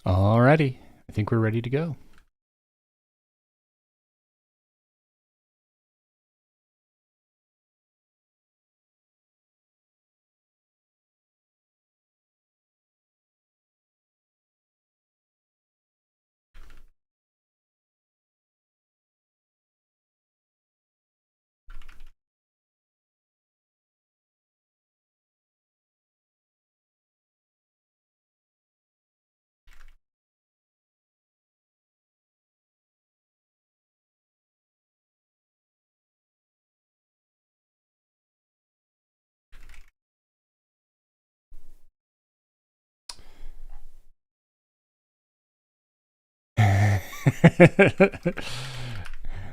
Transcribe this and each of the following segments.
Alrighty, I think we're ready to go.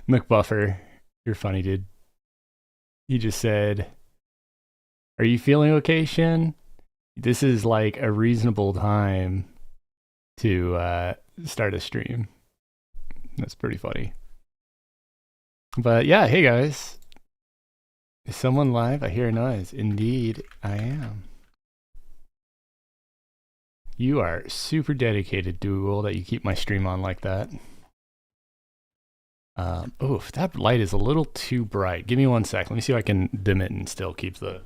McBuffer, you're funny, dude. He just said, "Are you feeling okay, Shin? This is like a reasonable time to start a stream." That's pretty funny. But yeah, hey guys. Is someone live? I hear a noise. Indeed, I am. You are super dedicated, Dougal, that you keep my stream on like that. Oof, that light is a little too bright. Give me 1 sec. Let me see if I can dim it and still keep the...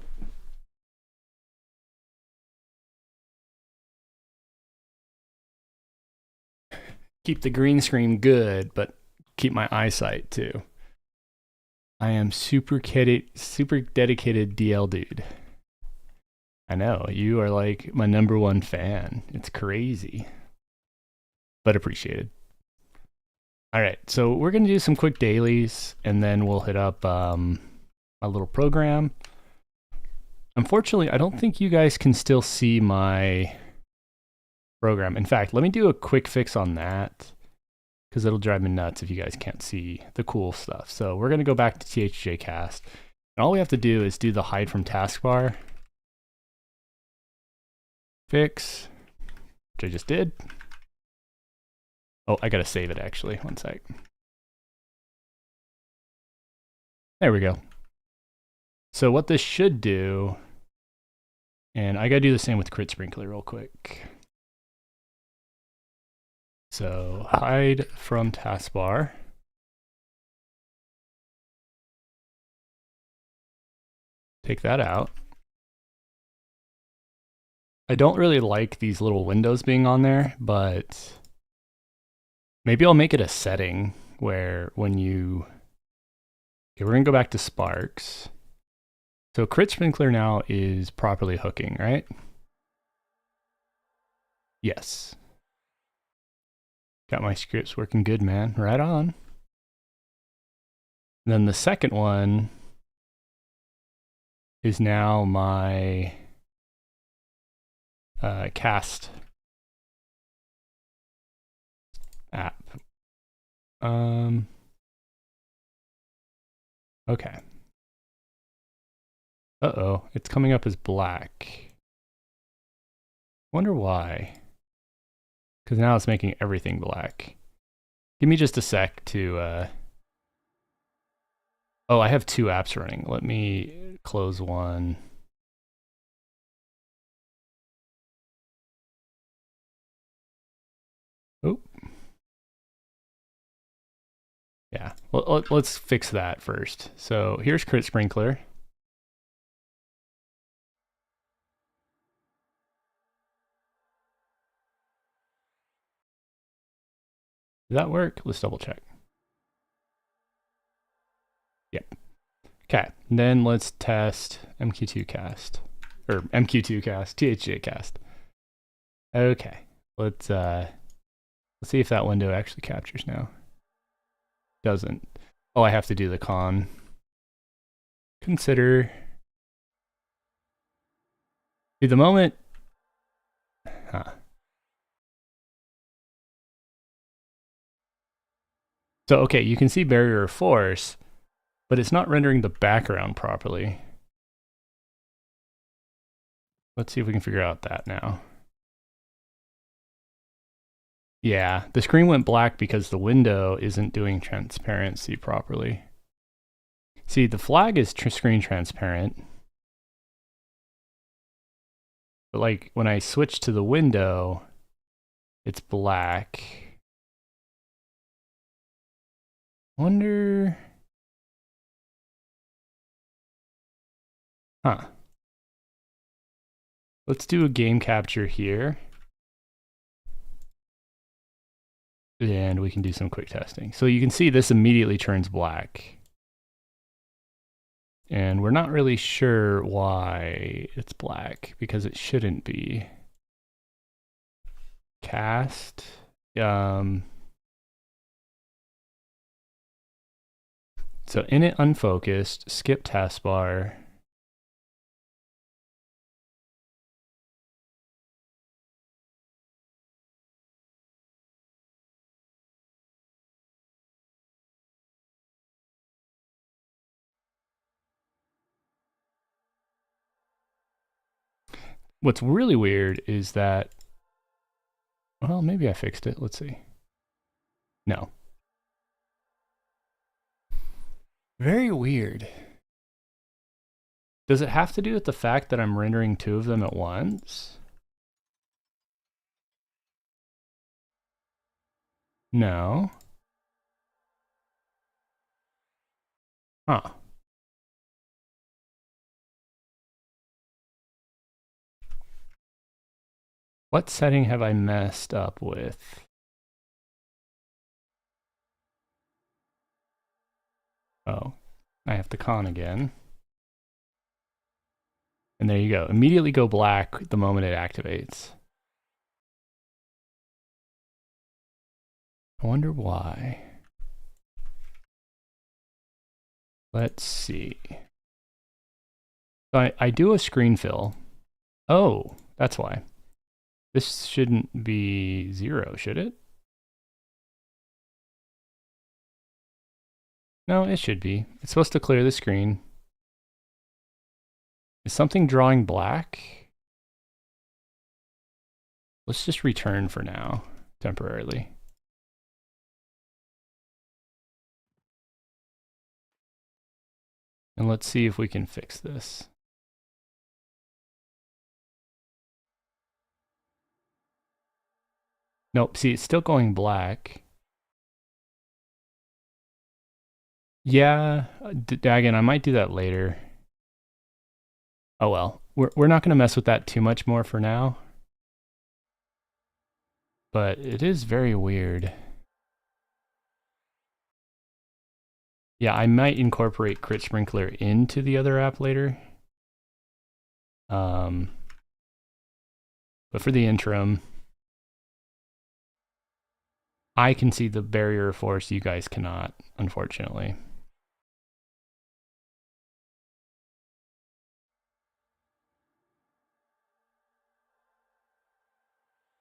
keep the green screen good, but keep my eyesight too. I am super dedicated DL dude. I know, you are like my #1 fan. It's crazy, but appreciated. All right, so we're gonna do some quick dailies, and then we'll hit up a little program. Unfortunately, I don't think you guys can still see my program. In fact, let me do a quick fix on that, because it'll drive me nuts if you guys can't see the cool stuff. So we're gonna go back to THJ cast, and all we have to do is do the hide from taskbar fix, which I just did. Oh, I gotta save it actually. 1 sec. There we go. So what this should do, and I gotta do the same with crit sprinkler real quick. So hide from taskbar. Take that out. I don't really like these little windows being on there, but maybe I'll make it a setting where when you... Okay, we're gonna go back to Sparks. So crit sprinkler now is properly hooking, right? Yes. Got my scripts working good, man. Right on. And then the second one is now my cast app. Okay. Uh-oh, it's coming up as black. Wonder why. Because now it's making everything black. Give me just a sec to... Oh, I have 2 apps running. Let me close one. Oh. Yeah, well, let's fix that first. So here's crit sprinkler. Does that work? Let's double check. Yep. Okay, and then let's test MQ2 cast, or MQ2 cast, THJ cast. Okay, let's see if that window actually captures now. Doesn't. Oh, I have to do the con. Consider. See, the moment. Huh. So, okay, you can see barrier of force, but it's not rendering the background properly. Let's see if we can figure out that now. Yeah, the screen went black because the window isn't doing transparency properly. See, the flag is screen transparent. But like when I switch to the window, It's black. Wonder... Huh. Let's do a game capture here. And we can do some quick testing. So you can see this immediately turns black. And we're not really sure why it's black, because it shouldn't be. Cast. So init unfocused, skip taskbar. What's really weird is that, well, maybe I fixed it. Let's see. No. Very weird. Does it have to do with the fact that I'm rendering two of them at once? No. Huh. What setting have I messed up with? Oh, I have to con again. And there you go. Immediately go black the moment it activates. I wonder why. Let's see. So I do a screen fill. Oh, that's why. This shouldn't be 0, should it? No, it should be. It's supposed to clear the screen. Is something drawing black? Let's just return for now, temporarily. And let's see if we can fix this. Nope, see, it's still going black. Yeah, Dagon, I might do that later. Oh well, we're not going to mess with that too much more for now. But it is very weird. Yeah, I might incorporate Crit Sprinkler into the other app later. But for the interim, I can see the barrier of force, you guys cannot, unfortunately.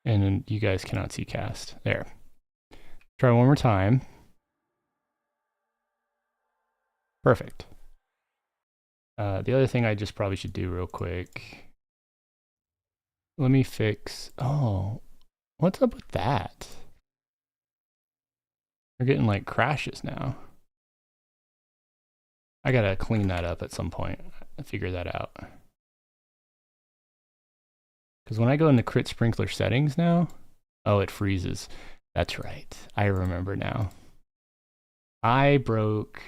And then you guys cannot see cast. There. Try one more time. Perfect. The other thing I just probably should do real quick. Let me fix... Oh, what's up with that? We're getting like crashes now. I gotta clean that up at some point. Figure that out. Because when I go into Crit Sprinkler settings now, oh, it freezes. That's right. I remember now. I broke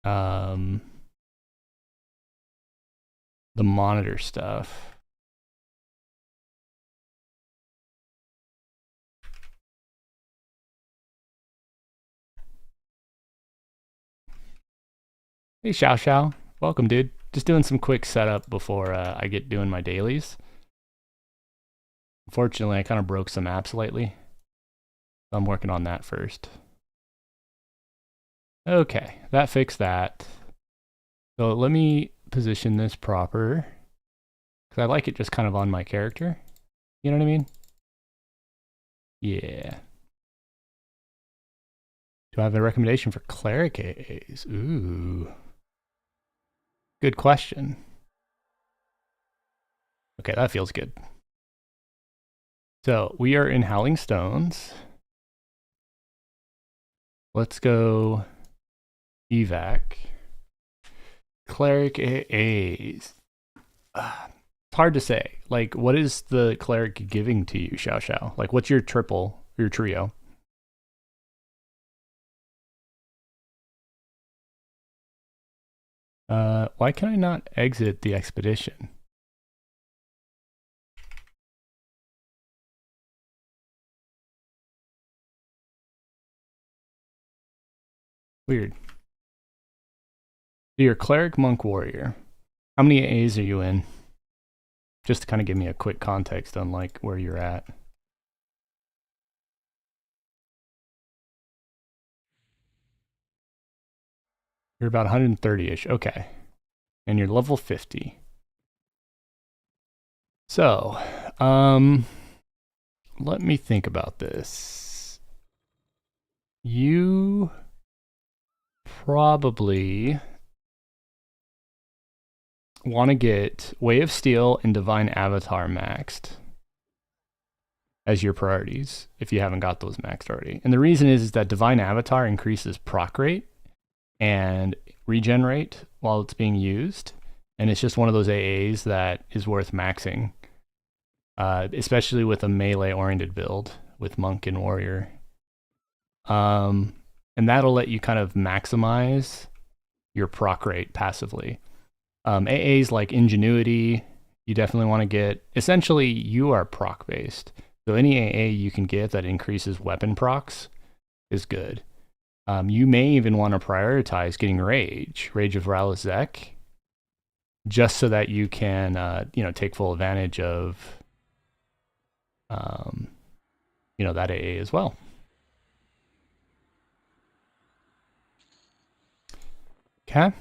the monitor stuff. Hey, Xiao Xiao. Welcome, dude. Just doing some quick setup before I get doing my dailies. Unfortunately, I kind of broke some apps lately. So I'm working on that first. Okay, that fixed that. So let me position this proper. Because I like it just kind of on my character. You know what I mean? Yeah. Do I have a recommendation for Cleric A's? Ooh. Good question. Okay, that feels good. So we are in Howling Stones. Let's go evac. Cleric A's. Talk hard to say. Like, what is the cleric giving to you, Xiao Xiao? Like, what's your triple, your trio? Why can I not exit the expedition? Weird. So you're cleric, monk, warrior. How many A's are you in? Just to kind of give me a quick context on like where you're at. You're about 130-ish. Okay. And you're level 50. So, let me think about this. You probably want to get Way of Steel and Divine Avatar maxed as your priorities if you haven't got those maxed already. And the reason is that Divine Avatar increases proc rate and regen rate while it's being used. And it's just one of those AAs that is worth maxing, especially with a melee-oriented build with Monk and Warrior. And that'll let you kind of maximize your proc rate passively. AAs like Ingenuity, you definitely want to get. Essentially, you are proc-based. So any AA you can get that increases weapon procs is good. You may even want to prioritize getting Rage of Ralazek, just so that you can, take full advantage of, that AA as well. Okay.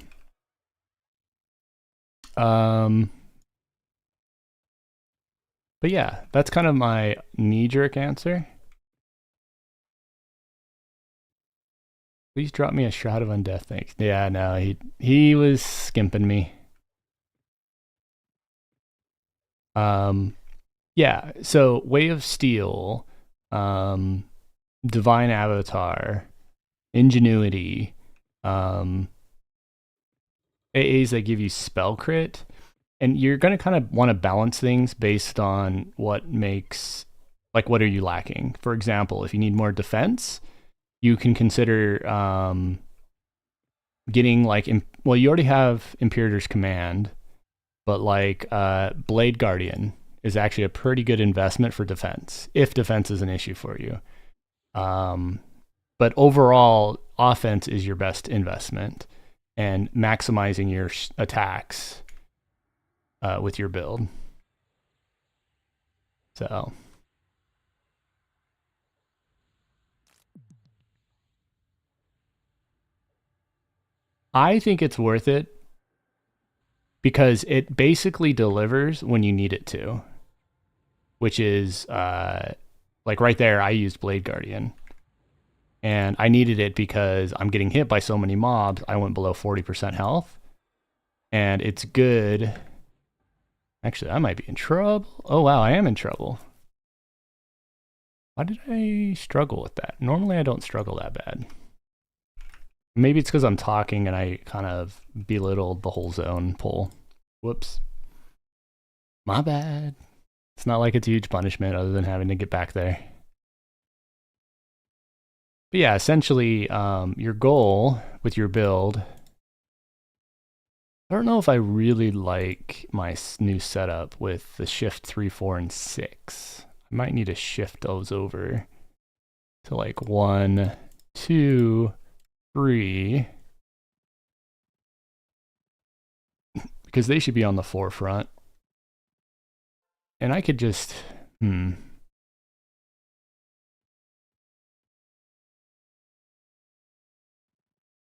But yeah, that's kind of my knee-jerk answer. Please drop me a Shroud of Undeath, thanks. Yeah, no, he was skimping me. Yeah, so Way of Steel, Divine Avatar, Ingenuity, AAs that give you spell crit, and you're going to kind of want to balance things based on what makes, like, what are you lacking? For example, if you need more defense, you can consider getting, like, you already have Imperator's Command, but, like, Blade Guardian is actually a pretty good investment for defense, if defense is an issue for you. But overall, offense is your best investment, and maximizing your attacks with your build. So I think it's worth it because it basically delivers when you need it to, which is like right there, I used Blade Guardian. And I needed it because I'm getting hit by so many mobs, I went below 40% health. And it's good. Actually, I might be in trouble. Oh, wow, I am in trouble. Why did I struggle with that? Normally, I don't struggle that bad. Maybe it's because I'm talking and I kind of belittled the whole zone pull. Whoops. My bad. It's not like it's a huge punishment other than having to get back there. But yeah, essentially, your goal with your build, I don't know if I really like my new setup with the shift 3, 4, and 6. I might need to shift those over to like 1, 2, 3. Because they should be on the forefront. And I could just,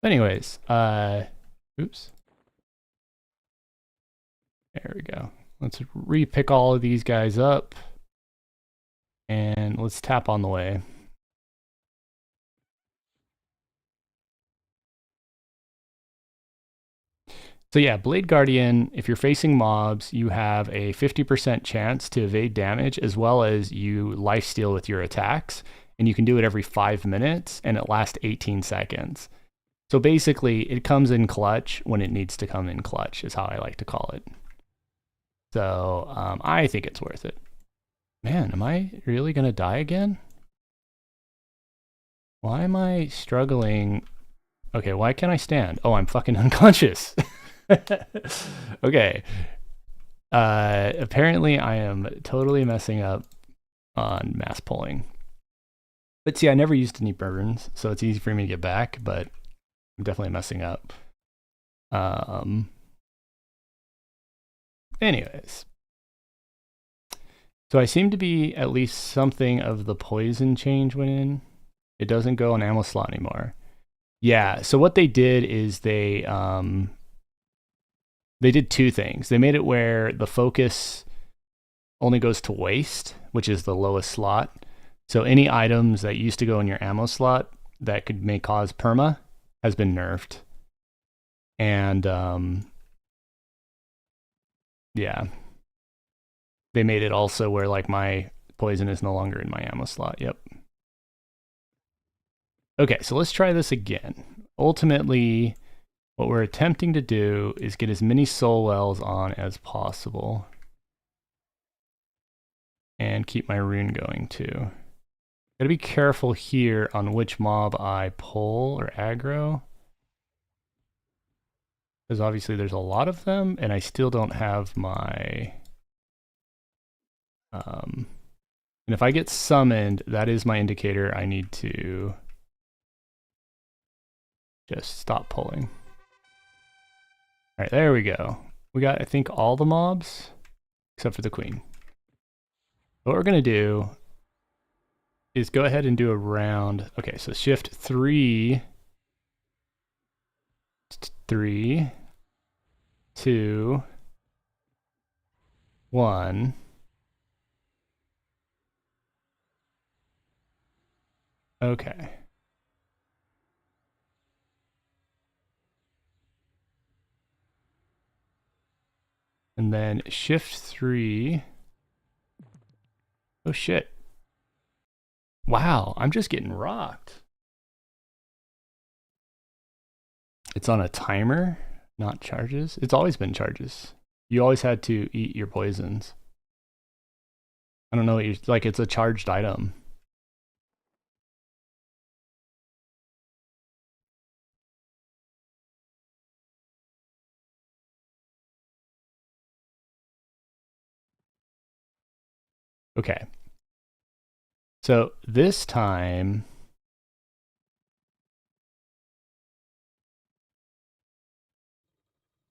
Anyways, oops. There we go. Let's re-pick all of these guys up. And let's tap on the way. So yeah, Blade Guardian, if you're facing mobs, you have a 50% chance to evade damage as well as you lifesteal with your attacks. And you can do it every 5 minutes and it lasts 18 seconds. So basically, it comes in clutch when it needs to come in clutch, is how I like to call it. So I think it's worth it. Man, am I really going to die again? Why am I struggling? Okay, why can't I stand? Oh, I'm fucking unconscious. Okay. Apparently I am totally messing up on mass pulling. But see, I never used any burns, so it's easy for me to get back, but I'm definitely messing up. Anyways. So I seem to be at least something of the poison change went in. It doesn't go on ammo slot anymore. Yeah, so what they did is they did two things. They made it where the focus only goes to waste, which is the lowest slot. So any items that used to go in your ammo slot that may cause perma has been nerfed. And yeah. They made it also where like my poison is no longer in my ammo slot. Yep. Okay, so let's try this again. Ultimately, what we're attempting to do is get as many soul wells on as possible. And keep my rune going too. Gotta be careful here on which mob I pull or aggro. Because obviously there's a lot of them, and I still don't have my... and if I get summoned, that is my indicator I need to just stop pulling. All right, there we go. We got, I think, all the mobs, except for the queen. What we're gonna do is go ahead and do a round. Okay, so shift 3, 3, 2, 1. Okay. And then shift 3. Oh shit. Wow, I'm just getting rocked. It's on a timer, not charges. It's always been charges. You always had to eat your poisons. I don't know what you're, like, it's a charged item. Okay. So this time,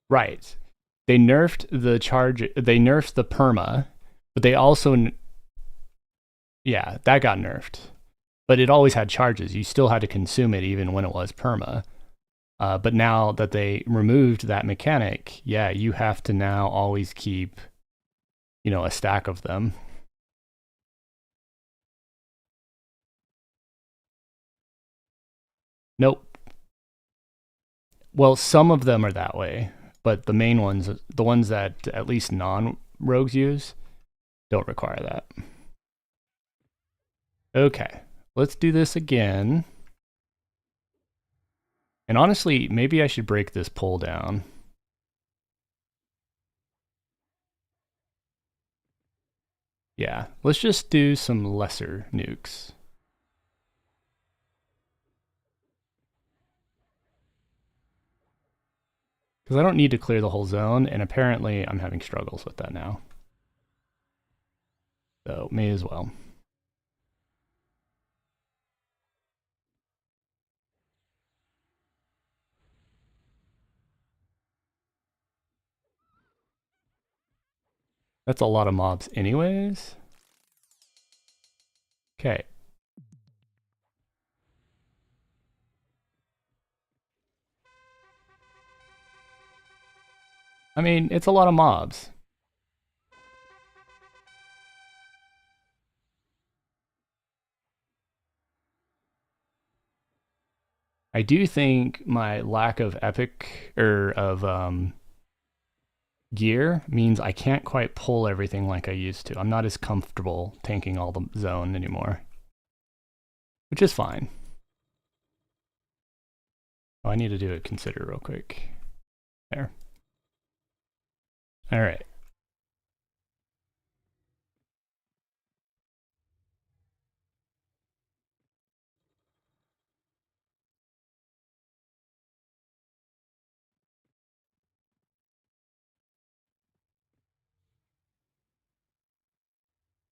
right. They nerfed the charge, they nerfed the perma, but they also, yeah, that got nerfed. But it always had charges. You still had to consume it even when it was perma. But now that they removed that mechanic, yeah, you have to now always keep, you know, a stack of them. Nope. Well, some of them are that way, but the main ones, the ones that at least non-rogues use, don't require that. Okay, let's do this again. And honestly, maybe I should break this pull down. Yeah, let's just do some lesser nukes. Because I don't need to clear the whole zone, and apparently I'm having struggles with that now. So, may as well. That's a lot of mobs anyways. Okay. I mean, it's a lot of mobs. I do think my lack of epic, or of gear means I can't quite pull everything like I used to. I'm not as comfortable tanking all the zone anymore, which is fine. Oh, I need to do a consider real quick. There. All right.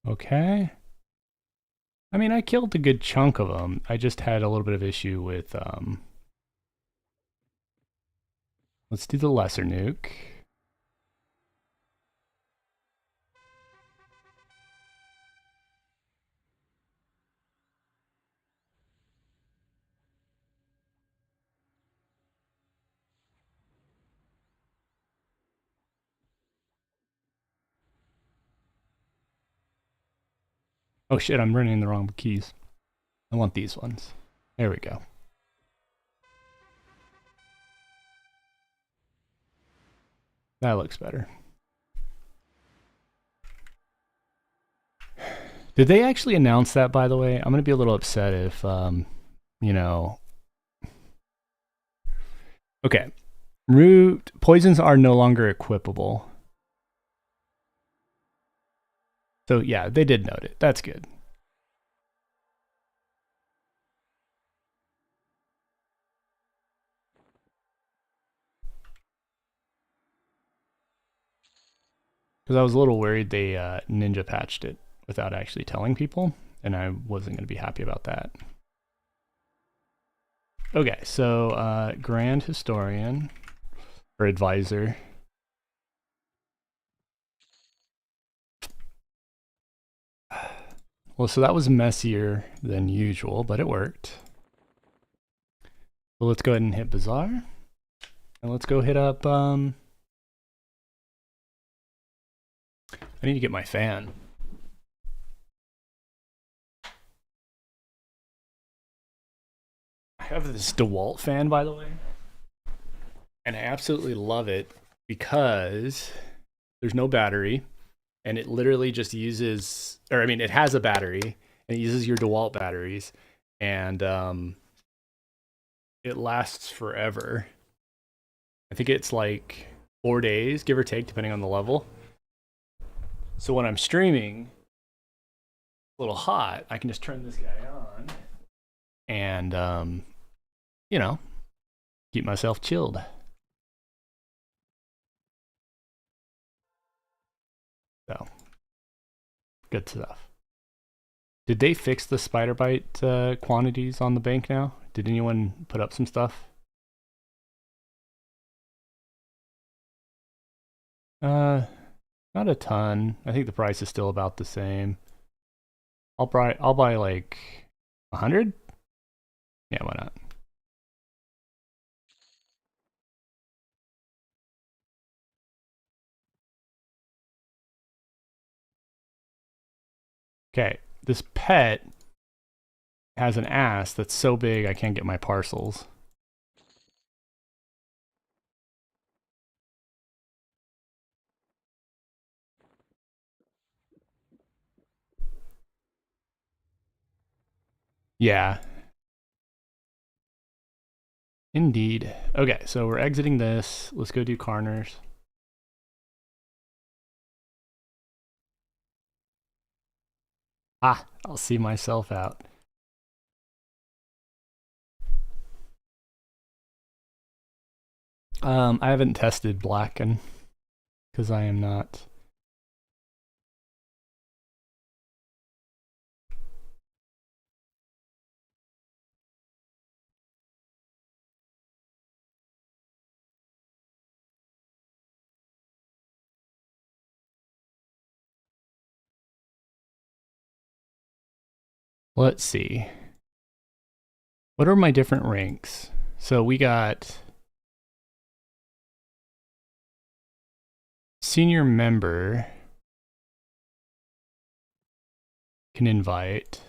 Okay. I mean, I killed a good chunk of them. I just had a little bit of issue with, let's do the lesser nuke. Oh shit, I'm running the wrong keys. I want these ones. There we go. That looks better. Did they actually announce that, by the way? I'm going to be a little upset if, you know... Okay. Root poisons are no longer equipable. So yeah, they did note it. That's good. Because I was a little worried they ninja patched it without actually telling people, and I wasn't going to be happy about that. Okay, so Grand Historian, or Advisor. Well, so that was messier than usual, but it worked. So let's go ahead and hit Bazaar. And let's go hit up... I need to get my fan. I have this DeWalt fan, by the way. And I absolutely love it because there's no battery. And it literally just uses... Or, I mean, it has a battery. And it uses your DeWalt batteries. And it lasts forever. I think it's like 4 days, give or take, depending on the level. So when I'm streaming, a little hot, I can just turn this guy on and, you know, keep myself chilled. So, good stuff. Did they fix the spider bite quantities on the bank now? Did anyone put up some stuff? Not a ton. I think the price is still about the same. I'll buy like 100? Yeah, why not? Okay, this pet has an ass that's so big I can't get my parcels. Yeah. Indeed. Okay, so we're exiting this. Let's go do Carners. Ah, I'll see myself out. I haven't tested Blacken because I am not. Let's see. What are my different ranks? So we got senior member can invite,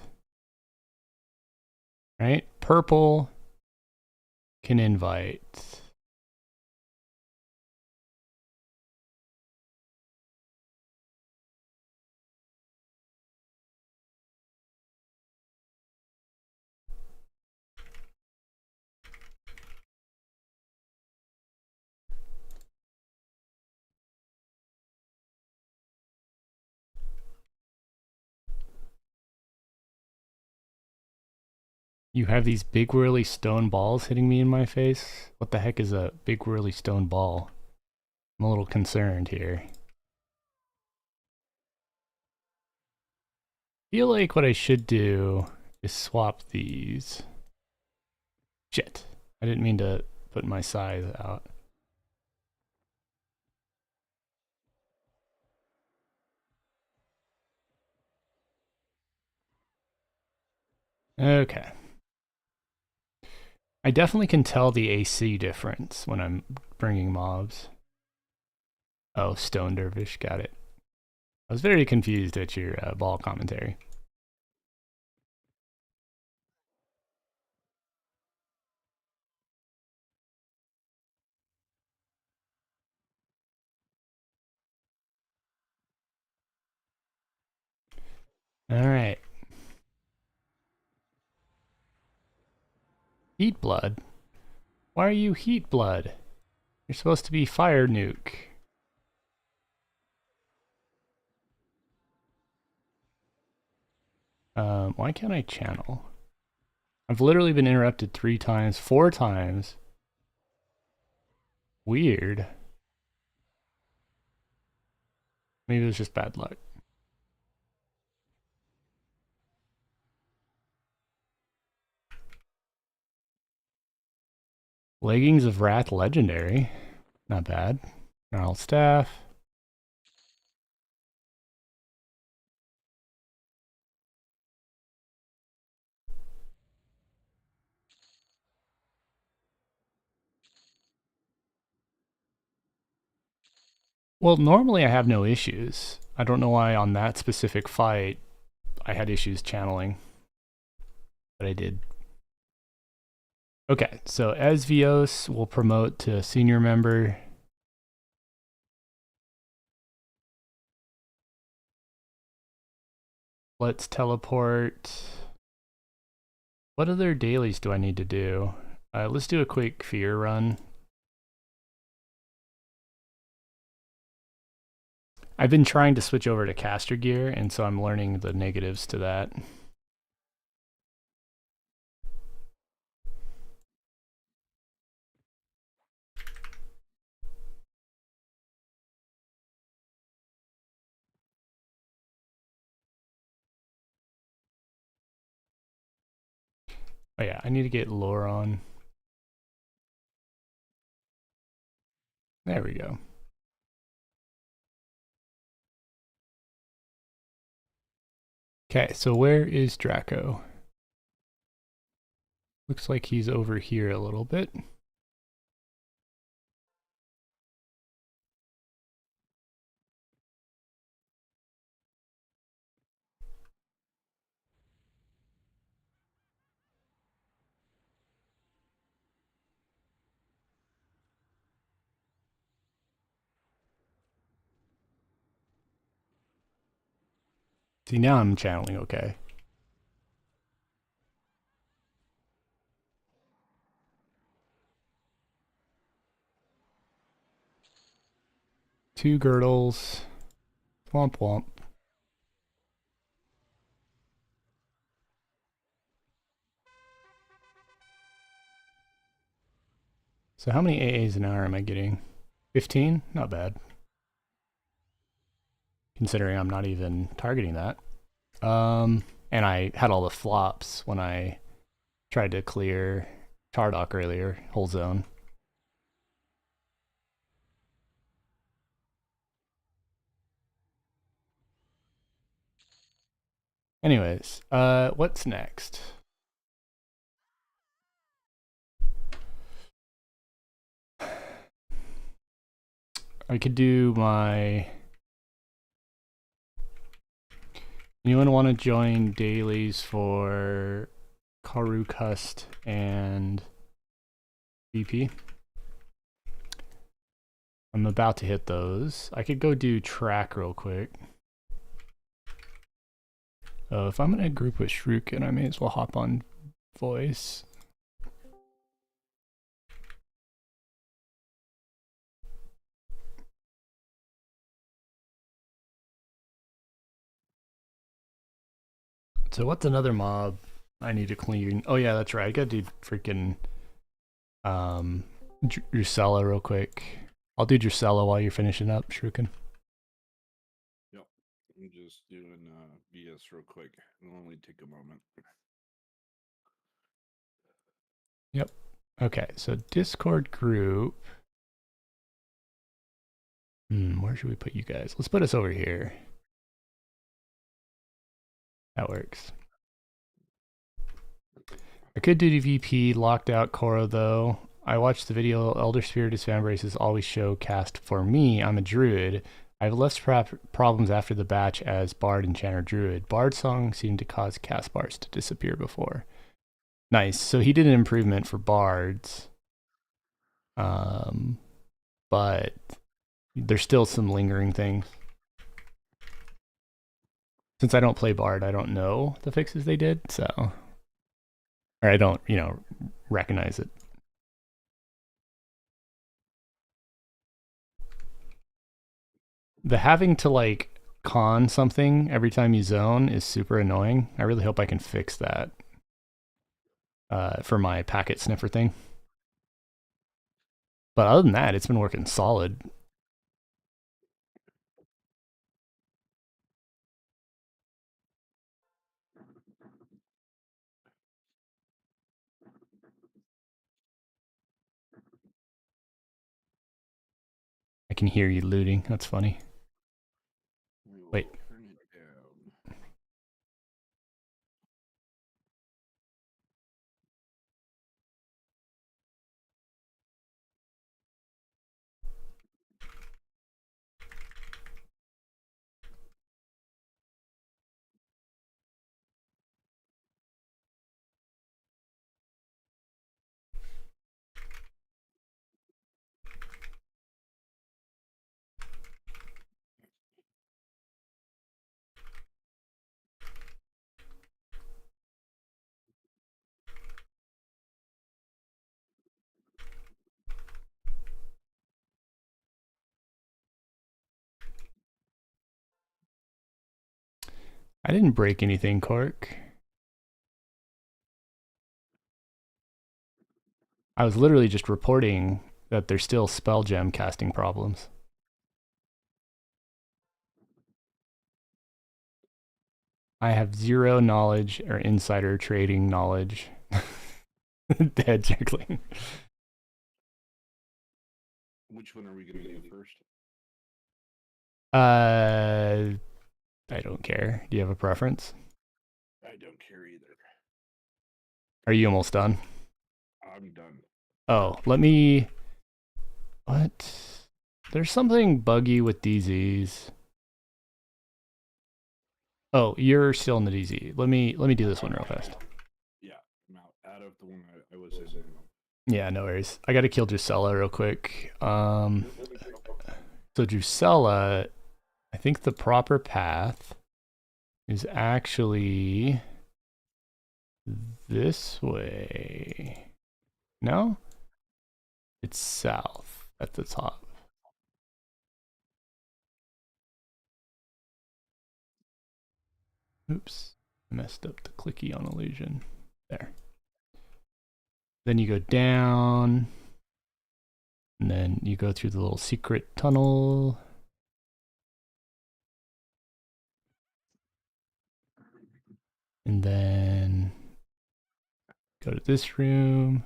right? Purple can invite. You have these big whirly stone balls hitting me in my face? What the heck is a big whirly stone ball? I'm a little concerned here. Feel like what I should do is swap these. Shit. I didn't mean to put my size out. Okay. I definitely can tell the AC difference when I'm bringing mobs. Oh, Stone Dervish, got it. I was very confused at your ball commentary. All right. Heat Blood? Why are you Heat Blood? You're supposed to be Fire Nuke. Why can't I channel? I've literally been interrupted 3 times, 4 times. Weird. Maybe it was just bad luck. Leggings of Wrath Legendary. Not bad. Gnarled Staff. Well, normally I have no issues. I don't know why on that specific fight I had issues channeling. But I did. Okay, so Esvios will promote to senior member. Let's teleport. What other dailies do I need to do? Let's do a quick fear run. I've been trying to switch over to caster gear, and so I'm learning the negatives to that. Oh yeah, I need to get lore on. There we go. Okay, so where is Draco? Looks like he's over here a little bit. See, now I'm channeling okay. Two girdles. Womp womp. So how many AAs an hour am I getting? 15? Not bad. Considering I'm not even targeting that. And I had all the flops when I tried to clear Tardock earlier, whole zone. Anyways, what's next? I could do my... Anyone want to join dailies for Karukust and VP? I'm about to hit those. I could go do track real quick. If I'm in a group with Shrukin, I may as well hop on voice. So what's another mob I need to clean? Oh yeah, that's right. I gotta do freaking Drusella real quick. I'll do Drusella while you're finishing up, Shrukin. Yep. I'm just doing Yes, real quick. It'll only take a moment. Yep. Okay, so Discord group. Where should we put you guys? Let's put us over here. That works. I could do the VP locked out Coro though. I watched the video. Elder Spiritus fan races always show cast for me. I'm a druid. I have less problems after the batch as Bard, Enchanter, Druid. Bard song seemed to cause cast bars to disappear before. Nice. So he did an improvement for Bards. But there's still some lingering things. Since I don't play Bard, I don't know the fixes they did, so. Or I don't, recognize it. The having to like con something every time you zone is super annoying. I really hope I can fix that for my packet sniffer thing. But other than that, it's been working solid. I can hear you looting. That's funny. Wait. Turn it down. I didn't break anything, Cork. I was literally just reporting that there's still spell gem casting problems. I have zero knowledge or insider trading knowledge. Dead jiggling. Which one are we going to do first? I don't care. Do you have a preference? I don't care either. Are you almost done? I'm done. Oh, let me. What? There's something buggy with DZs. Oh, you're still in the DZ. Let me do this one real fast. Yeah, I'm out of the one I was in. Yeah, no worries. I got to kill Drusilla real quick. So Drusilla, I think the proper path is actually this way. No? It's south at the top. Oops. Messed up the clicky on illusion. There. Then you go down. And then you go through the little secret tunnel. And then go to this room.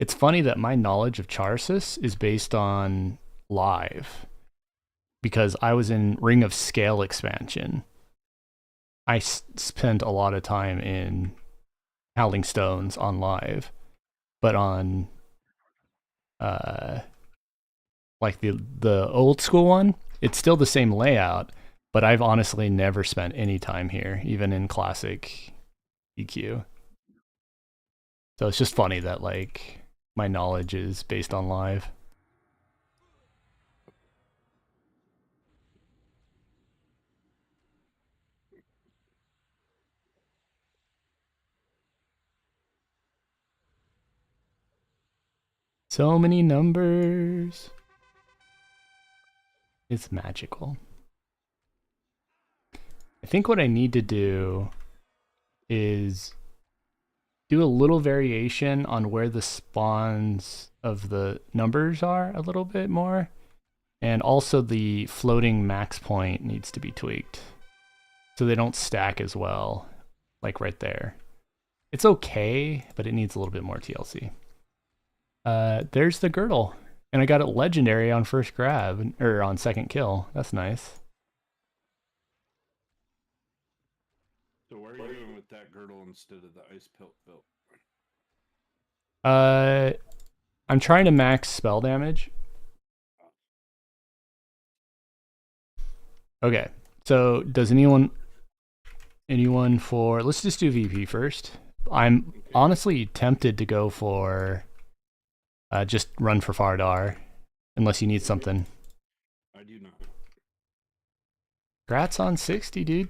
It's funny that my knowledge of Charsis is based on live because I was in Ring of Scale expansion. I spent a lot of time in Howling Stones on live, but on like the old school one, it's still the same layout, but I've honestly never spent any time here, even in classic EQ. So it's just funny that like my knowledge is based on live. So many numbers. It's magical. I think what I need to do is do a little variation on where the spawns of the numbers are a little bit more. And also the floating max point needs to be tweaked so they don't stack as well, like right there. It's okay, but it needs a little bit more TLC. There's the girdle. And I got it legendary on first grab, or on second kill. That's nice. So where are you going with that girdle instead of the ice pelt belt? I'm trying to max spell damage. Okay, so does anyone for, let's just do VP first. I'm honestly tempted to go for just run for Fardar, unless you need something. I do not. Congrats on 60, dude.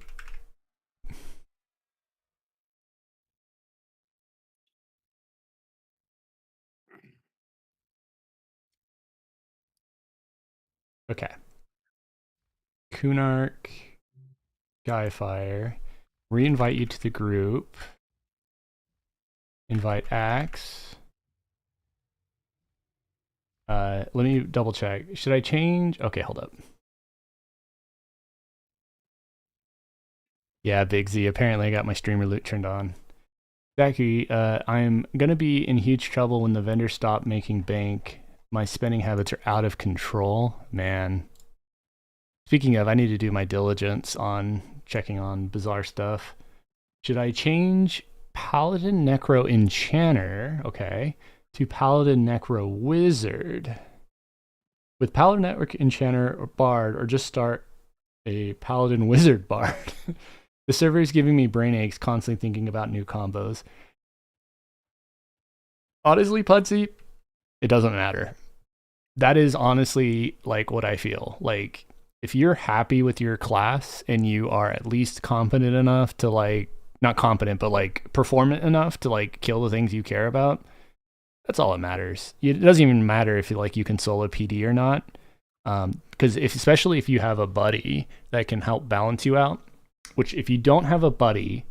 Okay. Kunark, Skyfire. Re-invite you to the group. Invite Axe. Let me double check. Should I change? Okay, hold up. Yeah, Big Z. Apparently I got my streamer loot turned on. Zachary, I'm going to be in huge trouble when the vendors stop making bank. My spending habits are out of control. Man. Speaking of, I need to do my diligence on checking on bizarre stuff. Should I change Paladin Necro Enchanter, okay, to Paladin Necro Wizard? With Paladin Necro Enchanter or Bard, or just start a Paladin Wizard Bard? The server is giving me brain aches constantly thinking about new combos. Honestly, Pudsey, it doesn't matter. That is honestly like what I feel. Like, if you're happy with your class and you are at least competent enough to like, not competent, but like performant enough to like kill the things you care about, that's all that matters. It doesn't even matter if you can solo PD or not. Because especially if you have a buddy that can help balance you out, which if you don't have a buddy,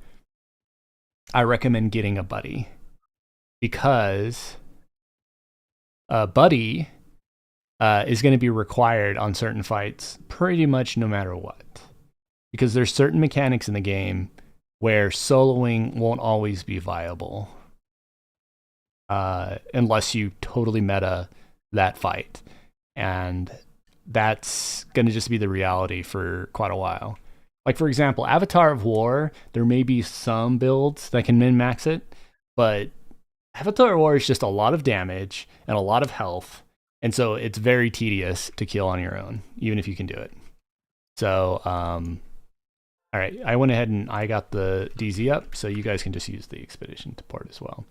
I recommend getting a buddy, because a buddy is going to be required on certain fights pretty much no matter what, because there's certain mechanics in the game where soloing won't always be viable unless you totally meta that fight, and that's going to just be the reality for quite a while. Like, for example, Avatar of War, there may be some builds that can min-max it, but Avatar of War is just a lot of damage and a lot of health, and so it's very tedious to kill on your own, even if you can do it. So, all right, I went ahead and I got the DZ up, so you guys can just use the expedition port as well.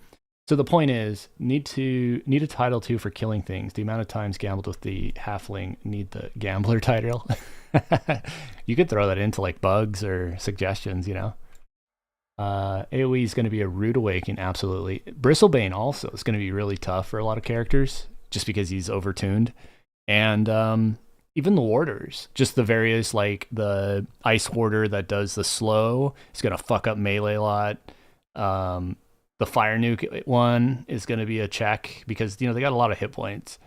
So the point is, need a title 2 for killing things. The amount of times gambled with the halfling, need the gambler title. You could throw that into like bugs or suggestions, you know. AoE is going to be a rude awakening, absolutely. Bristlebane also is going to be really tough for a lot of characters, just because he's overtuned. And even the warders, just the various, like the ice warder that does the slow is going to fuck up melee a lot. The fire nuke one is going to be a check because, you know, they got a lot of hit points.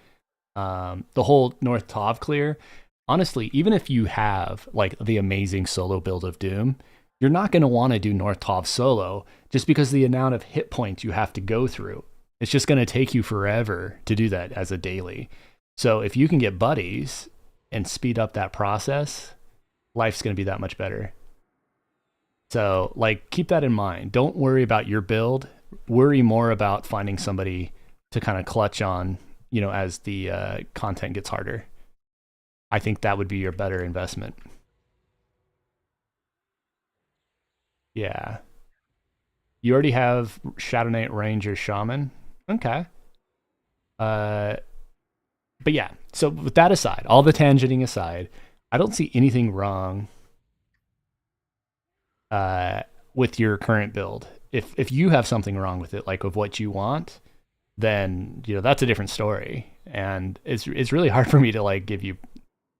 The whole North Tov clear, honestly, even if you have like the amazing solo build of Doom, you're not going to want to do North Tov solo just because the amount of hit points you have to go through. It's just going to take you forever to do that as a daily. So if you can get buddies and speed up that process, life's going to be that much better. So, like, keep that in mind. Don't worry about your build. Worry more about finding somebody to kind of clutch on, you know, as the content gets harder. I think that would be your better investment. Yeah. You already have Shadow Knight, Ranger, Shaman. Okay. But yeah, so with that aside, all the tangenting aside, I don't see anything wrong with your current build. If you have something wrong with it, like of what you want, then, you know, that's a different story. And it's really hard for me to like give you.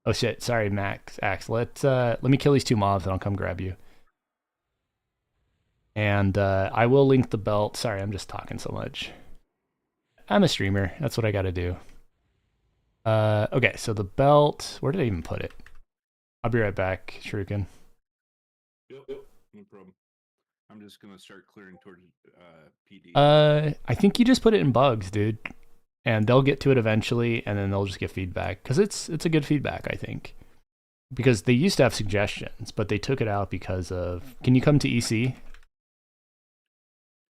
Oh shit! Sorry, Max. Axe. Let me kill these 2 mobs and I'll come grab you. And I will link the belt. Sorry, I'm just talking so much. I'm a streamer. That's what I got to do. Okay, so the belt. Where did I even put it? I'll be right back, Shuriken. Yep, no problem. I'm just gonna start clearing towards PD. I think you just put it in bugs, dude, and they'll get to it eventually, and then they'll just get feedback because it's a good feedback, I think. Because they used to have suggestions, but they took it out because of. Can you come to EC?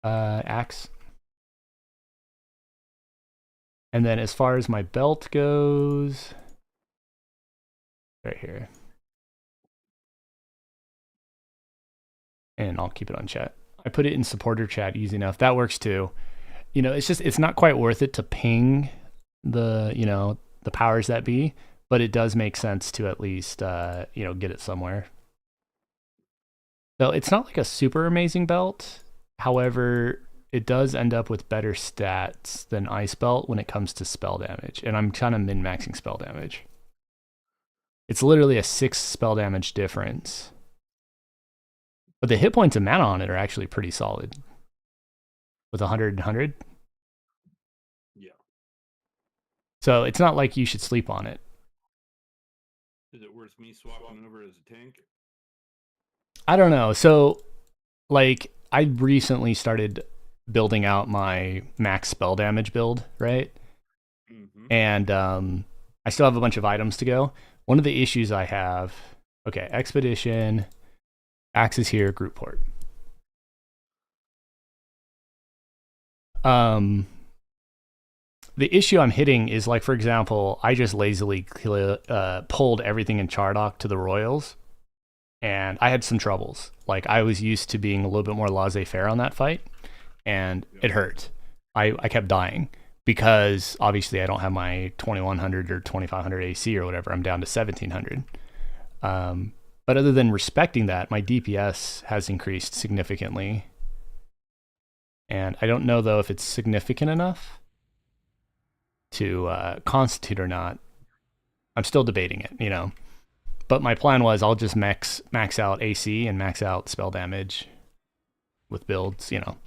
Axe. And then as far as my belt goes, right here. And I'll keep it on chat. I put it in supporter chat easy enough. That works too. You know, it's not quite worth it to ping the powers that be, but it does make sense to at least get it somewhere. So it's not like a super amazing belt. However, it does end up with better stats than Ice Belt when it comes to spell damage. And I'm kind of min-maxing spell damage. It's literally a 6 spell damage difference. But the hit points and mana on it are actually pretty solid. With 100 and 100. Yeah. So it's not like you should sleep on it. Is it worth me swapping over as a tank? I don't know. So, like, I recently started building out my max spell damage build, right? Mm-hmm. And I still have a bunch of items to go. One of the issues I have, okay, Expedition, Axis here, Group Port. The issue I'm hitting is, like, for example, I just lazily pulled everything in Chardock to the Royals, and I had some troubles. Like, I was used to being a little bit more laissez-faire on that fight, and it hurt. I kept dying because obviously I don't have my 2100 or 2500 AC or whatever. I'm down to 1700. But other than respecting that, my DPS has increased significantly. And I don't know, though, if it's significant enough to constitute or not. I'm still debating it, you know. But my plan was I'll just max out AC and max out spell damage with builds, you know.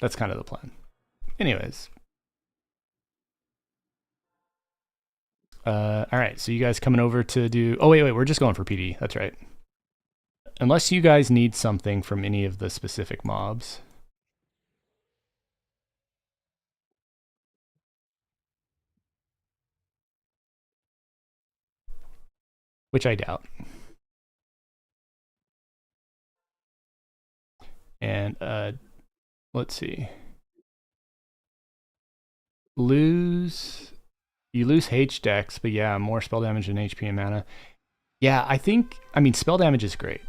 That's kind of the plan. Anyways. All right, so you guys coming over to do... Oh, wait, we're just going for PD. That's right. Unless you guys need something from any of the specific mobs. Which I doubt. And let's see. You lose H dex, but yeah, more spell damage than HP and mana. Yeah, I mean, spell damage is great.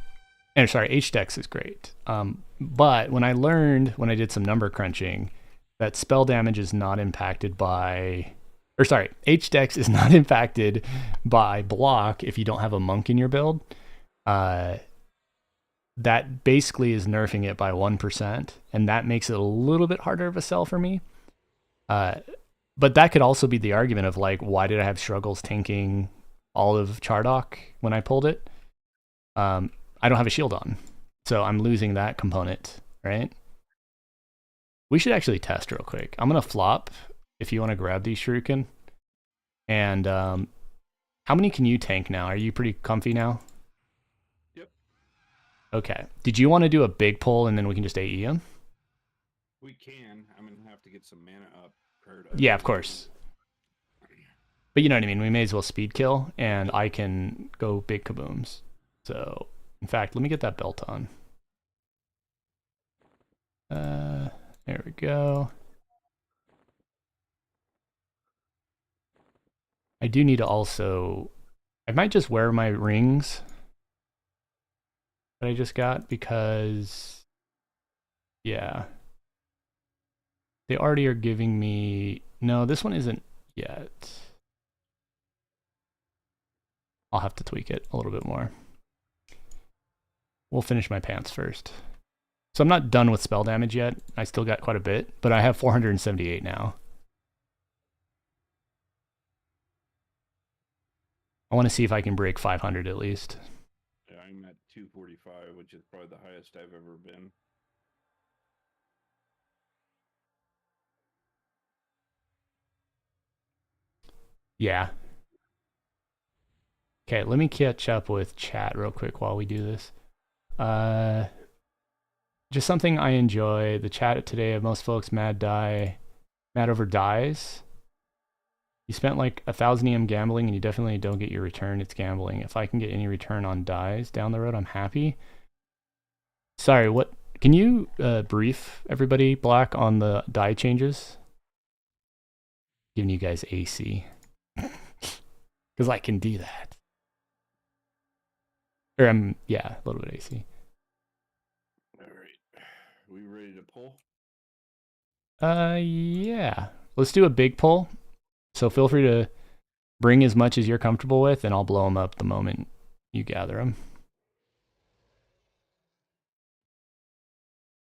And sorry, H dex is great. But when I did some number crunching, that spell damage is not impacted by, or sorry, H dex is not impacted by block if you don't have a monk in your build. That basically is nerfing it by 1%, and that makes it a little bit harder of a sell for me. But that could also be the argument of, like, why did I have struggles tanking all of Chardock when I pulled it? I don't have a shield on, so I'm losing that component, right? We should actually test real quick. I'm going to flop if you want to grab these shuriken. And how many can you tank now? Are you pretty comfy now? Yep. Okay. Did you want to do a big pull and then we can just AE him? We can. I'm going to have to get some mana up. Yeah, of course. But you know what I mean? We may as well speed kill, and I can go big kabooms. So, in fact, let me get that belt on. There we go. I do need to also... I might just wear my rings that I just got because... Yeah. They already are giving me... No, this one isn't yet. I'll have to tweak it a little bit more. We'll finish my pants first. So I'm not done with spell damage yet. I still got quite a bit, but I have 478 now. I want to see if I can break 500 at least. Yeah, I'm at 245, which is probably the highest I've ever been. Yeah. Okay, let me catch up with chat real quick while we do this. Just something I enjoy. The chat today of most folks mad over dies. You spent like 1,000 EM gambling and you definitely don't get your return. It's gambling. If I can get any return on dies down the road, I'm happy. Sorry, what? Can you brief everybody, Black, on the die changes? Giving you guys AC. Because I can do that. Or yeah, a little bit AC. All right. We ready to pull? Yeah. Let's do a big pull. So feel free to bring as much as you're comfortable with, and I'll blow them up the moment you gather them.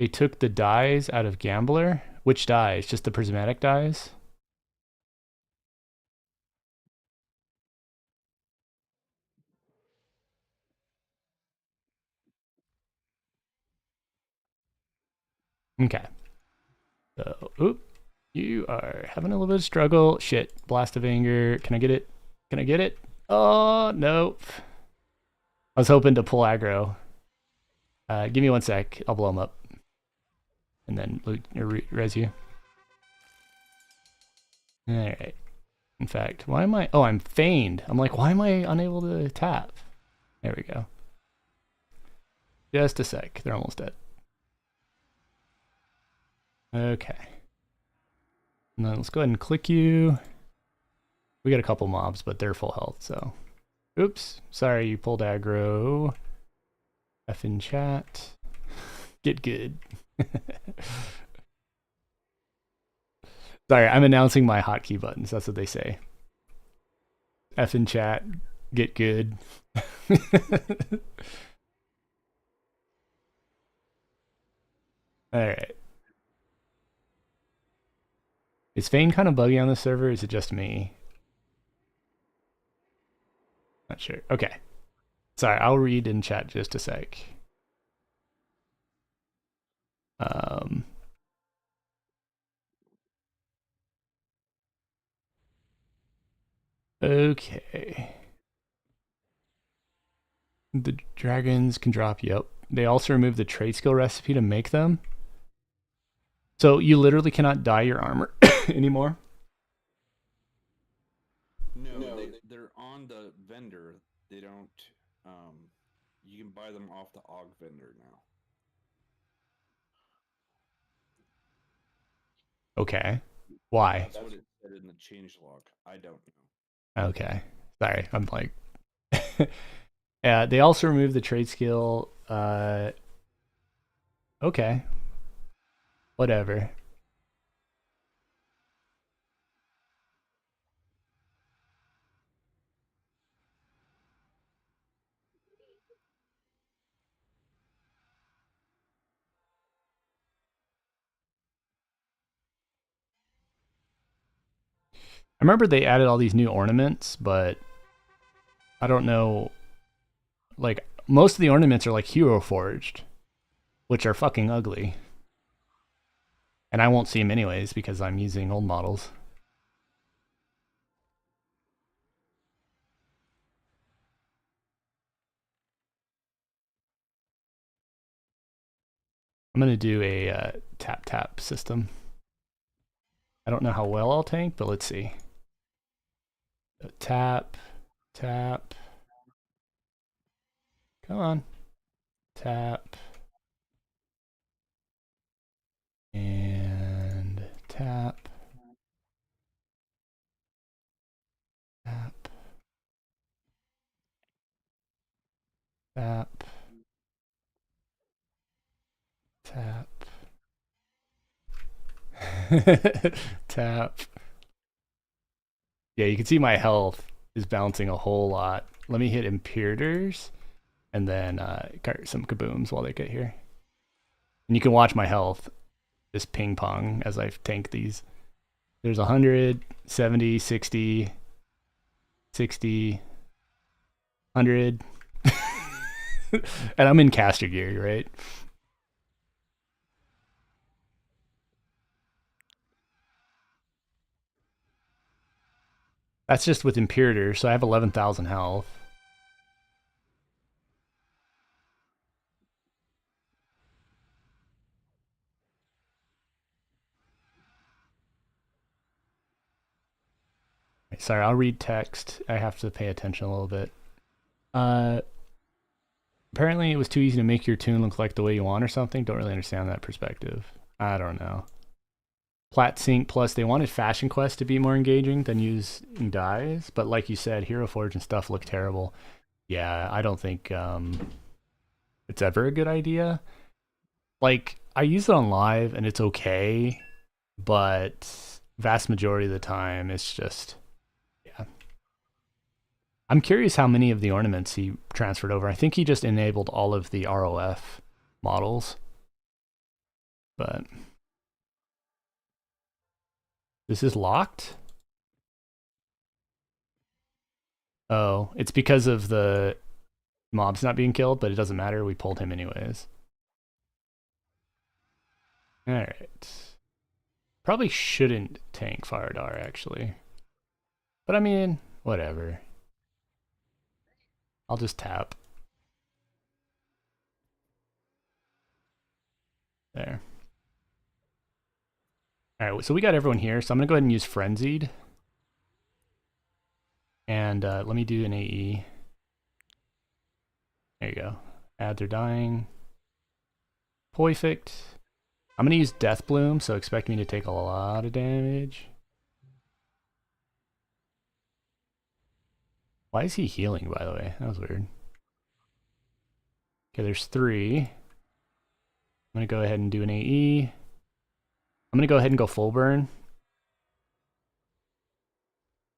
They took the dies out of Gambler. Which dies? Just the prismatic dies? Okay. So, oop. You are having a little bit of struggle. Shit. Blast of Anger. Can I get it? Can I get it? Oh, nope. I was hoping to pull aggro. Give me 1 sec. I'll blow them up. And then res you. Alright. In fact, why am I... Oh, I'm feigned. I'm like, why am I unable to tap? There we go. Just a sec. They're almost dead. Okay. And then let's go ahead and click you. We got a couple mobs, but they're full health, so... Oops. Sorry, you pulled aggro. F in chat. Get good. Sorry, I'm announcing my hotkey buttons. That's what they say. F in chat. Get good. Alright. Is Fane kind of buggy on the server? Or is it just me? Not sure. Okay. Sorry, I'll read in chat just a sec. Okay. The dragons can drop, yep. They also removed the trade skill recipe to make them. So you literally cannot dye your armor anymore? No, they're on the vendor. They don't. You can buy them off the AUG vendor now. Okay. Why? That's what it said in the change log. I don't know. Okay. Sorry, I'm like... Yeah, they also removed the trade skill. Okay. Whatever. I remember they added all these new ornaments, but I don't know. Like, most of the ornaments are like hero forged, which are fucking ugly. And I won't see them anyways because I'm using old models. I'm going to do a tap system. I don't know how well I'll tank, but let's see. Tap. Come on. Tap. And tap. Tap. Tap. Tap. Tap. Yeah, you can see my health is bouncing a whole lot. Let me hit Imperators and then some kabooms while they get here. And you can watch my health just ping pong as I tank these. There's 100, 70, 60, 60, 100. And I'm in caster gear, right? That's just with Imperator, so I have 11,000 health. Sorry, I'll read text. I have to pay attention a little bit. Apparently, it was too easy to make your toon look like the way you want or something. Don't really understand that perspective. I don't know. Plat Sync Plus, they wanted Fashion Quest to be more engaging than using dyes, but like you said, Hero Forge and stuff look terrible. Yeah, I don't think it's ever a good idea. Like, I use it on live and it's okay, but vast majority of the time it's just, yeah. I'm curious how many of the ornaments he transferred over. I think he just enabled all of the ROF models, but this is locked? Oh, it's because of the mobs not being killed, but it doesn't matter. We pulled him anyways. Alright. Probably shouldn't tank Firedar, actually. But I mean, whatever. I'll just tap. There. Alright, so we got everyone here, so I'm going to go ahead and use Frenzied. And let me do an AE. There you go. Ads are dying. Perfect. I'm going to use Death Bloom, so expect me to take a lot of damage. Why is he healing, by the way? That was weird. Okay, there's 3. I'm going to go ahead and do an AE. I'm going to go ahead and go full burn.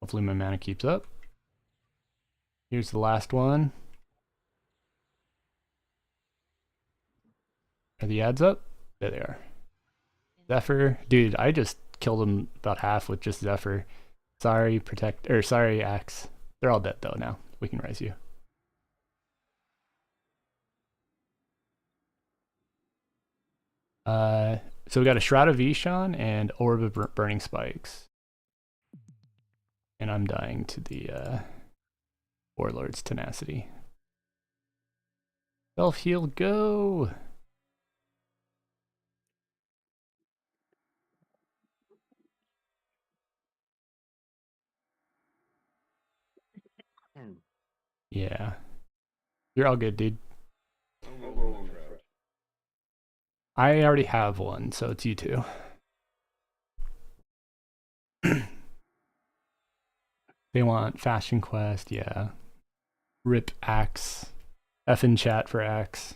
Hopefully my mana keeps up. Here's the last one. Are the ads up? There they are. Zephyr. Dude, I just killed him about half with just Zephyr. Sorry, sorry, Axe. They're all dead though now. We can rise you. So we got a Shroud of Ishan and Orb of Burning Spikes. And I'm dying to the Warlord's Tenacity. Self-heal, go! Yeah. You're all good, dude. I already have one, so it's you two. They want Fashion Quest, yeah. Rip Axe. F in chat for Axe.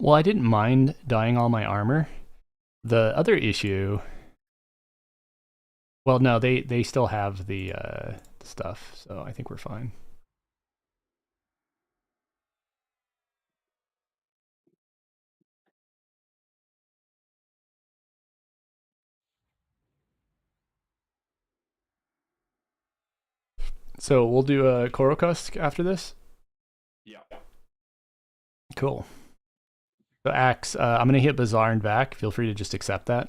Well, I didn't mind dyeing all my armor. The other issue... Well, no, they still have the stuff, so I think we're fine. So we'll do a Korokusk after this? Yeah. Cool. So Axe, I'm going to hit Bazaar and back. Feel free to just accept that.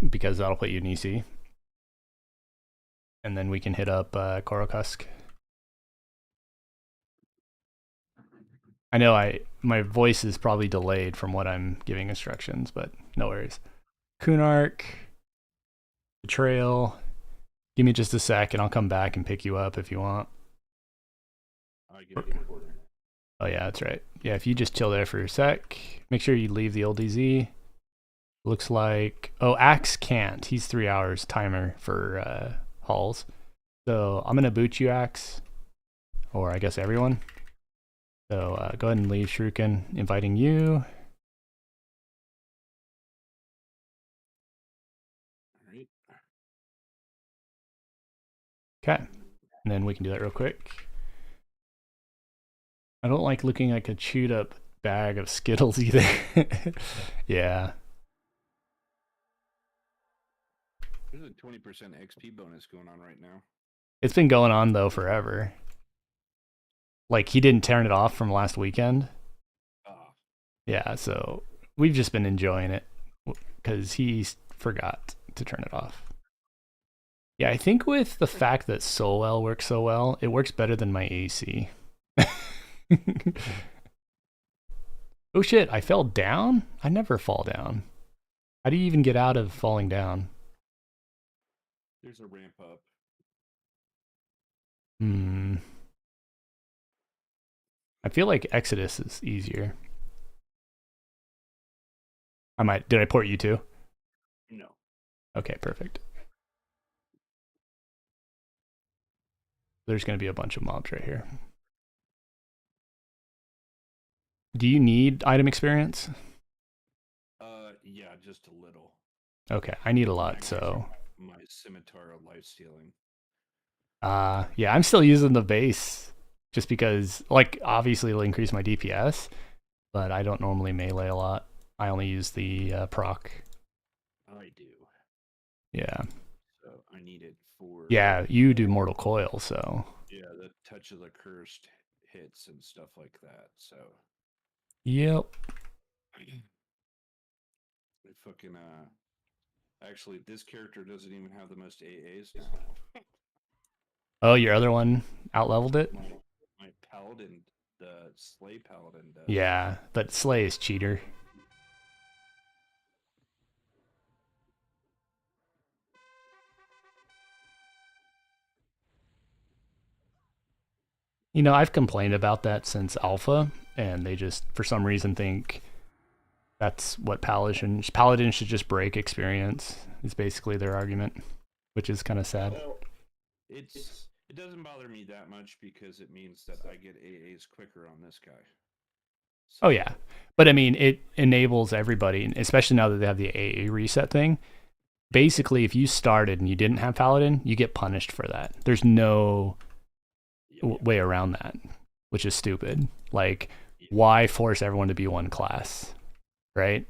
Because that'll put you in EC. And then we can hit up Korokusk. I know my voice is probably delayed from what I'm giving instructions, but no worries. Kunark, Betrayal. Give me just a sec and I'll come back and pick you up if you want. Oh yeah, that's right. Yeah, if you just chill there for a sec, make sure you leave the old DZ. Looks like, oh, Axe can't. He's 3 hours timer for halls. So I'm gonna boot you, Axe, or I guess everyone. So go ahead and leave Shuriken, inviting you. Okay, and then we can do that real quick. I don't like looking like a chewed up bag of Skittles either. Yeah. There's a 20% XP bonus going on right now. It's been going on though forever. Like he didn't turn it off from last weekend. Ah, Yeah, so we've just been enjoying it because he forgot to turn it off. Yeah, I think with the fact that Solwell works so well, it works better than my AC. Oh shit, I fell down? I never fall down. How do you even get out of falling down? there's a ramp up. Hmm. I feel like Exodus is easier. Did I port you too? No. Okay, perfect. There's going to be a bunch of mobs right here. Do you need item experience? Yeah, just a little. Okay, I need a lot, so. My scimitar of life stealing. Yeah, I'm still using the base just because, like, obviously it'll increase my DPS, but I don't normally melee a lot. I only use the proc. I do. Yeah. So I need it for. Yeah, you do Mortal Coil, so. Yeah, the touch of the cursed hits and stuff like that. So. Yep. I fucking Actually, this character doesn't even have the most AAs now. Oh, your other one outleveled it? My paladin, the Slay paladin does. Yeah, but Slay is cheater. You know, I've complained about that since Alpha, and they just, for some reason, think that's what Paladins should just break experience, is basically their argument, which is kind of sad. Well, it doesn't bother me that much because it means that I get AAs quicker on this guy. So, oh, yeah. But I mean, it enables everybody, especially now that they have the AA reset thing. Basically, if you started and you didn't have Paladin, you get punished for that. There's no way around that, which is stupid. Like, why force everyone to be one class, right?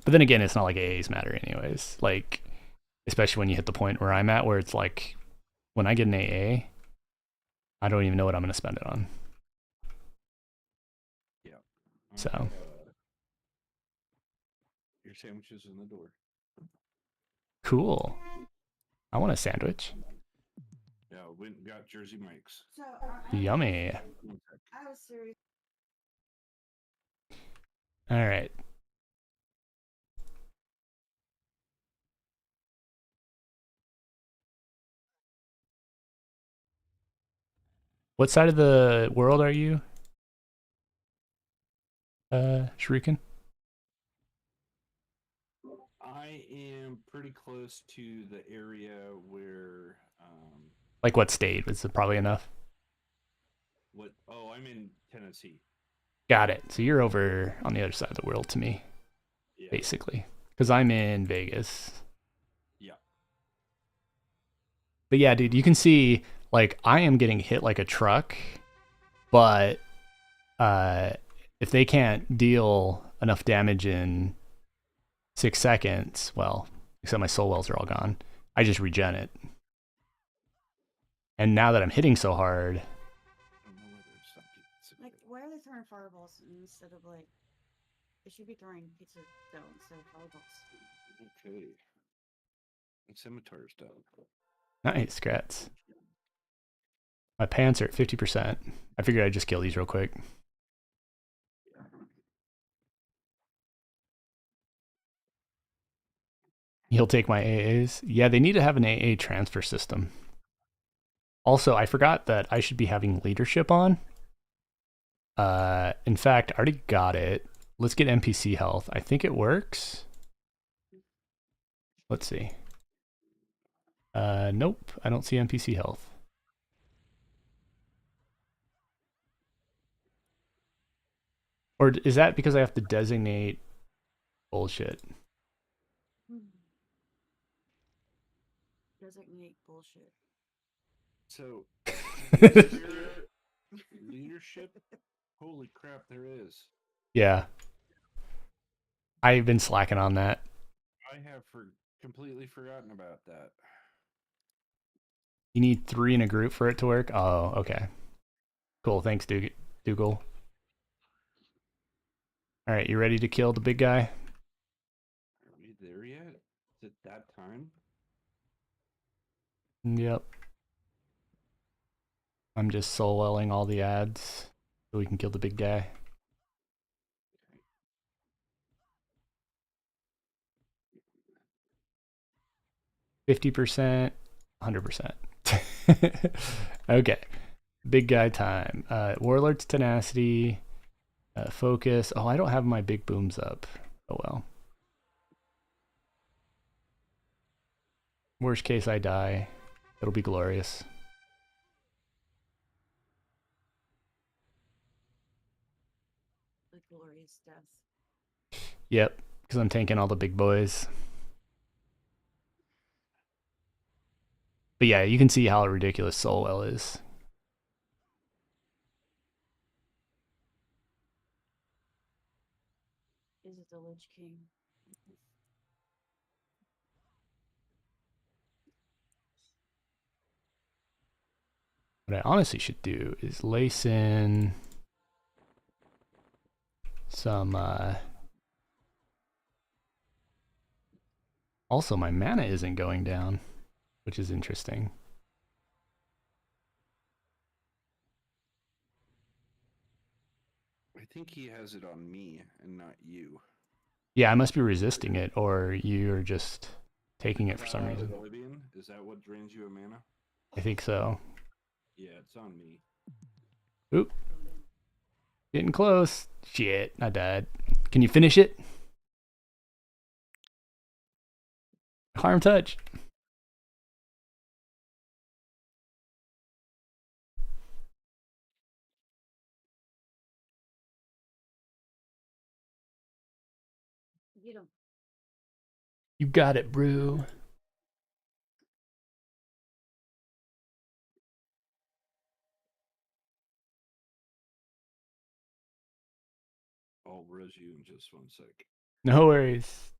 But then again, it's not like AAs matter anyways. Like, especially when you hit the point where I'm at, where it's like, when I get an AA, I don't even know what I'm going to spend it on. Yeah. So. Your sandwich is in the door. Cool. I want a sandwich. Yeah, went and got Jersey Mike's. So, Yummy. I was serious. All right. What side of the world are you, Shuriken? I am pretty close to the area where. Like what state? Is it probably enough? What? Oh, I'm in Tennessee. Got it. So you're over on the other side of the world to me, Yeah. basically. Because I'm in Vegas. Yeah. But yeah, dude, you can see, like, I am getting hit like a truck, but if they can't deal enough damage in 6 seconds, well, except my soul wells are all gone, I just regen it. And now that I'm hitting so hard, I don't know whether it's something. Like, why are they throwing fireballs instead of like? They should be throwing pizza dough instead of fireballs. Okay. And scimitar's done. nice, Grats. My pants are at 50%. I figured I'd just kill these real quick. He'll take my AAs. Yeah, they need to have an AA transfer system. Also, I forgot that I should be having leadership on. In fact, I already got it. Let's get NPC health. I think it works. Let's see. Nope, I don't see NPC health. Or is that because I have to designate bullshit? Designate bullshit. So, leadership Holy crap, there is. Yeah. I've been slacking on that. I have completely forgotten about that. You need 3 in a group for it to work? Oh, okay. Cool. Thanks, Dougal. All right, you ready to kill the big guy? Are we there yet? Is it that time? Yep. I'm just soloing all the ads so we can kill the big guy. 50%, 100%. Okay. Big guy time. Warlord's tenacity. Focus. Oh, I don't have my big booms up. Oh well. Worst case, I die. It'll be glorious. The glorious death. Yep, because I'm tanking all the big boys. But yeah, you can see how ridiculous Solwell is. Is it the Lich King? What I honestly should do is lace in some also my mana isn't going down, which is interesting. I think he has it on me and not you. Yeah, I must be resisting it, or you're just taking it for some reason. Oblivion? Is that what drains you of mana? I think so. Yeah, it's on me. Oop. Getting close. Shit, I died. Can you finish it? Harm touch. Get him. You got it, bro. I'll res you in just 1 sec. No worries.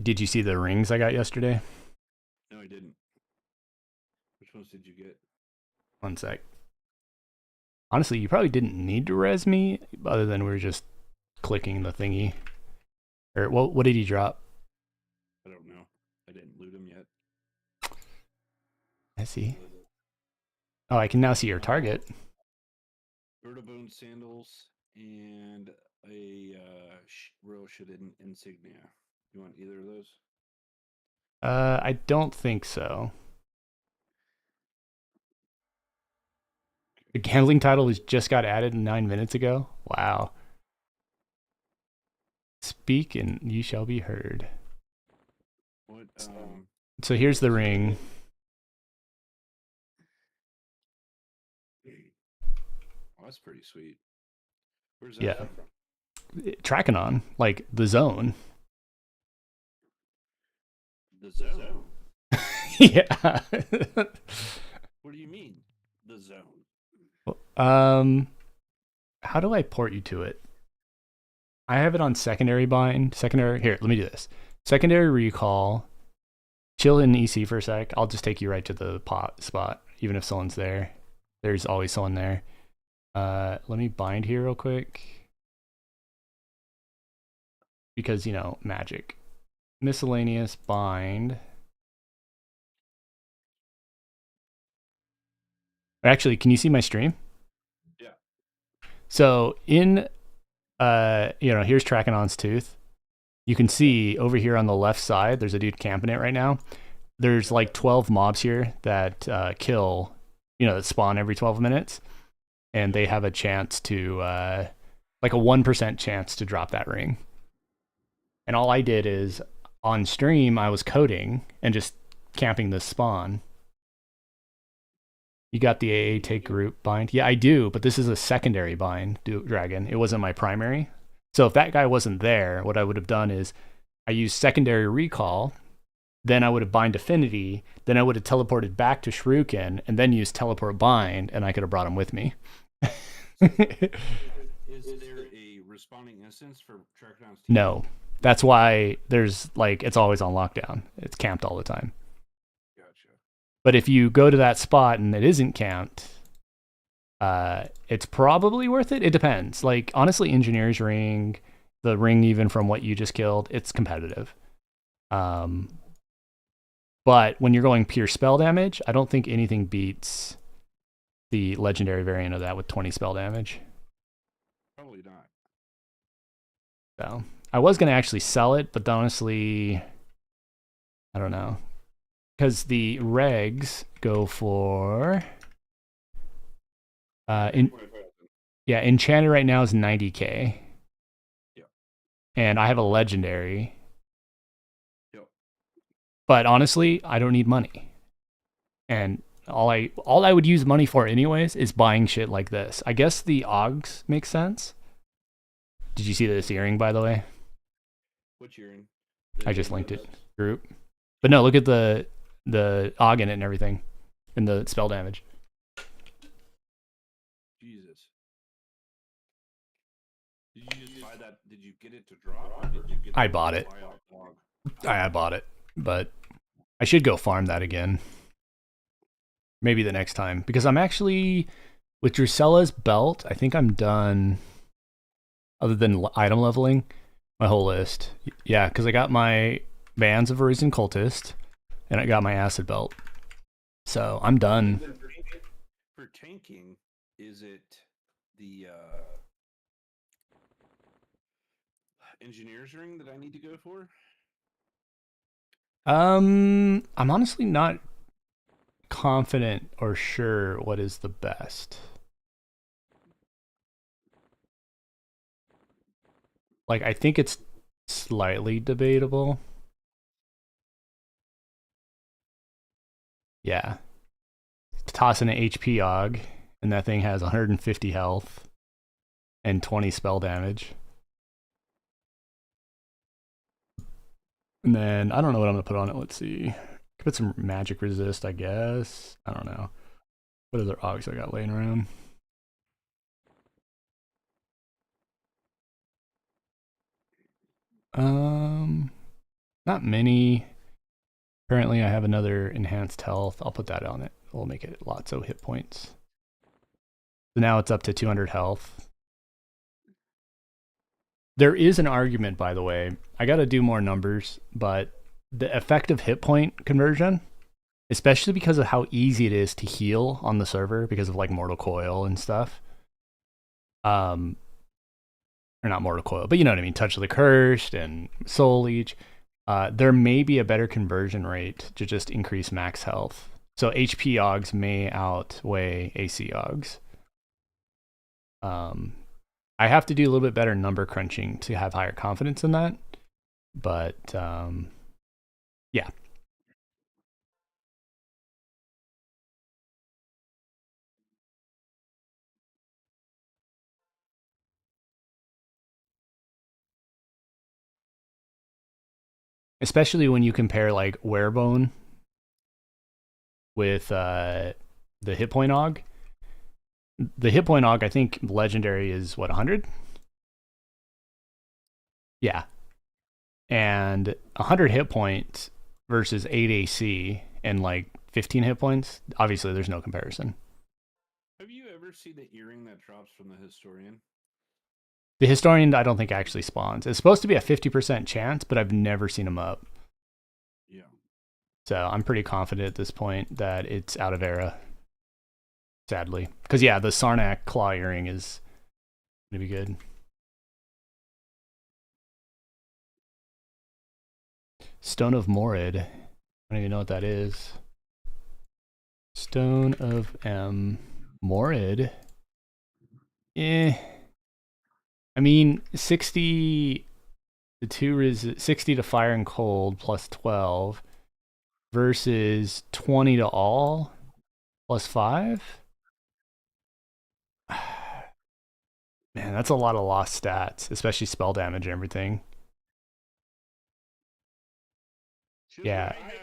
Did you see the rings I got yesterday? No, I didn't. Which ones did you get? 1 sec. Honestly, you probably didn't need to res me, other than we were just clicking the thingy. Or what did he drop? I don't know. I didn't loot him yet. I see. Oh, I can now see your target. Bone sandals and a royal shaded insignia. You want either of those? I don't think so. The gambling title was just got added 9 minutes ago. Wow. Speak and you shall be heard. What? So here's the ring. Oh, that's pretty sweet. Where's that Yeah. from? Tracking like the zone. The zone? Yeah. What do you mean? The zone? How do I port you to it? I have it on secondary bind. Here, let me do this. Secondary recall. Chill in EC for a sec. I'll just take you right to the pot spot, even if someone's there. There's always someone there. Let me bind here real quick. Because, magic. Miscellaneous bind. Actually, can you see my stream? Yeah. So in here's Trakanon's tooth. You can see over here on the left side, there's a dude camping it right now. There's like 12 mobs here that kill, that spawn every 12 minutes. And they have a chance to, like a 1% chance to drop that ring. And all I did is, on stream, I was coding and just camping this spawn. You got the AA take group bind? Yeah, I do, but this is a secondary bind, Dragon. It wasn't my primary. So if that guy wasn't there, what I would have done is I used secondary recall then I would have bind affinity, then I would have teleported back to Shuriken, and then used teleport bind, and I could have brought him with me. Is there a responding instance for Trackdown's team? No. That's why there's like it's always on lockdown. It's camped all the time. Gotcha. But if you go to that spot and it isn't camped, it's probably worth it. It depends. Like honestly, Engineer's Ring, the ring even from what you just killed, it's competitive. But when you're going pure spell damage, I don't think anything beats the legendary variant of that with 20 spell damage. Probably not. So I was going to actually sell it, but honestly, I don't know. Because the regs go for... Enchanted right now is 90k. Yep. And I have a legendary. Yep. But honestly, I don't need money. And all I would use money for anyways is buying shit like this. I guess the Augs make sense. Did you see this earring, by the way? Which earring? I just linked it. Group. But no, look at the Aug in it and everything. And the spell damage. Jesus. Did you just buy that? Did you get it to drop? Or did you get I bought it. I bought it. But I should go farm that again. Maybe the next time. Because I'm actually... With Drusella's belt, I think I'm done... Other than item leveling, my whole list. Yeah, because I got my Bands of Arisen Cultist, and I got my Acid Belt. So I'm done. For tanking, is it the Engineer's Ring that I need to go for? I'm honestly not confident or sure what is the best. Like, I think it's slightly debatable. Yeah. Toss in an HP Aug, and that thing has 150 health and 20 spell damage. And then, I don't know what I'm going to put on it. Let's see. Could put some magic resist, I guess. I don't know. What other Augs I got laying around? Not many. Apparently I have another enhanced health. I'll put that on it. We'll make it lots of hit points. So now it's up to 200 health. There is an argument, by the way. I got to do more numbers, but the effective hit point conversion, especially because of how easy it is to heal on the server because of like Mortal Coil and stuff. Or not Mortal Coil, but you know what I mean, Touch of the Cursed and Soul Leech. There may be a better conversion rate to just increase max health. So HP Augs may outweigh AC Augs. I have to do a little bit better number crunching to have higher confidence in that. But yeah. Especially when you compare like Werebone with the hit point Aug. The hit point Aug, I think legendary is what, 100? Yeah. And 100 hit points versus 8 AC and like 15 hit points, obviously there's no comparison. Have you ever seen the earring that drops from the Historian? The Historian, I don't think actually spawns. It's supposed to be a 50% chance, but I've never seen him up. Yeah. So I'm pretty confident at this point that it's out of era. Sadly. Because yeah, the Sarnak claw earring is going to be good. Stone of Morid. I don't even know what that is. Stone of Morid. I mean, 60 to fire and cold plus 12 versus 20 to all plus 5. Man, that's a lot of lost stats, especially spell damage and everything. Should Yeah. I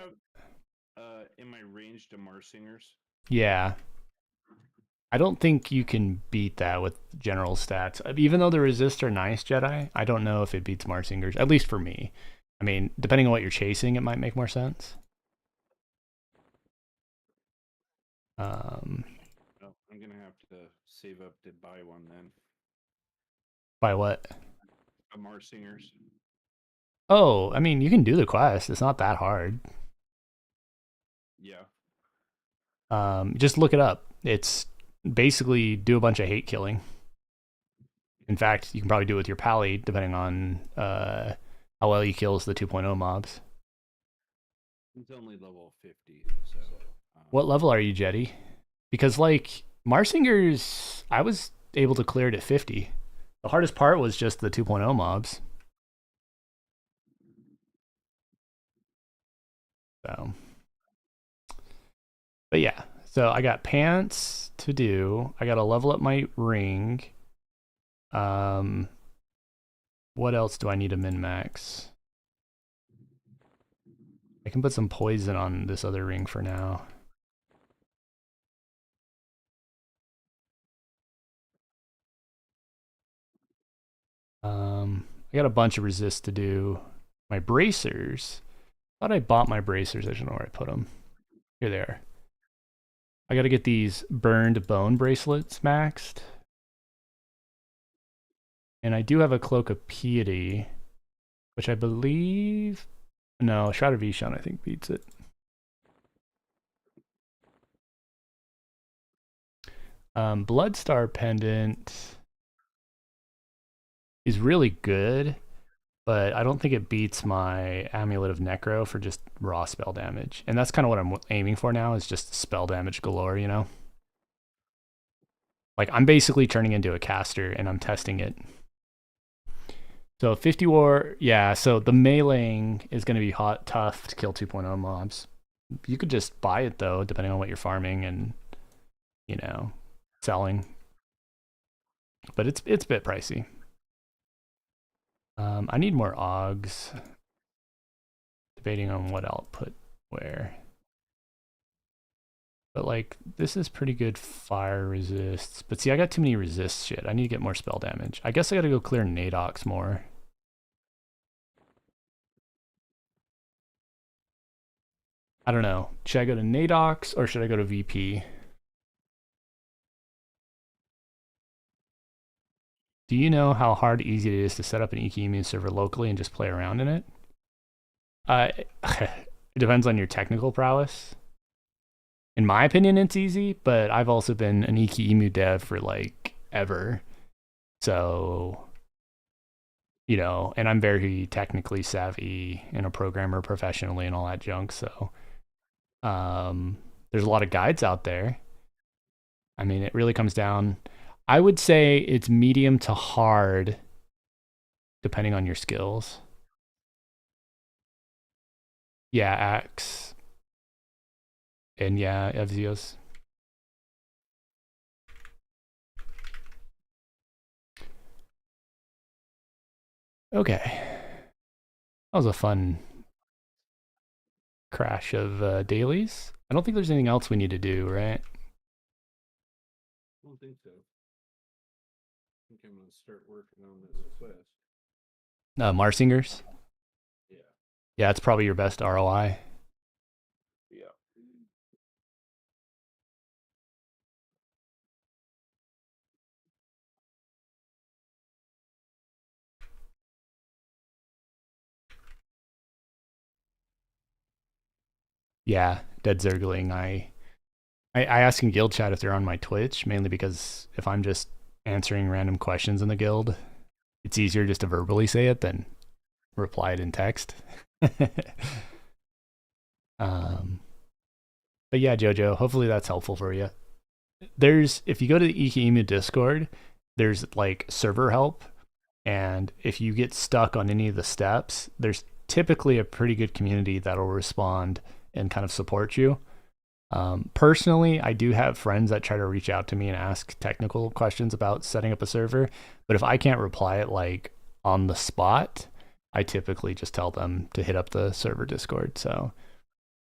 am I ranged to Marsingers? Yeah. I don't think you can beat that with general stats. Even though the resist are nice Jedi, I don't know if it beats Marsingers, at least for me. I mean, depending on what you're chasing, it might make more sense. Oh, I'm gonna have to save up to buy one then. By what? A Marsingers. Oh, I mean, you can do the quest. It's not that hard. Yeah. Just look it up. It's basically do a bunch of hate killing. In fact, you can probably do it with your pally, depending on how well he kills the 2.0 mobs. It's only level 50, so. What level are you, Jetty? Because, like, Marsingers, I was able to clear it at 50. The hardest part was just the 2.0 mobs. So. But yeah, so I got pants to do. I got to level up my ring. What else do I need to min-max? I can put some poison on this other ring for now. I got a bunch of resist to do. My bracers. I thought I bought my bracers. I don't know where I put them. Here they are. I got to get these burned bone bracelets maxed. And I do have a cloak of piety, which I believe... No, Shroud of Vishon I think beats it. Bloodstar Pendant is really good, but I don't think it beats my Amulet of Necro for just raw spell damage. And that's kind of what I'm aiming for now, is just spell damage galore, you know? Like, I'm basically turning into a caster, and I'm testing it. So 50 war, yeah, so the meleeing is going to be tough to kill 2.0 mobs. You could just buy it, though, depending on what you're farming and, you know, selling. But it's a bit pricey. I need more Augs. Debating on what I'll put where. But like, this is pretty good fire resists. But see, I got too many resist shit. I need to get more spell damage. I guess I gotta go clear Nadox more. I don't know. Should I go to Nadox or should I go to VP? Do you know how hard easy it is to set up an EKEMU server locally and just play around in it? It depends on your technical prowess. In my opinion, it's easy, but I've also been an EKEMU dev for like ever. So, you know, and I'm very technically savvy and a programmer professionally and all that junk. So, there's a lot of guides out there. I mean, it really comes down. I would say it's medium to hard, depending on your skills. Yeah, Axe. And yeah, Evzios. Okay. That was a fun crash of dailies. I don't think there's anything else we need to do, right? I don't think so. I think I'm gonna start working on this quest. Marsingers? Yeah. Yeah, it's probably your best ROI. Yeah. Yeah, Dead Zergling. I ask in guild chat if they're on my Twitch, mainly because if I'm just answering random questions in the guild, it's easier just to verbally say it than reply it in text. But yeah, Jojo, hopefully that's helpful for you. If you go to the EKEMU Discord, there's like server help. And if you get stuck on any of the steps, there's typically a pretty good community that'll respond and kind of support you. Personally, I do have friends that try to reach out to me and ask technical questions about setting up a server. But if I can't reply it like on the spot, I typically just tell them to hit up the server Discord. So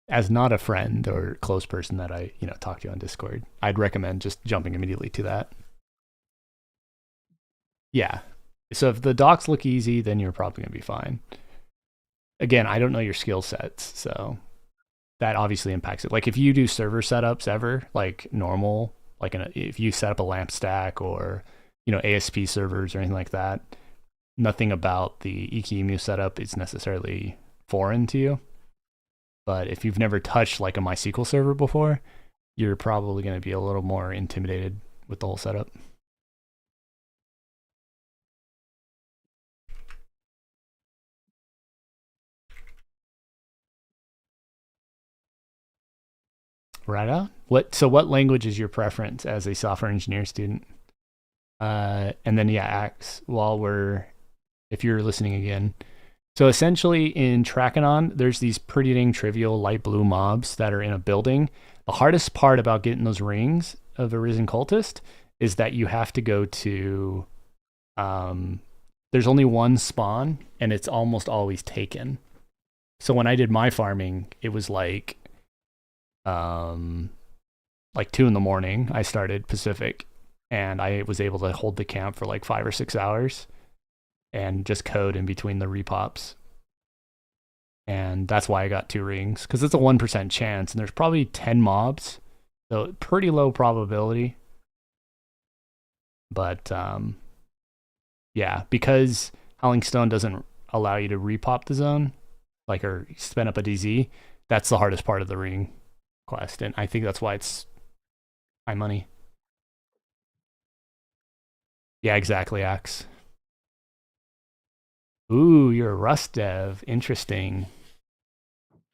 as not a friend or close person that I, talk to on Discord, I'd recommend just jumping immediately to that. Yeah. So if the docs look easy, then you're probably going to be fine. Again, I don't know your skill sets, so that obviously impacts it. Like if you do server setups ever, like normal, like if you set up a lamp stack or, ASP servers or anything like that, nothing about the EQEMU setup is necessarily foreign to you. But if you've never touched like a MySQL server before, you're probably going to be a little more intimidated with the whole setup. Right on. What language is your preference as a software engineer student? And then Axe, if you're listening again. So essentially in Trachanon, there's these pretty dang trivial light blue mobs that are in a building. The hardest part about getting those rings of a risen cultist is that you have to go to, there's only one spawn and it's almost always taken. So when I did my farming, it was like 2 a.m. I started Pacific, and I was able to hold the camp for like 5 or 6 hours and just code in between the repops. And that's why I got 2 rings, because it's a 1% chance, and there's probably 10 mobs, so pretty low probability. But because Howling Stone doesn't allow you to repop the zone, or spin up a DZ, that's the hardest part of the ring quest, and I think that's why it's high money. Yeah, exactly, Axe. Ooh, you're a Rust dev. Interesting.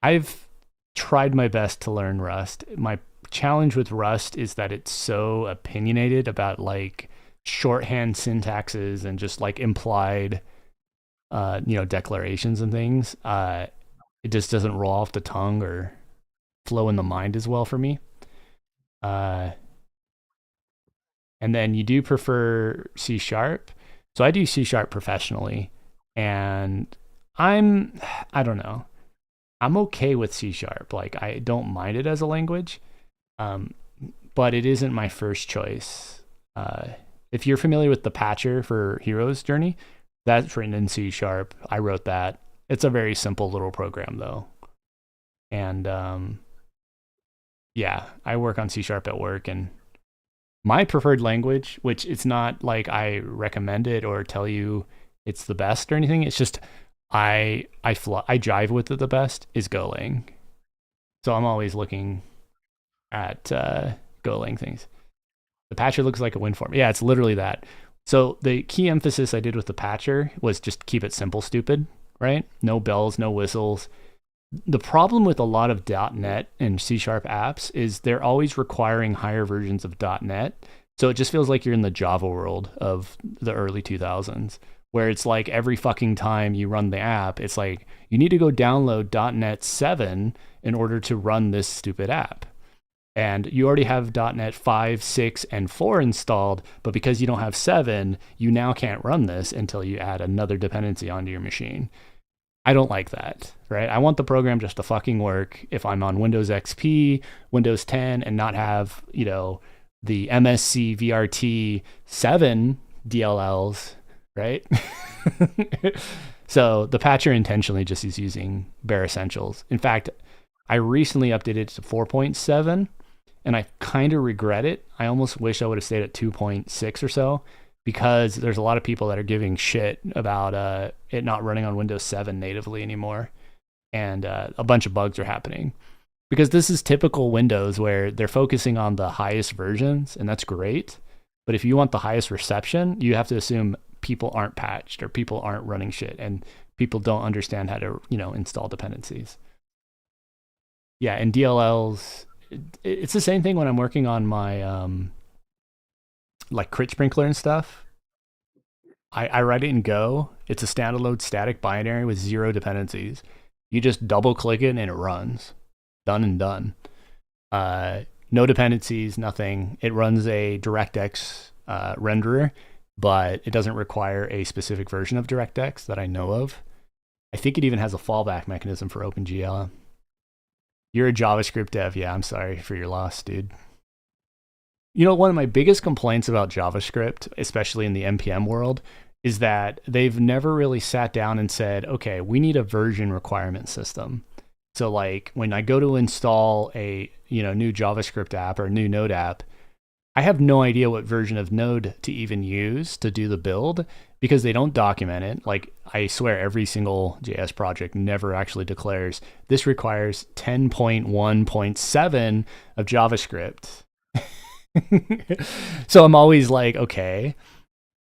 I've tried my best to learn Rust. My challenge with Rust is that it's so opinionated about shorthand syntaxes and just implied declarations and things. It just doesn't roll off the tongue or flow in the mind as well for me. And then you do prefer C#. So I do C# professionally, and I don't know. I'm okay with C#. I don't mind it as a language, but it isn't my first choice. If you're familiar with the patcher for Hero's Journey, that's written in C#. I wrote that. It's a very simple little program though. And I work on C# at work, and my preferred language, which it's not like I recommend it or tell you it's the best or anything. It's just I jive with it the best is Golang. So I'm always looking at Golang things. The patcher looks like a WinForm. Yeah, it's literally that. So the key emphasis I did with the patcher was just keep it simple, stupid, right? No bells, no whistles. The problem with a lot of .NET and C# apps is they're always requiring higher versions of .NET. So it just feels like you're in the Java world of the early 2000s, where it's like every fucking time you run the app, it's like you need to go download .NET 7 in order to run this stupid app. And you already have .NET 5, 6, and 4 installed, but because you don't have 7, you now can't run this until you add another dependency onto your machine. I don't like that, right? I want the program just to fucking work if I'm on Windows XP, Windows 10, and not have, the MSC VRT 7 DLLs, right? So the patcher intentionally just is using bare essentials. In fact, I recently updated it to 4.7, and I kind of regret it. I almost wish I would have stayed at 2.6 or so, because there's a lot of people that are giving shit about it not running on Windows 7 natively anymore. And a bunch of bugs are happening. Because this is typical Windows where they're focusing on the highest versions, and that's great. But if you want the highest reception, you have to assume people aren't patched or people aren't running shit, and people don't understand how to, install dependencies. Yeah, and DLLs, it's the same thing when I'm working on my crit sprinkler and stuff. I write it in Go. It's a standalone static binary with 0 dependencies. You just double click it and it runs. Done and done. No dependencies, nothing. It runs a DirectX renderer, but it doesn't require a specific version of DirectX that I know of. I think it even has a fallback mechanism for OpenGL. You're a JavaScript dev. Yeah, I'm sorry for your loss, dude. You know, one of my biggest complaints about JavaScript, especially in the NPM world, is that they've never really sat down and said, okay, we need a version requirement system. So like when I go to install a, new JavaScript app or a new Node app, I have no idea what version of Node to even use to do the build because they don't document it. Like I swear every single JS project never actually declares this requires 10.1.7 of JavaScript. So I'm always like, okay,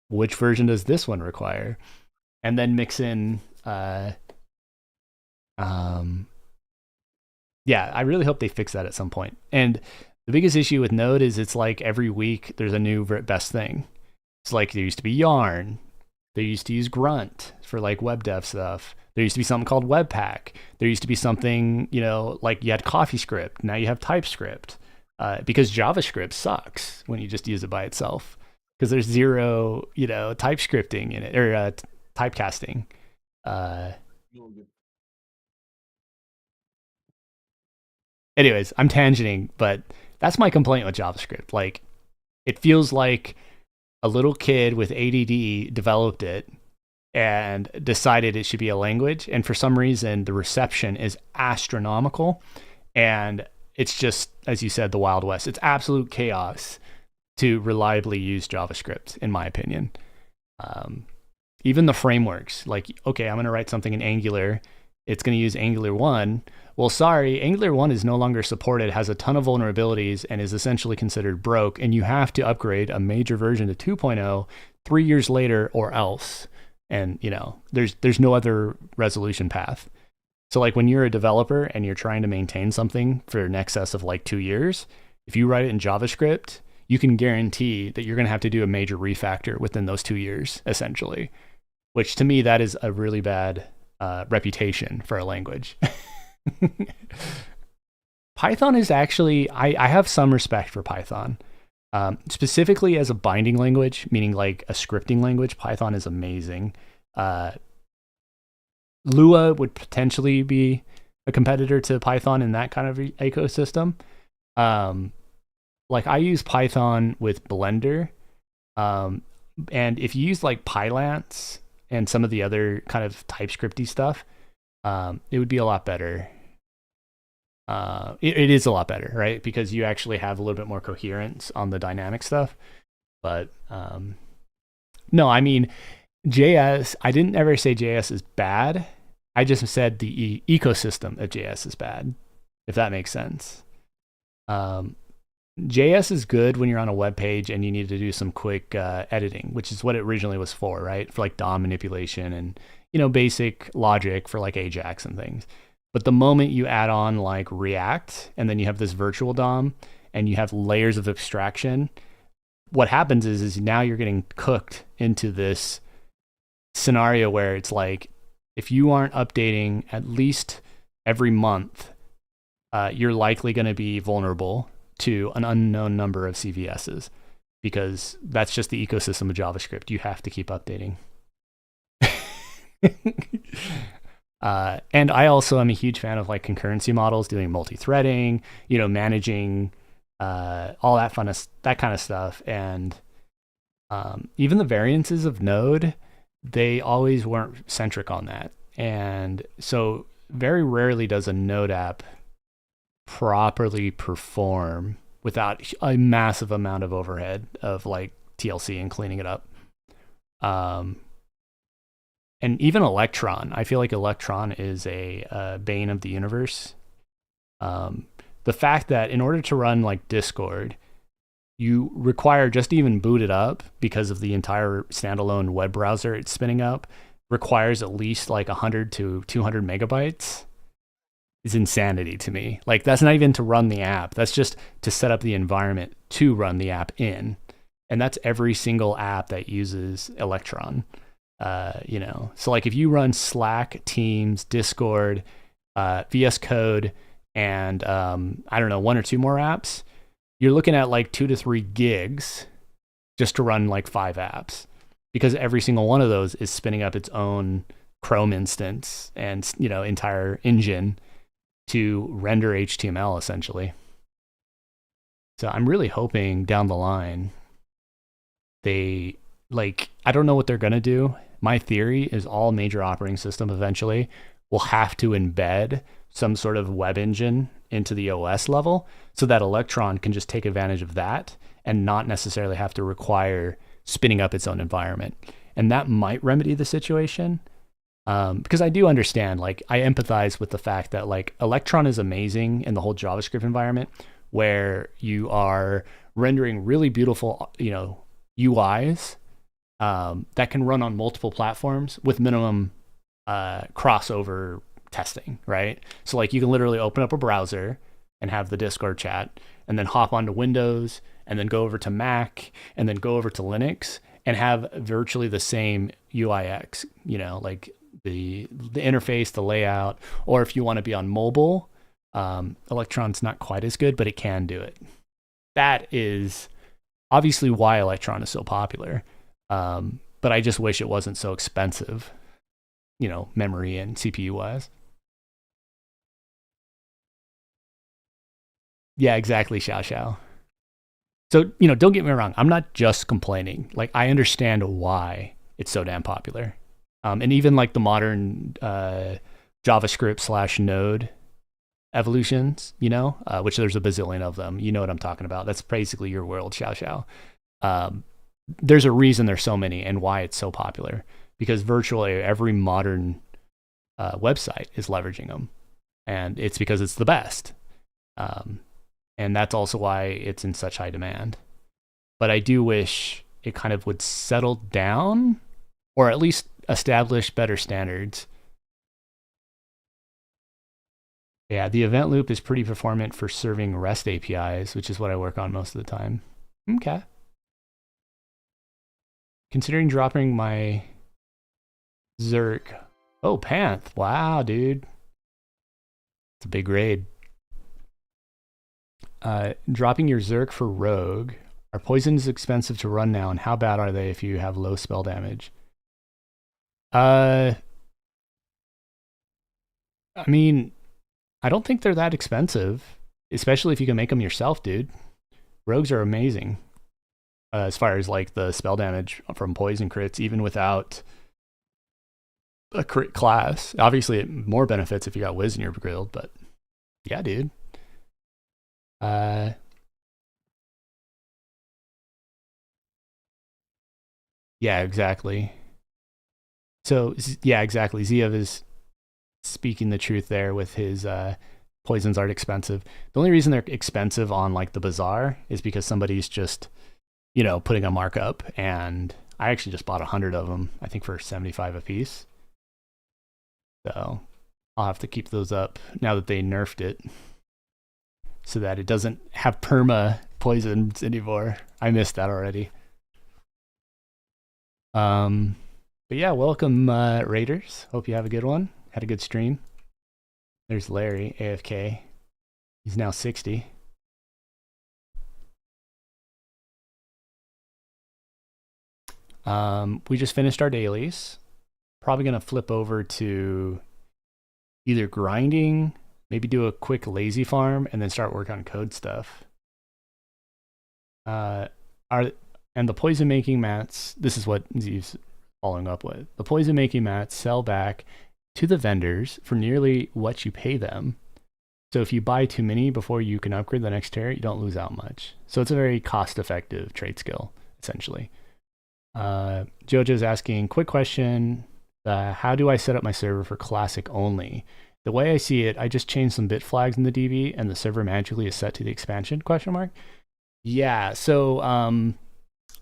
which version does this one require? And then mix in, yeah, I really hope they fix that at some point. And the biggest issue with Node is it's like every week there's a new best thing. It's like there used to be Yarn. They used to use Grunt for like web dev stuff. There used to be something called Webpack. There used to be something, like you had CoffeeScript. Now you have TypeScript. Because JavaScript sucks when you just use it by itself. Because there's zero, TypeScripting in it, or typecasting. Anyways, I'm tangenting, but that's my complaint with JavaScript. Like, it feels like a little kid with ADD developed it and decided it should be a language. And for some reason, the reception is astronomical. And it's just, as you said, the Wild West. It's absolute chaos to reliably use JavaScript, in my opinion. Even the frameworks, like, okay, I'm going to write something in Angular. It's going to use Angular 1. Well, sorry, Angular 1 is no longer supported, has a ton of vulnerabilities, and is essentially considered broke, and you have to upgrade a major version to 2.0 3 years later or else. And, there's no other resolution path. So like when you're a developer and you're trying to maintain something for an excess of like 2 years, if you write it in JavaScript, you can guarantee that you're going to have to do a major refactor within those 2 years, essentially, which to me, that is a really bad reputation for a language. Python is actually, I have some respect for Python. Specifically as a binding language, meaning like a scripting language, Python is amazing. Lua would potentially be a competitor to Python in that kind of ecosystem. Like I use Python with Blender. And if you use like Pylance and some of the other kind of TypeScripty stuff, it would be a lot better. It is a lot better, right? Because you actually have a little bit more coherence on the dynamic stuff. But no, I mean, JS, I didn't ever say JS is bad. I just said the ecosystem of JS is bad, if that makes sense. JS is good when you're on a web page and you need to do some quick editing, which is what it originally was for, right? For like DOM manipulation and, basic logic for like Ajax and things. But the moment you add on like React and then you have this virtual DOM and you have layers of abstraction, what happens is now you're getting cooked into this scenario where it's like, if you aren't updating at least every month, you're likely going to be vulnerable to an unknown number of CVSs because that's just the ecosystem of JavaScript. You have to keep updating. And I also am a huge fan of like concurrency models, doing multi-threading, managing all that that kind of stuff. And even the variances of Node, they always weren't centric on that. And so very rarely does a Node app properly perform without a massive amount of overhead of like TLC and cleaning it up. And even Electron, I feel like Electron is a bane of the universe. The fact that in order to run like Discord, you require just to even boot it up because of the entire standalone web browser it's spinning up requires at least like 100 to 200 megabytes is insanity to me. Like that's not even to run the app. That's just to set up the environment to run the app in. And that's every single app that uses Electron. So like if you run Slack, Teams, Discord, VS Code, and I don't know, one or two more apps, you're looking at like 2 to 3 gigs just to run like 5 apps, because every single one of those is spinning up its own Chrome instance and entire engine. to render HTML essentially. So I'm really hoping down the line they, like, I don't know what they're going to do. My theory is all major operating system eventually will have to embed some sort of web engine into the OS level so that Electron can just take advantage of that and not necessarily have to require spinning up its own environment. And that might remedy the situation. Because I do understand, like, I empathize with the fact that, like, Electron is amazing in the whole JavaScript environment where you are rendering really beautiful, UIs that can run on multiple platforms with minimum crossover testing, right? So, like, you can literally open up a browser and have the Discord chat and then hop onto Windows and then go over to Mac and then go over to Linux and have virtually the same UIX, like the interface, the layout, or if you want to be on mobile, Electron's not quite as good, but it can do it. That is obviously why Electron is so popular. But I just wish it wasn't so expensive, memory and CPU wise. Yeah, exactly, Xiao Xiao. So, don't get me wrong. I'm not just complaining. Like, I understand why it's so damn popular. And even like the modern JavaScript / Node evolutions, which there's a bazillion of them. You know what I'm talking about. That's basically your world, Xiao Xiao. There's a reason there's so many and why it's so popular. Because virtually every modern website is leveraging them. And it's because it's the best. And that's also why it's in such high demand. But I do wish it kind of would settle down or at least establish better standards. Yeah, the event loop is pretty performant for serving REST APIs, which is what I work on most of the time. Okay. Considering dropping my Zerk. Oh, Panth. Wow, dude. It's a big raid. Dropping your Zerk for Rogue. Are poisons expensive to run now, and how bad are they if you have low spell damage? I mean, I don't think they're that expensive, especially if you can make them yourself, dude. Rogues are amazing as far as like the spell damage from poison crits, even without a crit class. Obviously, it more benefits if you got Wiz in your guild, but yeah, dude. Yeah, exactly. So, yeah, exactly. Zeev is speaking the truth there with his poisons aren't expensive. The only reason they're expensive on like the bazaar is because somebody's just, putting a markup. And I actually just bought 100 of them, I think for 75 a piece. So I'll have to keep those up now that they nerfed it so that it doesn't have perma poisons anymore. I missed that already. But yeah, welcome Raiders. Hope you have a good one. Had a good stream. There's Larry, AFK. He's now 60. We just finished our dailies. Probably going to flip over to either grinding, maybe do a quick lazy farm, and then start work on code stuff. And the poison making mats, this is what Zeev's following up with. The poison making mats sell back to the vendors for nearly what you pay them. So if you buy too many before you can upgrade the next tier, you don't lose out much. So it's a very cost-effective trade skill, essentially. Jojo's asking, quick question, how do I set up my server for classic only? The way I see it, I just changed some bit flags in the DB and the server magically is set to the expansion, ? Yeah, so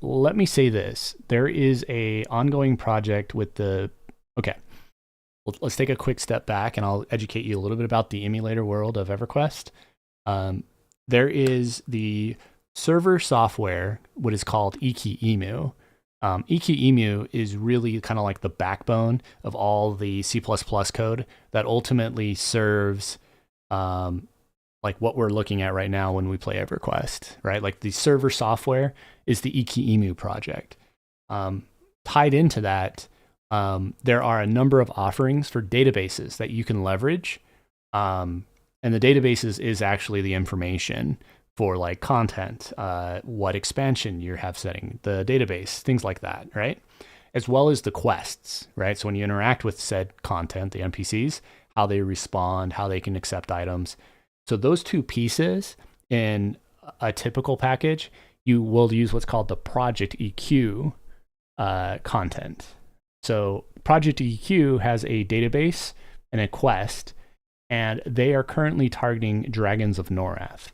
let me say this. There is a ongoing project with okay. Let's take a quick step back and I'll educate you a little bit about the emulator world of EverQuest. There is the server software, what is called EKEMU. EKEMU is really kind of like the backbone of all the C++ code that ultimately serves like what we're looking at right now when we play EverQuest, right? Like the server software is the EKEMU project. Tied into that, there are a number of offerings for databases that you can leverage And the databases is actually the information for like content, what expansion you have setting, the database, things like that, right? As well as the quests, right? So when you interact with said content, the NPCs, how they respond, how they can accept items. So those two pieces in a typical package, you will use what's called the project EQ content. So project EQ has a database and a quest, and they are currently targeting Dragons of Norath.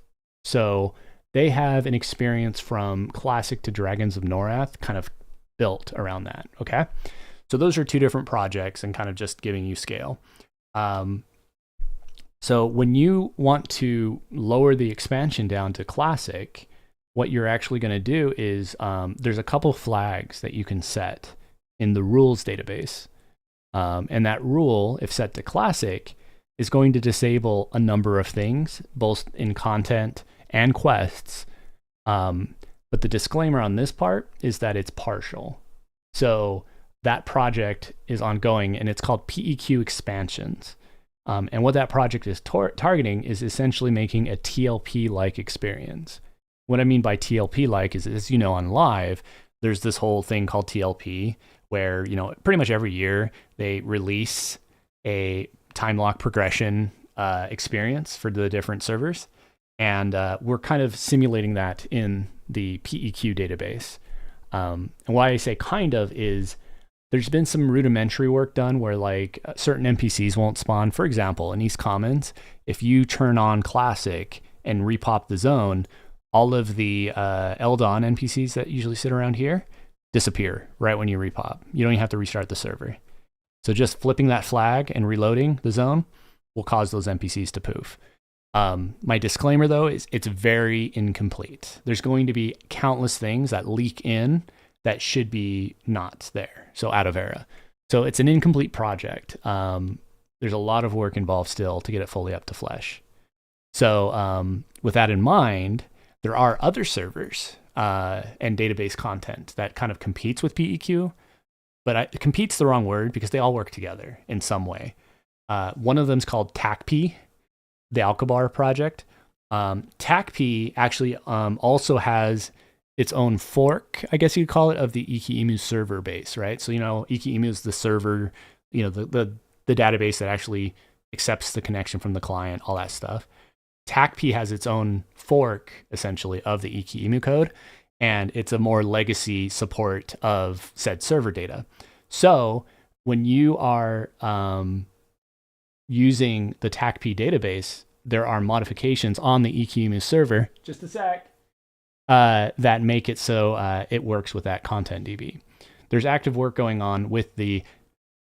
So they have an experience from Classic to Dragons of Norath kind of built around that, okay? So those are two different projects and kind of just giving you scale. So when you want to lower the expansion down to Classic, what you're actually going to do is there's a couple flags that you can set in the rules database. And that rule, if set to Classic, is going to disable a number of things, both in content and quests. But the disclaimer on this part is that it's partial. So that project is ongoing, and it's called PEQ Expansions. And what that project is targeting is essentially making a TLP-like experience. What I mean by TLP-like is, as you know, on live, there's this whole thing called TLP, where, you know, pretty much every year they release a time lock progression experience for the different servers. And we're kind of simulating that in the PEQ database. And why I say kind of is there's been some rudimentary work done where like certain NPCs won't spawn. For example, in East Commons, if you turn on Classic and repop the zone, all of the Eldon NPCs that usually sit around here disappear right when you repop. You don't even have to restart the server. So just flipping that flag and reloading the zone will cause those NPCs to poof. My disclaimer, though, is it's very incomplete. There's going to be countless things that leak in that should be not there, so out of era. So it's an incomplete project. There's a lot of work involved still to get it fully up to flesh. So with that in mind, there are other servers and database content that kind of competes with PEQ, but compete's the wrong word because they all work together in some way. One of them is called TACP, the Alkabar project. TACP actually also has its own fork, I guess you'd call it, of the EKEMU server base, right? So, you know, EKEMU is the server, you know, the database that actually accepts the connection from the client, all that stuff. TACP has its own fork, essentially, of the EKEMU code, and it's a more legacy support of said server data. So when you are using the TACP database, there are modifications on the EKEMU server, just a sec, that make it so it works with that content DB. There's active work going on with the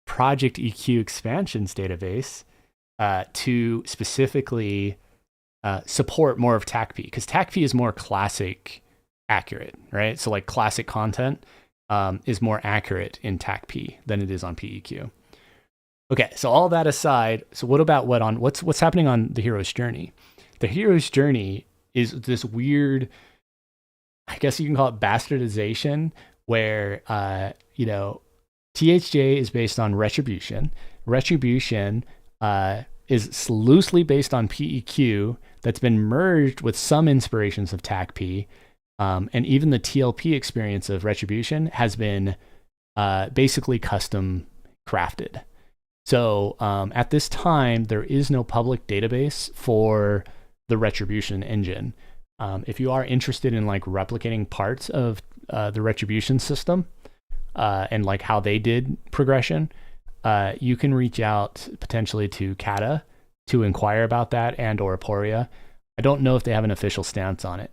Project EQ expansions database to specifically support more of TACP, because TACP is more classic accurate, right? So like classic content is more accurate in TACP than it is on PEQ. Okay, so all that aside, so what about what's happening on the hero's journey? The hero's journey is this weird, I guess you can call it bastardization, where you know, THJ is based on retribution. Retribution is loosely based on PEQ that's been merged with some inspirations of TACP, and even the TLP experience of retribution has been basically custom crafted. So at this time, there is no public database for the retribution engine. If you are interested in like replicating parts of the retribution system and like how they did progression, you can reach out potentially to Kata to inquire about that, and or Aporia. I don't know if they have an official stance on it.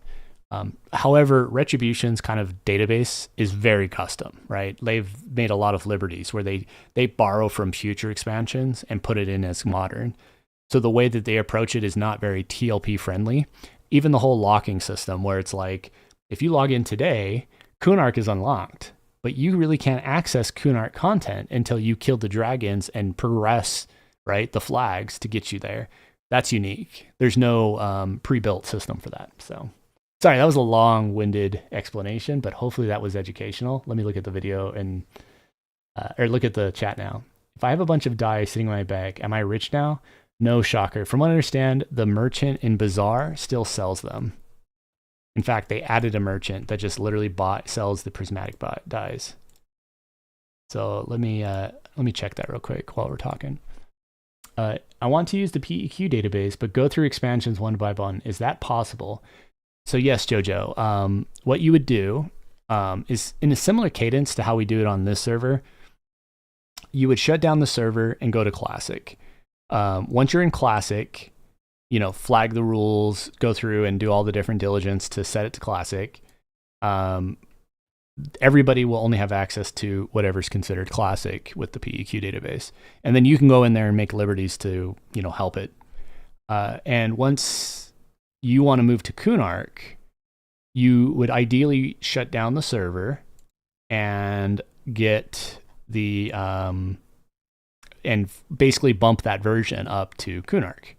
However, Retribution's kind of database is very custom, right? They've made a lot of liberties where they borrow from future expansions and put it in as modern. So the way that they approach it is not very TLP friendly. Even the whole locking system, where it's like, if you log in today, Kunark is unlocked, but you really can't access Kunark content until you kill the dragons and progress, right, the flags to get you there. That's unique. There's no pre-built system for that. So sorry, that was a long-winded explanation, but hopefully that was educational. Let me look at the video and or look at the chat now. If I have a bunch of dye sitting in my bag, am I rich now? No shocker. From what I understand, the merchant in Bazaar still sells them. In fact, they added a merchant that just literally sells the prismatic dyes. So let me check that real quick while we're talking. I want to use the PEQ database, but go through expansions one by one. Is that possible? So yes, Jojo. What you would do is in a similar cadence to how we do it on this server. You would shut down the server and go to Classic. Once you're in Classic, flag the rules, go through and do all the different diligence to set it to Classic. Everybody will only have access to whatever's considered Classic with the PEQ database. And then you can go in there and make liberties to, help it. And once you want to move to Kunark, you would ideally shut down the server and get the and basically bump that version up to Kunark,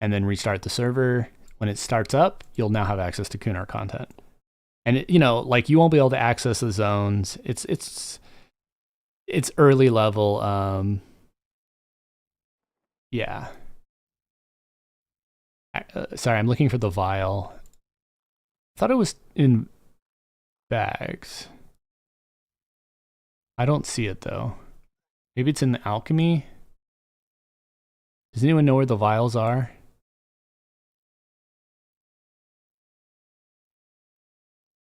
and then restart the server. When it starts up, you'll now have access to Kunark content, and you won't be able to access the zones. It's early level. Yeah. Sorry, I'm looking for the vial. I thought it was in bags. I don't see it though. Maybe it's in the alchemy. Does anyone know where the vials are?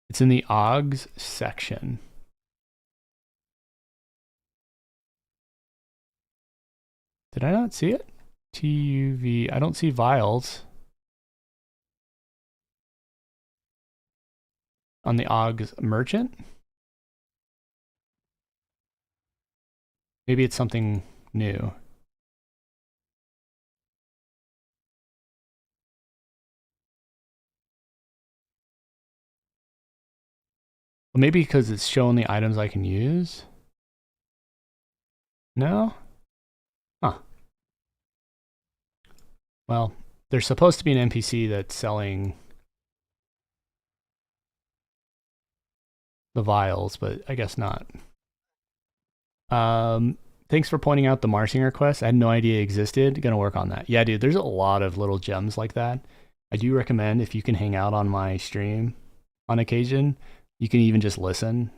It's in the Augs section. Did I not see it? TUV. I don't see vials. On the Augs merchant? Maybe it's something new. Well, maybe because it's showing the items I can use? No? Huh. Well, there's supposed to be an NPC that's selling the vials, but I guess not. Thanks for pointing out the Marsinger quest. I had no idea it existed. Gonna work on that. Yeah, dude, there's a lot of little gems like that. I do recommend if you can hang out on my stream on occasion, you can even just listen.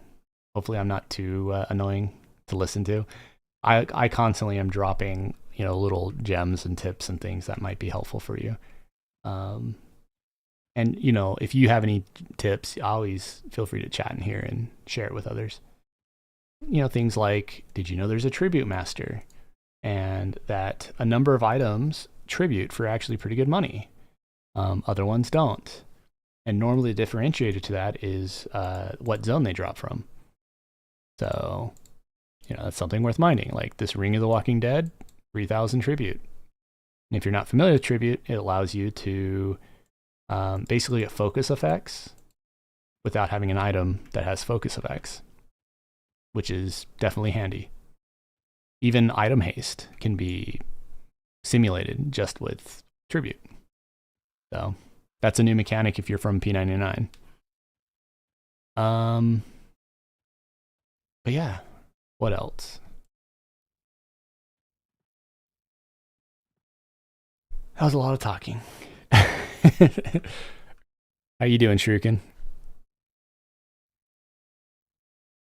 Hopefully I'm not too annoying to listen to. I constantly am dropping, little gems and tips and things that might be helpful for you. And, if you have any tips, always feel free to chat in here and share it with others. Things like, did you know there's a tribute master? And that a number of items tribute for actually pretty good money. Other ones don't. And normally the differentiator to that is what zone they drop from. So, that's something worth minding. Like this Ring of the Walking Dead, 3,000 tribute. And if you're not familiar with tribute, it allows you to basically get focus effects without having an item that has focus effects, which is definitely handy. Even item haste can be simulated just with tribute. So that's a new mechanic if you're from P99. But yeah, what else? That was a lot of talking. How you doing, Shuriken?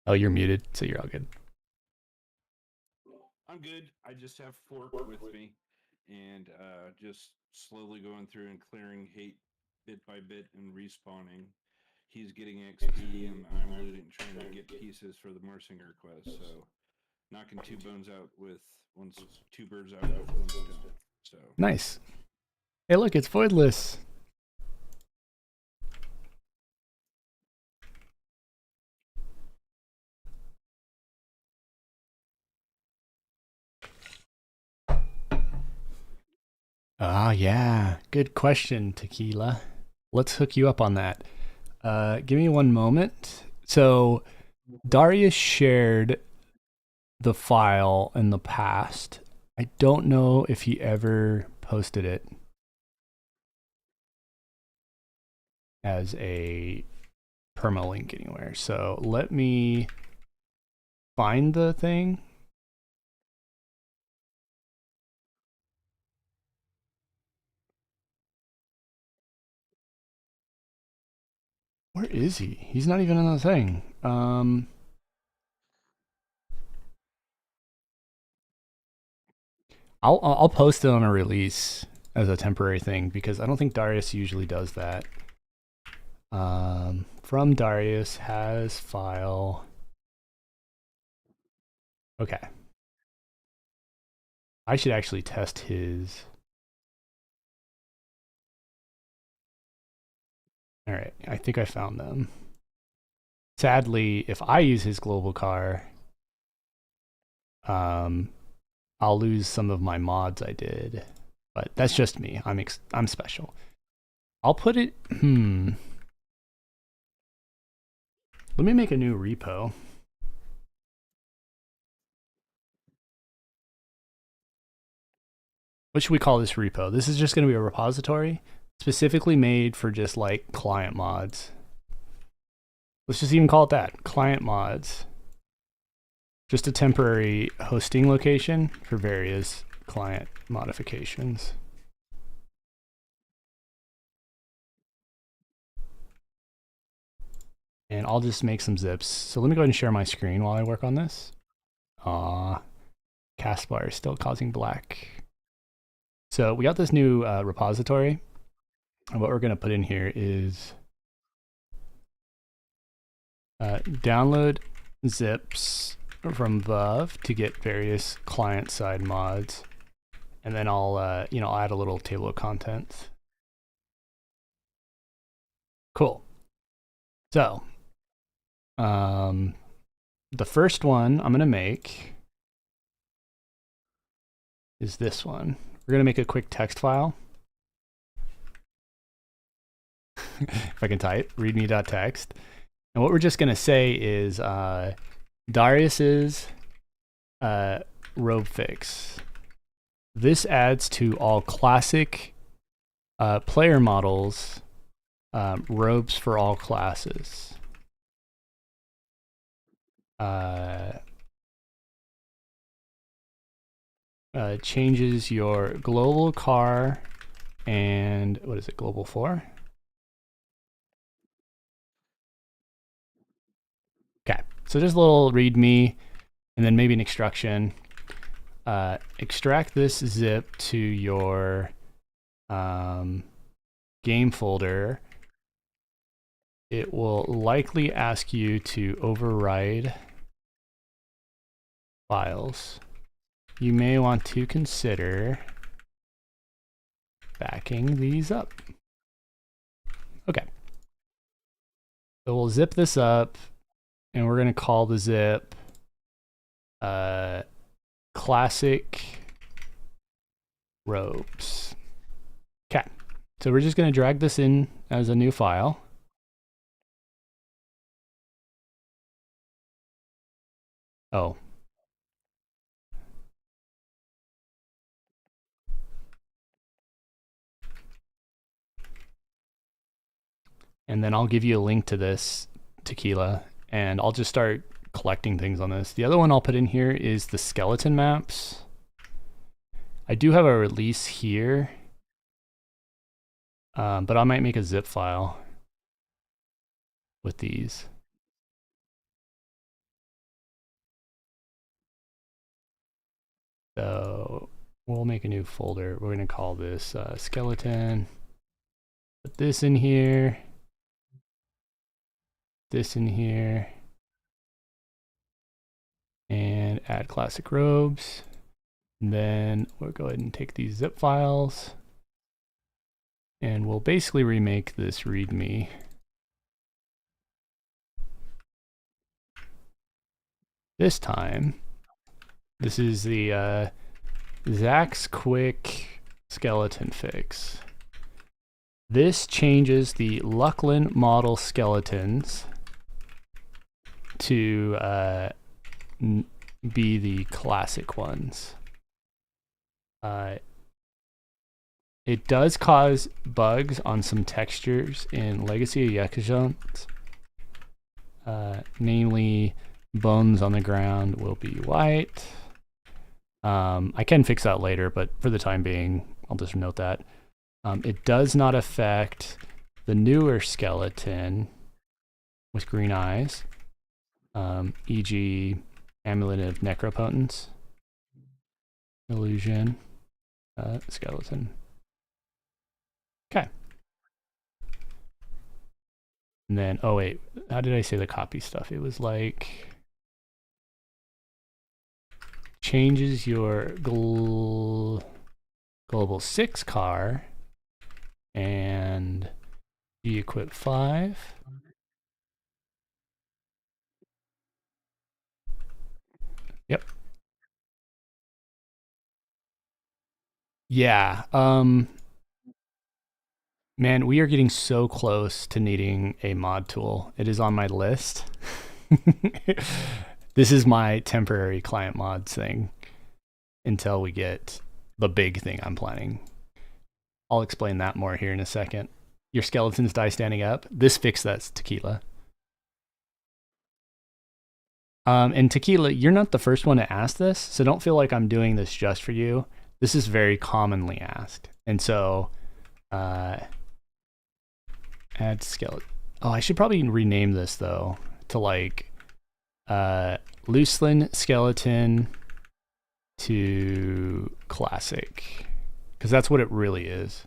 Oh, you're muted, so you're all good. I'm good. I just have Fork with me, and just slowly going through and clearing hate bit by bit and respawning. He's getting XP, and I'm looting, trying to get pieces for the Marsinger quest. So, knocking two birds out with one stone. So nice. Hey, look, it's voidless. Ah, yeah. Good question, Tequila. Let's hook you up on that. Give me one moment. So, Darius shared the file in the past. I don't know if he ever posted it as a permalink anywhere. So let me find the thing. Where is he? He's not even in the thing. I'll post it on a release as a temporary thing because I don't think Darius usually does that. From Darius has file. Okay. I should actually test his. All right, I think I found them. Sadly, if I use his global car, I'll lose some of my mods I did. But that's just me. I'm special. I'll put it. Let me make a new repo. What should we call this repo? This is just going to be a repository specifically made for just like client mods. Let's just even call it that, client mods. Just a temporary hosting location for various client modifications. And I'll just make some zips. So let me go ahead and share my screen while I work on this. Castbar is still causing black. So we got this new repository. And what we're going to put in here is download zips from Valve to get various client-side mods. And then I'll I'll add a little table of contents. Cool. So the first one I'm going to make is this one. We're going to make a quick text file. If I can type, readme.txt. And what we're just going to say is Darius's robe fix. This adds to all classic player models robes for all classes. Changes your global car and what is it, global 4? Okay, so just a little readme and then maybe an instruction. Extract this zip to your game folder. It will likely ask you to override files. You may want to consider backing these up. Okay. So we'll zip this up and we're going to call the zip classic robes. Okay. So we're just going to drag this in as a new file. Oh. And then I'll give you a link to this tequila and I'll just start collecting things on this. The other one I'll put in here is the skeleton maps. I do have a release here, but I might make a zip file with these. So we'll make a new folder. We're going to call this skeleton. Put this in here. This in here. And add classic robes. And then we'll go ahead and take these zip files. And we'll basically remake this README. This time, this is the Zach's quick skeleton fix. This changes the Lucklin model skeletons to be the classic ones. It does cause bugs on some textures in Legacy of Yakuza. Namely, bones on the ground will be white. I can fix that later, but for the time being, I'll just note that. It does not affect the newer skeleton with green eyes, e.g. Amulet of Necropotence, Illusion, Skeleton. Okay. And then, oh wait, how did I say the copy stuff? It was like, changes your global 6 car and de-equip 5. Yep. Yeah. Man, we are getting so close to needing a mod tool. It is on my list. This is my temporary client mods thing until we get the big thing I'm planning. I'll explain that more here in a second. Your skeletons die standing up. This fixed that, Tequila. And Tequila, you're not the first one to ask this, so don't feel like I'm doing this just for you. This is very commonly asked. And so, add skeleton. Oh, I should probably rename this though to like Looseland skeleton to classic, because that's what it really is.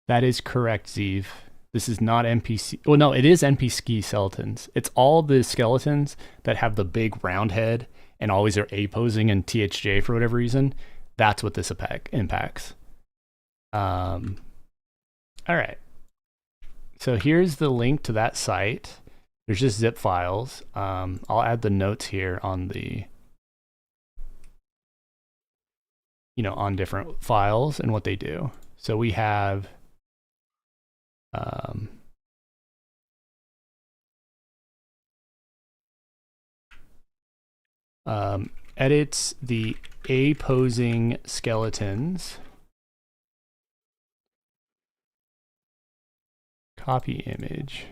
That is correct, Zeev. This is not NPC. Well, no, it is NPC skeletons. It's all the skeletons that have the big round head and always are A posing in THJ for whatever reason. That's what this impacts. All right. So here's the link to that site. There's just zip files. I'll add the notes here on the, on different files and what they do. So we have edits the A posing skeletons. Copy image.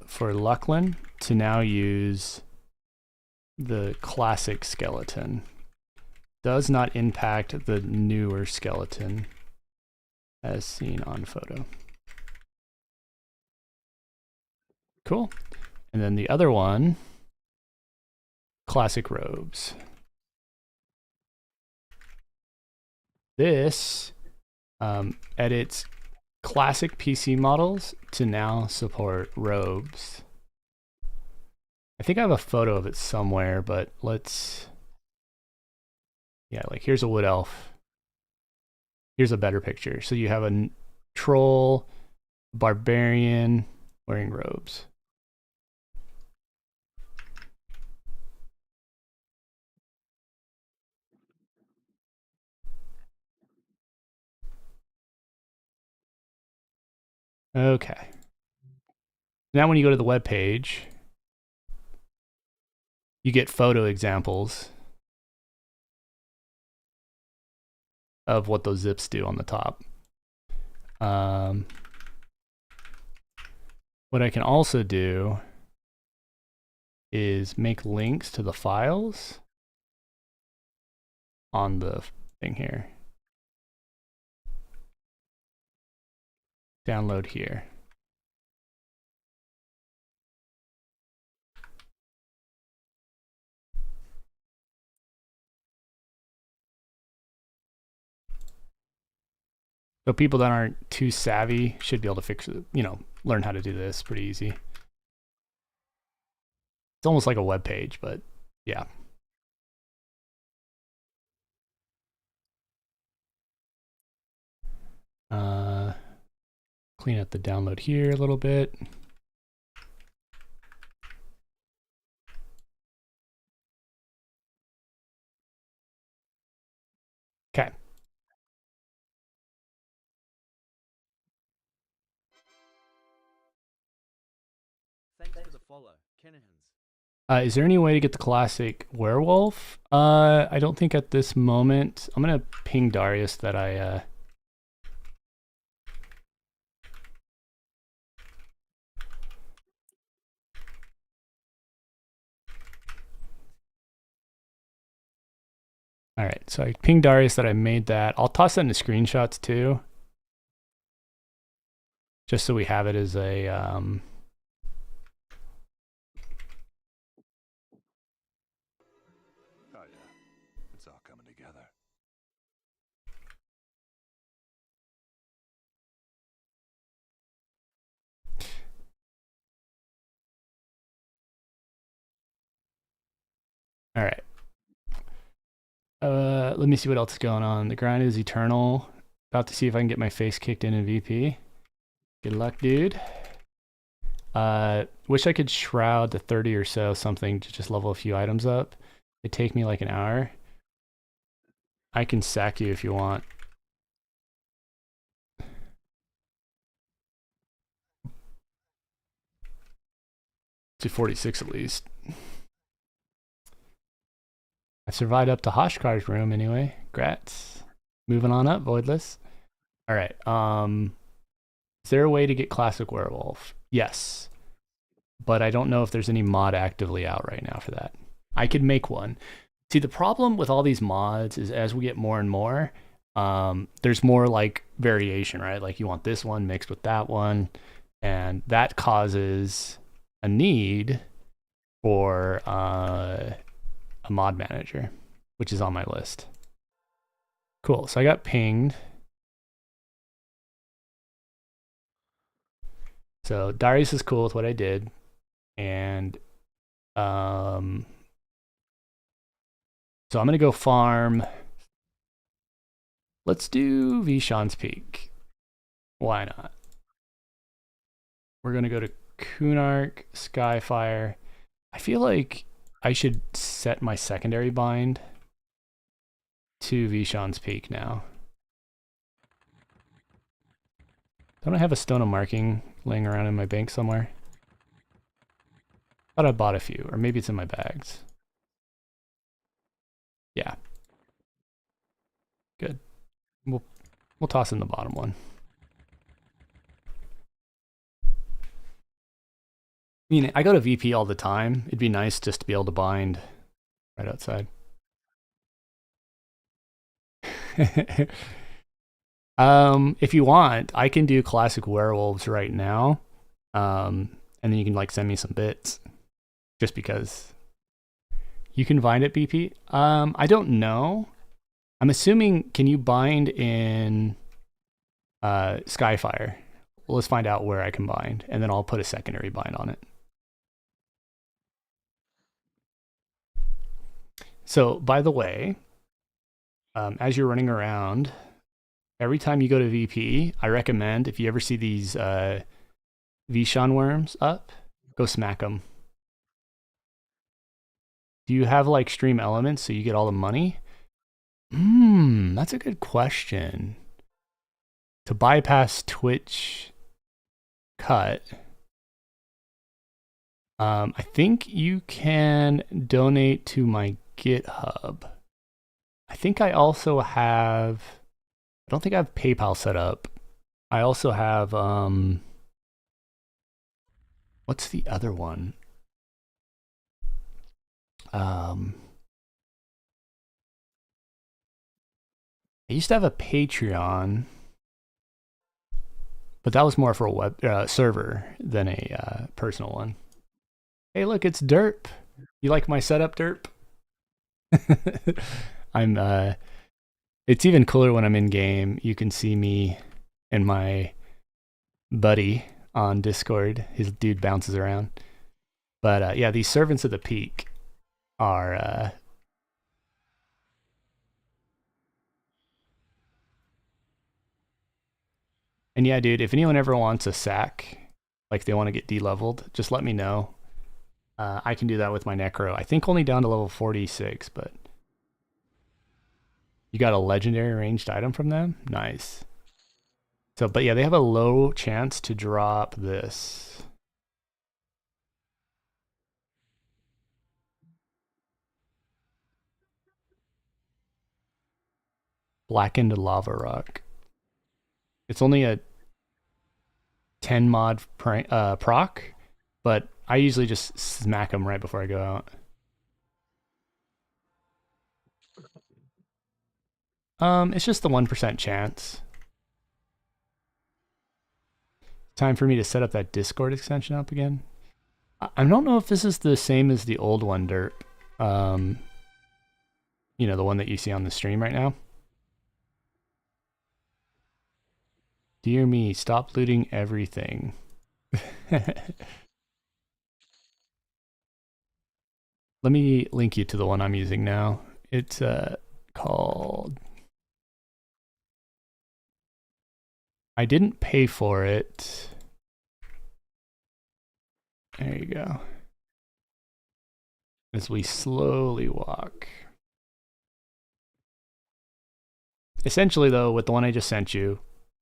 For Lucklin to now use the classic skeleton. Does not impact the newer skeleton as seen on photo. Cool. And then the other one, classic robes. This edits classic PC models to now support robes. I think I have a photo of it somewhere, but let's, yeah, like here's a wood elf. Here's a better picture. So you have a troll, barbarian wearing robes. Okay. Now when you go to the web page, you get photo examples of what those zips do on the top. What I can also do is make links to the files on the thing here. Download here. So people that aren't too savvy should be able to fix it, learn how to do this pretty easy. It's almost like a web page, but yeah. Clean up the download here a little bit. Okay. Thanks for the follow, Kenahans. Is there any way to get the classic werewolf? I don't think at this moment. I'm gonna ping Darius that I All right, so I pinged Darius that I made that. I'll toss that into screenshots too, just so we have it as a Oh yeah, it's all coming together. all right. Let me see what else is going on. The grind is eternal. About to see if I can get my face kicked in VP. Good luck, dude. Wish I could shroud to 30 or so something to just level a few items up. It'd take me like an hour. I can sack you if you want. To 46 at least. I survived up to Hoshkar's room anyway. Grats. Moving on up, Voidless. All right. Is there a way to get Classic Werewolf? Yes. But I don't know if there's any mod actively out right now for that. I could make one. See, the problem with all these mods is as we get more and more, there's more like variation, right? Like you want this one mixed with that one, and that causes a need for a mod manager, which is on my list. Cool. So I got pinged. So Darius is cool with what I did, and so I'm gonna go farm. Let's do Vishan's Peak. Why not? We're gonna go to Kunark, Skyfire. I feel like I should set my secondary bind to Vishan's Peak now. Don't I have a stone of marking laying around in my bank somewhere? Thought I bought a few, or maybe it's in my bags. Yeah. Good. We'll toss in the bottom one. I mean, I go to VP all the time. It'd be nice just to be able to bind right outside. If you want, I can do Classic Werewolves right now. And then you can like send me some bits. Just because you can bind at BP. I don't know. I'm assuming, can you bind in Skyfire? Well, let's find out where I can bind, and then I'll put a secondary bind on it. So, by the way, as you're running around, every time you go to VP, I recommend, if you ever see these Vishan worms up, go smack them. Do you have like stream elements so you get all the money? That's a good question. To bypass Twitch cut, I think you can donate to my GitHub. I think I also have, I don't think I have PayPal set up. I also have, what's the other one? I used to have a Patreon, but that was more for a web server than a personal one. Hey, look, it's Derp. You like my setup, Derp? It's even cooler when I'm in game. You can see me and my buddy on Discord. His dude bounces around. But yeah, these Servants of the Peak are and yeah, dude, if anyone ever wants a sack, like they want to get de-leveled, just let me know. I can do that with my Necro. I think only down to level 46, but you got a legendary ranged item from them? Nice. So, but yeah, they have a low chance to drop this. Blackened Lava Rock. It's only a 10 mod proc, but I usually just smack them right before I go out. It's just the 1% chance. Time for me to set up that Discord extension up again. I don't know if this is the same as the old one, Derp. You know, the one that you see on the stream right now. Dear me, stop looting everything. Let me link you to the one I'm using now. It's called... I didn't pay for it. There you go. As we slowly walk. Essentially, though, with the one I just sent you,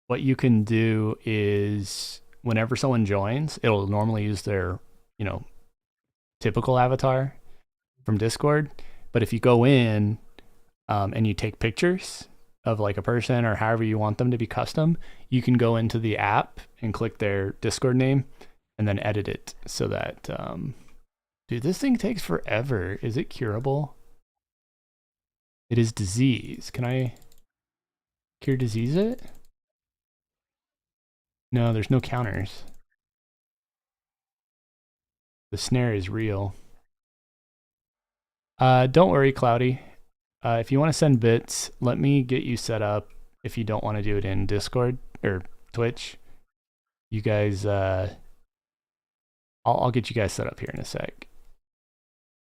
what you can do is whenever someone joins, it'll normally use their, you know, typical avatar from Discord. But if you go in and you take pictures of like a person or however you want them to be custom, you can go into the app and click their Discord name and then edit it so that, dude, this thing takes forever. Is it curable? It is disease. Can I cure disease it? No, there's no counters. The snare is real. Don't worry, Cloudy. If you want to send bits, let me get you set up if you don't want to do it in Discord or Twitch. You guys, I'll get you guys set up here in a sec.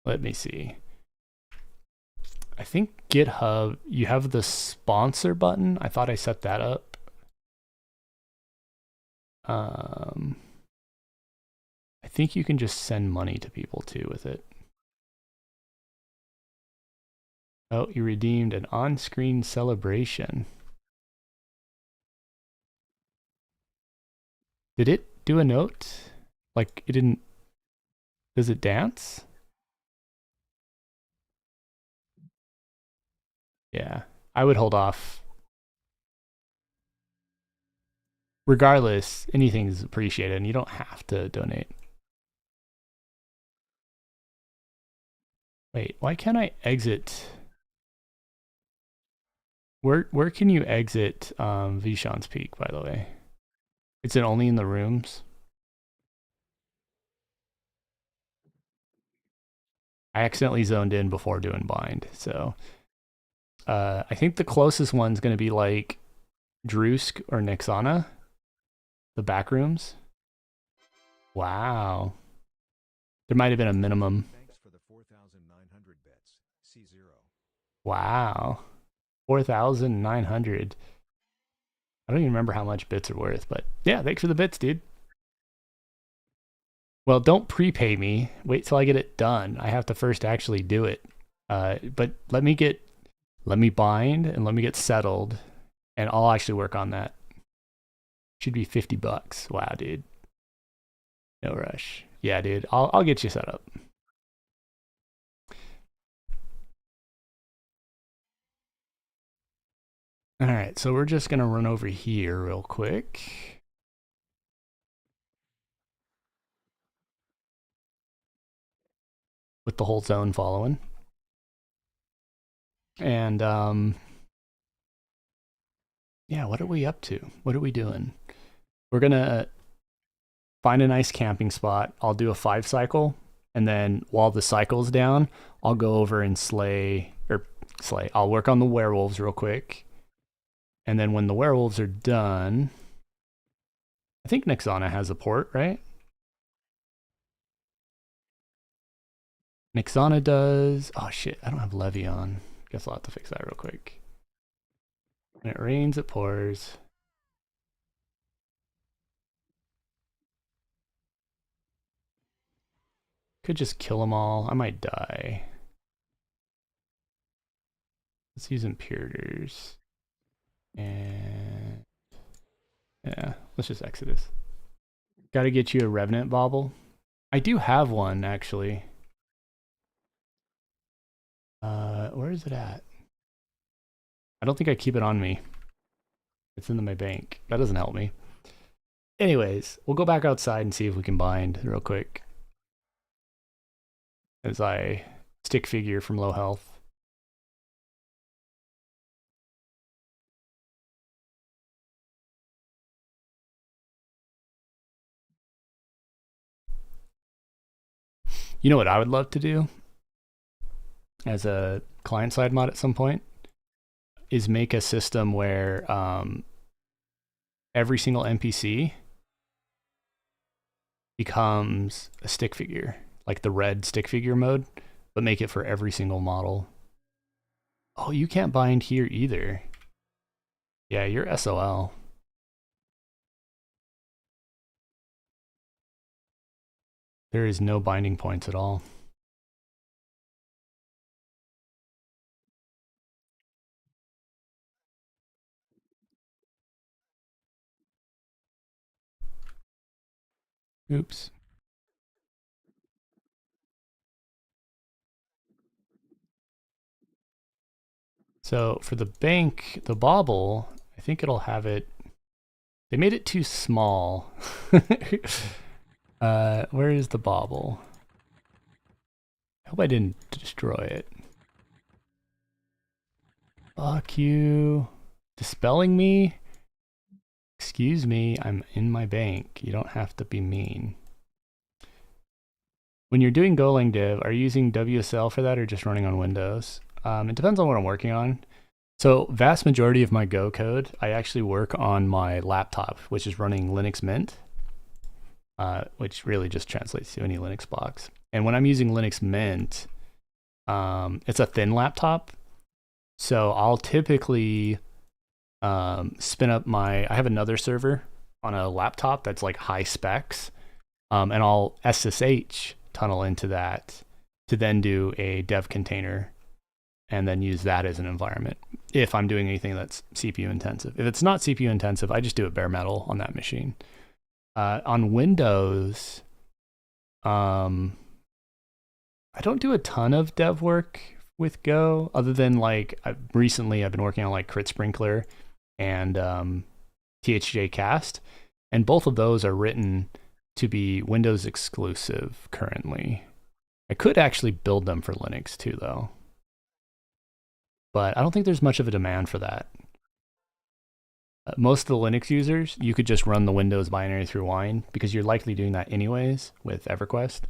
Let me see. I think GitHub, you have the sponsor button. I thought I set that up. I think you can just send money to people too with it. Oh, you redeemed an on-screen celebration. Did it do a note? Like it didn't, does it dance? Yeah, I would hold off. Regardless, anything is appreciated and you don't have to donate. Wait, why can't I exit? Where can you exit Vishan's Peak, by the way? Is it only in the rooms? I accidentally zoned in before doing bind, so I think the closest one's going to be like Drusk or Nixana, the back rooms. Wow. There might have been a minimum. Thanks for the 4,900 bits. C0. Wow. 4,900. I don't even remember how much bits are worth, but yeah, thanks for the bits, dude. Well, don't prepay me. Wait till I get it done. I have to first actually do it. But let me bind and let me get settled, and I'll actually work on that. Should be $50. Wow, dude. No rush. Yeah, dude. I'll get you set up. All right, so we're just gonna run over here real quick. With the whole zone following. And yeah, what are we up to? What are we doing? We're gonna find a nice camping spot. I'll do a 5 cycle, and then while the cycle's down, I'll go over and slay. I'll work on the werewolves real quick. And then when the werewolves are done, I think Nixana has a port, right? Nixana does. Oh shit, I don't have Levy on. Guess I'll have to fix that real quick. When it rains, it pours. Could just kill them all. I might die. Let's use Imperators. And yeah, let's just Exodus. Gotta get you a Revenant Bauble. I do have one, actually. Where is it at? I don't think I keep it on me. It's in my bank. That doesn't help me. Anyways, we'll go back outside and see if we can bind real quick. As I stick figure from low health. You know what I would love to do as a client-side mod at some point is make a system where every single NPC becomes a stick figure, like the red stick figure mode, but make it for every single model. Oh, you can't bind here either. Yeah, you're SOL. There is no binding points at all. Oops. So for the bank, the bauble, I think it'll have it. They made it too small. Where is the bauble? I hope I didn't destroy it. Fuck you. Dispelling me? Excuse me, I'm in my bank. You don't have to be mean. When you're doing Golang div, are you using WSL for that or just running on Windows? It depends on what I'm working on. So vast majority of my Go code, I actually work on my laptop, which is running Linux Mint, which really just translates to any Linux box. And when I'm using Linux Mint, it's a thin laptop. So I'll typically spin up I have another server on a laptop that's like high specs, and I'll SSH tunnel into that to then do a dev container and then use that as an environment if I'm doing anything that's CPU intensive. If it's not CPU intensive, I just do it bare metal on that machine. On Windows, I don't do a ton of dev work with Go, other than like recently I've been working on like Crit Sprinkler and THJ Cast, and both of those are written to be Windows exclusive currently. I could actually build them for Linux too, though, but I don't think there's much of a demand for that. Most of the Linux users, you could just run the Windows binary through Wine because you're likely doing that anyways with EverQuest.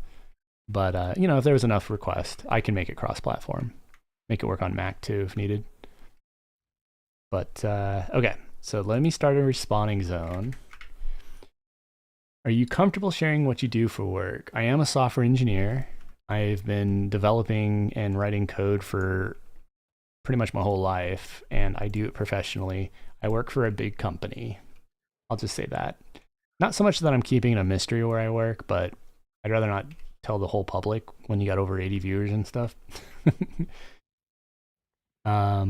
But you know, if there was enough request, I can make it cross-platform, make it work on Mac too if needed. But okay, so let me start a respawning zone. Are you comfortable sharing what you do for work? I am a software engineer. I've been developing and writing code for pretty much my whole life, and I do it professionally. I work for a big company. I'll just say that. Not so much that I'm keeping it a mystery where I work, but I'd rather not tell the whole public when you got over 80 viewers and stuff. But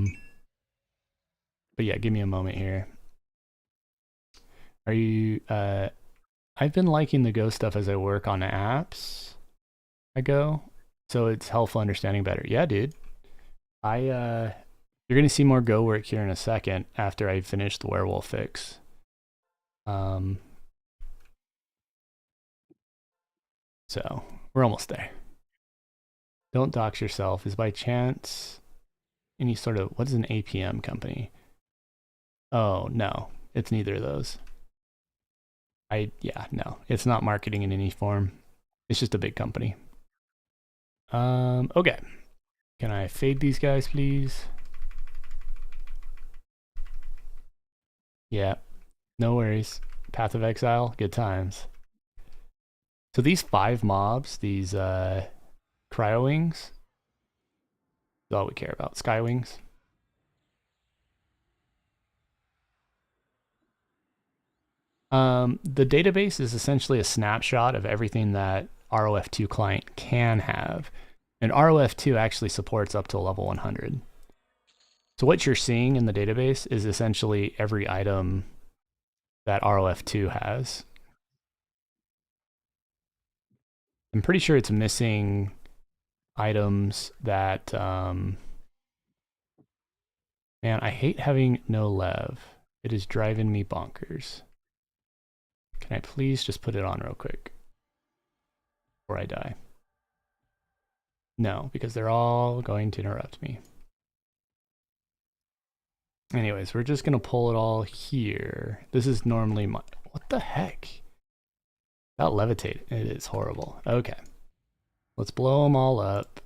yeah, give me a moment here. Are you, I've been liking the Go stuff as I work on apps. I Go, so it's helpful understanding better. Yeah, dude. You're gonna see more Go work here in a second after I finish the werewolf fix. So we're almost there. Don't dox yourself. Is by chance any sort of, what is an APM company? Oh no, it's neither of those. No, it's not marketing in any form. It's just a big company. Okay. Can I fade these guys, please? Yeah, no worries. Path of Exile, good times. So these 5 mobs, these cryo wings, is all we care about. Sky wings. The database is essentially a snapshot of everything that ROF2 client can have. And ROF2 actually supports up to level 100. So what you're seeing in the database is essentially every item that ROF2 has. I'm pretty sure it's missing items that, man, I hate having no lev. It is driving me bonkers. Can I please just put it on real quick before I die? No, because they're all going to interrupt me. Anyways, we're just gonna pull it all here. This is normally my, what the heck? That levitate, it is horrible. Okay, Let's blow them all up.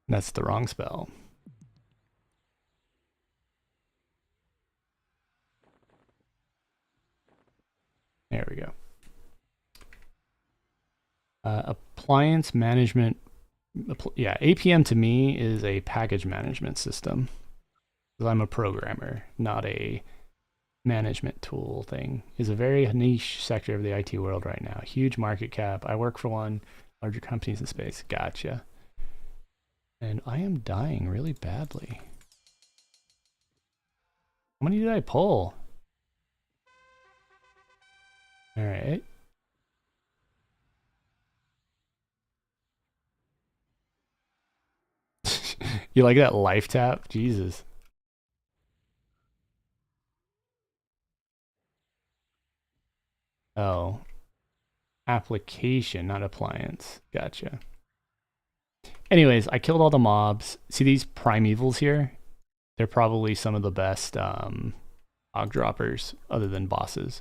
That's the wrong spell. There we go. Appliance management. Yeah, APM to me is a package management system. Because I'm a programmer, not a management tool thing. Is a very niche sector of the IT world right now. Huge market cap. I work for one. Larger companies in space. Gotcha. And I am dying really badly. How many did I pull? All right. You like that life tap? Jesus. Oh. Application, not appliance. Gotcha. Anyways, I killed all the mobs. See these primevals here? They're probably some of the best hog droppers other than bosses.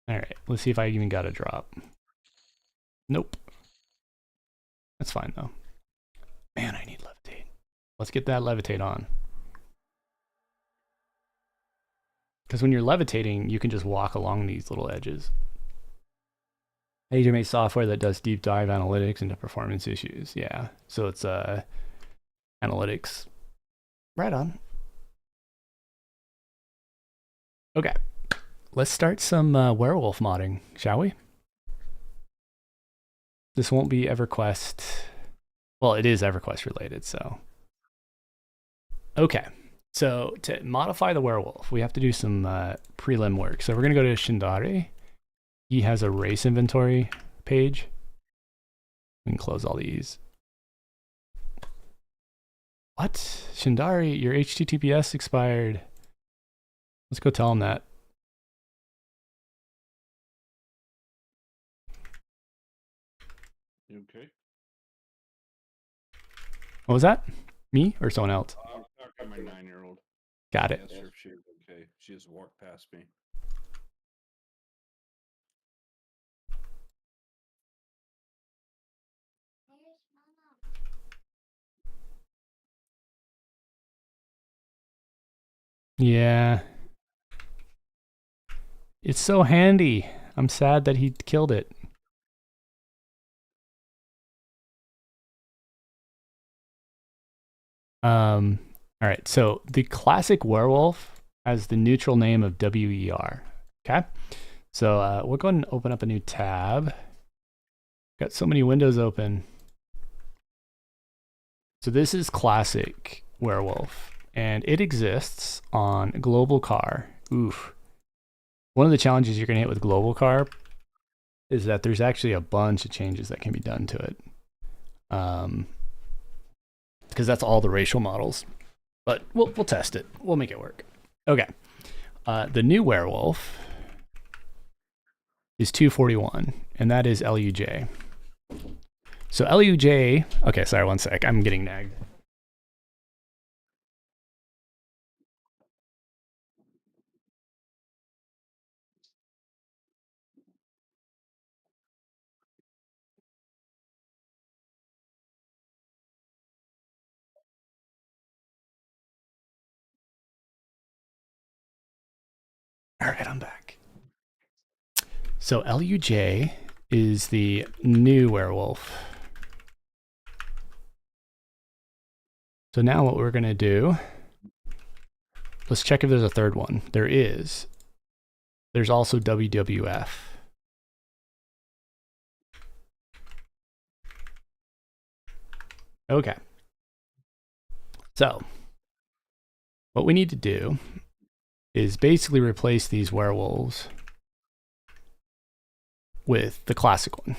All right, let's see if I even got a drop. Nope. That's fine though. Man, I need levitate. Let's get that levitate on. Because when you're levitating, you can just walk along these little edges. THJ made software that does deep dive analytics into performance issues. Yeah, so it's analytics. Right on. Okay, let's start some werewolf modding, shall we? This won't be EverQuest. Well, it is EverQuest related, so. Okay, so to modify the werewolf, we have to do some prelim work. So we're gonna go to Shindari. He has a race inventory page. We can close all these. What? Shindari, your HTTPS expired. Let's go tell him that. You okay? What was that? Me or someone else? I'm talking to my 9-year-old. Got it. Asked her if she was okay. She just walked past me. Yeah. It's so handy. I'm sad that he killed it. All right, so the classic werewolf has the neutral name of WER. Okay, so we'll go ahead and open up a new tab. Got so many windows open. So this is classic werewolf, and it exists on global car. Oof. One of the challenges you're gonna hit with global car is that there's actually a bunch of changes that can be done to it. Because that's all the racial models. But we'll test it. We'll make it work. Okay. The new werewolf is 241, and that is LUJ. So LUJ, okay, sorry, one sec. I'm getting nagged. All right, I'm back. So LUJ is the new werewolf. So now what we're going to do, let's check if there's a third one. There is. There's also WWF. Okay. So what we need to do is basically replace these werewolves with the classic one.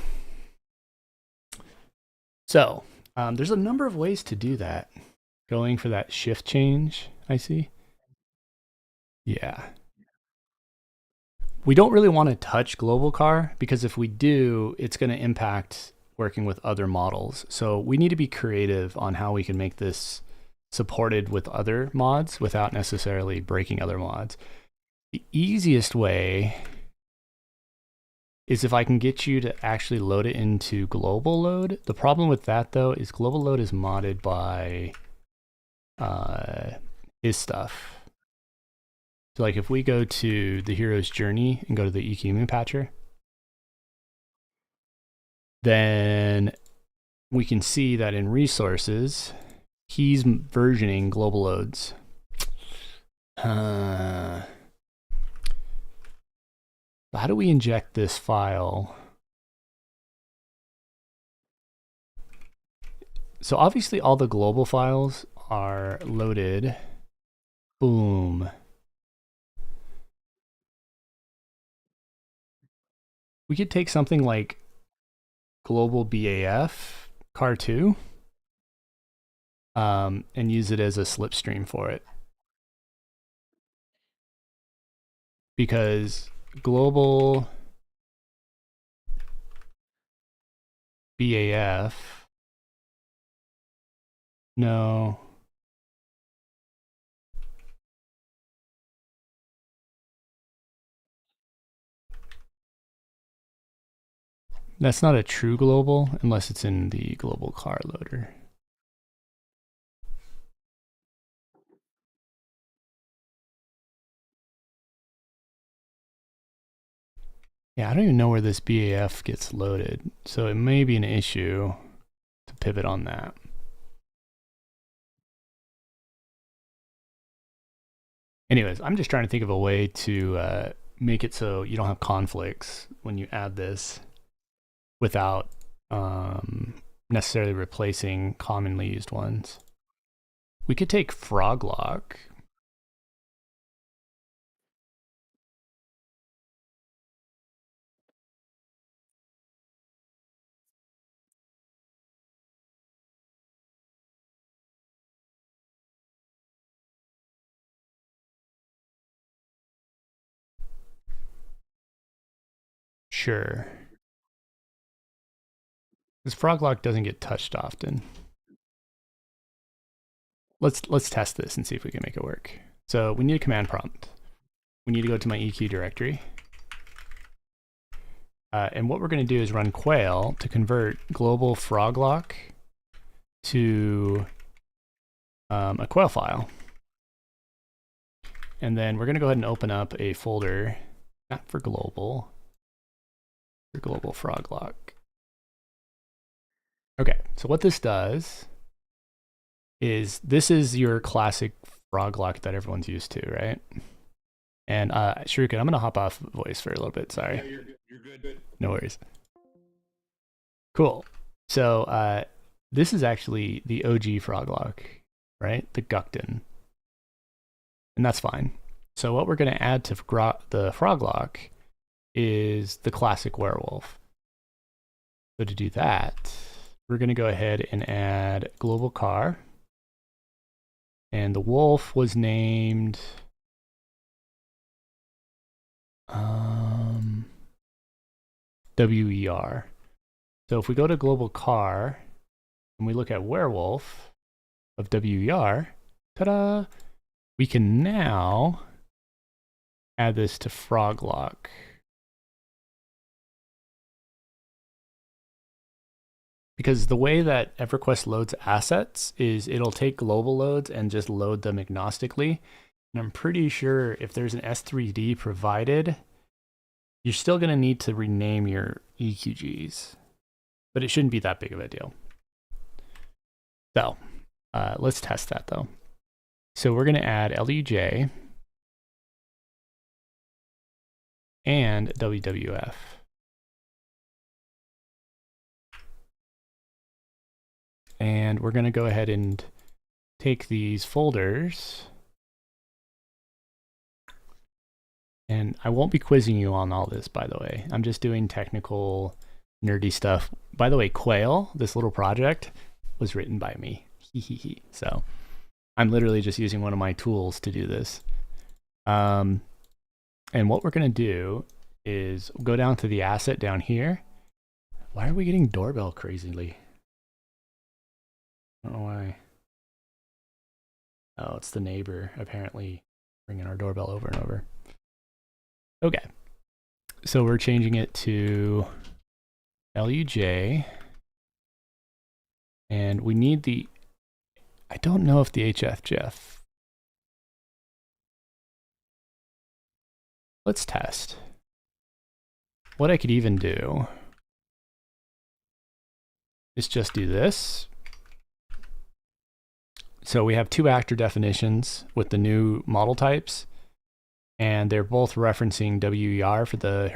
So there's a number of ways to do that. Going for that shift change, I see. Yeah. We don't really want to touch global car because if we do, it's going to impact working with other models. So we need to be creative on how we can make this supported with other mods without necessarily breaking other mods. The easiest way is if I can get you to actually load it into global load. The problem with that though is global load is modded by his stuff. So like if we go to the hero's journey and go to the EQ patcher, then we can see that in resources, he's versioning global loads. How do we inject this file? So obviously all the global files are loaded. Boom. We could take something like global BAF car2 and use it as a slipstream for it. Because global BAF, no. That's not a true global unless it's in the global car loader. Yeah, I don't even know where this BAF gets loaded, so it may be an issue to pivot on that. Anyways, I'm just trying to think of a way to make it so you don't have conflicts when you add this without necessarily replacing commonly used ones. We could take froglock. Sure. This froglock doesn't get touched often. Let's test this and see if we can make it work. So we need a command prompt. We need to go to my EQ directory. And what we're going to do is run quail to convert global froglock to a quail file. And then we're going to go ahead and open up a folder, not for global froglock. Okay, so what this does is this is your classic froglock that everyone's used to, right? And Shuriken, I'm going to hop off voice for a little bit. Sorry. Yeah, you're good. No worries. Cool. So this is actually the OG froglock, right? The Guckton. And that's fine. So what we're going to add to the froglock is the classic werewolf. So to do that, we're going to go ahead and add global car. And the wolf was named WER. So if we go to global car and we look at werewolf of WER, ta-da, we can now add this to froglock. Because the way that EverQuest loads assets is it'll take global loads and just load them agnostically. And I'm pretty sure if there's an S3D provided, you're still going to need to rename your EQGs. But it shouldn't be that big of a deal. So let's test that though. So we're going to add LUJ and WWF. And we're going to go ahead and take these folders. And I won't be quizzing you on all this, by the way. I'm just doing technical, nerdy stuff. By the way, Quail, this little project, was written by me. So I'm literally just using one of my tools to do this. And what we're going to do is go down to the asset down here. Why are we getting doorbell crazily? I don't know why. Oh, it's the neighbor apparently ringing our doorbell over and over. Okay. So we're changing it to LUJ. And we need the, I don't know if the HFJ. Let's test. What I could even do is just do this. So we have two actor definitions with the new model types, and they're both referencing WER for the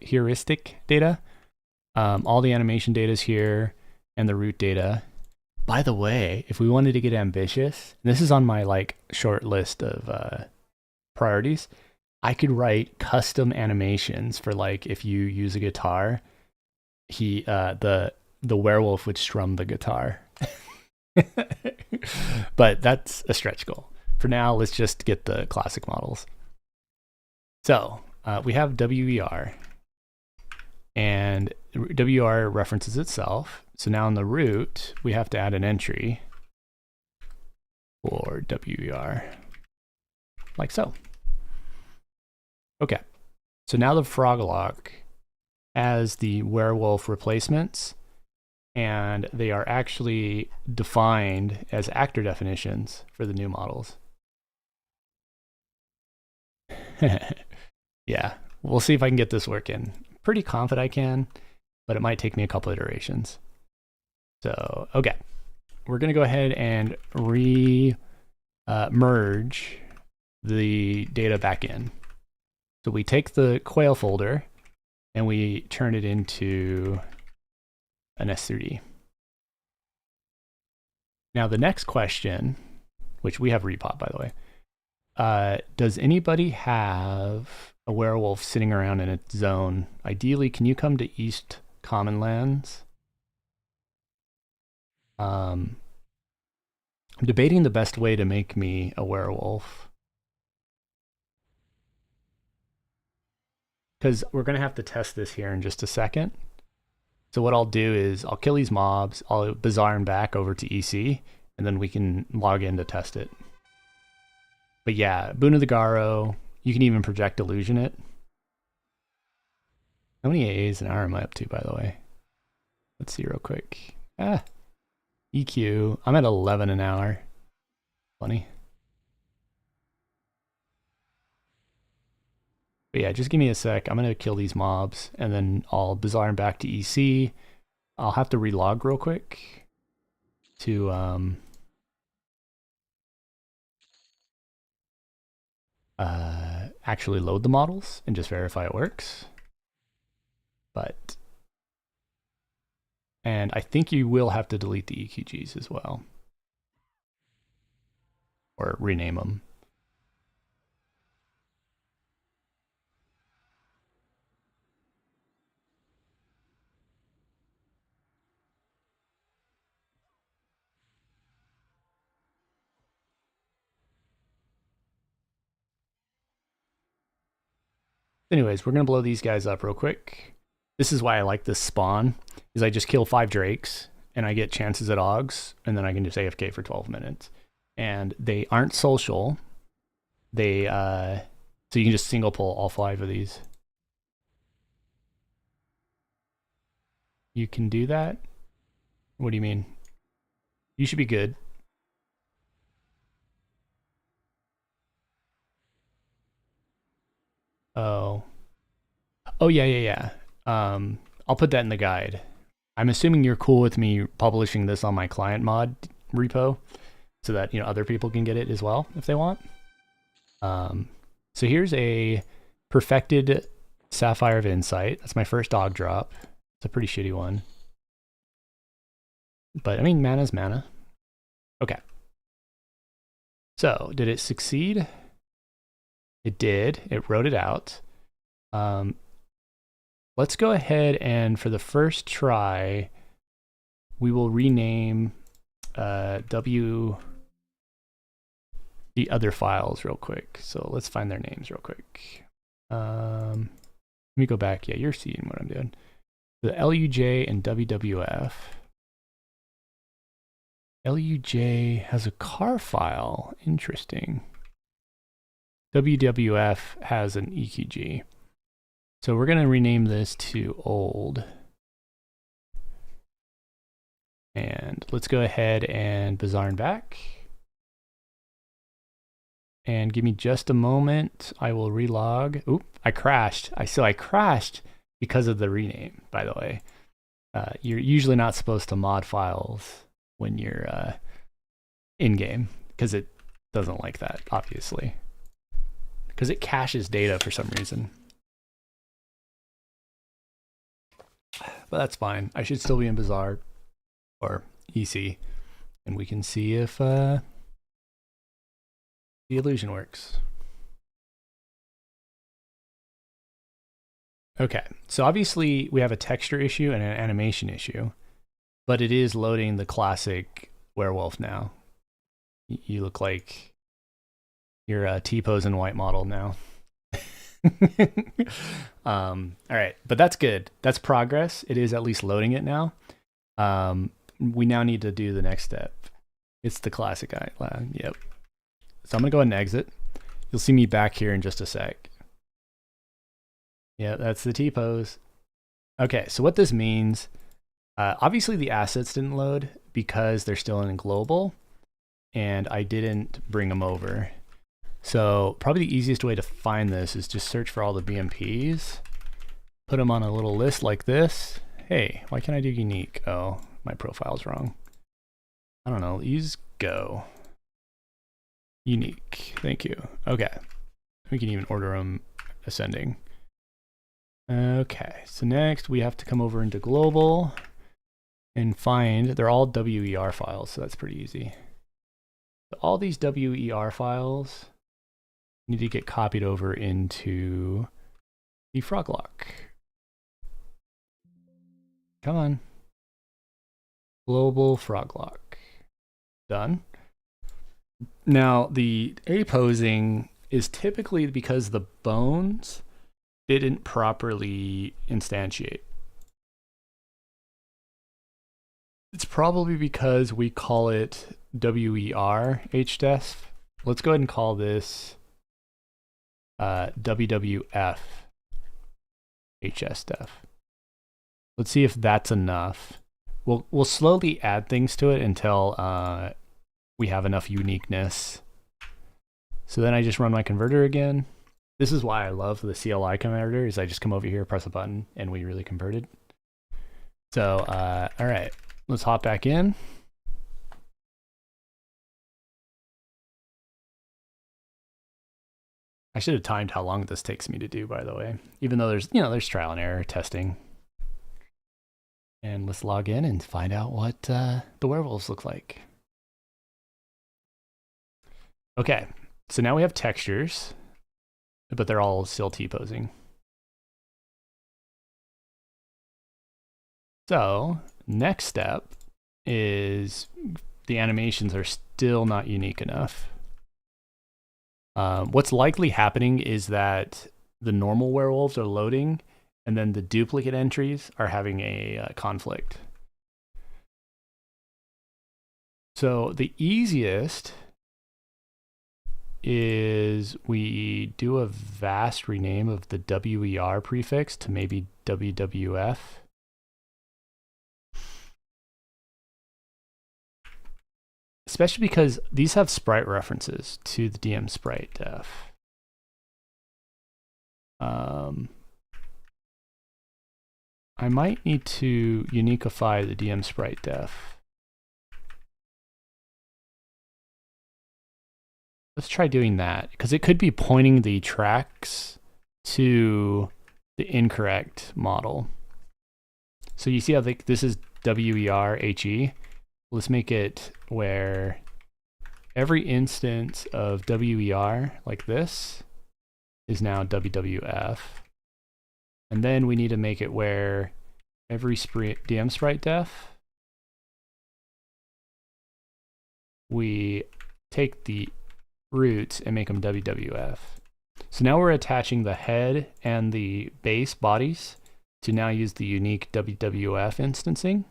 heuristic data. All the animation data is here and the root data. By the way, if we wanted to get ambitious, and this is on my like short list of priorities, I could write custom animations for like if you use a guitar, the werewolf would strum the guitar. But that's a stretch goal. For now, let's just get the classic models. So we have WER, and WER references itself. So now in the root, we have to add an entry for WER, like so. Okay, so now the Froglock has the werewolf replacements, and they are actually defined as actor definitions for the new models. Yeah, we'll see if I can get this working. Pretty confident I can, but it might take me a couple iterations. So, okay, we're gonna go ahead and merge the data back in. So we take the quail folder and we turn it into an S3D. Now the next question, which we have repop by the way, does anybody have a werewolf sitting around in its zone? Ideally, can you come to East Common Lands? I'm debating the best way to make me a werewolf, because we're going to have to test this here in just a second. So what I'll do is I'll kill these mobs, I'll bazaar them back over to EC, and then we can log in to test it. But yeah, Boon of the Garo, you can even project illusion it. How many AAs an hour am I up to, by the way? Let's see real quick. EQ, I'm at 11 an hour. Funny. But yeah, just give me a sec. I'm going to kill these mobs, and then I'll bazaar them back to EC. I'll have to relog real quick to actually load the models and just verify it works. And I think you will have to delete the EQGs as well, or rename them. Anyways, we're going to blow these guys up real quick. This is why I like this spawn, is I just kill 5 drakes, and I get chances at Augs, and then I can just AFK for 12 minutes. And they aren't social. They, so you can just single pull all 5 of these. You can do that? What do you mean? You should be good. Oh. Oh, yeah. I'll put that in the guide. I'm assuming you're cool with me publishing this on my client mod repo so that, you know, other people can get it as well if they want. So here's a perfected Sapphire of Insight. That's my first dog drop. It's a pretty shitty one. But I mean, mana's mana. Okay. So did it succeed? It did. It wrote it out. Let's go ahead and for the first try, we will rename the other files real quick. So let's find their names real quick. Let me go back. Yeah, you're seeing what I'm doing. The LUJ and WWF. LUJ has a car file. Interesting. WWF has an EQG. So we're going to rename this to old. And let's go ahead and Bazaar and back. And give me just a moment. I will relog. Oop, I crashed. So I crashed because of the rename, by the way. You're usually not supposed to mod files when you're in-game, because it doesn't like that, obviously. Because it caches data for some reason. But that's fine. I should still be in Bazaar or EC, and we can see if the illusion works. Okay, so obviously we have a texture issue and an animation issue, but it is loading the classic werewolf now. You look like you're a T-pose and white model now. All right, but that's good. That's progress. It is at least loading it now. We now need to do the next step. It's the classic eye. Yep. So I'm gonna go ahead and exit. You'll see me back here in just a sec. Yeah, that's the T-pose. Okay, so what this means, obviously the assets didn't load because they're still in global, and I didn't bring them over. So probably the easiest way to find this is just search for all the BMPs, put them on a little list like this. Hey, why can't I do unique? Oh, my profile's wrong. I don't know, use go. Unique, thank you. Okay, we can even order them ascending. Okay, so next we have to come over into global and find, they're all WER files, so that's pretty easy. So all these WER files need to get copied over into the froglock. Come on. Global froglock. Done. Now the A-posing is typically because the bones didn't properly instantiate. It's probably because we call it WER HDEF. Let's go ahead and call this WWF HSDEF. Let's see if that's enough. We'll slowly add things to it until we have enough uniqueness. So then I just run my converter again. This is why I love the CLI converter, is I just come over here, press a button, and we really converted. So, all right, let's hop back in. I should have timed how long this takes me to do, by the way, even though there's trial and error testing. And let's log in and find out what the werewolves look like. Okay, so now we have textures, but they're all still T-posing. So next step is the animations are still not unique enough. What's likely happening is that the normal werewolves are loading, and then the duplicate entries are having a conflict. So the easiest is we do a vast rename of the WER prefix to maybe WWF. Especially because these have sprite references to the DM sprite def. I might need to uniquify the DM sprite def. Let's try doing that, because it could be pointing the tracks to the incorrect model. So you see how this is WER-HE. Let's make it where every instance of WER, like this, is now WWF. And then we need to make it where every DM sprite def, we take the roots and make them WWF. So now we're attaching the head and the base bodies to now use the unique WWF instancing.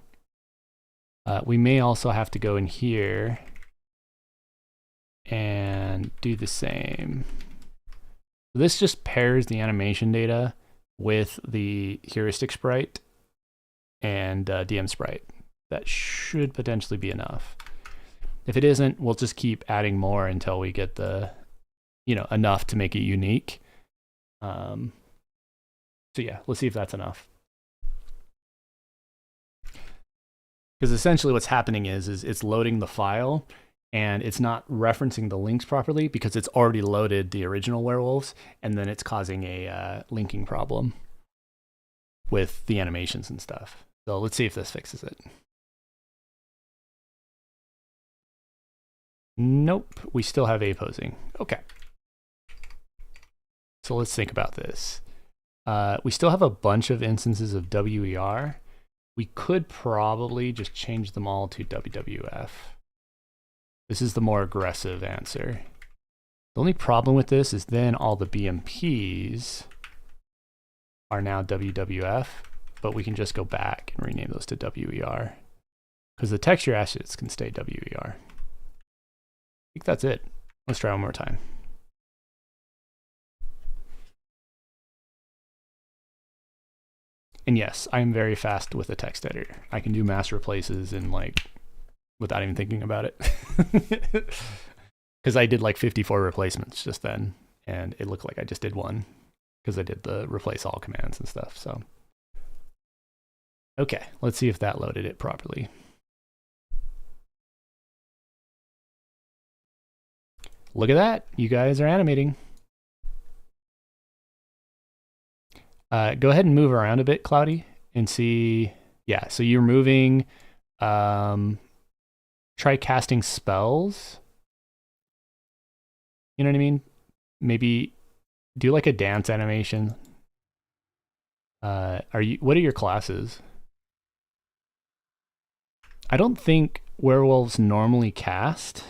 We may also have to go in here and do the same. This just pairs the animation data with the heuristic sprite and DM sprite. That should potentially be enough. If it isn't, we'll just keep adding more until we get the, enough to make it unique. So yeah, let's see if that's enough. Because essentially what's happening is it's loading the file and it's not referencing the links properly because it's already loaded the original werewolves, and then it's causing a linking problem with the animations and stuff. So let's see if this fixes it. Nope, we still have A-posing. Okay. So let's think about this. We still have a bunch of instances of WER. We could probably just change them all to WWF. This is the more aggressive answer. The only problem with this is then all the BMPs are now WWF, but we can just go back and rename those to WER because the texture assets can stay WER. I think that's it. Let's try one more time. And yes, I'm very fast with a text editor. I can do mass replaces in without even thinking about it. Because I did 54 replacements just then, and it looked like I just did one because I did the replace all commands and stuff. So, okay, let's see if that loaded it properly. Look at that, you guys are animating. Go ahead and move around a bit, Cloudy, and see. Yeah, so you're moving. Try casting spells. You know what I mean? Maybe do a dance animation. What are your classes? I don't think werewolves normally cast.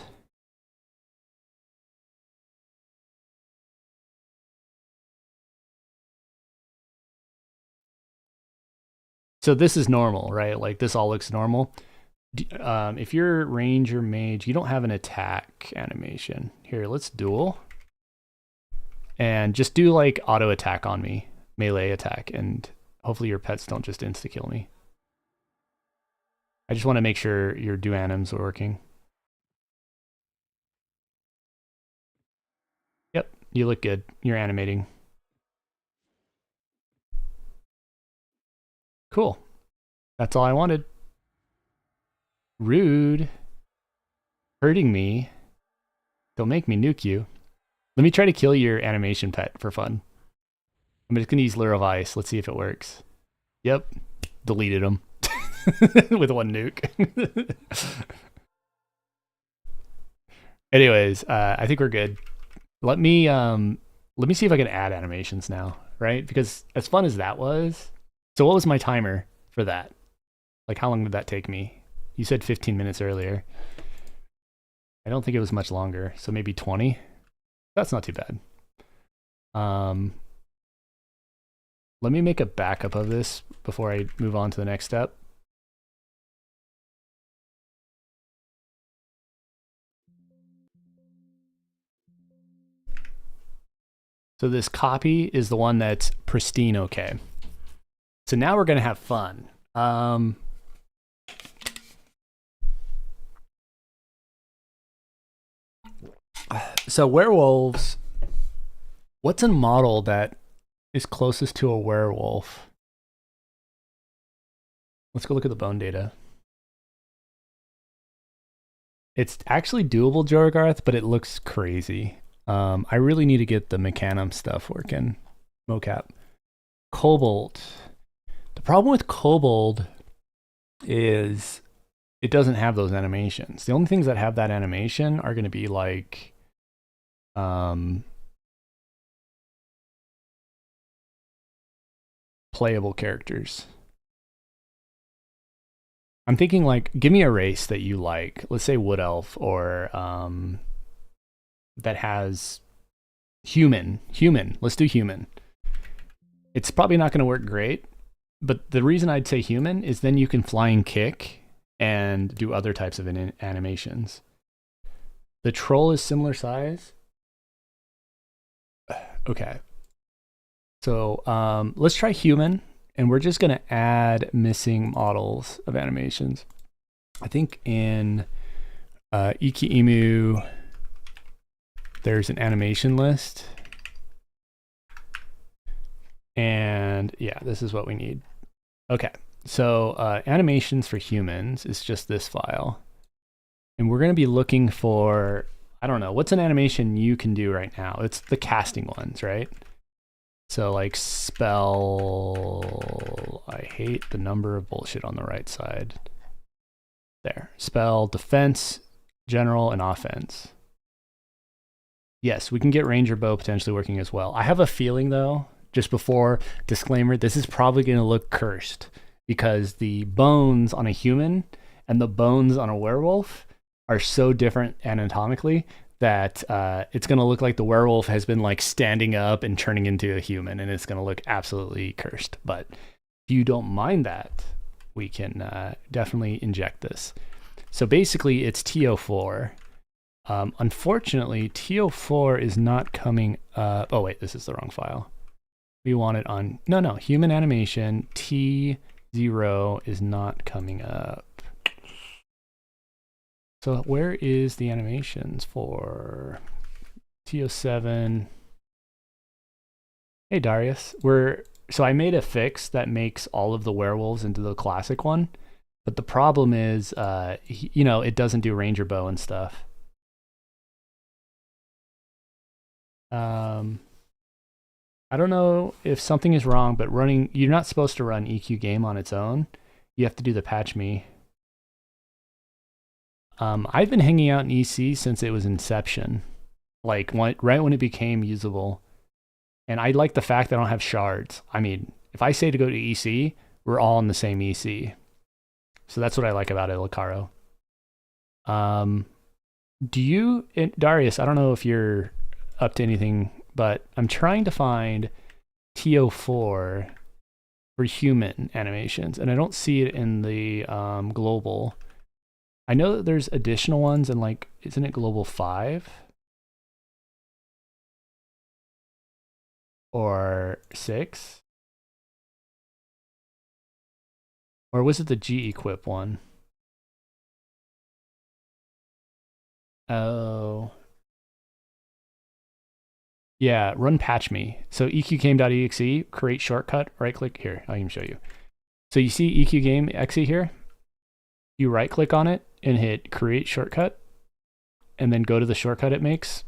So this is normal, right? This all looks normal. If you're ranger mage, you don't have an attack animation. Here, let's duel. And just do auto attack on me, melee attack, and hopefully your pets don't just insta-kill me. I just want to make sure your duanims are working. Yep, you look good. You're animating. Cool. That's all I wanted. Rude. Hurting me. Don't make me nuke you. Let me try to kill your animation pet for fun. I'm just going to use Lure of Ice. Let's see if it works. Yep. Deleted him. With one nuke. Anyways, I think we're good. Let me see if I can add animations now, right? Because as fun as that was, so what was my timer for that? How long did that take me? You said 15 minutes earlier. I don't think it was much longer, so maybe 20. That's not too bad. Let me make a backup of this before I move on to the next step. So this copy is the one that's pristine okay. So now we're going to have fun. So werewolves, what's a model that is closest to a werewolf? Let's go look at the bone data. It's actually doable, Jorgarth, but it looks crazy. I really need to get the Mechanum stuff working. Mocap. Kobold. The problem with Kobold is it doesn't have those animations. The only things that have that animation are going to be playable characters. I'm thinking give me a race that you like. Let's say Wood Elf or that has human. Let's do human. It's probably not going to work great, but the reason I'd say human is then you can flying kick and do other types of animations. The troll is similar size. Okay. So let's try human, and we're just going to add missing models of animations. I think in EQEMU, there's an animation list. And yeah, this is what we need. Okay, so animations for humans is just this file. And we're going to be looking for, I don't know, what's an animation you can do right now? It's the casting ones, right? So like spell, I hate the number of bullshit on the right side. There, spell, defense, general, and offense. Yes, we can get ranger bow potentially working as well. I have a feeling though, just before disclaimer, this is probably going to look cursed because the bones on a human and the bones on a werewolf are so different anatomically that it's going to look like the werewolf has been like standing up and turning into a human, and it's going to look absolutely cursed. But if you don't mind that, we can definitely inject this. So basically it's TO4. Unfortunately, TO4 is not coming up. Oh wait, this is the wrong file. We want it on, no, human animation, T0 is not coming up. So where is the animations for TO7? Hey Darius, so I made a fix that makes all of the werewolves into the classic one, but the problem is, it doesn't do ranger bow and stuff. I don't know if something is wrong, but you're not supposed to run EQ game on its own. You have to do the patch me. I've been hanging out in EC since it was inception, like right when it became usable. And I like the fact that I don't have shards. I mean, if I say to go to EC, we're all in the same EC. So that's what I like about it, Lucaro. Darius, I don't know if you're up to anything, but I'm trying to find TO4 for human animations, and I don't see it in the global. I know that there's additional ones, and like, isn't it global 5? Or 6? Or was it the G equip one? Oh. Yeah, run patch me. So eqgame.exe, create shortcut, right click here. I'll even show you. So you see eqgame.exe here? You right click on it and hit create shortcut, and then go to the shortcut it makes.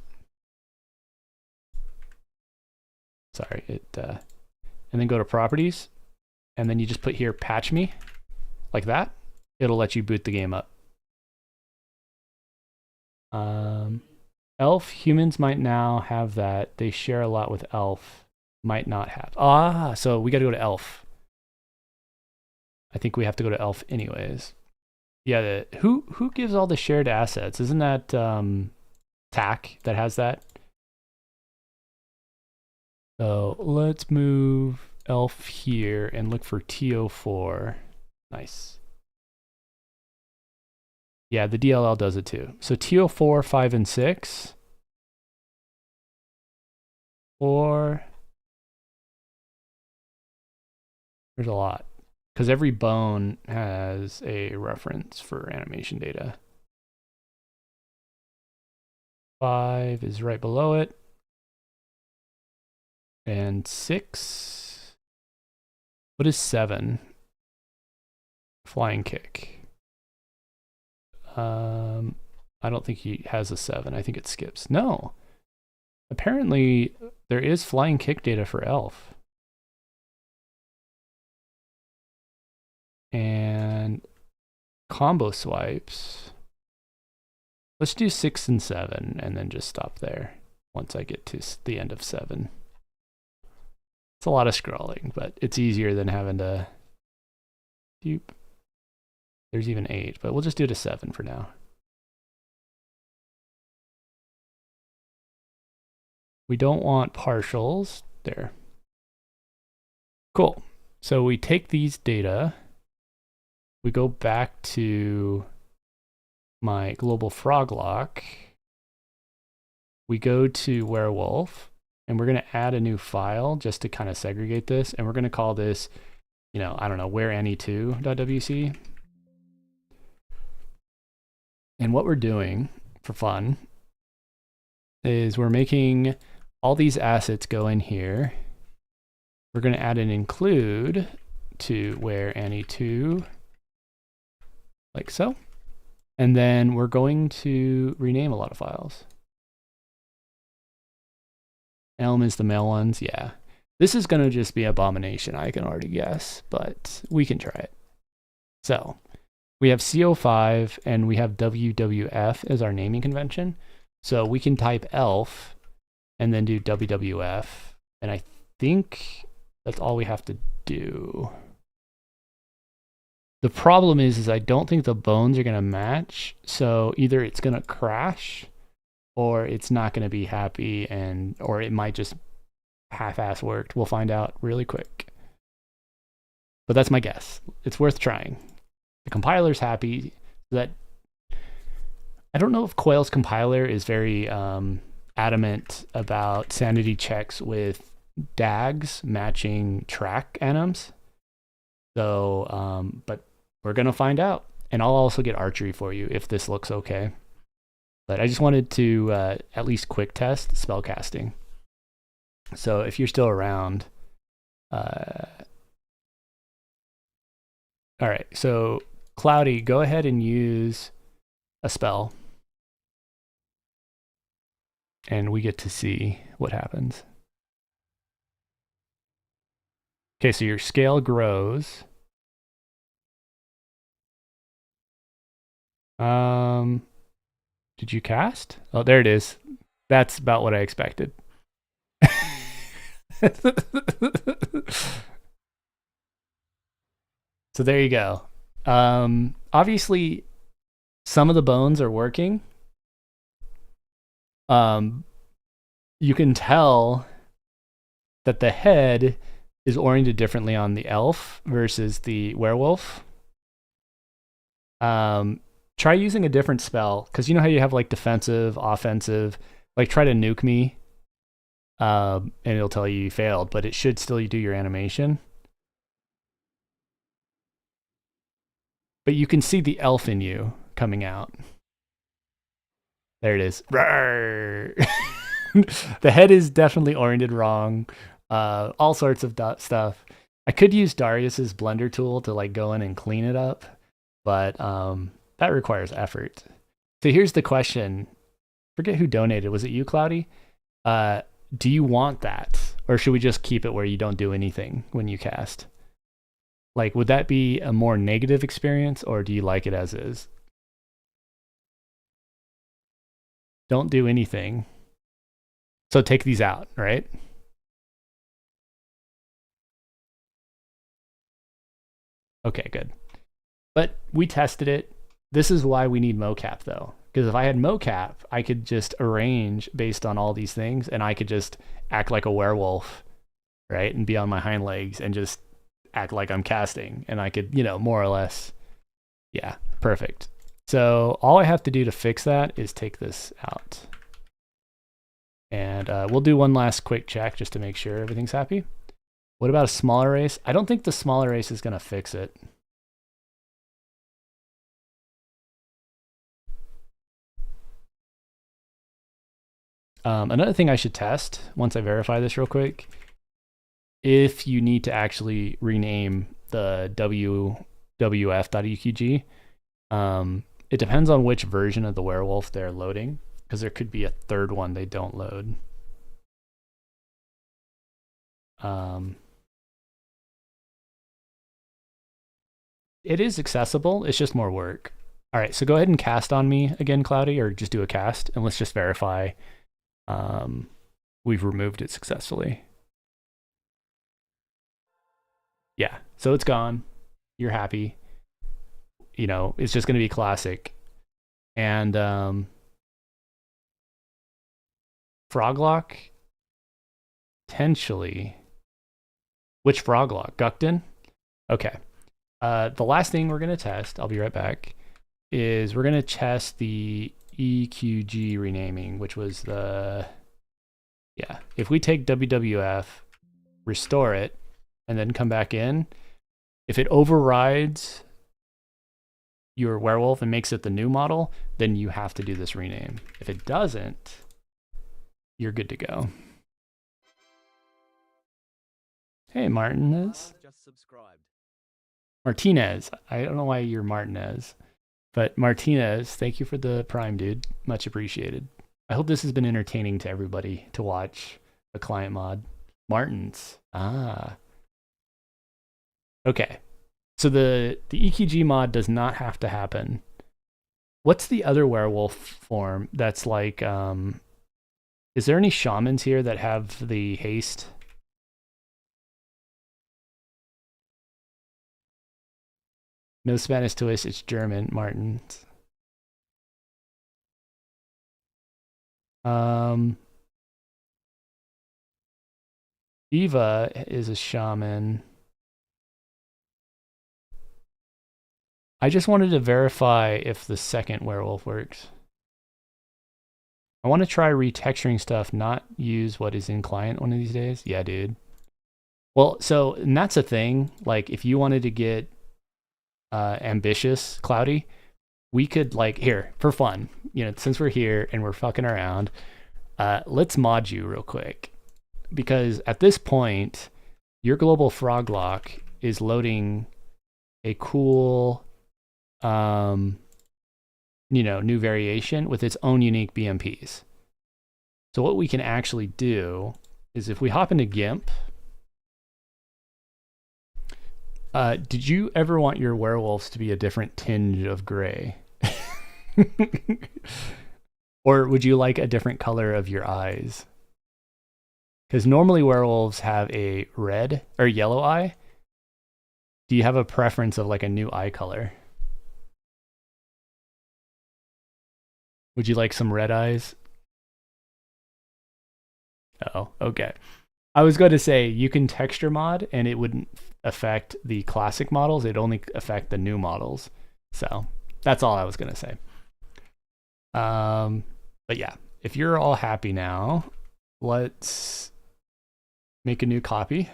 Sorry, and then go to properties, and then you just put here patch me, like that. It'll let you boot the game up. Elf, humans might now have that. They share a lot with elf, might not have. So we got to go to elf. I think we have to go to elf anyways. Yeah, who gives all the shared assets? Isn't that TAC that has that? So let's move elf here and look for TO4. Nice. Yeah, the DLL does it too. So TO4, 5, and 6. Or there's a lot, because every bone has a reference for animation data. 5 is right below it. And 6. What is 7? Flying kick. I don't think he has a 7. I think it skips. No. Apparently, there is flying kick data for elf. And combo swipes. Let's do 6 and 7 and then just stop there once I get to the end of 7. It's a lot of scrolling, but it's easier than having to... There's even 8, but we'll just do it to 7 for now. We don't want partials. There. Cool. So we take these data. We go back to my global frog lock. We go to werewolf, and we're going to add a new file just to kind of segregate this. And we're going to call this, I don't know, where any2.wc. And what we're doing for fun is we're making all these assets go in here. We're going to add an include to where any2, like so. And then we're going to rename a lot of files. Elm is the male ones, yeah. This is going to just be abomination, I can already guess, but we can try it. So we have CO5 and we have WWF as our naming convention. So we can type elf and then do WWF. And I think that's all we have to do. The problem is I don't think the bones are going to match. So either it's going to crash or it's not going to be happy, or it might just half-ass worked. We'll find out really quick. But that's my guess. It's worth trying. The compiler's happy. That I don't know if Coil's compiler is very adamant about sanity checks with DAGs matching track enums. So, but we're going to find out. And I'll also get archery for you if this looks okay. But I just wanted to at least quick test spellcasting. So if you're still around, all right, so Cloudy, go ahead and use a spell. And we get to see what happens. Okay, so your scale grows. Did you cast? Oh, there it is. That's about what I expected. So there you go. Obviously, some of the bones are working. You can tell that the head is oriented differently on the elf versus the werewolf. Try using a different spell, because you know how you have like defensive, offensive, like try to nuke me, and it'll tell you failed, but it should still do your animation. But you can see the elf in you coming out. There it is. The head is definitely oriented wrong. All sorts of stuff. I could use Darius's blender tool to like go in and clean it up, but that requires effort. So here's the question. Forget who donated. Was it you, Cloudy? Do you want that? Or should we just keep it where you don't do anything when you cast? Like, would that be a more negative experience, or do you like it as is? Don't do anything. So take these out, right? Okay, good. But we tested it. This is why we need mocap, though. Because if I had mocap, I could just arrange based on all these things, and I could just act like a werewolf, right? And be on my hind legs and just act like I'm casting. And I could, more or less, yeah, perfect. So all I have to do to fix that is take this out. And we'll do one last quick check just to make sure everything's happy. What about a smaller race? I don't think the smaller race is going to fix it. Another thing I should test once I verify this real quick, if you need to actually rename the WWF.eqg, it depends on which version of the werewolf they're loading, because there could be a third one they don't load. It is accessible, it's just more work. All right, so go ahead and cast on me again, Cloudy, or just do a cast, and let's just verify we've removed it successfully. Yeah, so it's gone. You're happy. It's just going to be classic. And Froglock, potentially. Which Froglock? Guckton? Okay. The last thing we're going to test, I'll be right back, is we're going to test the EQG renaming, which was the Yeah, if we take WWF, restore it, and then come back in, if it overrides your werewolf and makes it the new model, then you have to do this rename. If it doesn't, you're good to go. Hey, Martinez. Just subscribed. Martinez. I don't know why you're Martinez, but Martinez, thank you for the Prime, dude. Much appreciated. I hope this has been entertaining to everybody to watch a client mod. Martins. Ah. Okay. So the EKG mod does not have to happen. What's the other werewolf form that's like, is there any shamans here that have the haste? No Spanish twist, it's German, Martins. Eva is a shaman. I just wanted to verify if the second werewolf works. I want to try retexturing stuff, not use what is in client one of these days. Yeah, dude. Well, so, and that's a thing. Like, if you wanted to get ambitious, Cloudy, we could, like, here, for fun, you know, since we're here and we're fucking around, let's mod you real quick. Because at this point, your global frog lock is loading a cool, you know, new variation with its own unique BMPs. So what we can actually do is if we hop into GIMP, did you ever want your werewolves to be a different tinge of gray? Or would you like a different color of your eyes? Because normally werewolves have a red or yellow eye. Do you have a preference of like a new eye color? Would you like some red eyes? Oh, okay. I was going to say you can texture mod and it wouldn't affect the classic models. It'd only affect the new models. So that's all I was going to say. But yeah, if you're all happy now, let's make a new copy.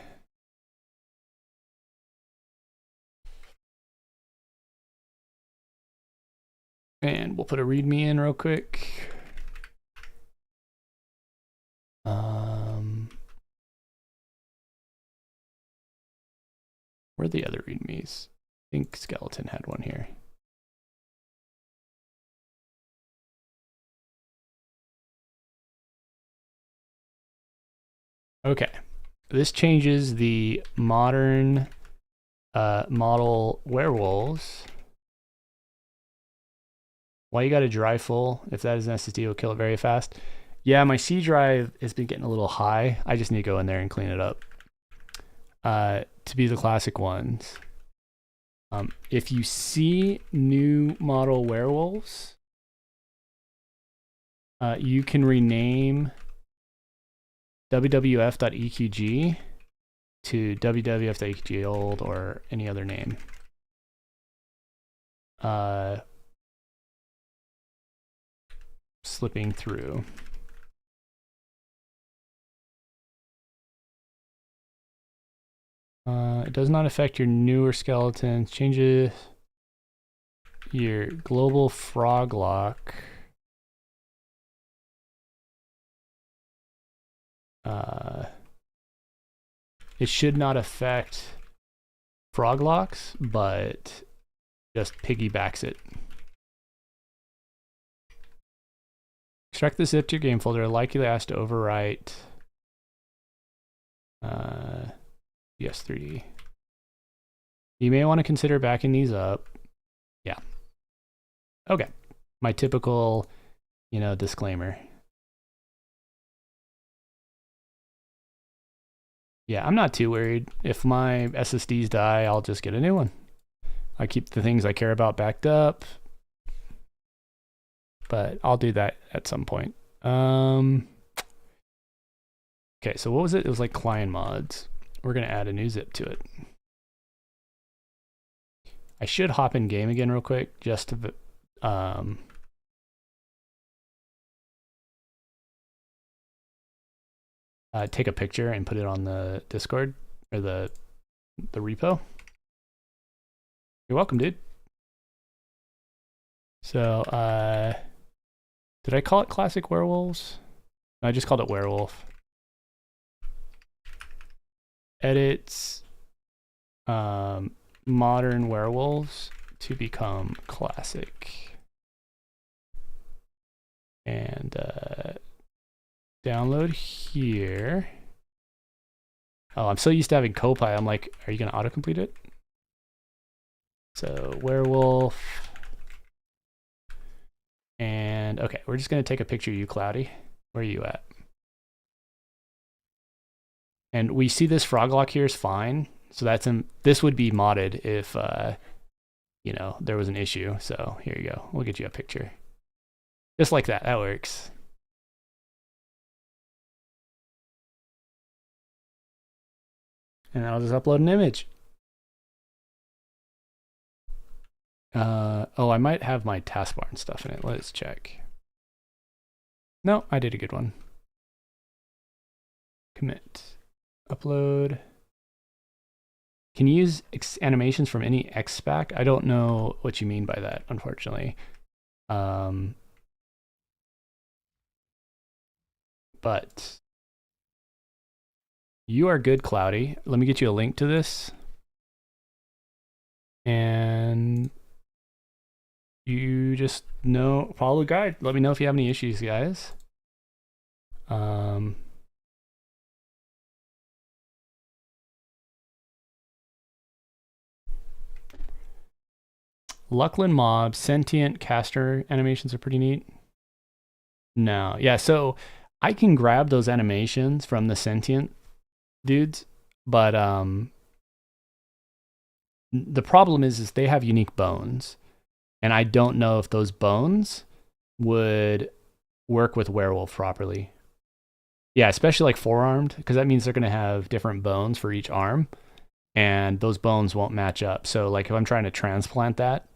And we'll put a README in real quick. Where are the other READMEs? I think Skeleton had one here. Okay, this changes the modern model werewolves. Why you got a drive full? If that is an SSD, it'll kill it very fast. Yeah, my C drive has been getting a little high. I just need to go in there and clean it up. To be the classic ones. If you see new model werewolves, you can rename wwf.eqg to wwf.eqg old or any other name. Slipping through. It does not affect your newer skeletons. Changes your global frog lock. It should not affect frog locks, but just piggybacks it. Extract the zip to your game folder. Likely asked to overwrite PS3D. You may want to consider backing these up. Yeah. Okay. My typical, you know, disclaimer. Yeah, I'm not too worried. If my SSDs die, I'll just get a new one. I keep the things I care about backed up. But I'll do that at some point. Okay, so what was it? It was like client mods. We're going to add a new zip to it. I should hop in game again real quick just to take a picture and put it on the Discord or the repo. You're welcome, dude. So, did I call it Classic Werewolves? No, I just called it Werewolf. Edits modern werewolves to become classic. And download here. Oh, I'm so used to having Copy. I'm like, are you going to autocomplete it? So, werewolf. And okay, we're just going to take a picture of you, Cloudy. Where are you at? And we see this frog lock here is fine. So that's this would be modded if, you know, there was an issue. So here you go. We'll get you a picture. Just like that. That works. And I'll just upload an image. Oh, I might have my taskbar and stuff in it. Let's check. No, I did a good one. Commit. Upload. Can you use animations from any XSpec? I don't know what you mean by that, unfortunately. But you are good, Cloudy. Let me get you a link to this. And you just follow the guide. Let me know if you have any issues, guys. Luckland mob, sentient caster animations are pretty neat. No, yeah, so I can grab those animations from the sentient dudes, but the problem is they have unique bones, and I don't know if those bones would work with werewolf properly. Yeah, especially like forearmed, because that means they're going to have different bones for each arm, and those bones won't match up. So like if I'm trying to transplant that,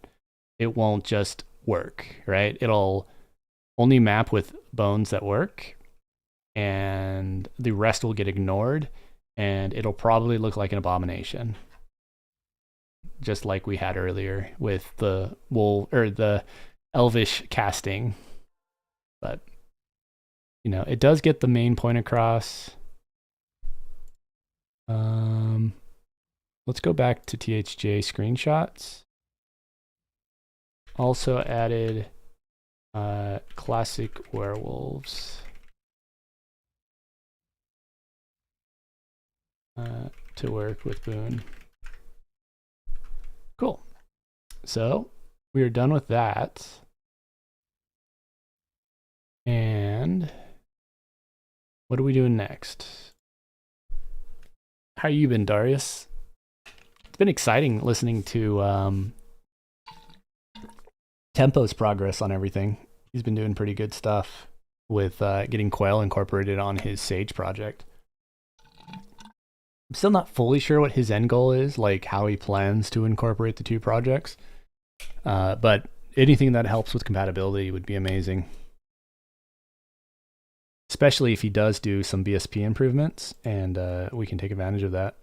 it won't just work, right? It'll only map with bones that work, and the rest will get ignored, and it'll probably look like an abomination. Just like we had earlier with the the elvish casting. But you know, it does get the main point across. Let's go back to THJ screenshots. Also added classic werewolves to work with Boone. Cool. So we are done with that. And what are we doing next? How you been, Darius? It's been exciting listening to Tempo's progress on everything. He's been doing pretty good stuff with getting Quail incorporated on his Sage project. I'm still not fully sure what his end goal is, like how he plans to incorporate the two projects. But anything that helps with compatibility would be amazing. Especially if he does do some BSP improvements, and we can take advantage of that.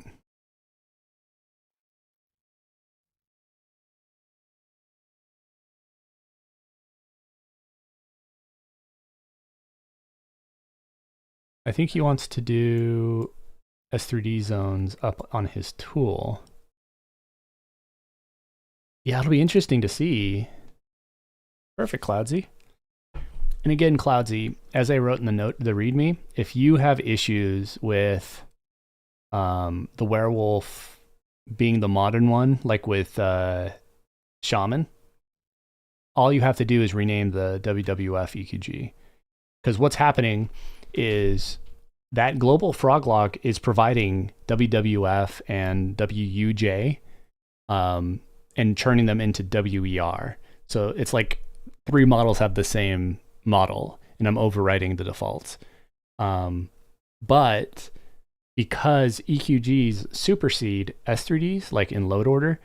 I think he wants to do S3D zones up on his tool. Yeah, it'll be interesting to see. Perfect, Cloudsy. And again, Cloudsy, as I wrote in the note, the README, if you have issues with the werewolf being the modern one, like with Shaman, all you have to do is rename the WWF EQG. Because what's happening is that global frog lock is providing WWF and WUJ and turning them into WER. So it's like 3 models have the same model, and I'm overwriting the defaults. But because EQGs supersede S3Ds, like in load order,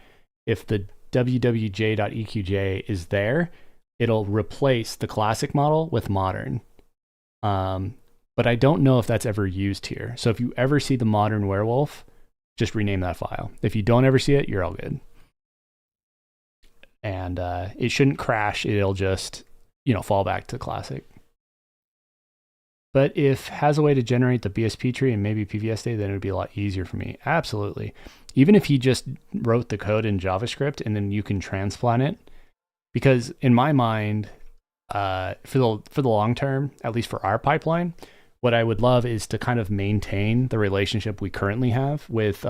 if the WWJ.EQJ is there, it'll replace the classic model with modern. but I don't know if that's ever used here. So if you ever see the modern werewolf, just rename that file. If you don't ever see it, you're all good. And it shouldn't crash. It'll just, fall back to classic. But if has a way to generate the BSP tree and maybe PVS data, then it would be a lot easier for me. Absolutely. Even if he just wrote the code in JavaScript and then you can transplant it, because in my mind, for the long term, at least for our pipeline, what I would love is to kind of maintain the relationship we currently have with,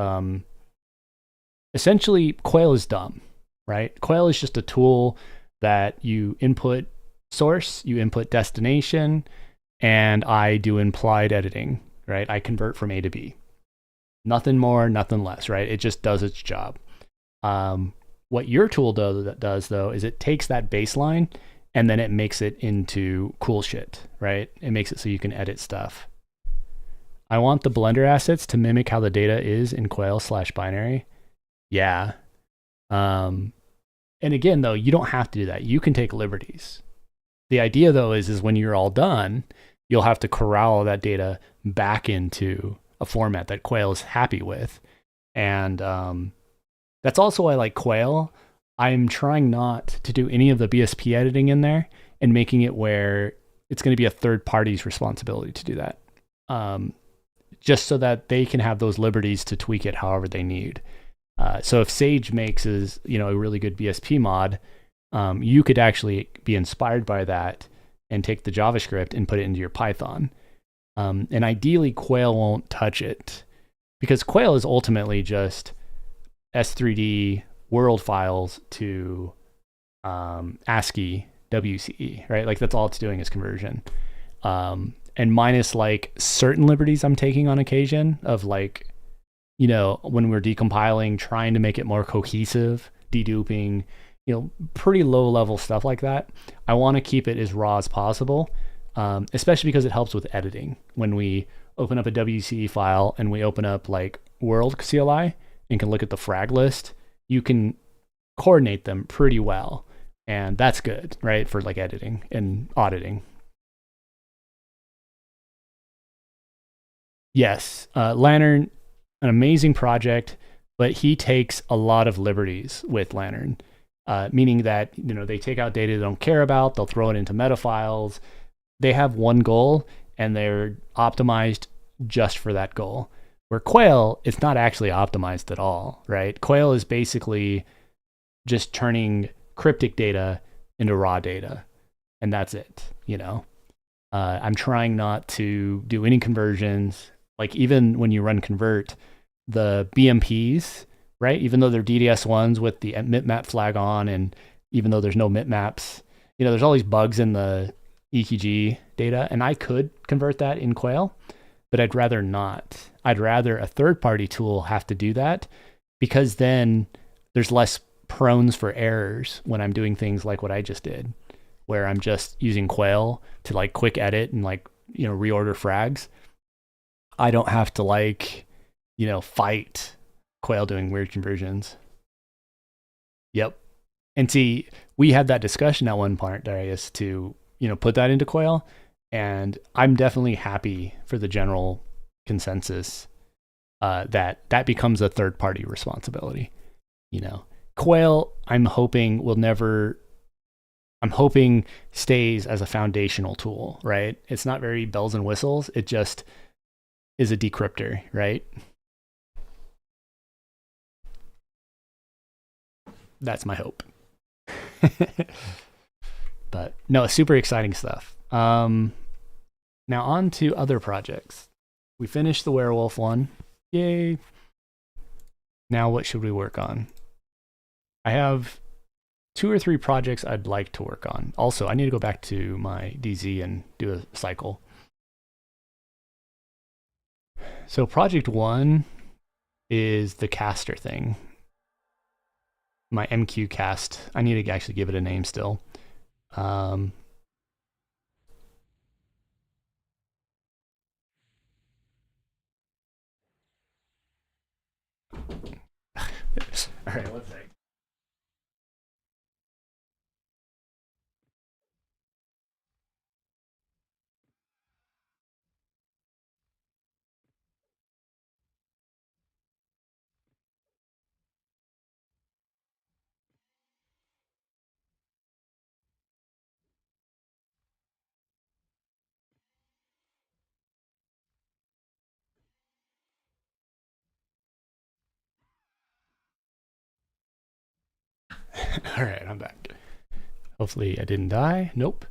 essentially, Quail is dumb, right? Quail is just a tool that you input source, you input destination, and I do implied editing, right? I convert from A to B. Nothing more, nothing less, right? It just does its job. What your tool does, though, is it takes that baseline and then it makes it into cool shit, right? It makes it so you can edit stuff. I want the Blender assets to mimic how the data is in Quail/binary. Yeah. And again, though, you don't have to do that. You can take liberties. The idea, though, is when you're all done, you'll have to corral all that data back into a format that Quail is happy with. And that's also why I like Quail. I'm trying not to do any of the BSP editing in there and making it where it's going to be a third party's responsibility to do that. Just so that they can have those liberties to tweak it however they need. So if Sage makes a really good BSP mod, you could actually be inspired by that and take the JavaScript and put it into your Python. And ideally, Quail won't touch it because Quail is ultimately just S3D world files to ASCII WCE, right? Like that's all it's doing is conversion. And minus like certain liberties I'm taking on occasion of like, when we're decompiling, trying to make it more cohesive, deduping, pretty low level stuff like that. I want to keep it as raw as possible, especially because it helps with editing. When we open up a WCE file and we open up like world CLI and can look at the frag list, you can coordinate them pretty well. And that's good, right? For like editing and auditing. Yes, Lantern, an amazing project, but he takes a lot of liberties with Lantern. Meaning that they take out data they don't care about, they'll throw it into meta files. They have one goal and they're optimized just for that goal. Where Quail, it's not actually optimized at all, right? Quail is basically just turning cryptic data into raw data, and that's it. I'm trying not to do any conversions. Like even when you run convert, the BMPs, right? Even though they're DDS1s with the mipmap flag on, and even though there's no mipmaps, there's all these bugs in the EKG data, and I could convert that in Quail, but I'd rather not. I'd rather a third-party tool have to do that because then there's less prones for errors when I'm doing things like what I just did, where I'm just using Quail to like quick edit and like, reorder frags. I don't have to fight Quail doing weird conversions. Yep. And see, we had that discussion at one point, Darius, to, put that into Quail. And I'm definitely happy for the general consensus that becomes a third party responsibility. Quail, I'm hoping stays as a foundational tool, right? It's not very bells and whistles. It just is a decryptor, right? That's my hope. But no, super exciting stuff. Now on to other projects. We finished the werewolf one. Yay. Now what should we work on? I have 2 or 3 projects I'd like to work on. Also, I need to go back to my DZ and do a cycle. So project 1 is the caster thing. My MQ cast. I need to actually give it a name still. All right, one sec. All right, I'm back. Hopefully I didn't die. Nope.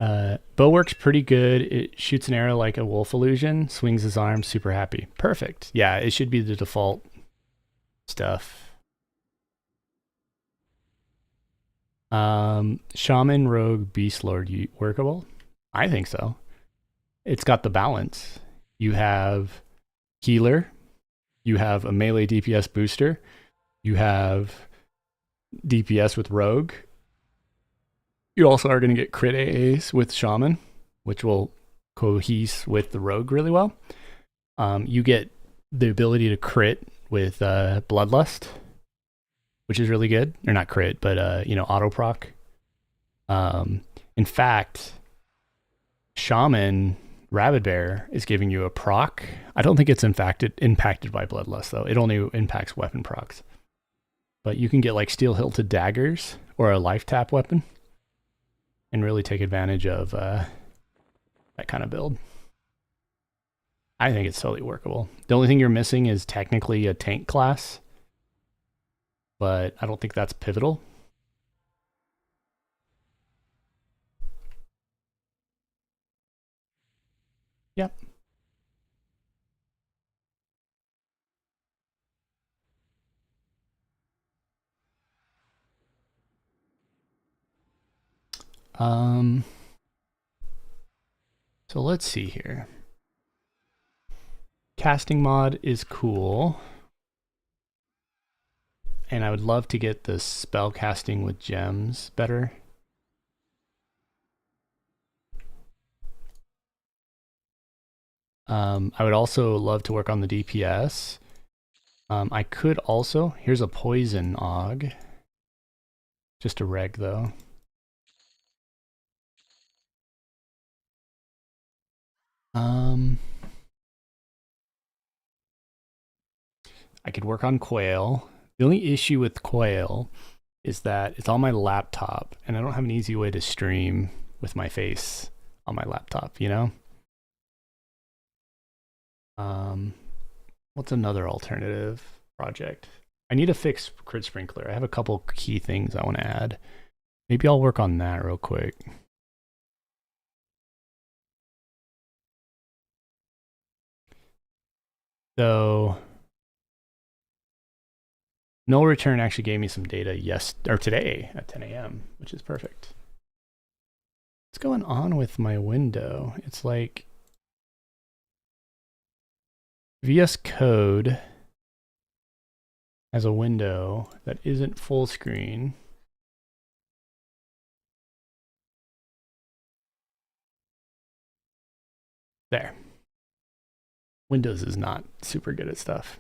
Bow works pretty good. It shoots an arrow like a wolf illusion, swings his arms, super happy. Perfect. Yeah, it should be the default stuff. Shaman, Rogue, Beast Lord, workable? I think so. It's got the balance. You have healer, you have a melee DPS booster, you have DPS with Rogue. You also are going to get crit AAs with Shaman, which will cohese with the Rogue really well. You get the ability to crit with Bloodlust, which is really good. Or not crit, but auto proc. In fact, Shaman Rabid Bear is giving you a proc. I don't think it's impacted by Bloodlust though. It only impacts weapon procs. But you can get like steel hilted daggers or a life tap weapon and really take advantage of that kind of build. I think it's totally workable. The only thing you're missing is technically a tank class, but I don't think that's pivotal. Yep. So let's see here. Casting mod is cool. And I would love to get the spell casting with gems better. I would also love to work on the DPS. I could also, here's a poison aug. Just a reg though. I could work on Quail. The only issue with Quail is that it's on my laptop and I don't have an easy way to stream with my face on my laptop, you know? What's another alternative project? I need to fix Crit Sprinkler. I have a couple key things I want to add. Maybe I'll work on that real quick. So Null Return actually gave me some data today at 10 a.m., which is perfect. What's going on with my window? It's like VS Code has a window that isn't full screen. There. Windows is not super good at stuff.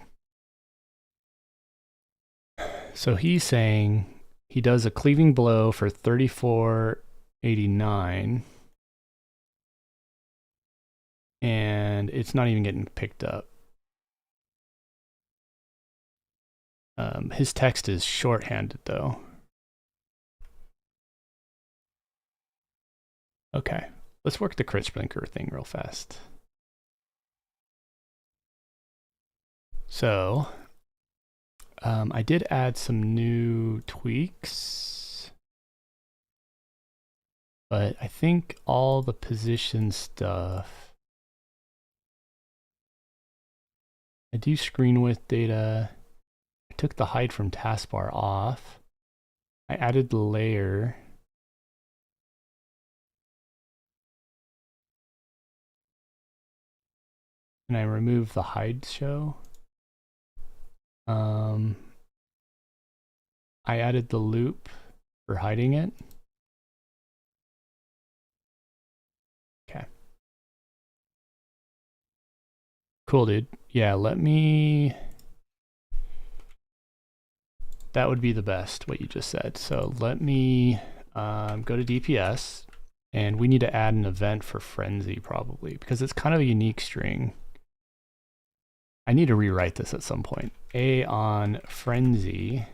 So he's saying he does a cleaving blow for 3489 and it's not even getting picked up. His text is shorthanded though. Okay, let's work the Crit Sprinkler thing real fast. So I did add some new tweaks, but I think all the position stuff, I do screen width data. I took the hide from taskbar off. I added the layer. And I removed the hide show. I added the loop for hiding it. Okay. Cool, dude. Yeah, let me... That would be the best, what you just said. So let me go to DPS, and we need to add an event for Frenzy probably, because it's kind of a unique string. I need to rewrite this at some point. A on Frenzy.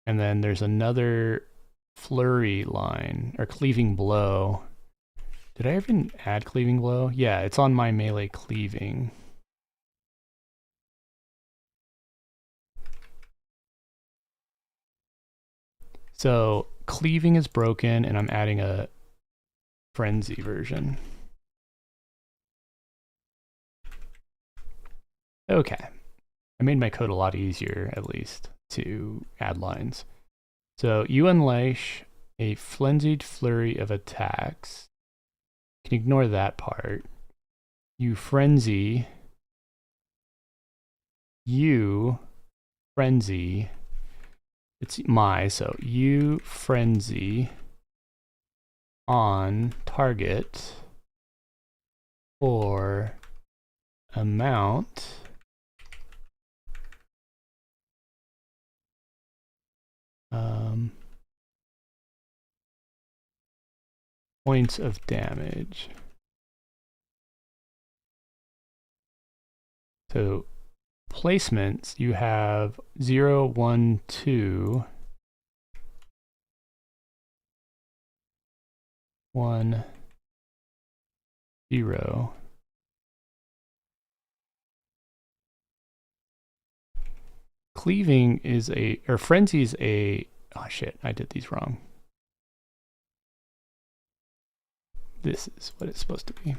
And then there's another flurry line, or cleaving blow. Did I even add cleaving blow? Yeah, it's on my melee cleaving. So cleaving is broken, and I'm adding a frenzy version. Okay. I made my code a lot easier, at least, to add lines. So you unleash a frenzied flurry of attacks. You can ignore that part. You frenzy. You frenzy. It's so you frenzy on target for amount points of damage. So placements, you have 0, 1, 2, 1, 0. Cleaving is frenzy is oh shit, I did these wrong. This is what it's supposed to be.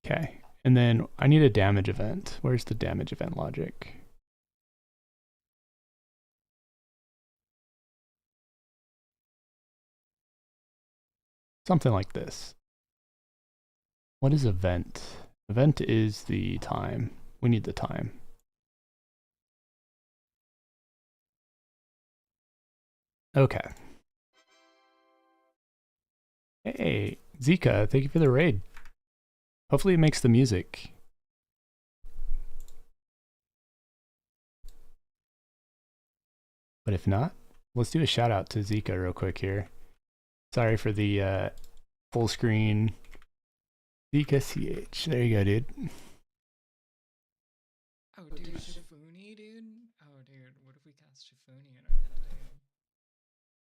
Okay, and then I need a damage event. Where's the damage event logic? Something like this. What is event? Event is the time. We need the time. Okay. Hey, Zika, thank you for the raid. Hopefully it makes the music. But if not, let's do a shout out to Zika real quick here. Sorry for the full screen. Zika CH. There you go, dude. Oh, dude, Shifuni, dude? Oh, dude, what if we cast Shifuni in our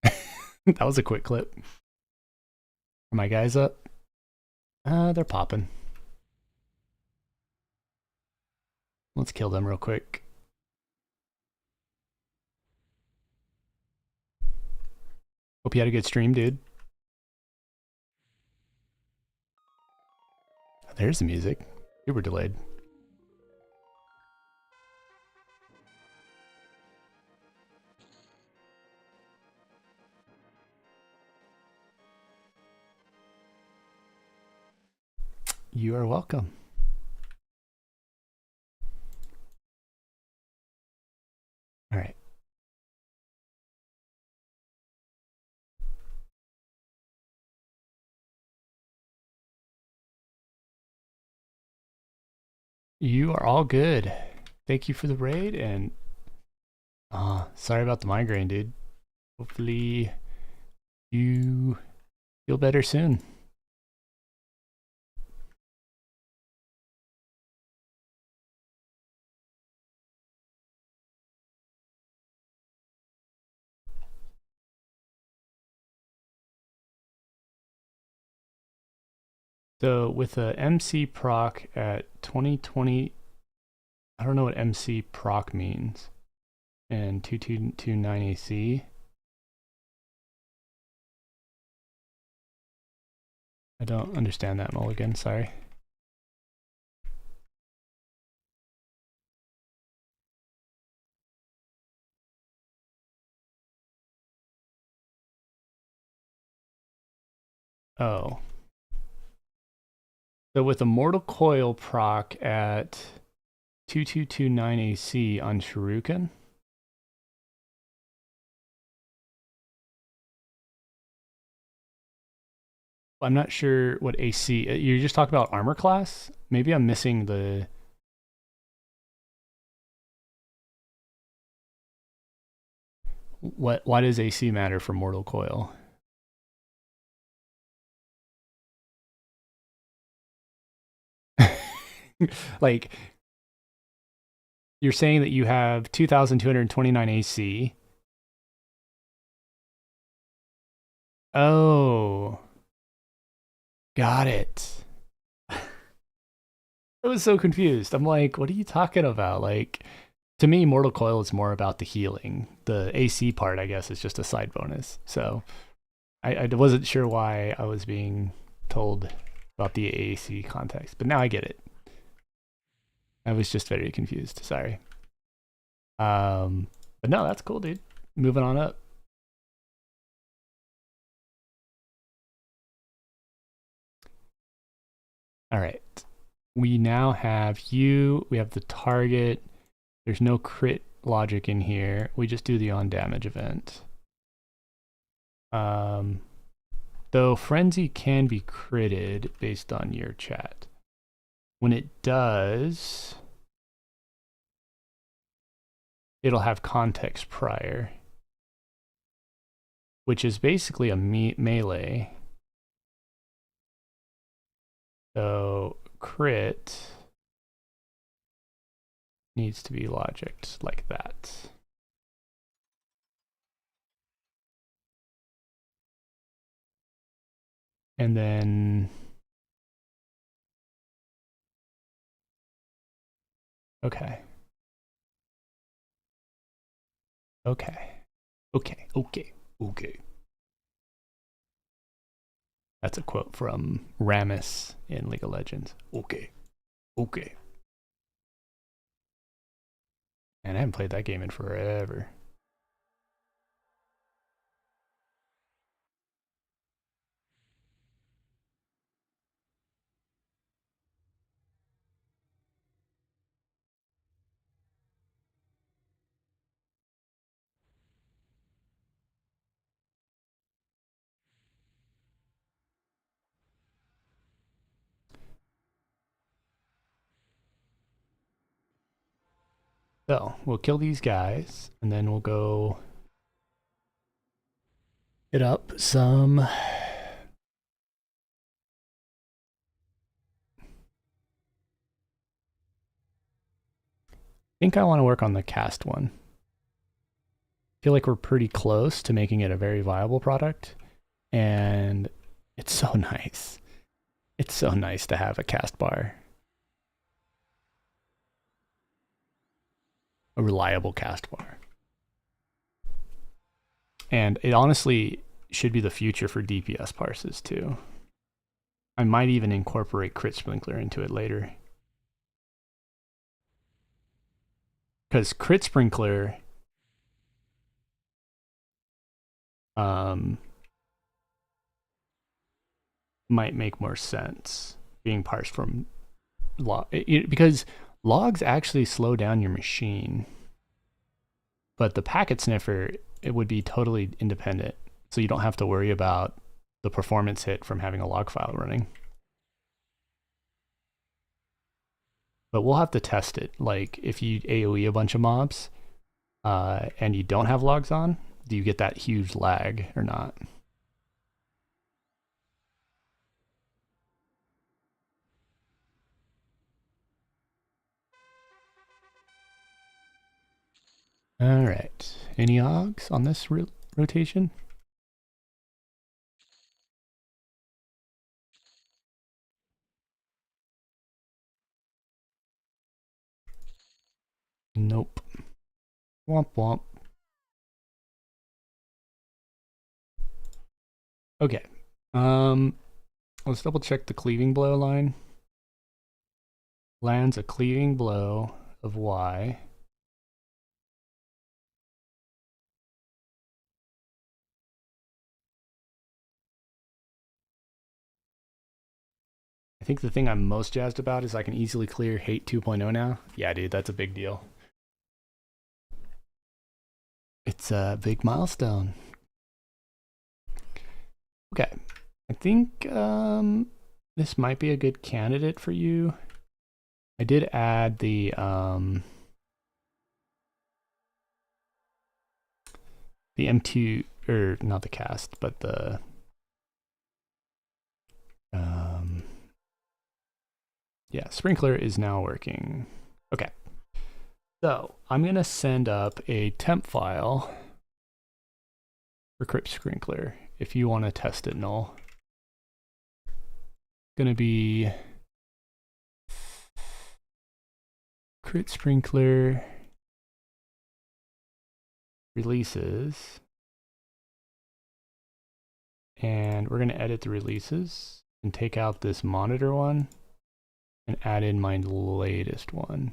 day? That was a quick clip. Are my guys up? They're popping. Let's kill them real quick. Hope you had a good stream, dude. There's the music. Super delayed. You are welcome. All right. You are all good. Thank you for the raid, and sorry about the migraine, dude. Hopefully you feel better soon. So with a MC proc at 2020, I don't know what MC proc means, and 2229 AC. I don't understand that, Mulligan, sorry. Oh. So with a Mortal Coil proc at 2229 AC on Shuriken. I'm not sure what AC. You're just talking about armor class? Maybe I'm missing the. Why does AC matter for Mortal Coil? Like, you're saying that you have 2229 AC. Oh. Got it. I was so confused. I'm like, what are you talking about? Like, To me, Mortal Coil is more about the healing. The AC part, I guess, is just a side bonus. So I wasn't sure why I was being told about the AC context, but now I get it. I was just very confused. Sorry. But no, that's cool, dude. Moving on up. All right. We now have you. We have the target. There's no crit logic in here. We just do the on damage event. Though Frenzy can be critted based on your chat. When it does, it'll have context prior, which is basically a melee. So crit needs to be logicked like that. And then, okay. That's a quote from Rammus in League of Legends. Okay. And I haven't played that game in forever. So we'll kill these guys, and then we'll go hit up some. I think I want to work on the cast one. I feel like we're pretty close to making it a very viable product, and it's so nice. It's so nice to have a cast bar. A reliable cast bar. And it honestly should be the future for DPS parses too. I might even incorporate Crit Sprinkler into it later. Because Crit Sprinkler might make more sense being parsed from because logs actually slow down your machine, but the packet sniffer, it would be totally independent, so you don't have to worry about the performance hit from having a log file running. But we'll have to test it. Like if you AoE a bunch of mobs and you don't have logs on, do you get that huge lag or not? All right. Any Ogs on this rotation? Nope. Womp womp. Okay. Let's double check the cleaving blow line. Lands a cleaving blow of Y. I think the thing I'm most jazzed about is I can easily clear Hate 2.0 now. Yeah, dude, that's a big deal. It's a big milestone. Okay, I think this might be a good candidate for you. I did add the M2, or not the cast, but the yeah, Sprinkler is now working. Okay, so I'm gonna send up a temp file for Crit Sprinkler if you want to test it, Null. Gonna be Crit Sprinkler releases. And we're going to edit the releases and take out this monitor one and add in my latest one.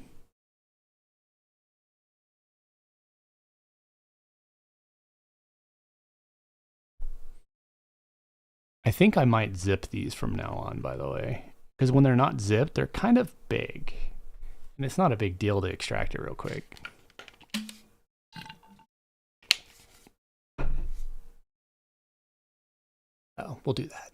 I think I might zip these from now on, by the way, because when they're not zipped, they're kind of big. And it's not a big deal to extract it real quick. Oh, we'll do that.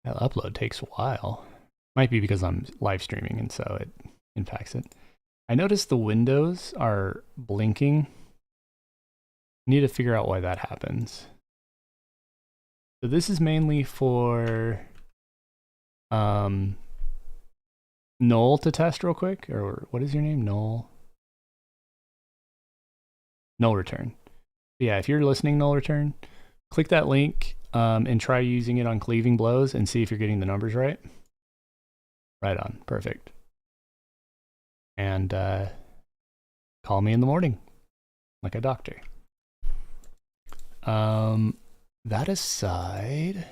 That upload takes a while. Might be because I'm live streaming and so it impacts it. I noticed the windows are blinking. Need to figure out why that happens. So this is mainly for Noel to test real quick, or what is your name? Noel Return. Yeah, if you're listening, Noel Return, click that link and try using it on cleaving blows and see if you're getting the numbers right. Right on, perfect. And call me in the morning, like a doctor. That aside,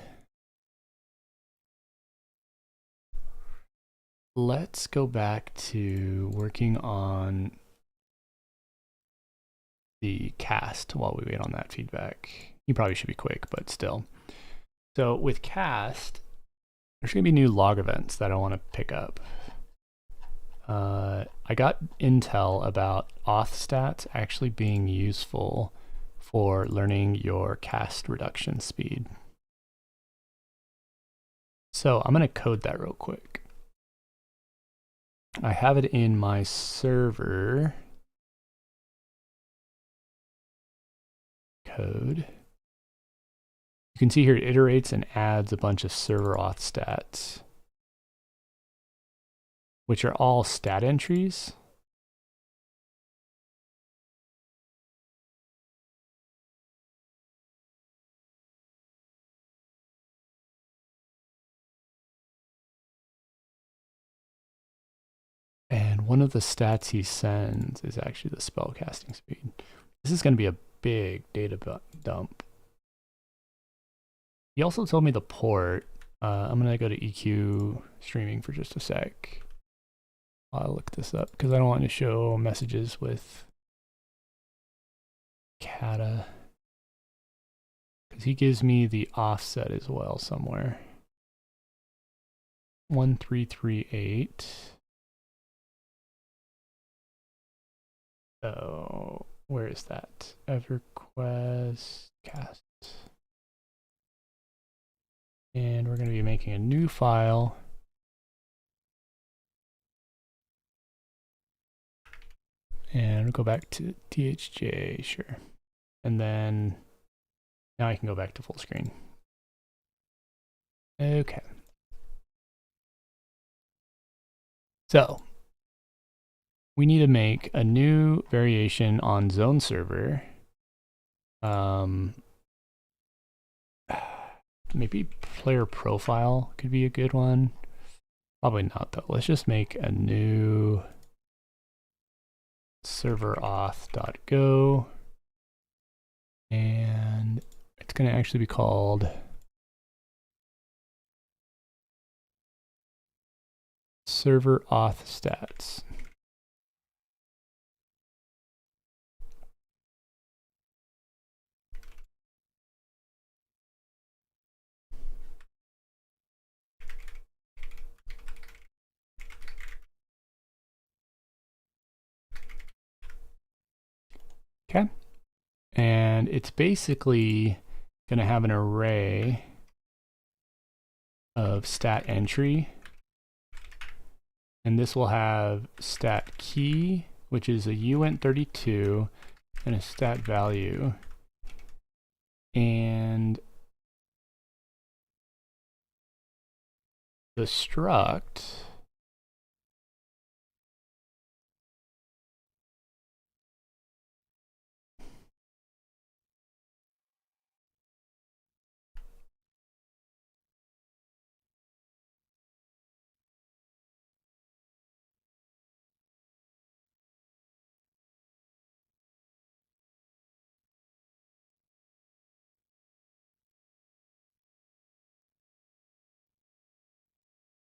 let's go back to working on the cast while we wait on that feedback. You probably should be quick, but still. So with cast, there's going to be new log events that I want to pick up. I got intel about auth stats actually being useful for learning your cast reduction speed. So I'm going to code that real quick. I have it in my server code. You can see here it iterates and adds a bunch of server auth stats, which are all stat entries. And one of the stats he sends is actually the spell casting speed. This is going to be a big data dump. He also told me the port. I'm going to go to EQ streaming for just a sec. I'll look this up because I don't want to show messages with Kata. Because he gives me the offset as well somewhere. 1338. So where is that? EverQuest cast. And we're going to be making a new file. And we'll go back to THJ, sure. And then now I can go back to full screen. Okay. So we need to make a new variation on zone server. Maybe player profile could be a good one. Probably not though. Let's just make a new server auth.go, and it's going to actually be called server auth stats. Okay. And it's basically going to have an array of stat entry. And this will have stat key, which is a uint32, and a stat value. And the struct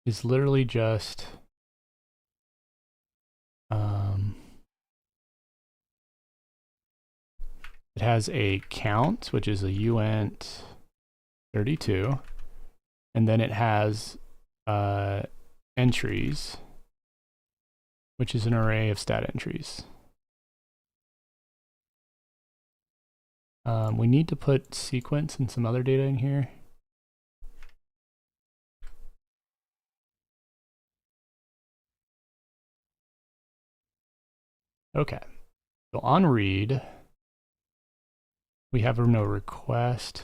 is literally just it has a count, which is a uint 32, and then it has entries, which is an array of stat entries. We need to put sequence and some other data in here. Okay, so on read, we have a no request.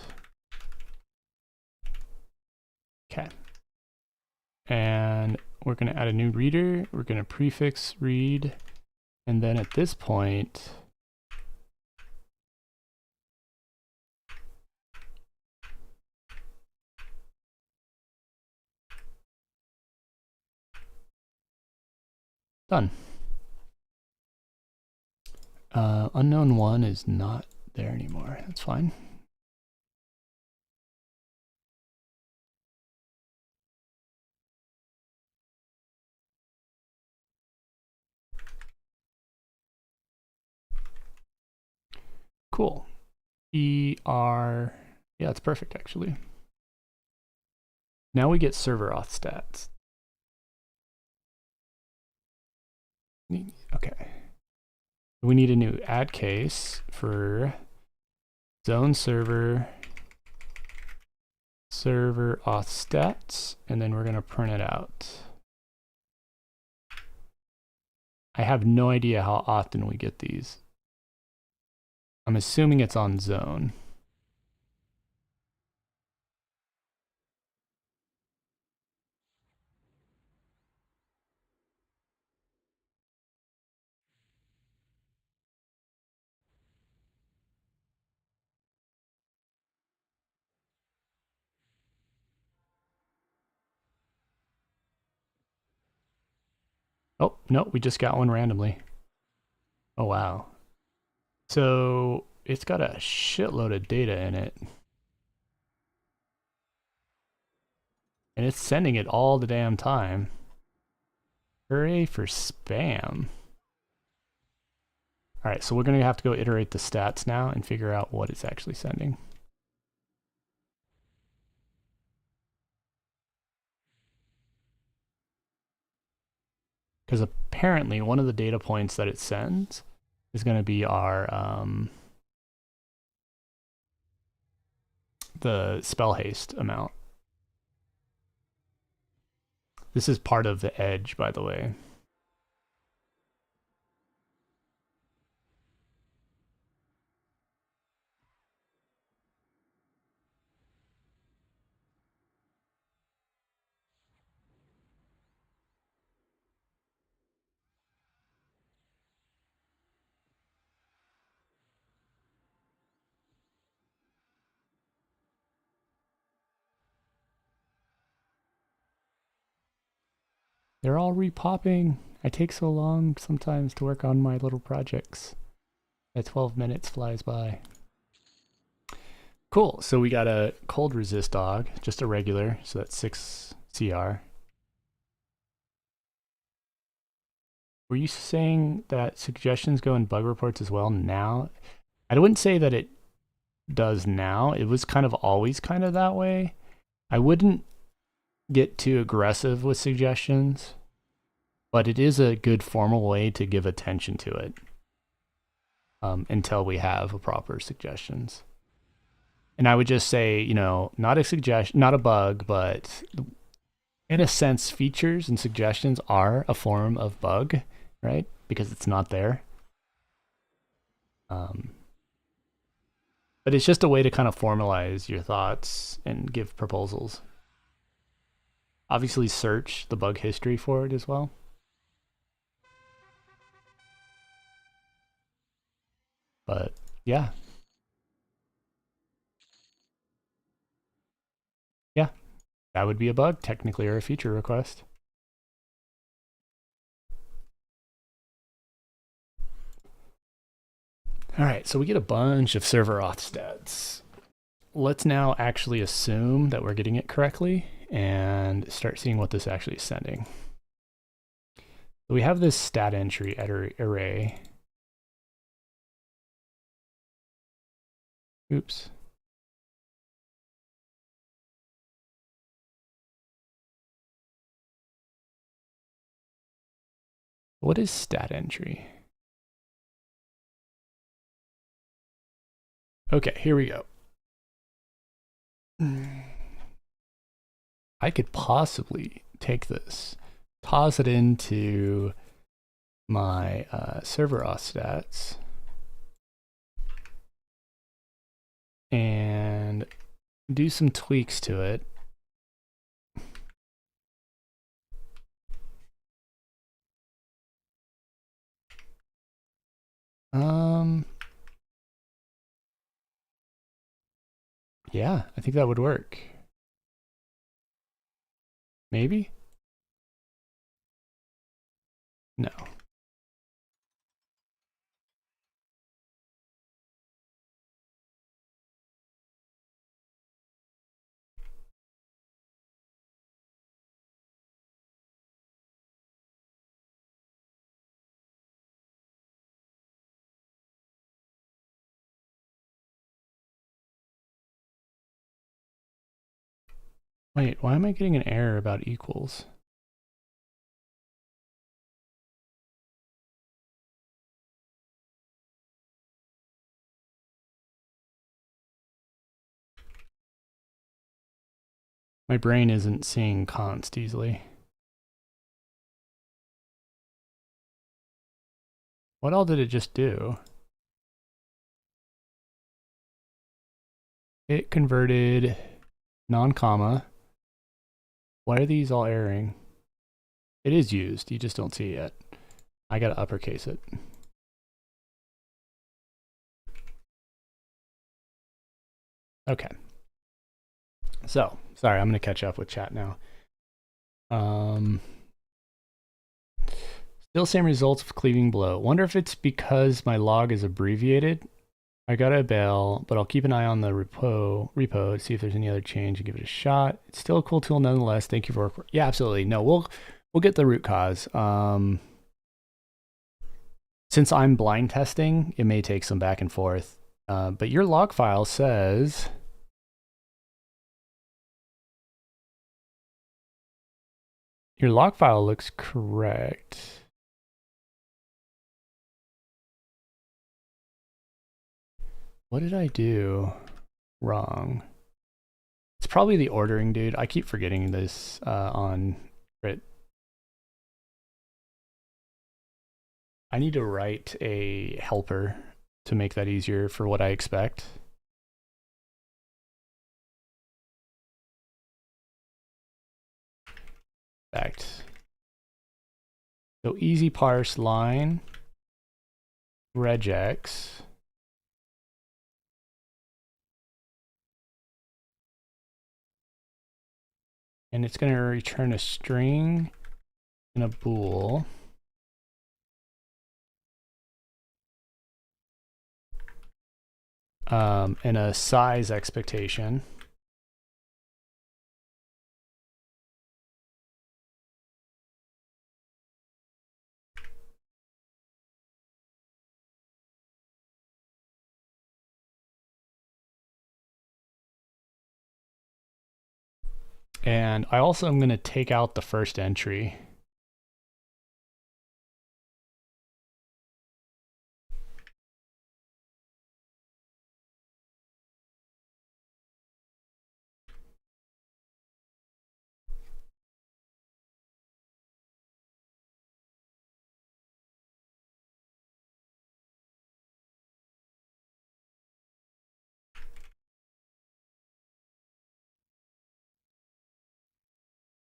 Okay. And we're going to add a new reader. We're going to prefix read. And then at this point, done. Unknown one is not there anymore. That's fine. Cool. Yeah, it's perfect actually. Now we get server auth stats. Okay. We need a new add case for zone server auth stats, and then we're going to print it out. I have no idea how often we get these. I'm assuming it's on zone. Oh, no, we just got one randomly. Oh, wow. So it's got a shitload of data in it. And it's sending it all the damn time. Hooray for spam. All right, so we're going to have to go iterate the stats now and figure out what it's actually sending. Because apparently one of the data points that it sends is going to be our the spell haste amount. This is part of the edge, by the way. They're all repopping. I take so long sometimes to work on my little projects. That 12 minutes flies by. Cool, so we got a cold resist dog, just a regular, so that's 6 CR. Were you saying that suggestions go in bug reports as well now? I wouldn't say that it does now. It was kind of always kind of that way. I wouldn't get too aggressive with suggestions, but it is a good formal way to give attention to it until we have a proper suggestions. And I would just say, you know, not a suggestion, not a bug, but in a sense, features and suggestions are a form of bug, right? Because it's not there. But it's just a way to kind of formalize your thoughts and give proposals. Obviously, search the bug history for it as well. But yeah. Yeah, that would be a bug technically, or a feature request. All right, so we get a bunch of server auth stats. Let's now actually assume that we're getting it correctly and start seeing what this actually is sending. So we have this stat entry array. Oops. What is stat entry? Okay, here we go. I could possibly take this, toss it into my server auth stats, and do some tweaks to it. Yeah, I think that would work. Maybe? No. Wait, why am I getting an error about equals? My brain isn't seeing const easily. What all did it just do? It converted non-comma. Why are these all erroring? It is used, you just don't see it yet. I gotta uppercase it. Okay. So, sorry, I'm gonna catch up with chat now. Still same results of cleaving below. Wonder if it's because my log is abbreviated. I got a bail, but I'll keep an eye on the repo to see if there's any other change and give it a shot. It's still a cool tool nonetheless. Thank you for yeah, absolutely. No, we'll get the root cause. Since I'm blind testing, it may take some back and forth. But your log file says your log file looks correct. What did I do wrong? It's probably the ordering, dude. I keep forgetting this on Crit. I need to write a helper to make that easier for what I expect. Fact. So easy parse line regex. And it's going to return a string and a bool. And a size expectation. And I also am going to take out the first entry.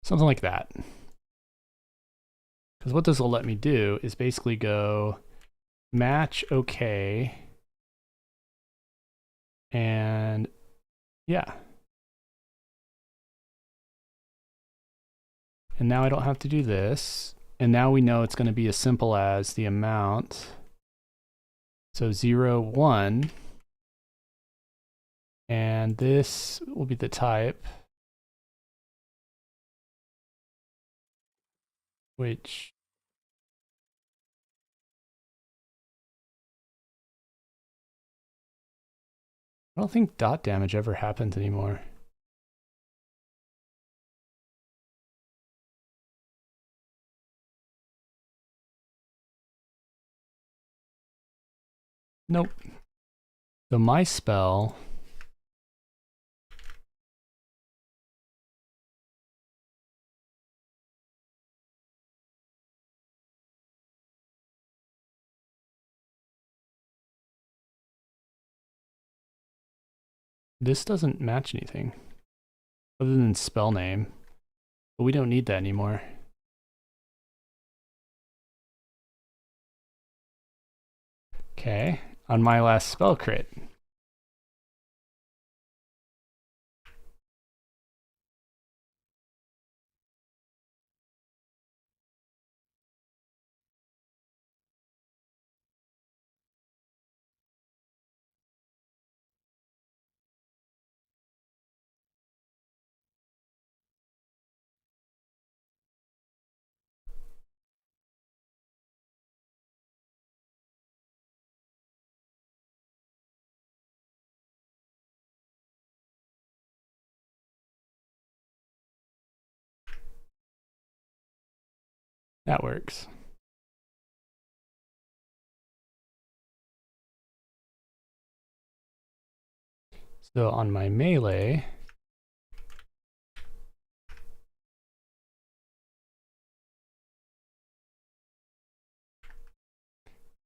Something like that. Because what this will let me do is basically go match okay. And yeah. And now I don't have to do this. And now we know it's going to be as simple as the amount. So 0, 1. And this will be the type. which I don't think dot damage ever happens anymore. Nope. So my spell this doesn't match anything other than spell name, but we don't need that anymore. Okay, on my last spell crit. That works. So on my melee,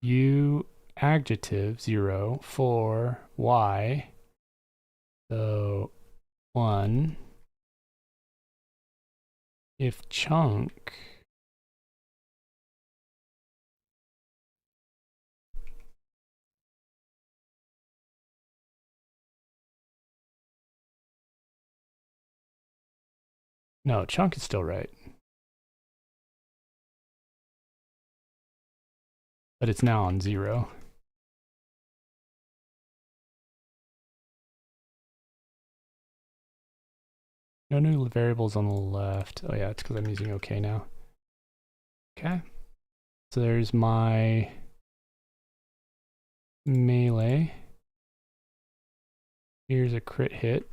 U adjective 0 for Y. So 1 if chunk no, chunk is still right. But it's now on 0. No new variables on the left. Oh yeah, it's because I'm using OK now. Okay. So there's my melee. Here's a crit hit.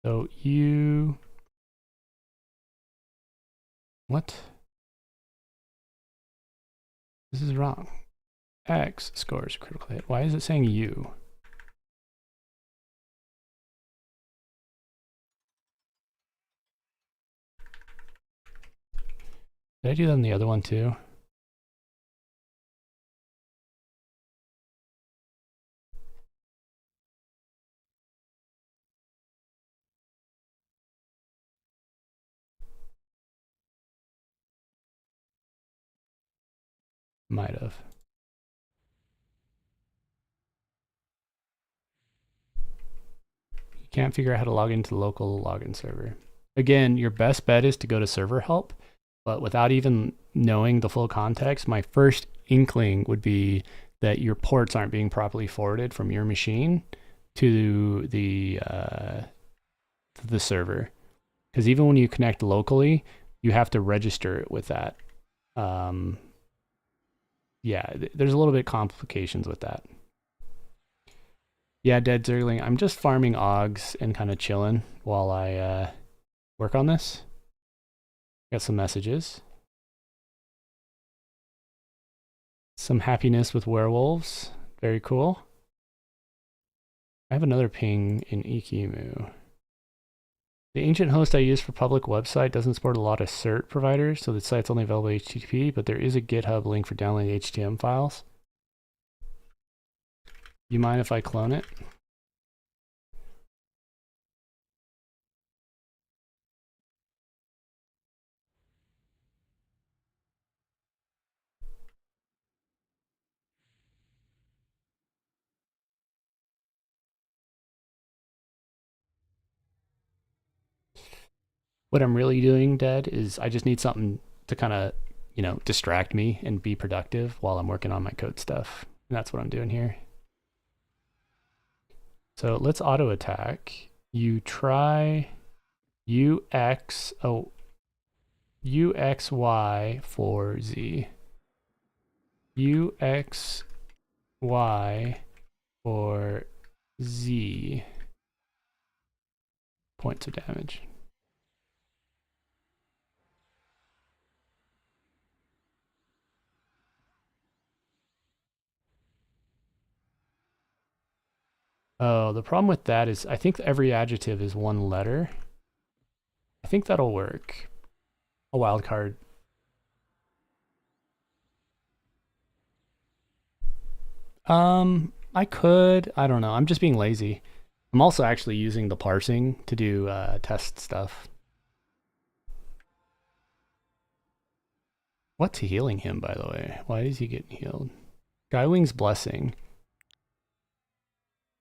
So you... What? This is wrong. X scores critical hit. Why is it saying U? Did I do that on the other one too? Might have. You can't figure out how to log into the local login server. Again, your best bet is to go to server help, but without even knowing the full context, my first inkling would be that your ports aren't being properly forwarded from your machine to the server. Because even when you connect locally, you have to register it with that. Yeah, there's a little bit complications with that. Yeah, Dead Zergling, I'm just farming Augs and kind of chilling while I work on this. Got some messages. Some happiness with werewolves. Very cool. I have another ping in Ikimu. The ancient host I use for public website doesn't support a lot of cert providers, so the site's only available HTTP, but there is a GitHub link for downloading HTML files. You mind if I clone it? What I'm really doing, Dead, is I just need something to kind of, distract me and be productive while I'm working on my code stuff. And that's what I'm doing here. So let's auto attack. You try UX, oh, UXY for Z. UXY for Z. Points of damage. Oh, the problem with that is I think every adjective is one letter. I think that'll work. A wild card. I could. I don't know. I'm just being lazy. I'm also actually using the parsing to do test stuff. What's healing him, by the way? Why is he getting healed? Skywing's Blessing.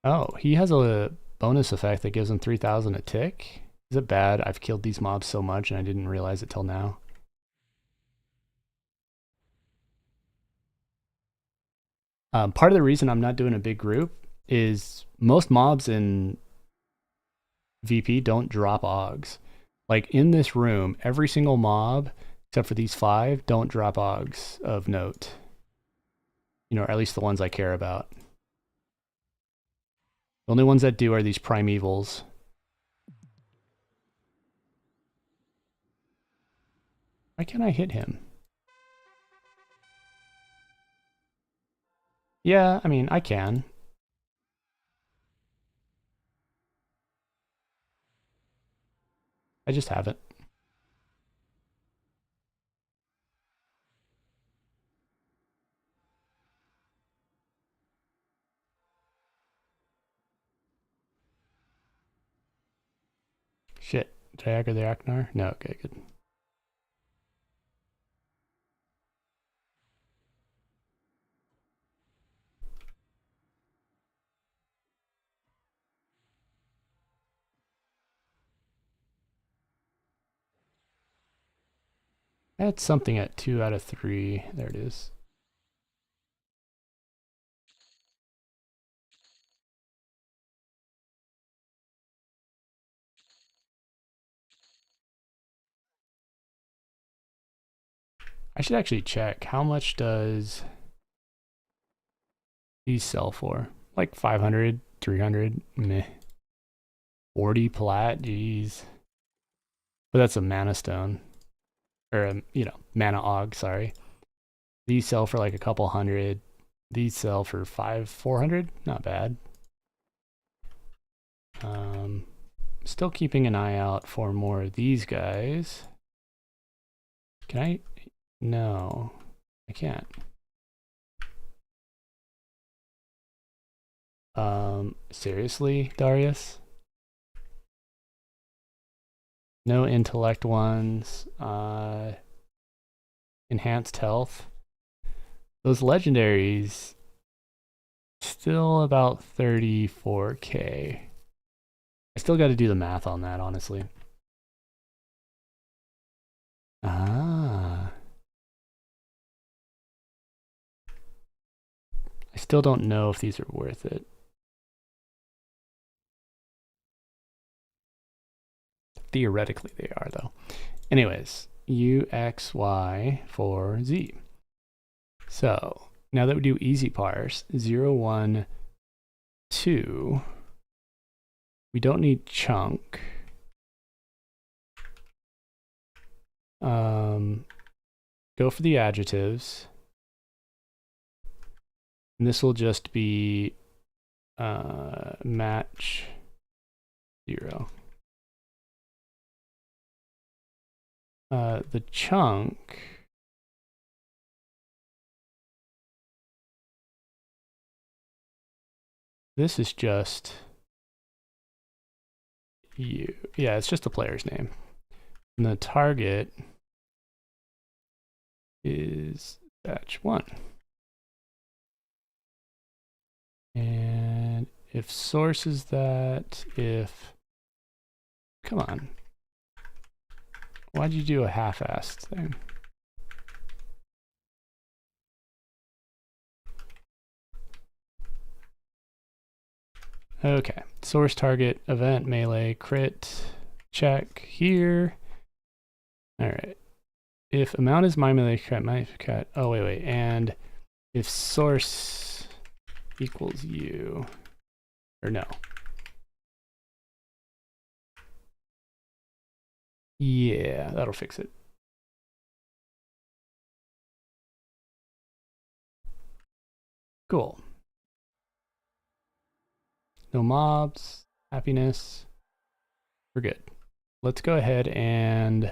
Oh, he has a bonus effect that gives him 3,000 a tick. Is it bad? I've killed these mobs so much and I didn't realize it till now. Part of the reason I'm not doing a big group is most mobs in VP don't drop Augs. Like in this room, every single mob, except for these 5, don't drop Augs of note. You know, or at least the ones I care about. The only ones that do are these primevals. Why can't I hit him? Yeah, I mean, I can. I just haven't. Shit. Did I aggro the Aknar? No, okay, good. I had something at 2 out of 3. There it is. I should actually check. How much does these sell for? Like 500, 300, meh. 40 plat, jeez. But that's a mana stone. Or, a, you know, mana aug, sorry. These sell for like a couple hundred. These sell for 400? Not bad. Still keeping an eye out for more of these guys. Can I? No, I can't. Seriously, Darius? No intellect ones. Enhanced health. Those legendaries still about 34k. I still got to do the math on that, honestly. Ah. I still don't know if these are worth it. Theoretically, they are, though. Anyways, UXY for Z. So now that we do easy parse, 0, 1, 2, we don't need chunk. Go for the adjectives. And this will just be match 0. The chunk, this is just you. Yeah, it's just the player's name. And the target is batch 1. And if source is that, if, come on. Why'd you do a half-assed thing? Okay, source target event melee crit check here. All right. If amount is my melee crit, my crit. Oh wait, and if source equals you, or no. Yeah, that'll fix it. Cool. No mobs, happiness. We're good. Let's go ahead and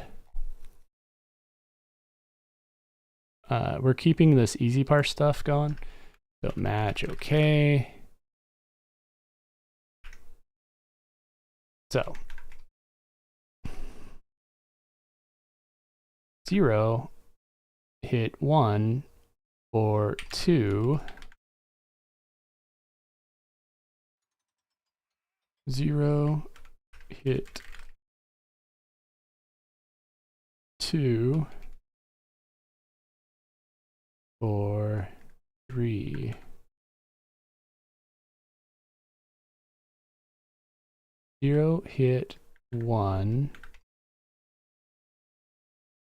we're keeping this easy parse stuff going. So match, okay. So 0 hit 1 or 2. 0 hit 2 or 3. 0 hit 1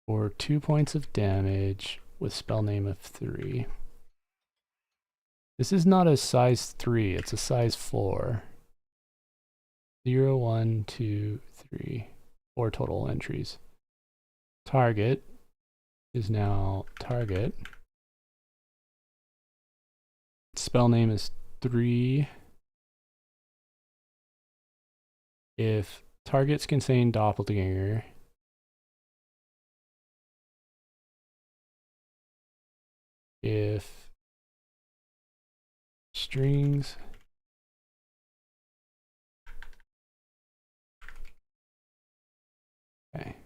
or 2 points of damage with spell name of 3. This is not a size 3, it's a size 4. 0, 1, 2, 3. 4 total entries. Target is now target. Spell name is 3. If targets contain doppelganger, if strings okay.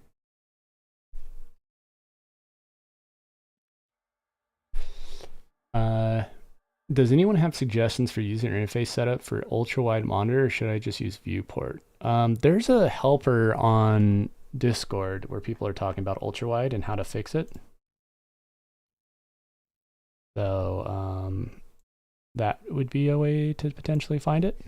Does anyone have suggestions for user interface setup for ultra wide monitor, or should I just use viewport? There's a helper on Discord where people are talking about ultra wide and how to fix it. So that would be a way to potentially find it.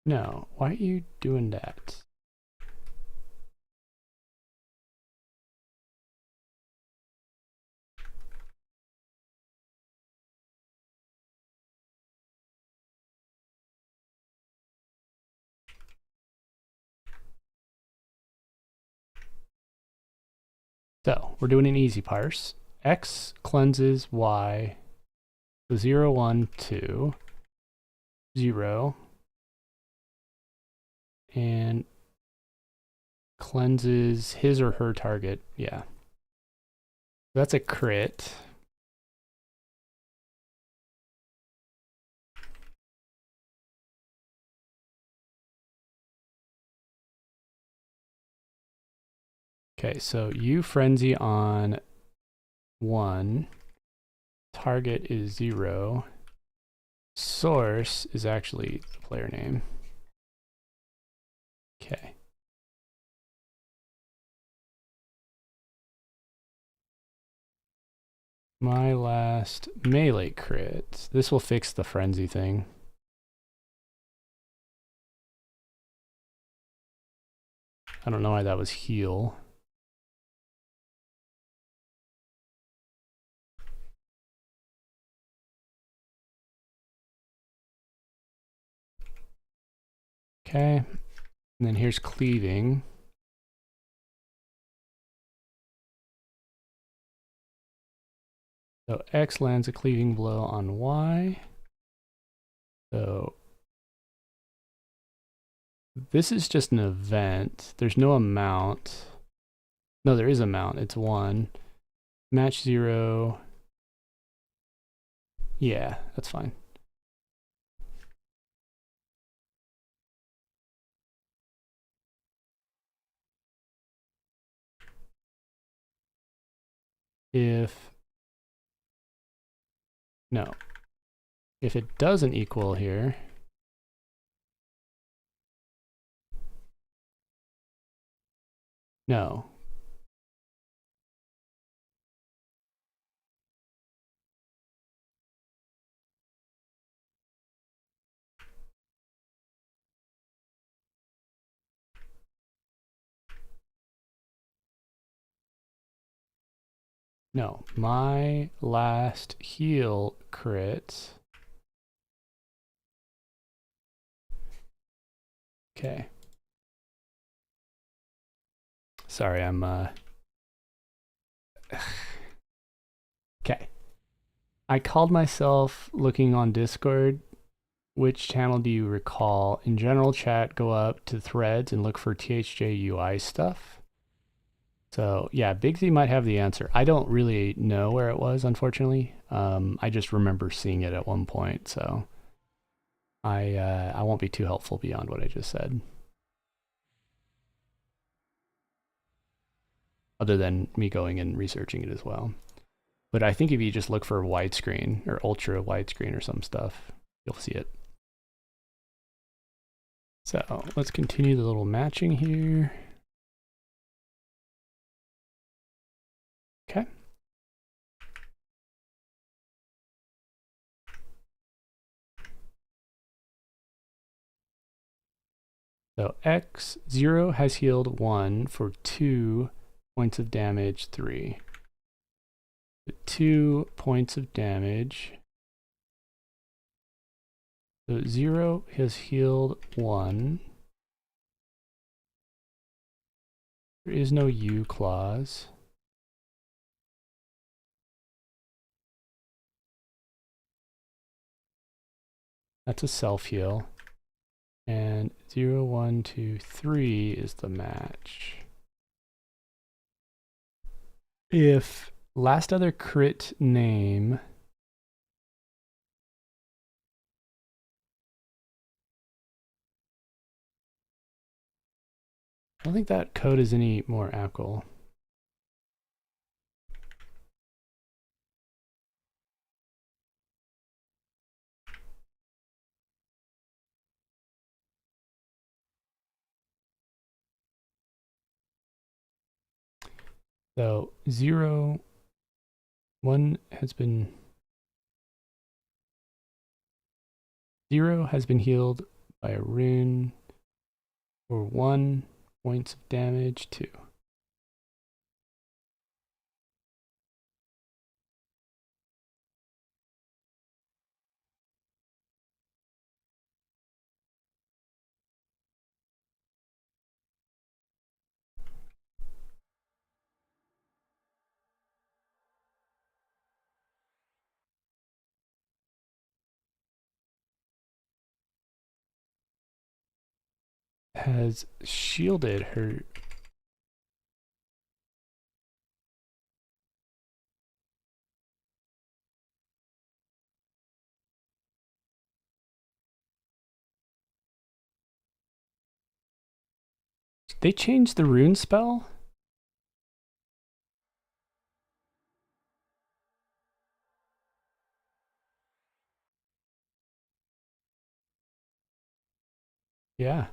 No, why are you doing that? So we're doing an easy parse. X cleanses Y. So 0, 1, 2, 0. And cleanses his or her target. Yeah. That's a crit. Okay, so you frenzy on 1. Target is 0. Source is actually the player name. Okay. My last melee crit. This will fix the frenzy thing. I don't know why that was heal. Okay. And then here's cleaving. So X lands a cleaving blow on Y. So this is just an event. There's no amount. No, there is amount. It's 1. Match 0. Yeah, that's fine. if it doesn't equal here, no. No, my last heal crits. Okay. Sorry, I'm okay. I called myself looking on Discord. Which channel do you recall? In general chat, go up to threads and look for THJ UI stuff. So yeah, Big Z might have the answer. I don't really know where it was, unfortunately. I just remember seeing it at one point, so I won't be too helpful beyond what I just said. Other than me going and researching it as well. But I think if you just look for widescreen or ultra widescreen or some stuff, you'll see it. So let's continue the little matching here. Okay. So X0 has healed 1 for 2 points of damage, 3. 2 points of damage. So 0 has healed 1. There is no U clause. That's a self-heal. And 0, 1, 2, 3 is the match. If last other crit name I don't think that code is any more applicable. So 0, 1 has been 0 has been healed by a rune for 1 points of damage, 2. Has shielded her. They changed the rune spell? Yeah.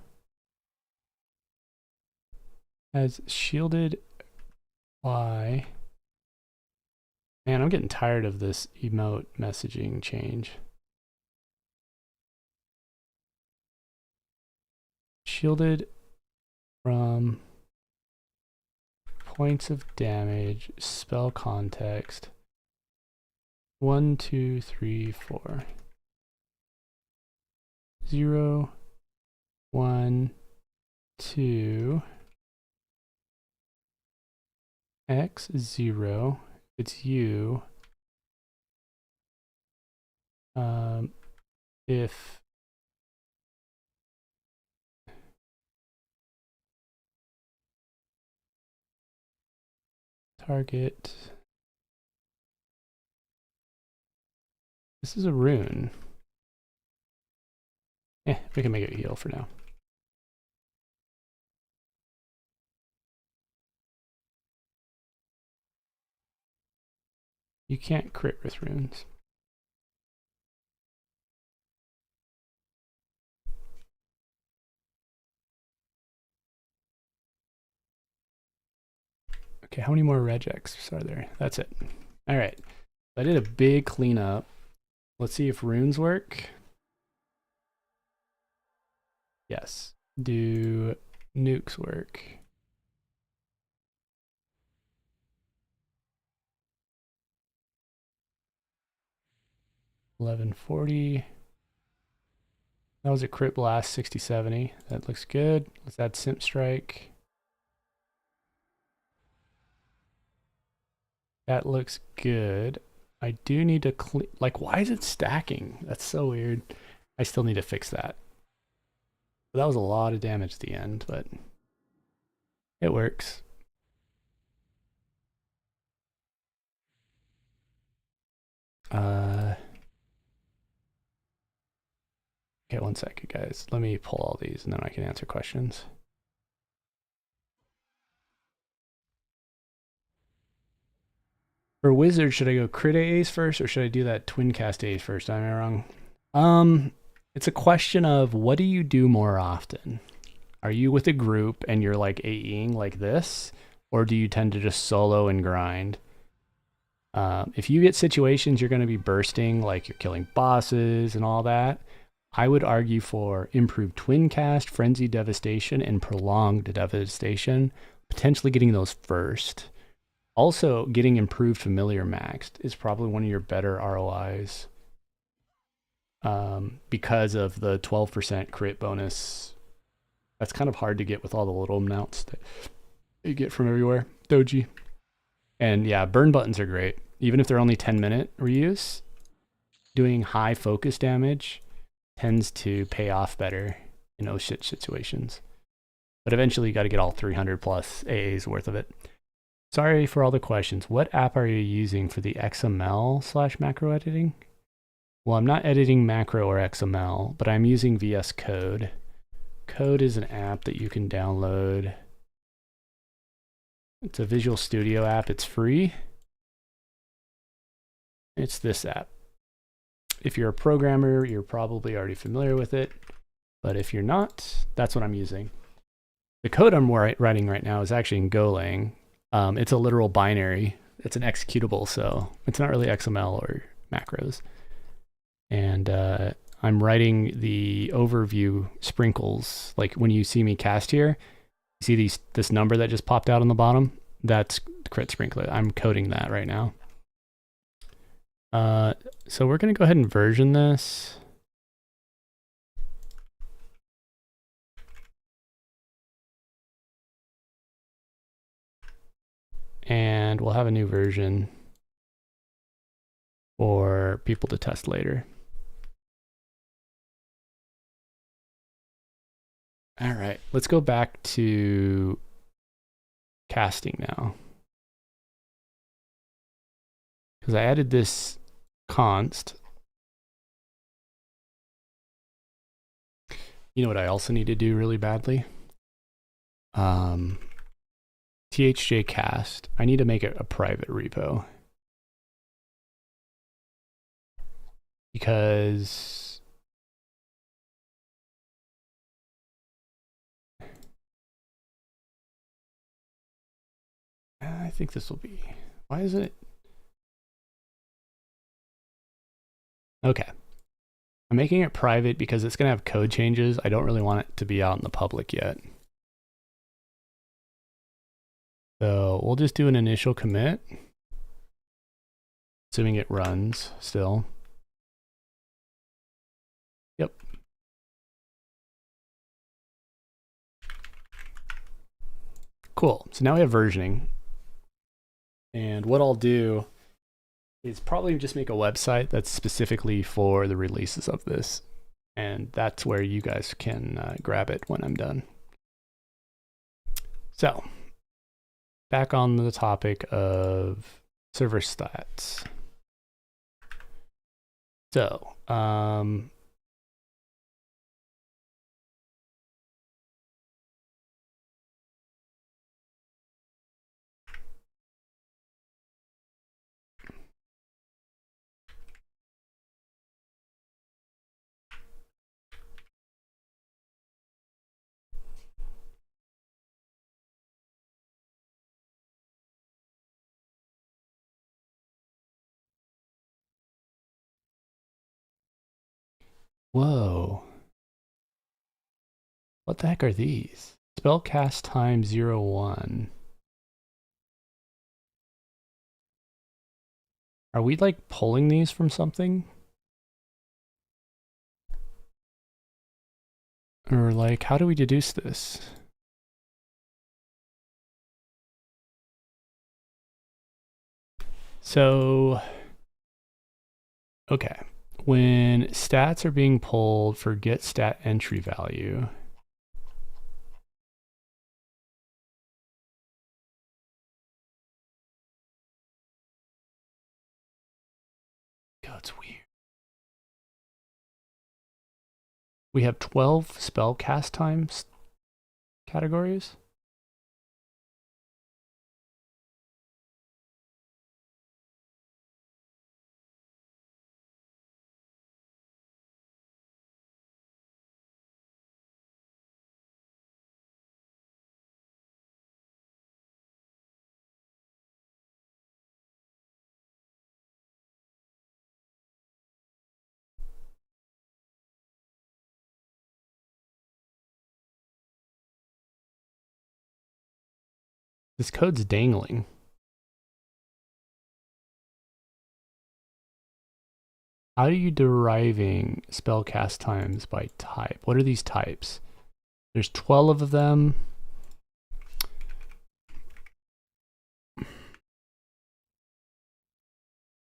Has shielded by. Man, I'm getting tired of this emote messaging change. Shielded from points of damage, spell context. 1, 2, 3, 4. 0, 1, 2. X0. It's you. If target, this is a rune. We can make it heal for now. You can't crit with runes. Okay, how many more regex are there? That's it. All right. I did a big cleanup. Let's see if runes work. Yes. Do nukes work? $11.40. That was a crit blast, 60-70. That looks good. Let's add Simp Strike. That looks good. I do need to clean, like, why is it stacking? That's so weird. I still need to fix that. But that was a lot of damage at the end, but it works. Okay, one second, guys. Let me pull all these and then I can answer questions. For wizard, should I go crit AAs first or should I do that twin cast AAs first? Am I wrong? It's a question of what do you do more often? Are you with a group and you're like AEing like this, or do you tend to just solo and grind? If you get situations you're going to be bursting, like you're killing bosses and all that, I would argue for improved twin cast, frenzied devastation, and prolonged devastation, potentially getting those first. Also, getting improved familiar maxed is probably one of your better ROIs because of the 12% crit bonus. That's kind of hard to get with all the little amounts that you get from everywhere. Doji. And yeah, burn buttons are great. Even if they're only 10-minute reuse, doing high focus damage tends to pay off better in oh shit situations. But eventually you got to get all 300 plus AAs worth of it. Sorry for all the questions. What app are you using for the XML/macro editing? Well, I'm not editing macro or XML, but I'm using VS Code. Code is an app that you can download. It's a Visual Studio app. It's free. It's this app. If you're a programmer, you're probably already familiar with it. But if you're not, that's what I'm using. The code I'm writing right now is actually in Golang. It's a literal binary. It's an executable, so it's not really XML or macros. And I'm writing the overview sprinkles. Like when you see me cast here, you see this number that just popped out on the bottom? That's crit sprinkler. I'm coding that right now. So we're going to go ahead and version this. And we'll have a new version for people to test later. All right, let's go back to casting now. Because I added this const. You know what I also need to do really badly? THJ cast. I need to make it a private repo. Because I think this will be, why isn't it? Okay. I'm making it private because it's going to have code changes. I don't really want it to be out in the public yet. So we'll just do an initial commit, assuming it runs still. Yep. Cool. So now we have versioning. And what I'll do is probably just make a website that's specifically for the releases of this. And that's where you guys can grab it when I'm done. So back on the topic of server stats. So, Whoa. What the heck are these? Spellcast time 01. Are we like pulling these from something? Or like, how do we deduce this? So, okay. When stats are being pulled for get stat entry value, God, it's weird. We have 12 spell cast times categories. This code's dangling. How are you deriving spellcast times by type? What are these types? There's 12 of them.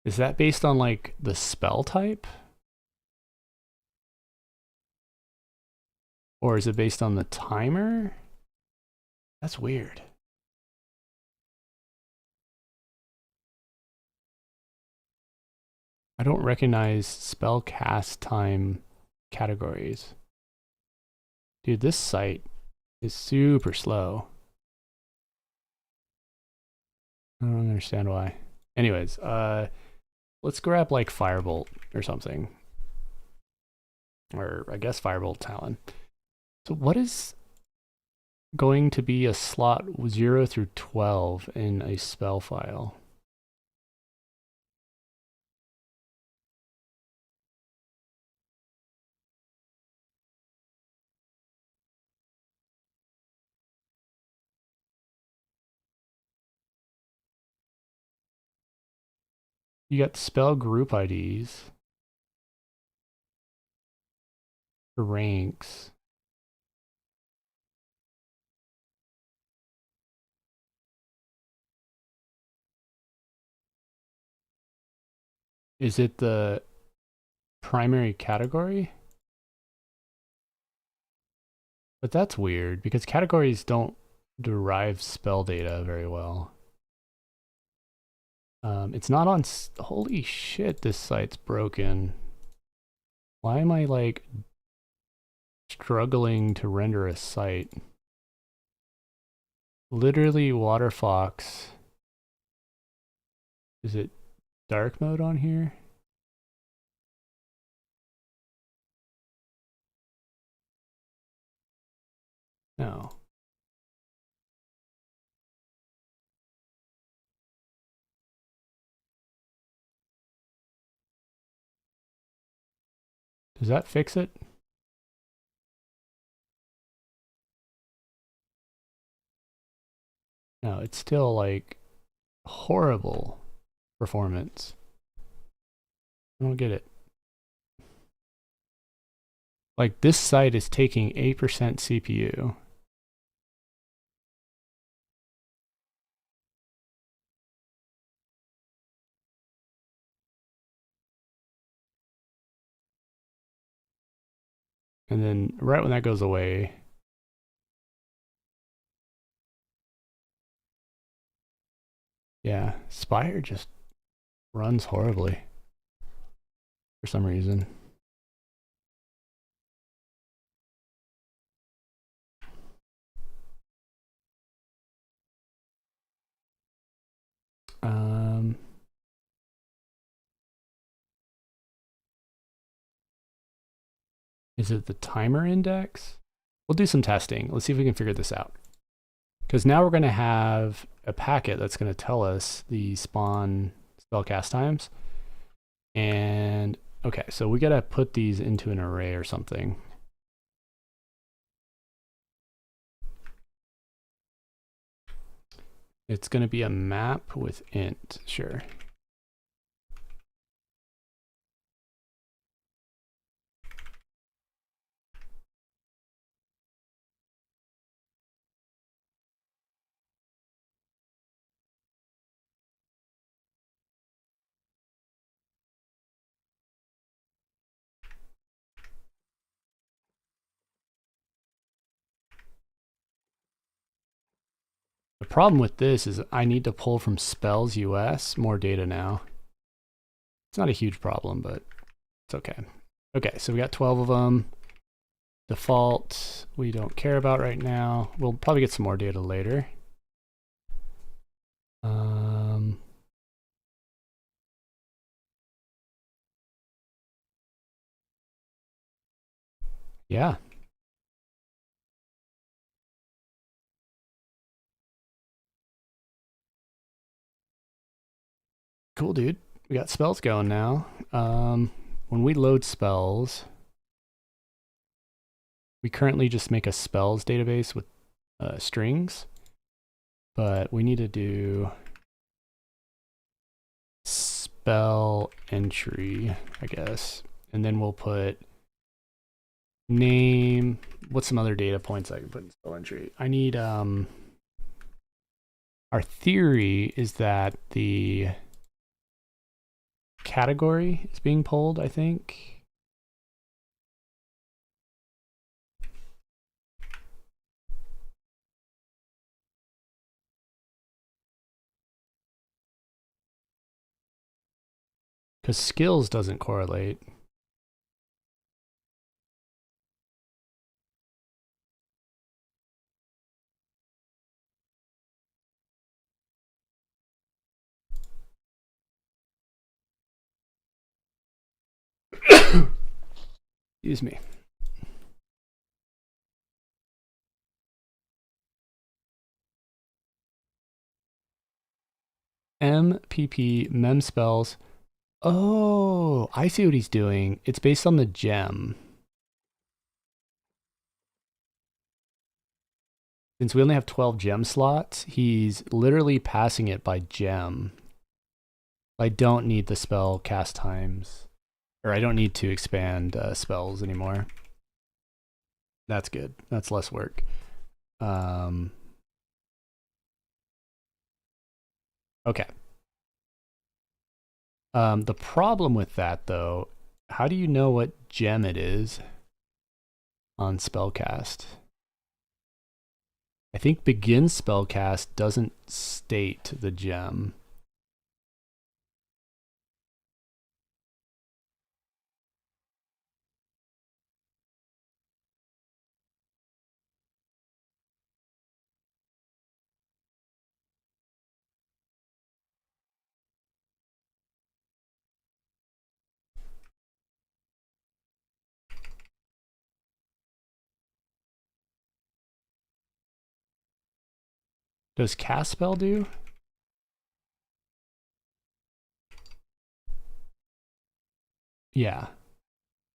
Is that based on like the spell type? Or is it based on the timer? That's weird. I don't recognize spell cast time categories. Dude, this site is super slow. I don't understand why. Anyways, let's grab like Firebolt or something. Or I guess Firebolt Talon. So what is going to be a slot 0 through 12 in a spell file? You got spell group IDs, ranks. Is it the primary category? But that's weird because categories don't derive spell data very well. It's not on. Holy shit, this site's broken. Why am I like struggling to render a site? Literally, Waterfox. Is it dark mode on here? No. Does that fix it? No, it's still like horrible performance. I don't get it. Like this site is taking 8% CPU. And then right when that goes away, yeah, Spire just runs horribly for some reason. Is it the timer index? We'll do some testing. Let's see if we can figure this out. Because now we're going to have a packet that's going to tell us the spawn spellcast times. And Okay, so we gotta put these into an array or something. It's gonna be a map with int, sure. The problem with this is I need to pull from spells US more data now. It's not a huge problem, but it's okay. Okay, so we got 12 of them. Default, we don't care about right now. We'll probably get some more data later. Yeah. Cool, dude. We got spells going now. When we load spells, we currently just make a spells database with strings, but we need to do spell entry, I guess. And then we'll put name. What's some other data points I can put in spell entry? I need, our theory is that the category is being pulled, I think. Because skills doesn't correlate. Excuse me. MPP mem spells. Oh, I see what he's doing. It's based on the gem. Since we only have 12 gem slots, he's literally passing it by gem. I don't need the spell cast times. Or I don't need to expand spells anymore. That's good. That's less work. Okay. The problem with that, though, how do you know what gem it is on spellcast? I think begin spellcast doesn't state the gem. Does cast spell do? Yeah.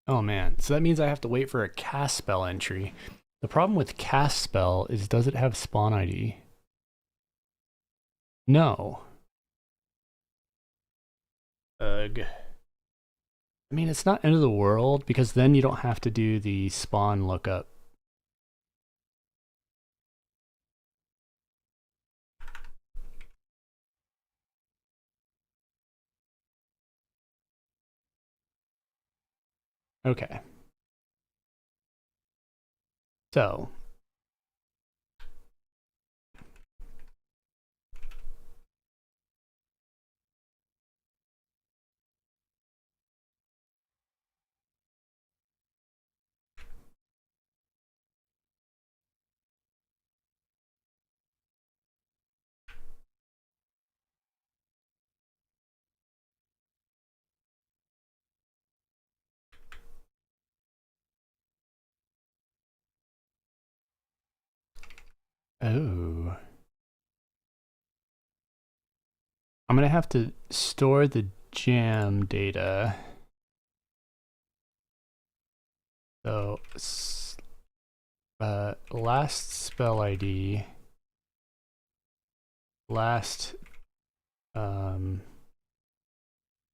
Oh man, so that means I have to wait for a cast spell entry. The problem with cast spell is, does it have spawn ID? No. Ugh. I mean, it's not end of the world because then you don't have to do the spawn lookup. Okay. So. Oh. I'm going to have to store the gem data So, last spell ID, last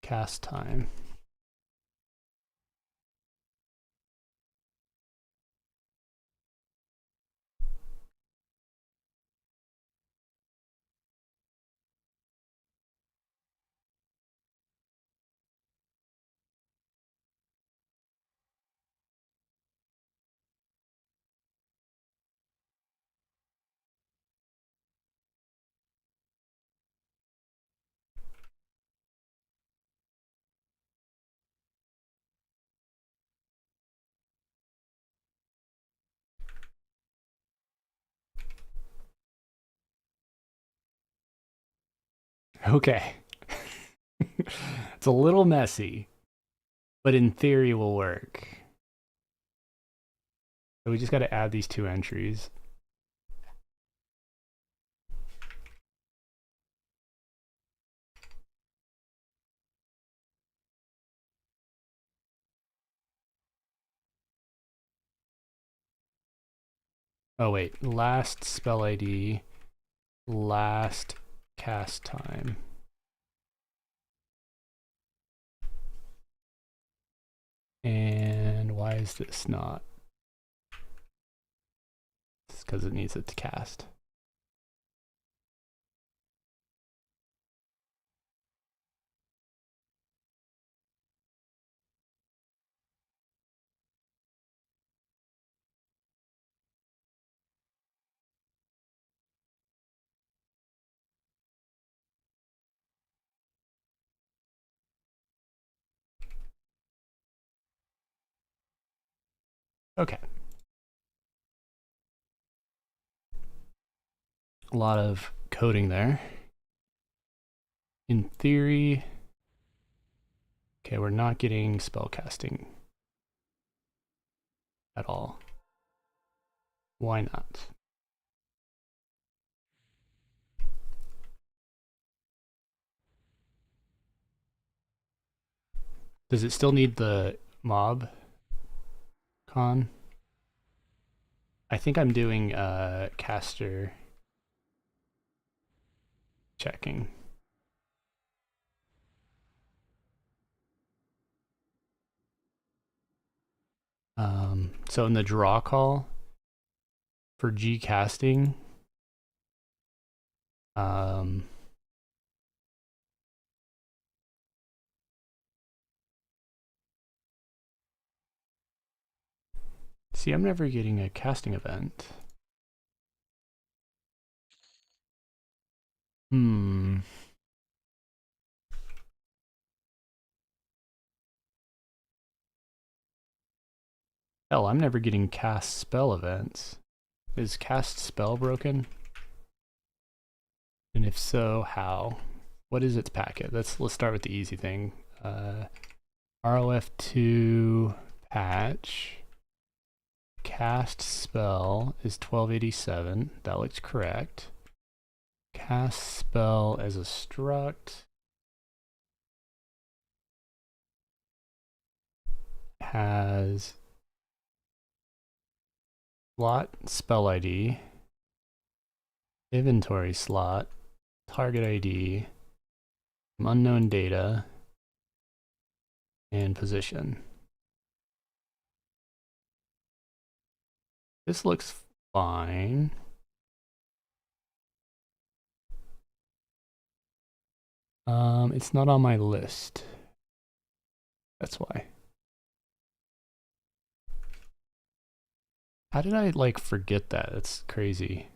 cast time. Okay. It's a little messy, but in theory will work. So we just got to add these 2 entries. Oh wait, last spell ID, last cast time. And why is this not? It's because it needs it to cast. Okay. A lot of coding there. In theory, okay, we're not getting spell casting at all. Why not? Does it still need the mob con? I think I'm doing caster checking. So in the draw call for G casting, see, I'm never getting a casting event. Hell, I'm never getting cast spell events. Is cast spell broken? And if so, how? What is its packet? Let's start with the easy thing. ROF2 patch. Cast spell is 1287. That looks correct. Cast spell as a struct has slot spell ID, inventory slot, target ID, unknown data, and position. This looks fine. It's not on my list. That's why. How did I like forget that? That's crazy.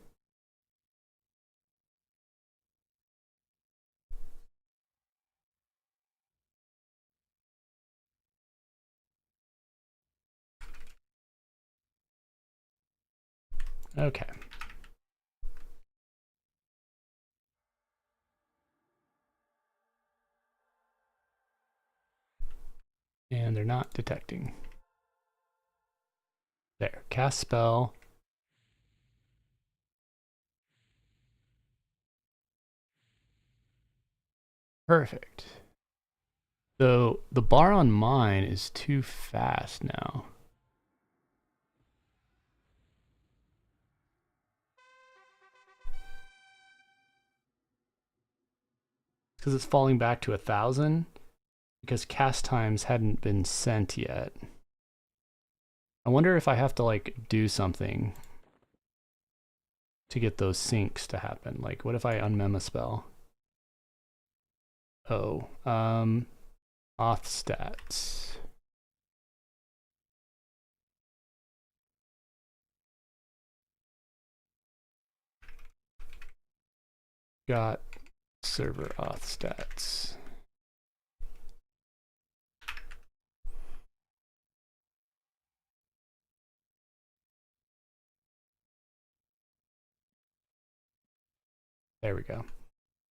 Okay. And they're not detecting. There, cast spell. Perfect. So the bar on mine is too fast now. because it's falling back to 1,000 because cast times hadn't been sent yet. I wonder if I have to like do something to get those syncs to happen. Like, what if I unmem a spell? Oh, auth stats. Got server auth stats. There we go.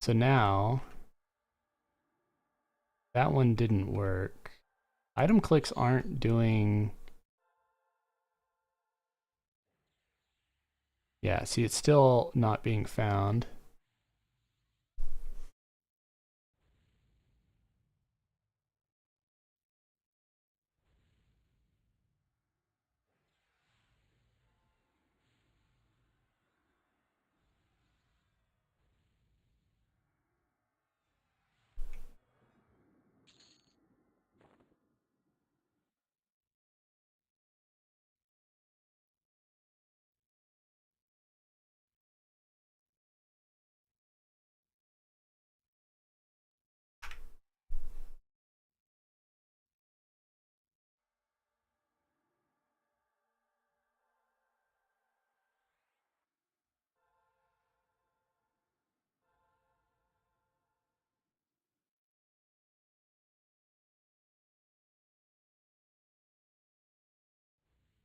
So now that one didn't work. Item clicks aren't doing. Yeah, see, it's still not being found.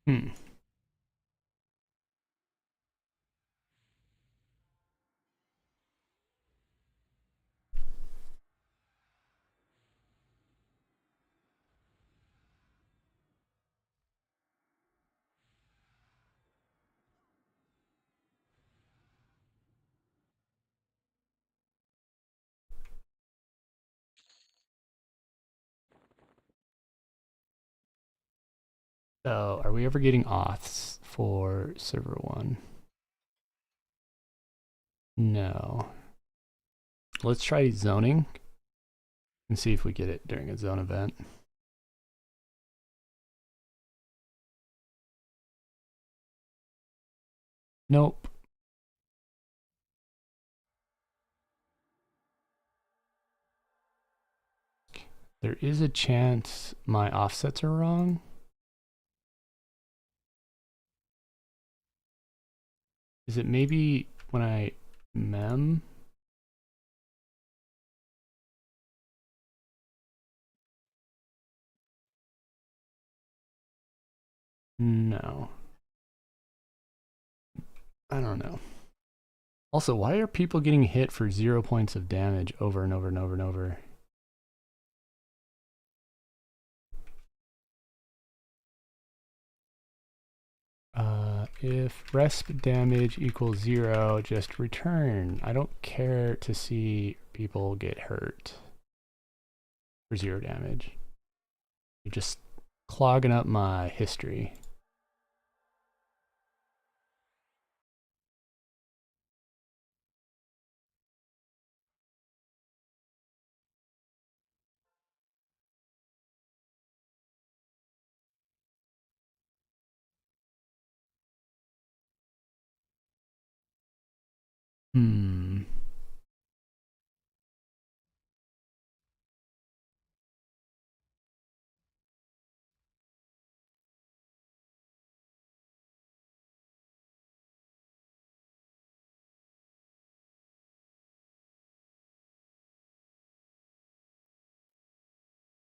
Hmm. So, are we ever getting auths for server 1? No. Let's try zoning and see if we get it during a zone event. Nope. There is a chance my offsets are wrong. Is it maybe when I mem? No. I don't know. Also, why are people getting hit for 0 points of damage over and over and over and over? If resp damage equals 0, just return. I don't care to see people get hurt for 0 damage. You're just clogging up my history. Hmm.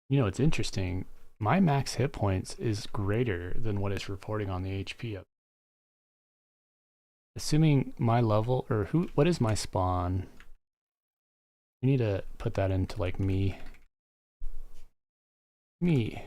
You know, it's interesting. My max hit points is greater than what it's reporting on the HP of. Assuming my level, or what is my spawn? We need to put that into like me. Me.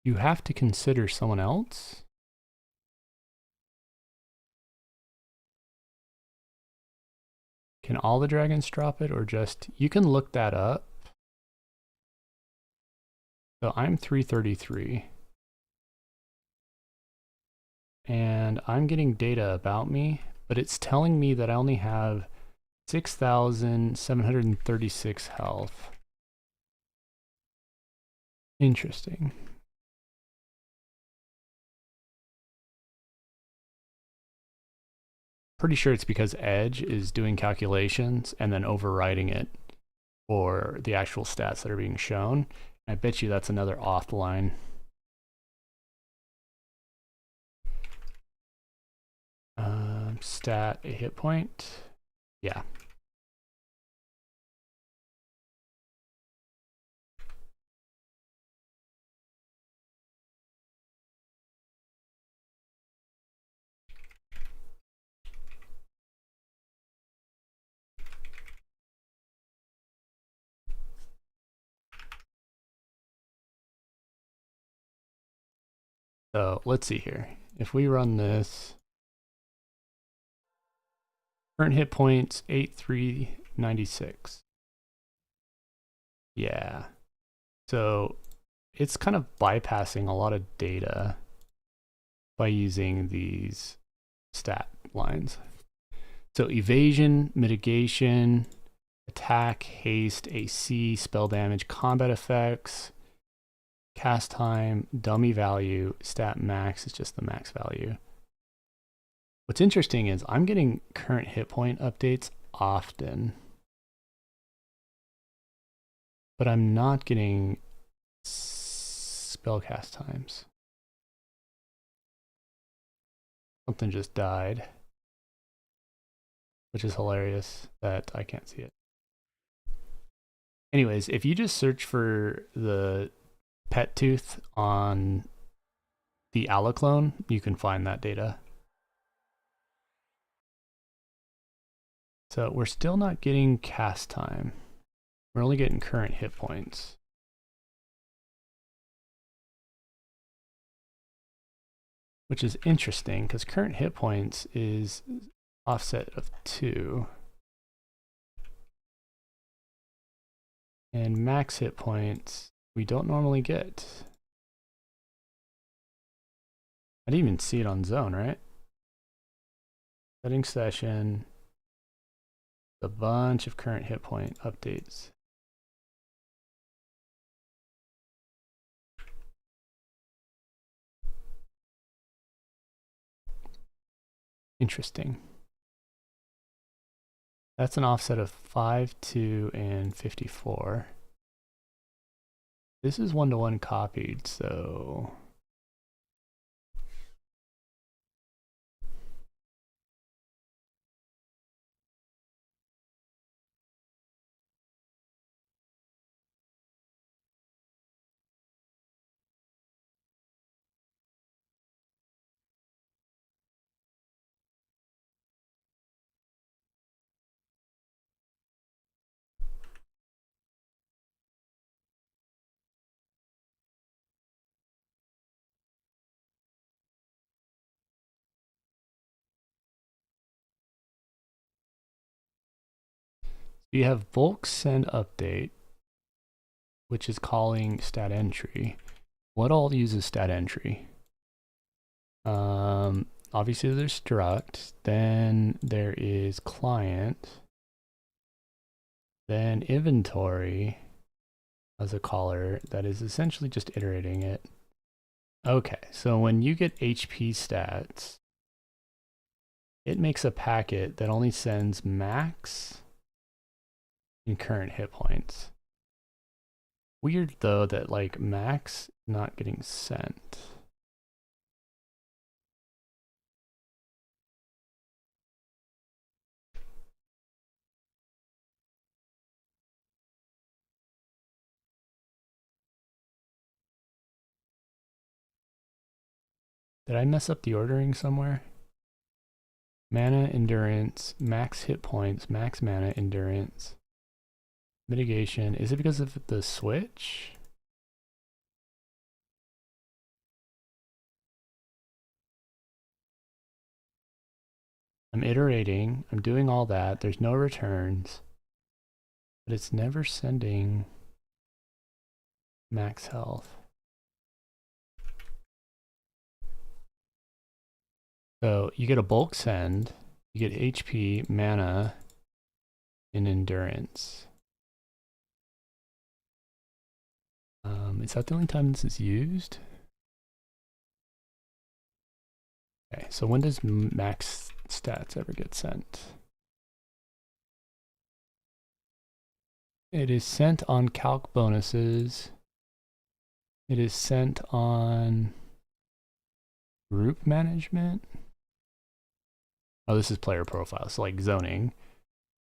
You have to consider someone else? Can all the dragons drop it or just, you can look that up. So I'm 333. And I'm getting data about me, but it's telling me that I only have 6,736 health. Interesting. Pretty sure it's because Edge is doing calculations and then overriding it for the actual stats that are being shown. I bet you that's another auth line. Stat a hit point. Yeah. So let's see here. If we run this, current hit points 8,396. Yeah. So it's kind of bypassing a lot of data by using these stat lines. So evasion, mitigation, attack, haste, AC, spell damage, combat effects, cast time, dummy value, stat max is just the max value. What's interesting is I'm getting current hit point updates often, but I'm not getting spell cast times. Something just died, which is hilarious that I can't see it. Anyways, if you just search for the pet tooth on the Alaclone, you can find that data. So we're still not getting cast time. We're only getting current hit points. Which is interesting because current hit points is offset of 2. And max hit points we don't normally get. I didn't even see it on zone, right? Setting session. A bunch of current hit point updates. Interesting. That's an offset of 5, 2, and 54. This is 1-to-1 copied, so you have bulk send update, which is calling stat entry. What all uses stat entry? Obviously there's struct, then there is client, then inventory as a caller that is essentially just iterating it. Okay, so when you get HP stats, it makes a packet that only sends max and current hit points. Weird though that like max not getting sent. Did I mess up the ordering somewhere? Mana, endurance, max hit points, max mana, endurance. Mitigation. Is it because of the switch? I'm iterating. I'm doing all that. There's no returns. But it's never sending max health. So you get a bulk send. You get HP, mana, and endurance. Is that the only time this is used? Okay, so when does max stats ever get sent? It is sent on calc bonuses. It is sent on group management. Oh, this is player profile, so like zoning.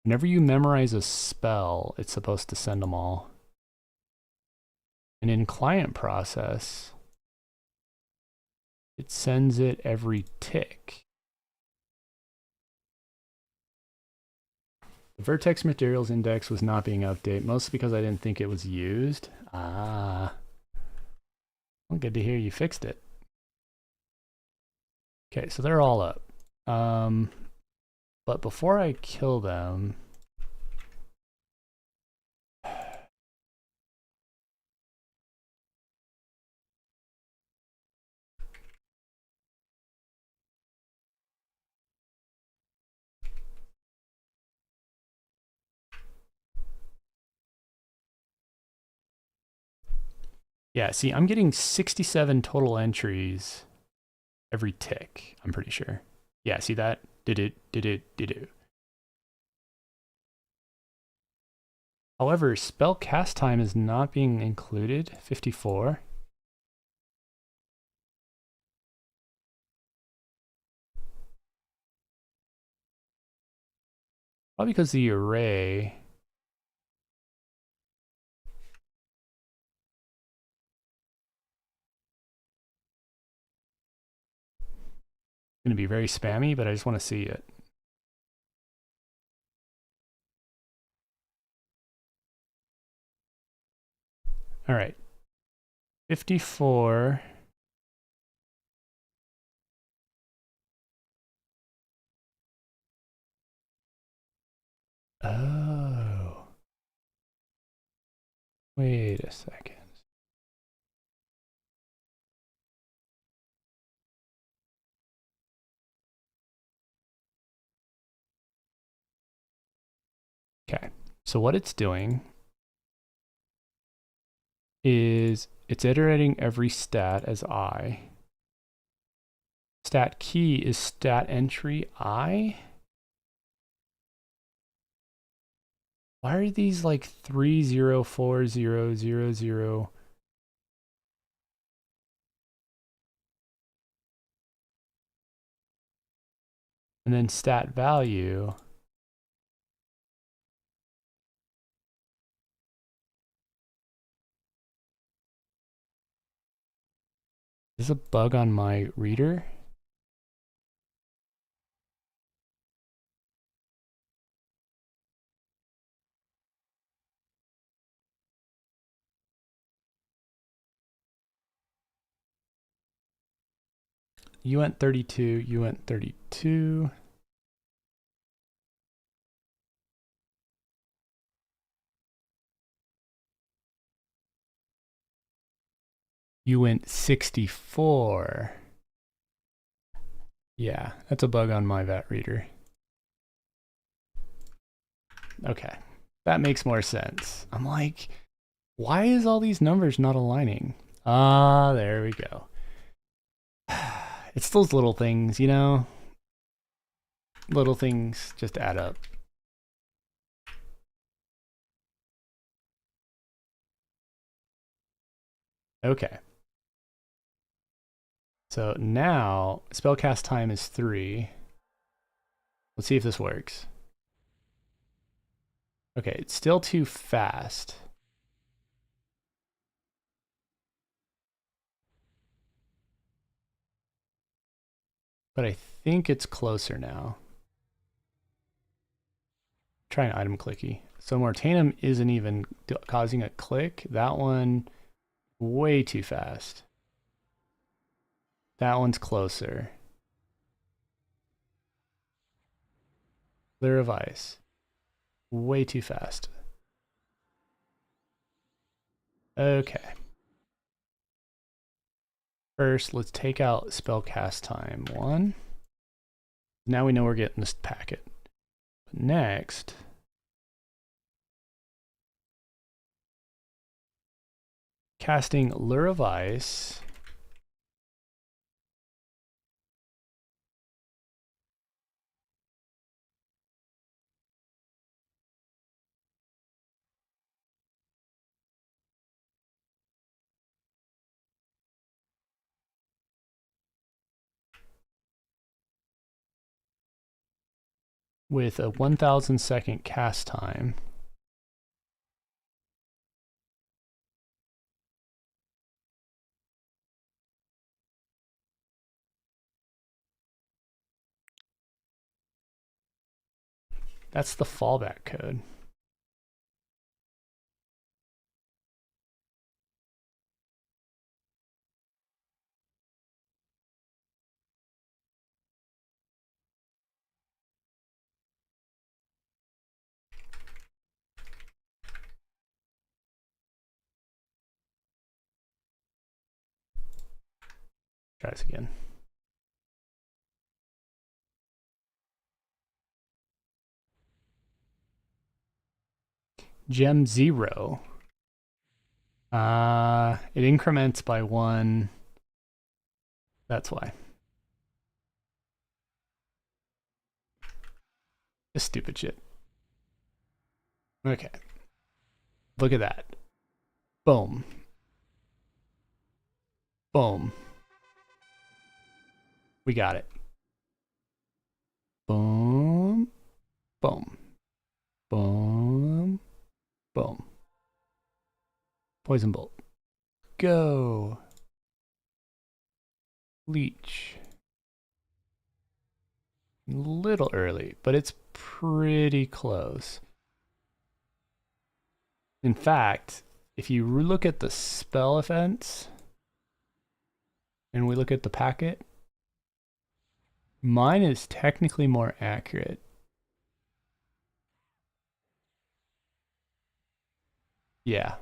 Whenever you memorize a spell, it's supposed to send them all. And in client process, it sends it every tick. The vertex materials index was not being updated, mostly because I didn't think it was used. Ah. Well, good to hear you fixed it. Okay, so they're all up. But before I kill them, yeah, see, I'm getting 67 total entries every tick, I'm pretty sure. Yeah, see that? Did it. However, spell cast time is not being included, 54. Probably because the array is going to be very spammy, but I just want to see it. All right. 54. Oh. Wait a second. Okay. So what it's doing is it's iterating every stat as I. Stat key is stat entry I. Why are these like 304000? And then stat value. Is this a bug on my reader? You went 32, you went 32. You went 64. Yeah, that's a bug on my VAT reader. Okay, that makes more sense. I'm like, why is all these numbers not aligning? Ah, there we go. It's those little things, you know? Little things just add up. Okay. So now, spellcast time is 3. Let's see if this works. Okay, it's still too fast. But I think it's closer now. Try an item clicky. So Mortanum isn't even causing a click. That one, way too fast. That one's closer. Clear of ice. Way too fast. Okay. First, let's take out spell cast time 1. Now we know we're getting this packet. But next, casting Lure of Ice. With a 1,000 second cast time. That's the fallback code. Try this again. Gem 0. It increments by 1. That's why. This stupid shit. Okay. Look at that. Boom. Boom. We got it. Boom. Boom. Boom. Boom. Poison bolt. Go. Leech. A little early, but it's pretty close. In fact, if you look at the spell events and we look at the packet, mine is technically more accurate. Yeah.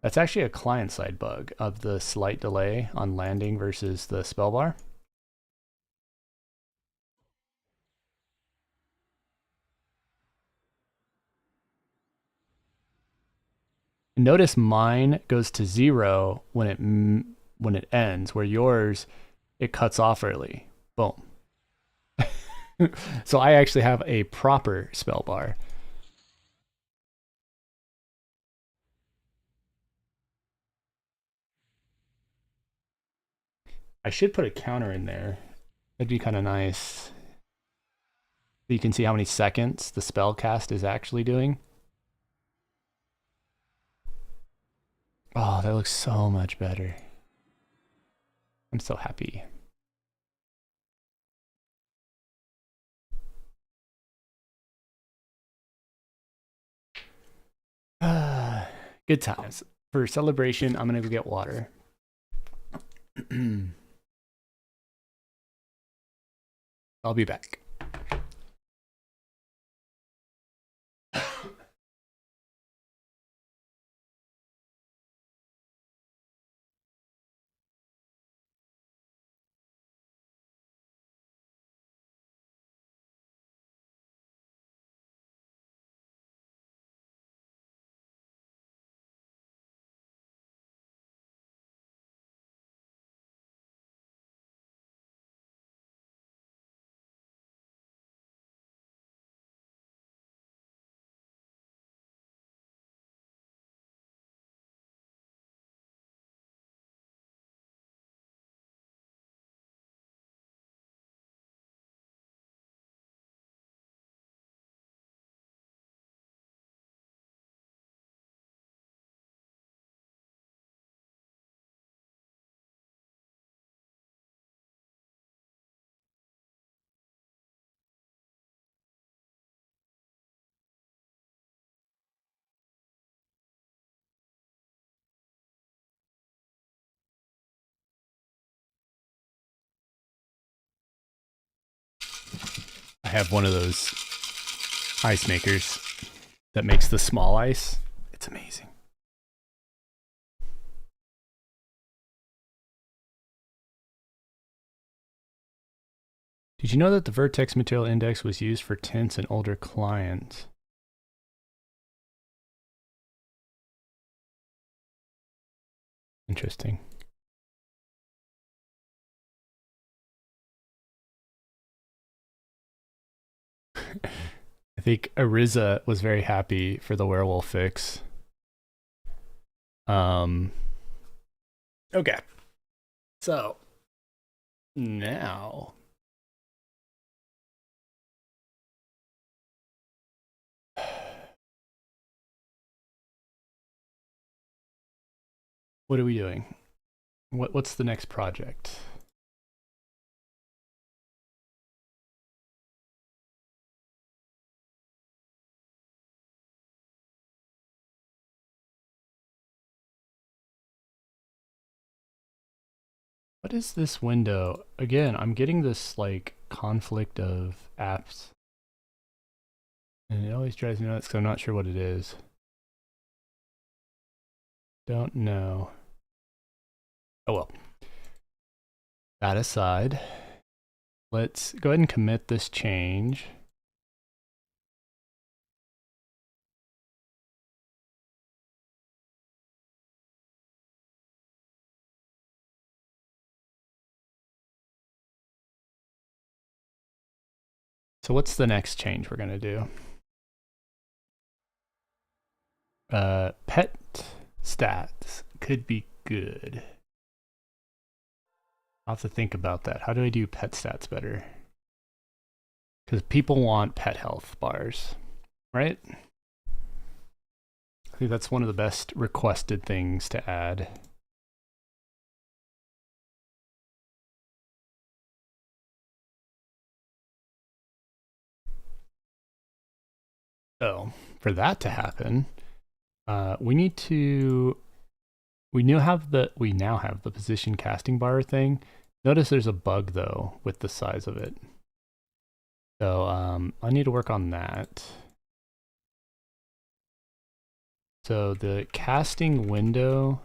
That's actually a client-side bug of the slight delay on landing versus the spell bar. Notice mine goes to 0 when it ends, where yours, it cuts off early. Boom. So I actually have a proper spell bar. I should put a counter in there. That'd be kind of nice. So you can see how many seconds the spell cast is actually doing. Oh, that looks so much better. I'm so happy. Good times. For celebration, I'm gonna go get water. I'll be back. I have one of those ice makers that makes the small ice. It's amazing. Did you know that the vertex material index was used for tints in older clients? Interesting. I think Ariza was very happy for the werewolf fix. Okay. So now what are we doing? What's the next project? What is this window? Again, I'm getting this like conflict of apps. And it always drives me nuts because I'm not sure what it is. Don't know. Oh well. That aside, let's go ahead and commit this change. So what's the next change we're gonna do? Pet stats could be good. I'll have to think about that. How do I do pet stats better? Because people want pet health bars, right? I think that's one of the best requested things to add. So for that to happen, we now have the position casting bar thing. Notice there's a bug though with the size of it. So I need to work on that. So the casting window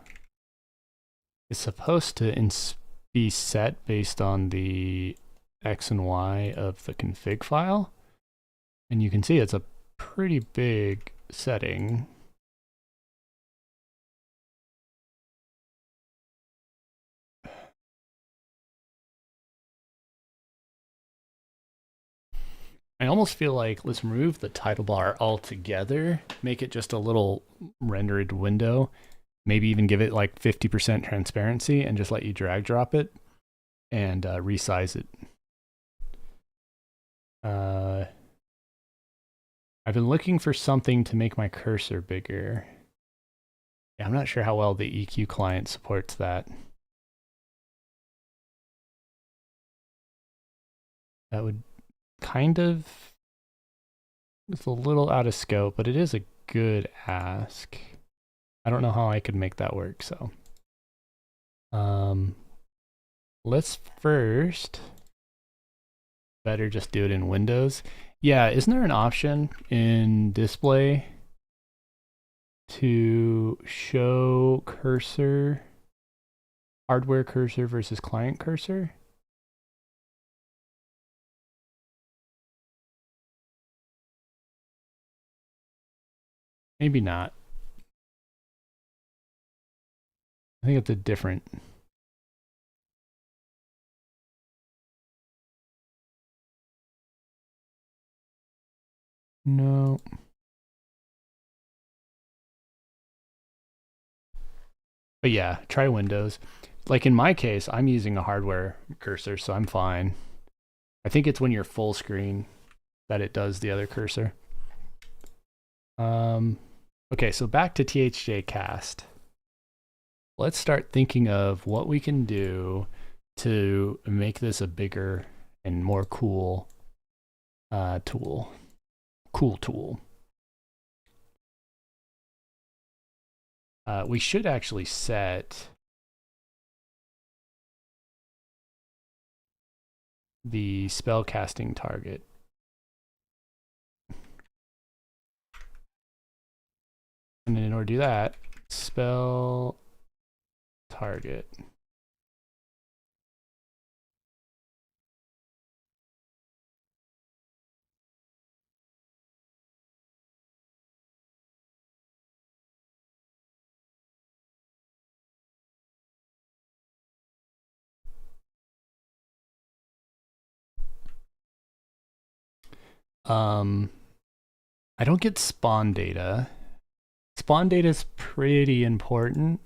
is supposed to be set based on the X and Y of the config file. And you can see it's a pretty big setting. I almost feel like let's remove the title bar altogether, make it just a little rendered window, maybe even give it like 50% transparency and just let you drag drop it and resize it. I've been looking for something to make my cursor bigger. Yeah, I'm not sure how well the EQ client supports that. That would kind of, it's a little out of scope, but it is a good ask. I don't know how I could make that work, so. Let's first, better just do it in Windows. Yeah, isn't there an option in display to show cursor, hardware cursor versus client cursor? Maybe not. I think it's a different. No. But yeah, try Windows. Like in my case, I'm using a hardware cursor, so I'm fine. I think it's when you're full screen that it does the other cursor. Okay, so back to THJ cast. Let's start thinking of what we can do to make this a bigger and more cool tool. Cool tool. We should actually set the spell casting target. And in order to do that, spell target. I don't get spawn data. Spawn data is pretty important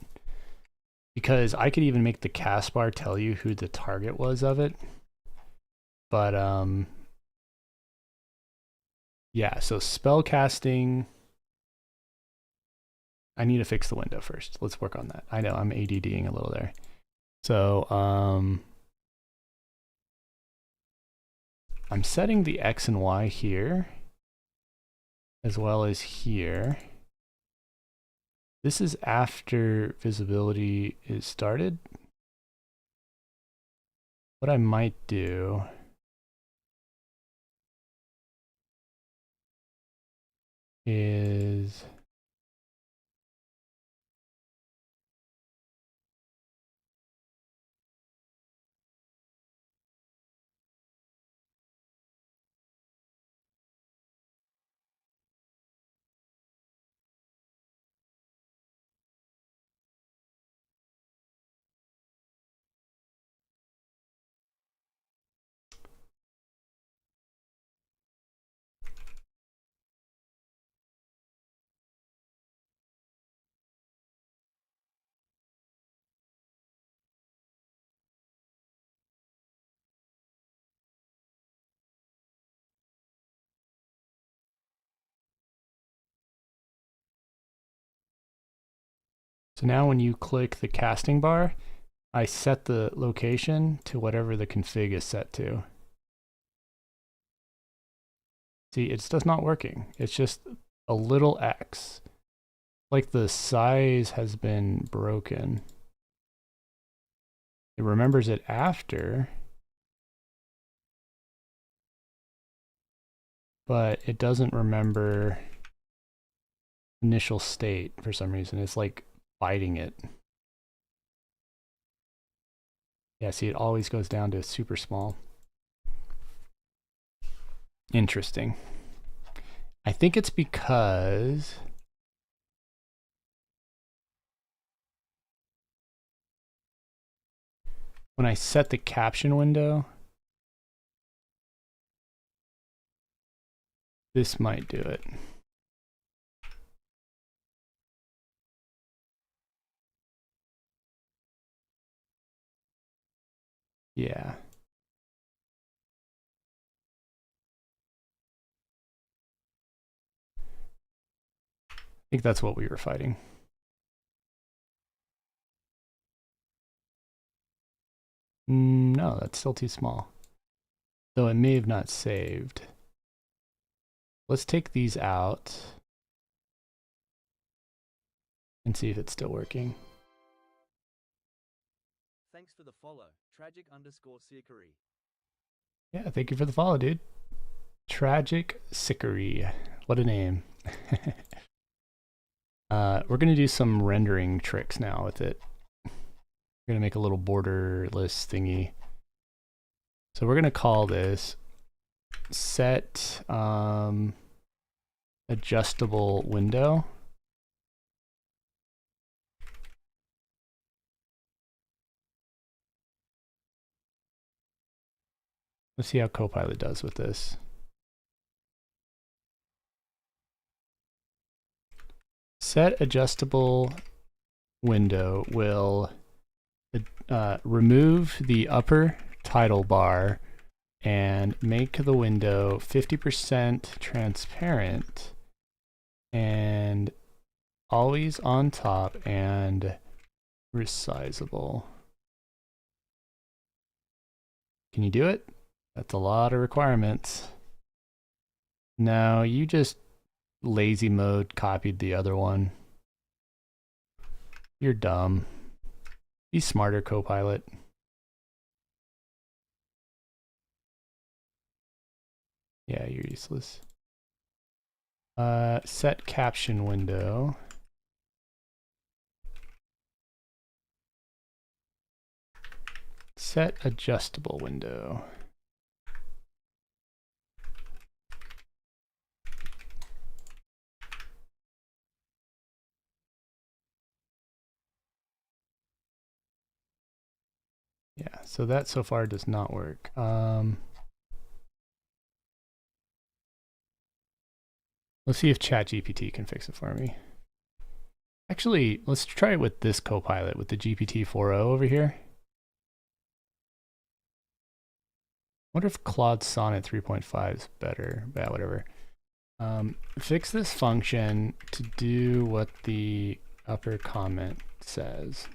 because I could even make the cast bar tell you who the target was of it. But yeah, so spell casting. I need to fix the window first. Let's work on that. I know I'm ADDing a little there. So I'm setting the X and Y here, as well as here. This is after visibility is started. What I might do is so now when you click the casting bar, I set the location to whatever the config is set to. See, it's just not working. It's just a little X. Like the size has been broken. It remembers it after, but it doesn't remember initial state for some reason. It's like fighting it. Yeah, see, it always goes down to super small. Interesting. I think it's because when I set the caption window, this might do it. Yeah. I think that's what we were fighting. No, that's still too small. Though it may have not saved. Let's take these out and see if it's still working. Thanks for the follow, tragic_sickery. Yeah, thank you for the follow, dude. Tragic Sickery. What a name. We're going to do some rendering tricks now with it. We're going to make a little borderless thingy. So we're going to call this set adjustable window. Let's see how Copilot does with this. Set adjustable window will remove the upper title bar and make the window 50% transparent and always on top and resizable. Can you do it? That's a lot of requirements. No, you just lazy mode copied the other one. You're dumb. Be smarter, Copilot. Yeah, you're useless. Set caption window. Set adjustable window. Yeah, so that so far does not work. Let's see if ChatGPT can fix it for me. Actually, let's try it with this Copilot, with the GPT-4o over here. Wonder if Claude Sonnet 3.5 is better. Yeah, whatever. Fix this function to do what the upper comment says.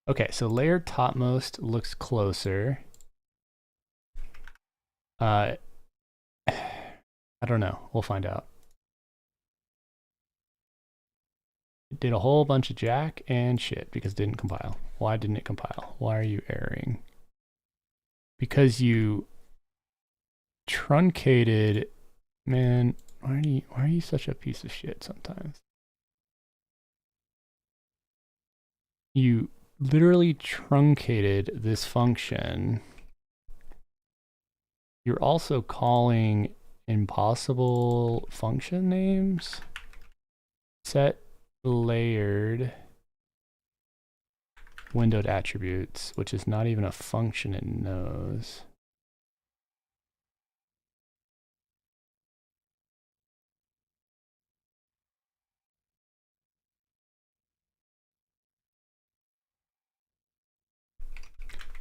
Okay, so layer topmost looks closer. I don't know. We'll find out. It did a whole bunch of jack and shit because it didn't compile. Why didn't it compile? Why are you erroring? Because you truncated, man. Why are you such a piece of shit sometimes? You literally truncated this function. You're also calling impossible function names. Set layered windowed attributes, which is not even a function it knows.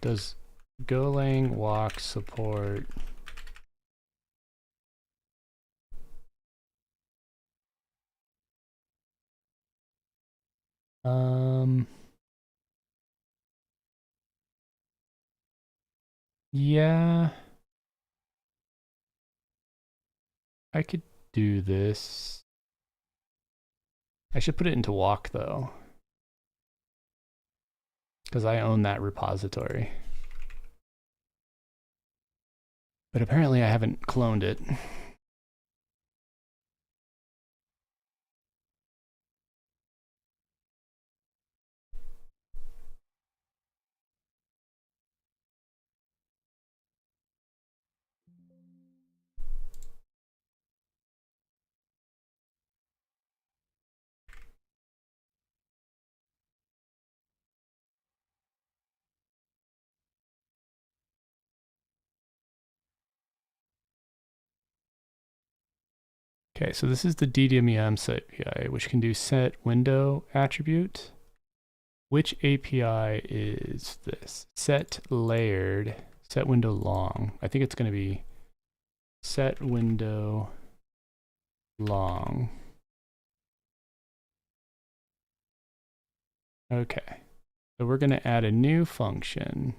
Does Golang walk support? Yeah, I could do this. I should put it into walk though, because I own that repository. But apparently I haven't cloned it. Okay, so this is the DDMEM set API, which can do set window attribute. Which API is this? Set layered, set window long. I think it's going to be set window long. Okay, so we're going to add a new function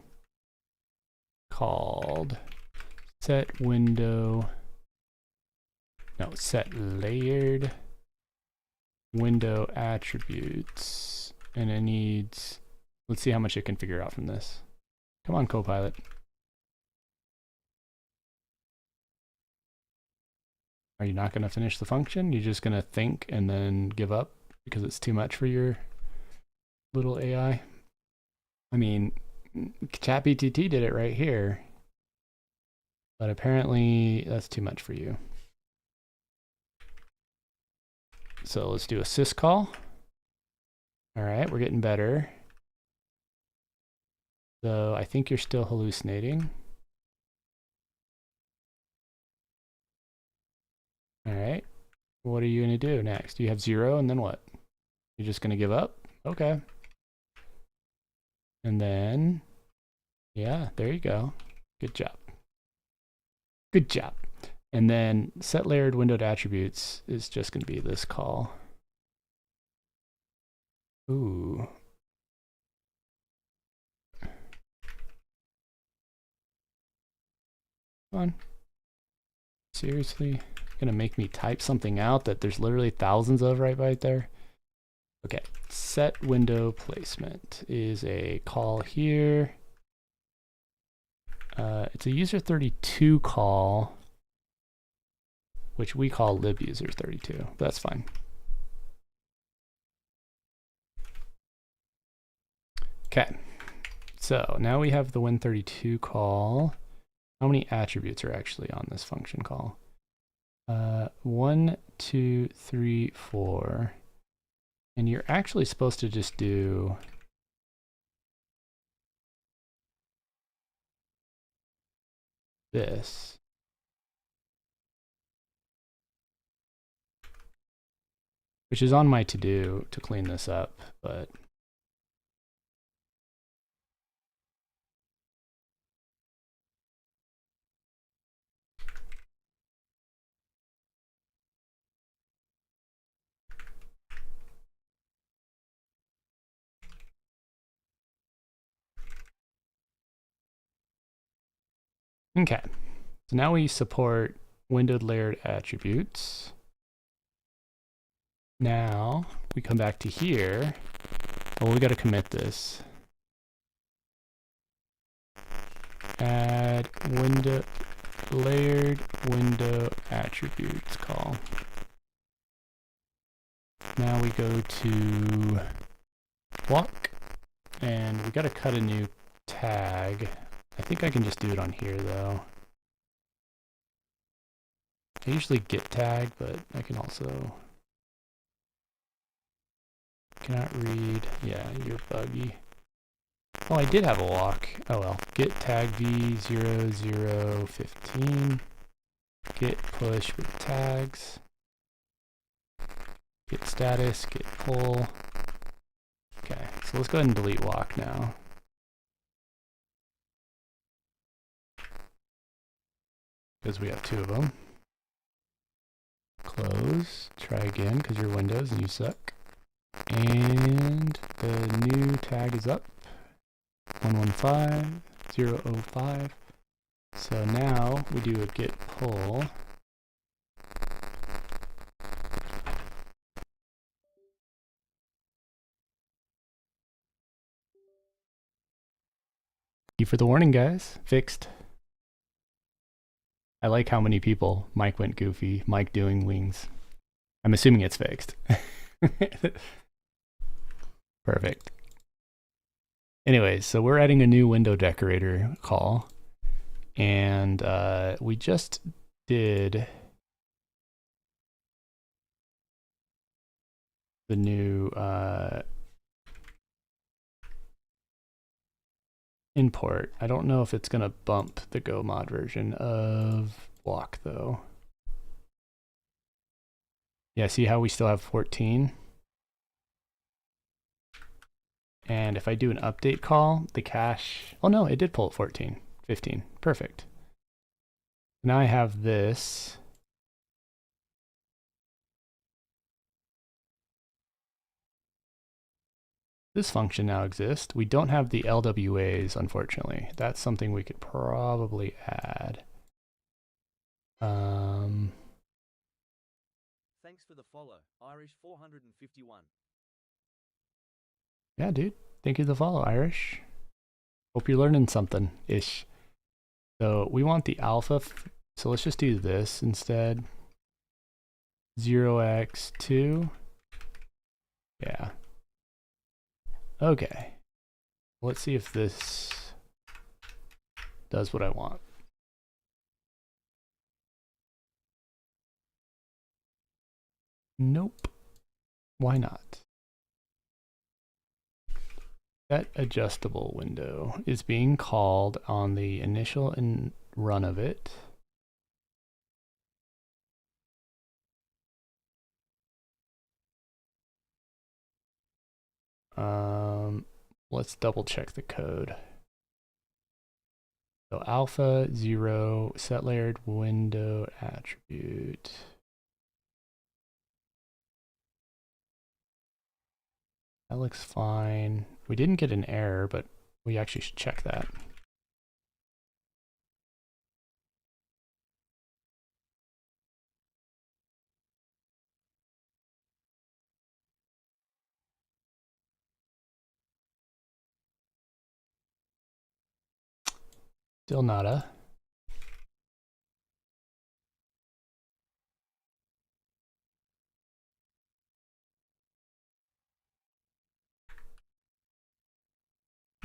called set window, no, set layered window attributes. And it needs, let's see how much it can figure out from this. Come on, Copilot. Are you not going to finish the function? You're just going to think and then give up because it's too much for your little AI? I mean, ChatGPT did it right here. But apparently that's too much for you. So let's do a syscall. All right, we're getting better. So I think you're still hallucinating. All right, what are you going to do next? You have 0 and then what? You're just going to give up? Okay. And then, yeah, there you go. Good job. Good job. And then set layered windowed attributes is just going to be this call. Ooh. Come on. Seriously? Gonna make me type something out that there's literally thousands of right there? Okay, set window placement is a call here. It's a user32 call. which we call libuser32. That's fine. Okay, so now we have the win32 call. How many attributes are actually on this function call? 1, 2, 3, 4. And you're actually supposed to just do this. Which is on my to-do to clean this up, but okay. So now we support windowed layered attributes. Now we come back to here. Well, we got to commit this. Add window layered window attributes call. Now we go to walk, and we got to cut a new tag. I think I can just do it on here though. I usually get tag, but I can also cannot read. Yeah, you're buggy. Oh, I did have a walk. Oh well. Get tag v0015. Get push with tags. Get status. Get pull. Okay, so let's go ahead and delete walk now. Because we have 2 of them. Close. Try again because you're Windows and you suck. And the new tag is up. 115005. So now we do a get pull. Thank you for the warning, guys. Fixed. I like how many people. Mike went goofy. Mike doing wings. I'm assuming it's fixed. Perfect. Anyways, so we're adding a new window decorator call. And we just did the new import. I don't know if it's going to bump the Go mod version of block though. Yeah, see how we still have 14? And if I do an update call, the cache, oh no, it did pull at 14, 15, perfect. Now I have this. This function now exists. We don't have the LWAs, unfortunately. That's something we could probably add. Thanks for the follow, Irish 451. Yeah, dude. Thank you for the follow, Irish. Hope you're learning something ish. So we want the alpha. So let's just do this instead. 0x2. Yeah. Okay. Let's see if this does what I want. Nope. Why not? That adjustable window is being called on the initial run of it. Let's double check the code. So alpha 0 set layered window attribute. That looks fine. We didn't get an error, but we actually should check that. Still nada.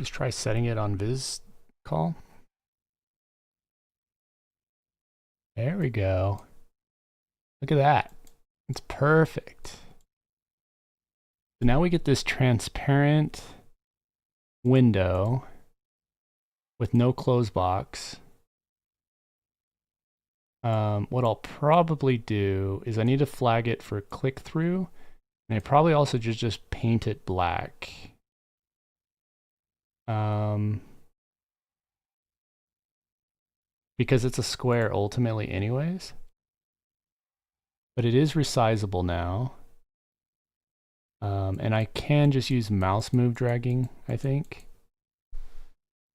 Just try setting it on Viz call. There we go. Look at that. It's perfect. So now we get this transparent window with no close box. What I'll probably do is I need to flag it for click through, and I probably also just paint it black. Because it's a square ultimately anyways. But it is resizable now. And I can just use mouse move dragging, I think.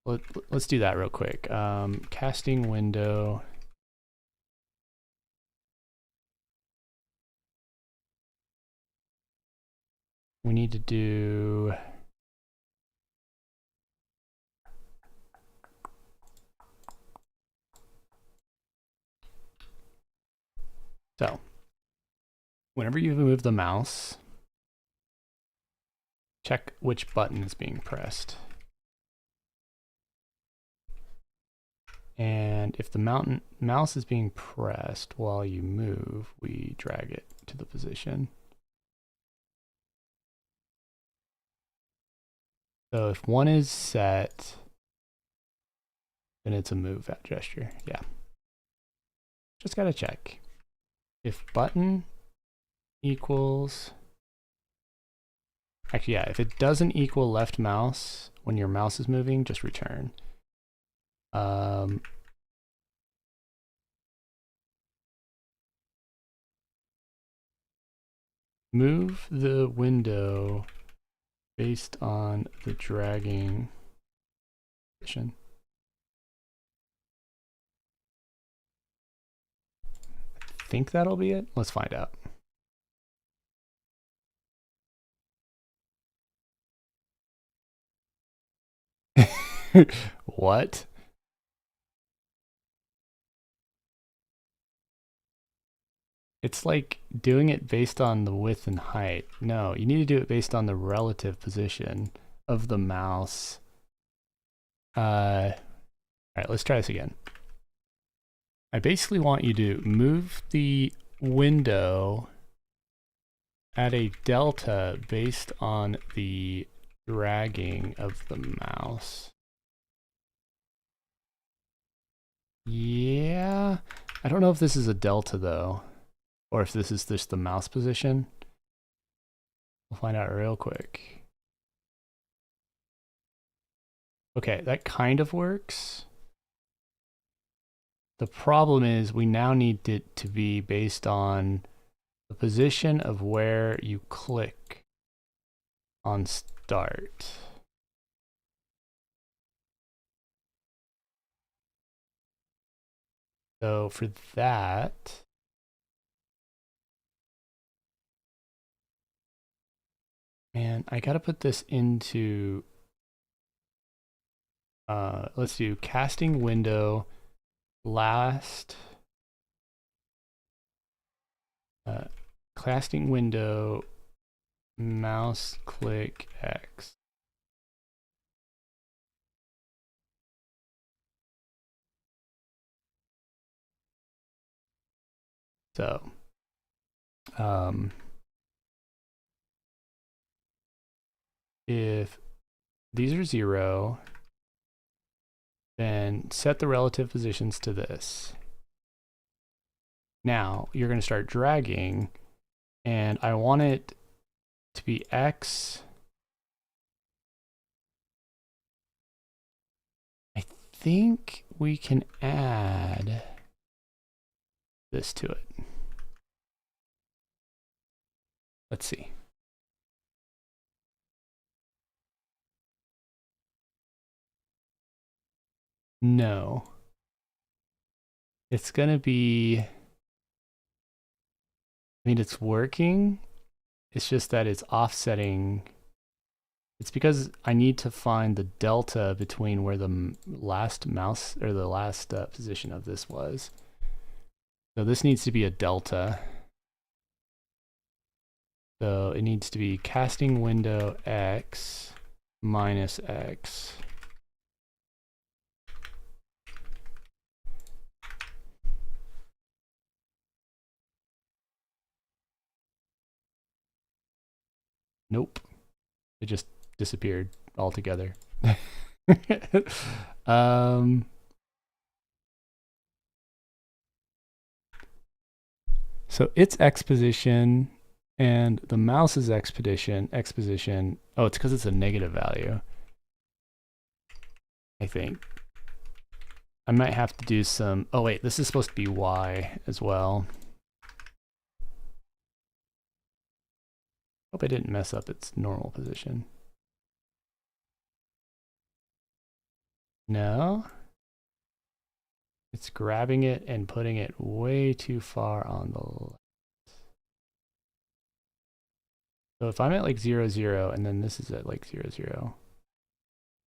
Let's do that real quick. Casting window. We need to do... So, whenever you move the mouse, check which button is being pressed. And if the mouse is being pressed while you move, we drag it to the position. So if one is set, then it's a move gesture. Yeah. Just gotta check. If button equals, actually, yeah, if it doesn't equal left mouse when your mouse is moving, just return. Move the window based on the dragging position. I think that'll be it. Let's find out. What? It's like doing it based on the width and height. No, you need to do it based on the relative position of the mouse. All right, let's try this again. I basically want you to move the window at a delta based on the dragging of the mouse. Yeah, I don't know if this is a delta though, or if this is just the mouse position. We'll find out real quick. Okay, that kind of works. The problem is we now need it to be based on the position of where you click on start. So for that, man, I gotta put this into, let's do casting window last, casting window mouse click X. So, if these are 0, then set the relative positions to this. Now you're going to start dragging, and I want it to be X. I think we can add this to it. Let's see. No. It's going to be, I mean, it's working. It's just that it's offsetting. It's because I need to find the delta between where the last mouse or the last position of this was. So this needs to be a delta. So it needs to be casting window X minus X. Nope. It just disappeared altogether. So its X position and the mouse's X position, oh, it's because it's a negative value. I think. I might have to do some, oh wait, this is supposed to be Y as well. Hope I didn't mess up its normal position. No. It's grabbing it and putting it way too far on the left. So if I'm at like 0, 0, and then this is at like 0, 0.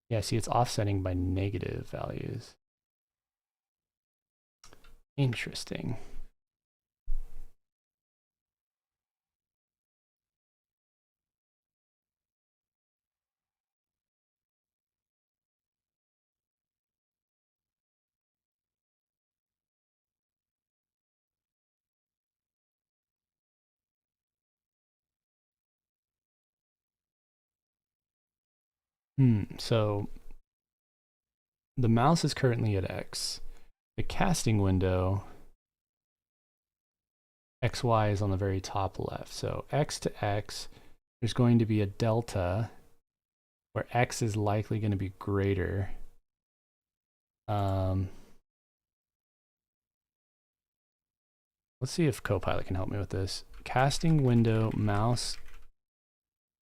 Yeah, see, it's offsetting by negative values. Interesting. So the mouse is currently at X. The casting window, XY is on the very top left. So X to X, there's going to be a delta where X is likely going to be greater. Let's see if Copilot can help me with this. Casting window, mouse,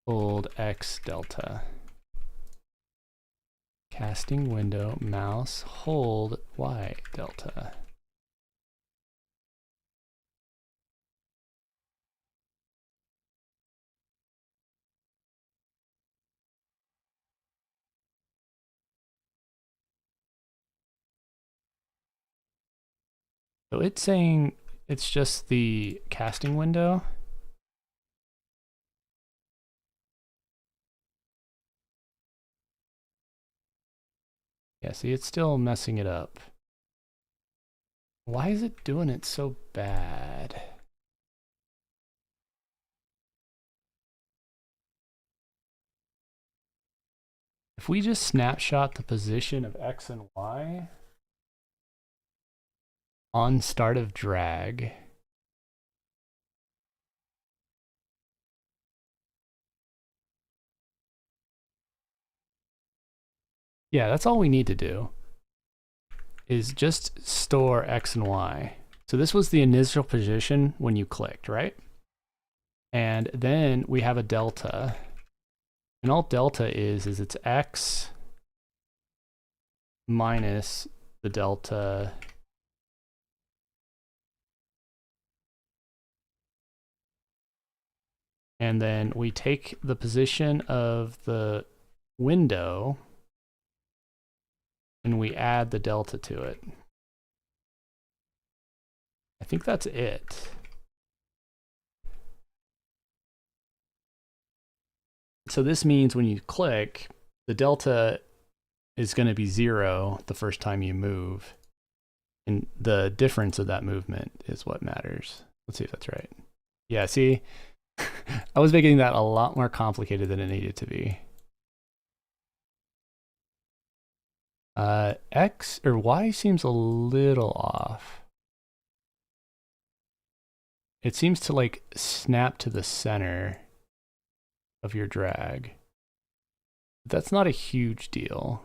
hold X delta. Casting window, mouse, hold Y delta. So it's saying it's just the casting window. Yeah, see, it's still messing it up. Why is it doing it so bad? If we just snapshot the position of X and Y on start of drag, yeah, that's all we need to do is just store X and Y. So this was the initial position when you clicked, right? And then we have a delta. And all delta is it's X minus the delta and then we take the position of the window and we add the delta to it. I think that's it. So this means when you click, the delta is going to be 0 the first time you move. And the difference of that movement is what matters. Let's see if that's right. Yeah, see, I was making that a lot more complicated than it needed to be. X or Y seems a little off. It seems to like snap to the center of your drag. That's not a huge deal.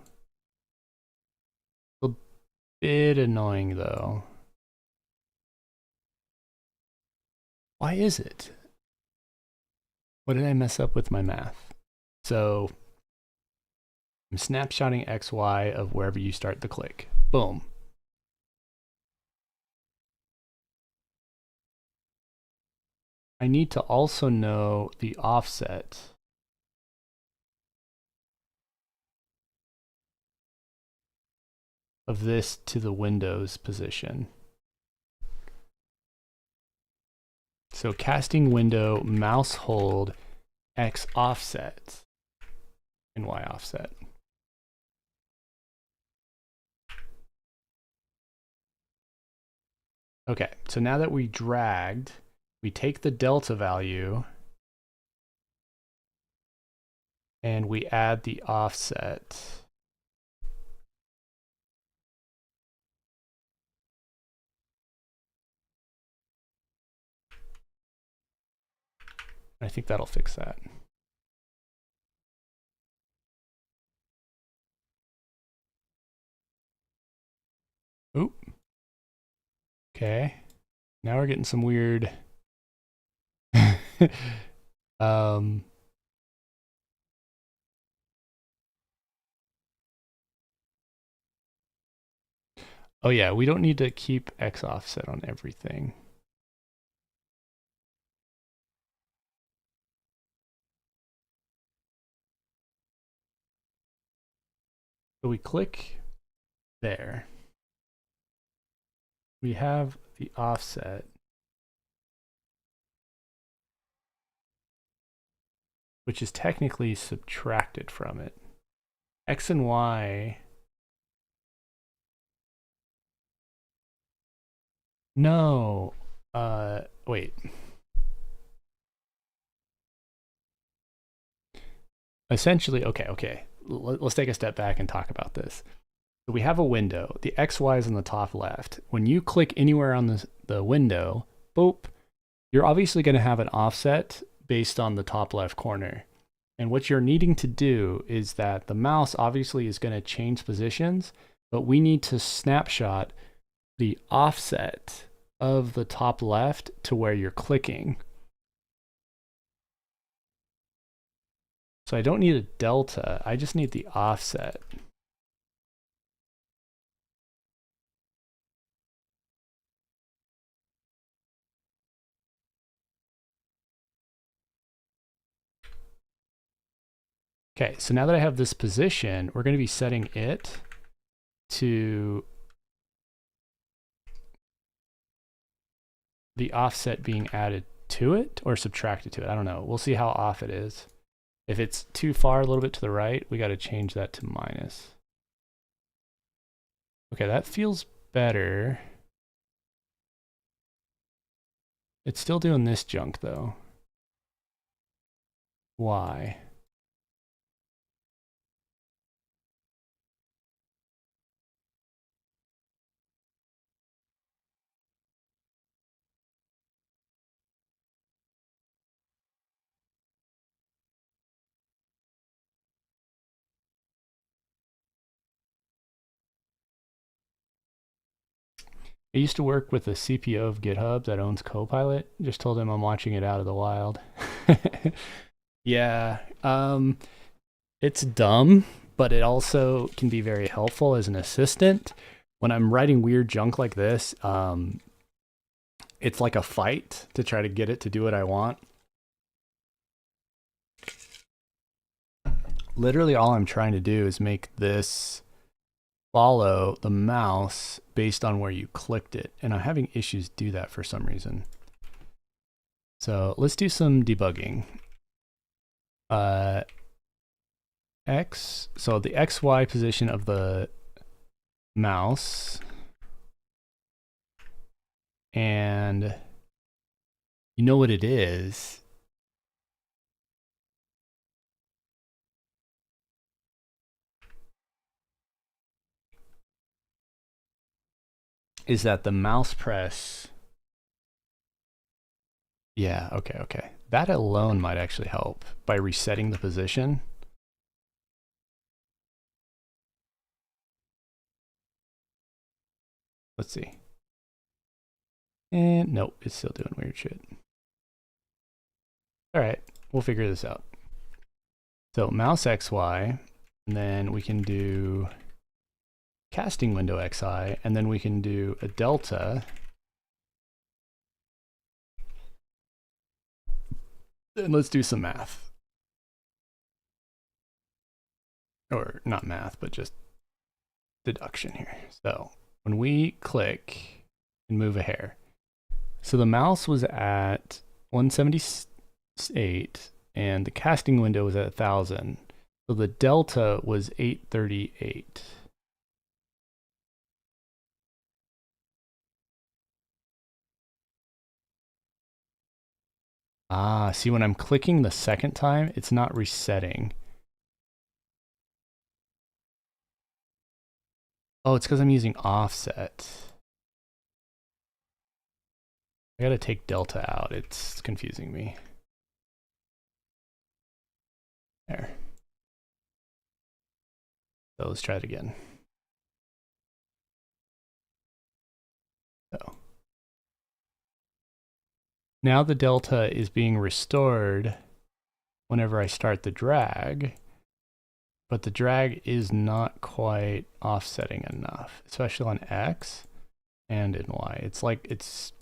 A bit annoying though. Why is it? What did I mess up with my math? So I'm snapshotting XY of wherever you start the click. Boom. I need to also know the offset of this to the Windows position. So casting window, mouse hold, X offset. and Y offset. Okay, so now that we dragged, we take the delta value and we add the offset. I think that'll fix that. Oop. Okay. Now we're getting some weird oh yeah, we don't need to keep X offset on everything. So we click there. We have the offset, which is technically subtracted from it. X and Y. No. Wait. Essentially, okay. Let's take a step back and talk about this. So we have a window. The XY is on the top left. When you click anywhere on the window, boop, you're obviously going to have an offset based on the top left corner. And what you're needing to do is that the mouse obviously is going to change positions, but we need to snapshot the offset of the top left to where you're clicking. So I don't need a delta, I just need the offset. Okay, so now that I have this position, we're going to be setting it to the offset being added to it or subtracted to it. I don't know. We'll see how off it is. If it's too far a little bit to the right, we got to change that to minus. Okay, that feels better. It's still doing this junk though. Why? I used to work with a CPO of GitHub that owns Copilot. Just told him I'm watching it out of the wild. Yeah, it's dumb, but it also can be very helpful as an assistant. When I'm writing weird junk like this, it's like a fight to try to get it to do what I want. Literally all I'm trying to do is make this follow the mouse based on where you clicked it. And I'm having issues do that for some reason. So let's do some debugging. So the XY position of the mouse. And you know what it is. Is that the mouse press? Yeah, okay. That alone might actually help by resetting the position. Let's see. And nope, it's still doing weird shit. All right, we'll figure this out. So mouse XY, and then we can do casting window XI, and then we can do a delta. And let's do some math. Or not math, but just deduction here. So when we click and move a hair, so the mouse was at 178 and the casting window was at 1000. So the delta was 838. Ah, see, when I'm clicking the second time, it's not resetting. Oh, it's because I'm using offset. I gotta take delta out. It's confusing me. There. So let's try it again. So now the delta is being restored whenever I start the drag, but the drag is not quite offsetting enough, especially on X and in Y. It's like it's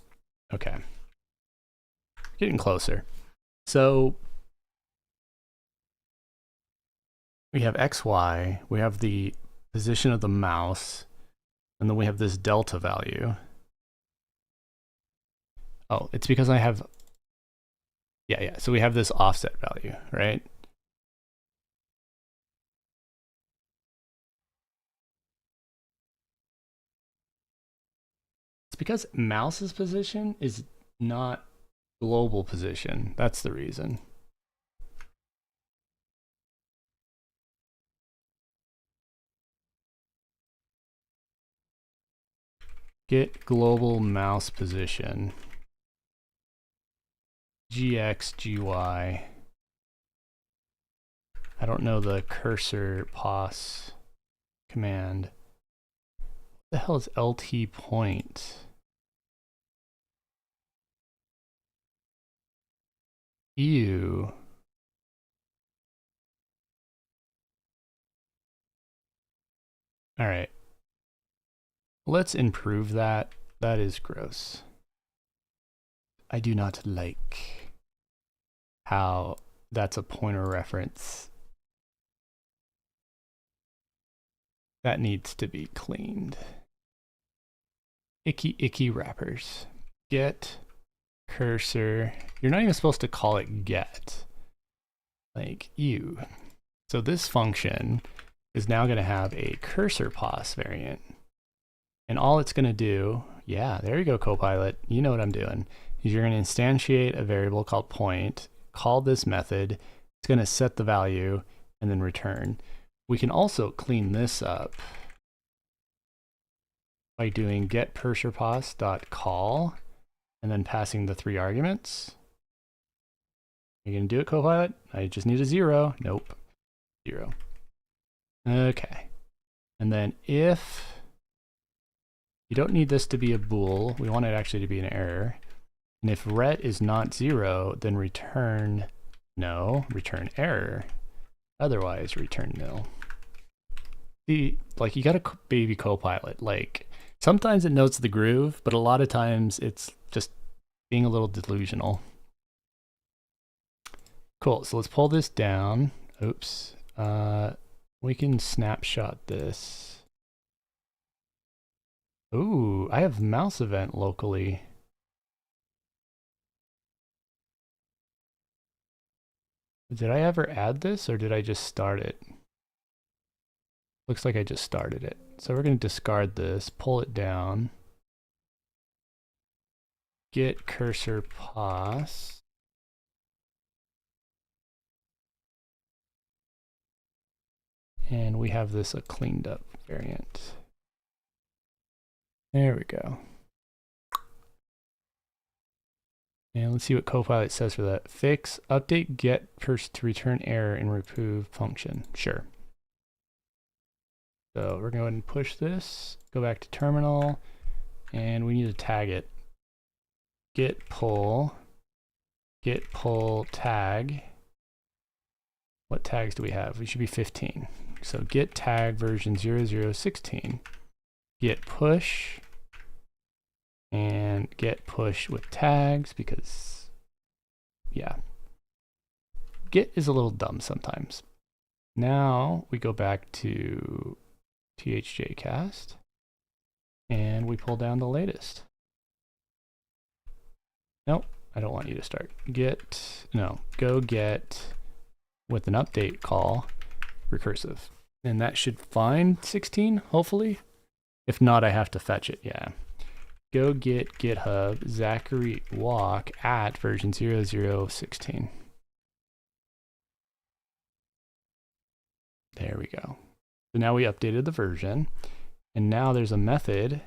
okay. Getting closer. So we have XY, we have the position of the mouse, and then we have this delta value. Oh, it's because I have, yeah. So we have this offset value, right? It's because mouse's position is not global position. That's the reason. Get global mouse position. GX, GY. I don't know the cursor pos command. What the hell is LT point? Ew. All right. Let's improve that. That is gross. I do not like how that's a pointer reference. That needs to be cleaned. Icky wrappers. Get cursor. You're not even supposed to call it get. Like, ew. So this function is now going to have a cursor pos variant. And all it's going to do, yeah, there you go, Copilot. You know what I'm doing. Is you're going to instantiate a variable called point, call this method. It's going to set the value and then return. We can also clean this up by doing get cursor pos dot call and then passing the 3 arguments. You're going to do it, Copilot? I just need a 0. Nope. 0. Okay. And then if you don't need this to be a bool, we want it actually to be an error. And if ret is not 0, then return no, return error. Otherwise, return nil. See, like, you got a baby Copilot. Like, sometimes it knows the groove, but a lot of times it's just being a little delusional. Cool, so let's pull this down. Oops. We can snapshot this. Ooh, I have mouse event locally. Did I ever add this or did I just start it? Looks like I just started it. So we're going to discard this, pull it down. Get cursor pos. And we have this a cleaned up variant. There we go. And let's see what Copilot says for that. Fix, update, get first to return error and remove function. Sure. So we're going to go ahead and push this, go back to terminal, and we need to tag it. Get pull tag. What tags do we have? We should be 15. So get tag version 0016. Get push and get push with tags because, yeah, get is a little dumb sometimes. Now we go back to THJ cast and we pull down the latest. Nope, I don't want you to start. Go get with an update call recursive. And that should find 16, hopefully. If not, I have to fetch it, yeah. Go get GitHub Zachary walk at version 0016. There we go. So now we updated the version, and now there's a method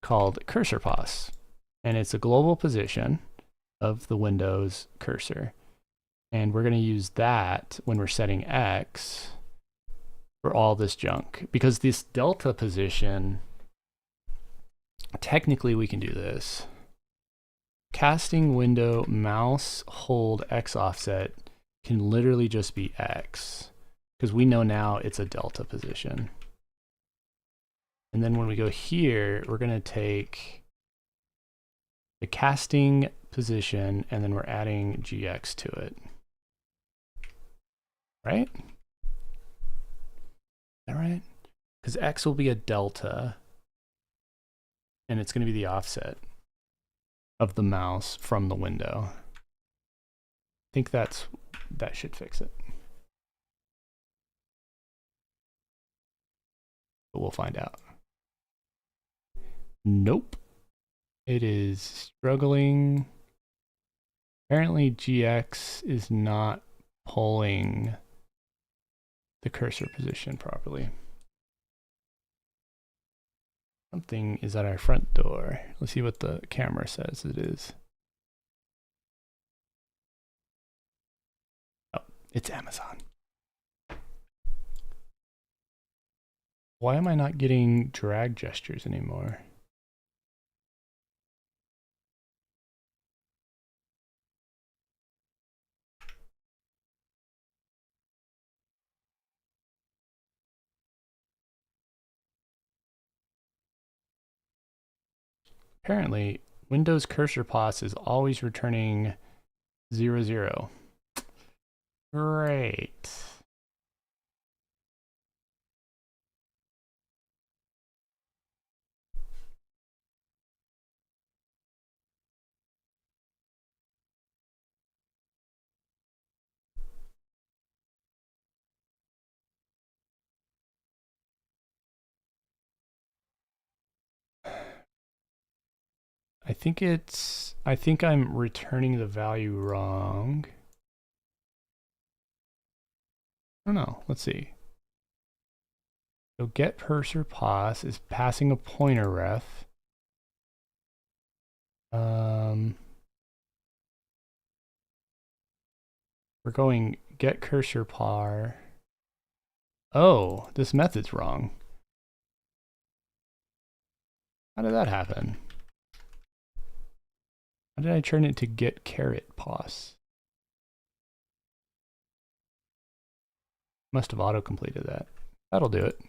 called cursor pos, and it's a global position of the Windows cursor. And we're going to use that when we're setting X for all this junk, because this delta position, technically we can do this. Casting window mouse hold X offset can literally just be X, because we know now it's a delta position. And then when we go here, we're going to take the casting position and then we're adding GX to it. Right? Is that right? Because X will be a delta and it's going to be the offset of the mouse from the window. I think that should fix it. But we'll find out. Nope. It is struggling. Apparently GX is not pulling the cursor position properly. Something is at our front door. Let's see what the camera says it is. Oh, it's Amazon. Why am I not getting drag gestures anymore? Apparently, Windows cursor pos is always returning 00. Great. I think I'm returning the value wrong. I don't know. Let's see. So get cursor pos is passing a pointer ref. We're going get cursor par. Oh, this method's wrong. How did that happen? How did I turn it to get caret pos? Must have auto-completed that. That'll do it.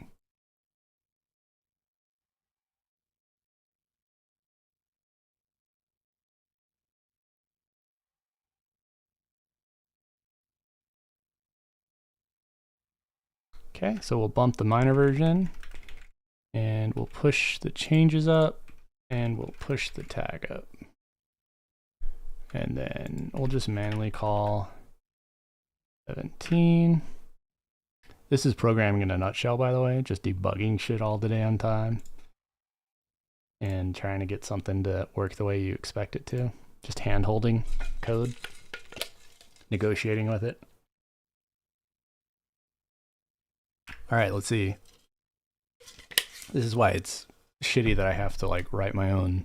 Okay, so we'll bump the minor version and we'll push the changes up and we'll push the tag up. And then we'll just manually call 17. This is programming in a nutshell, by the way, just debugging shit all the damn time and trying to get something to work the way you expect it to. Just hand holding code, negotiating with it. All right, let's see. This is why it's shitty that I have to like write my own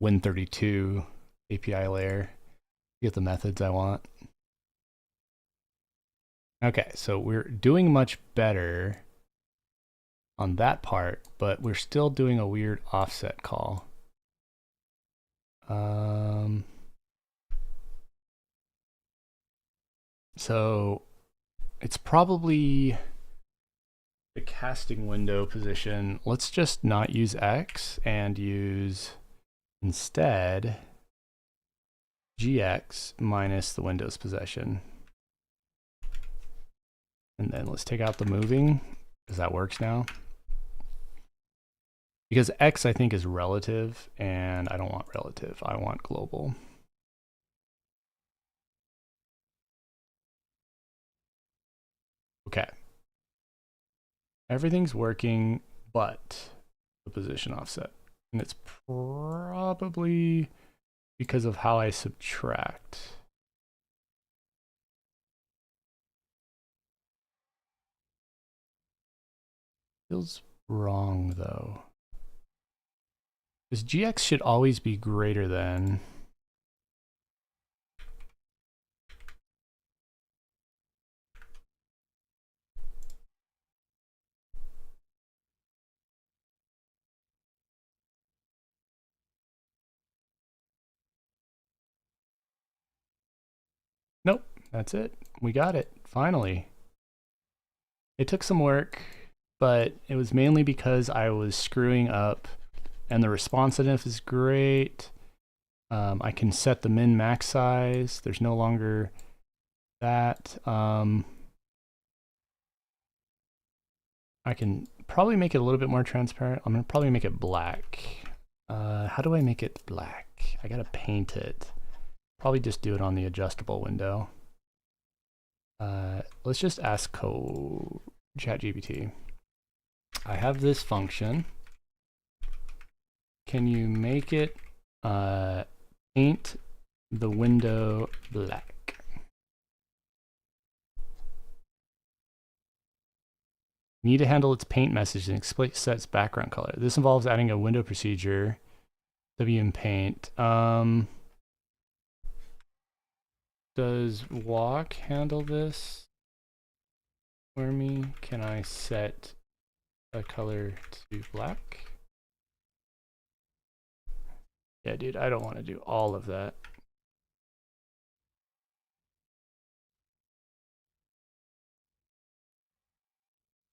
Win32 API layer to get the methods I want. Okay, so we're doing much better on that part, but we're still doing a weird offset call. So it's probably the casting window position. Let's just not use X and use instead GX minus the Windows possession. And then let's take out the moving, because that works now. Because X I think is relative, and I don't want relative, I want global. Okay, Everything's working but the position offset. And it's probably because of how I subtract. Feels wrong though. This GX should always be greater than. Nope, that's it. We got it, finally. It took some work, but it was mainly because I was screwing up, and the responsiveness is great. I can set the min max size. There's no longer that. I can probably make it a little bit more transparent. I'm gonna probably make it black. How do I make it black? I gotta paint it. Probably just do it on the adjustable window. Let's just ask ChatGPT. I have this function. Can you make it paint the window black? You need to handle its paint message and sets background color. This involves adding a window procedure, WM paint. Does walk handle this for me? Can I set a color to black? Yeah, dude, I don't want to do all of that.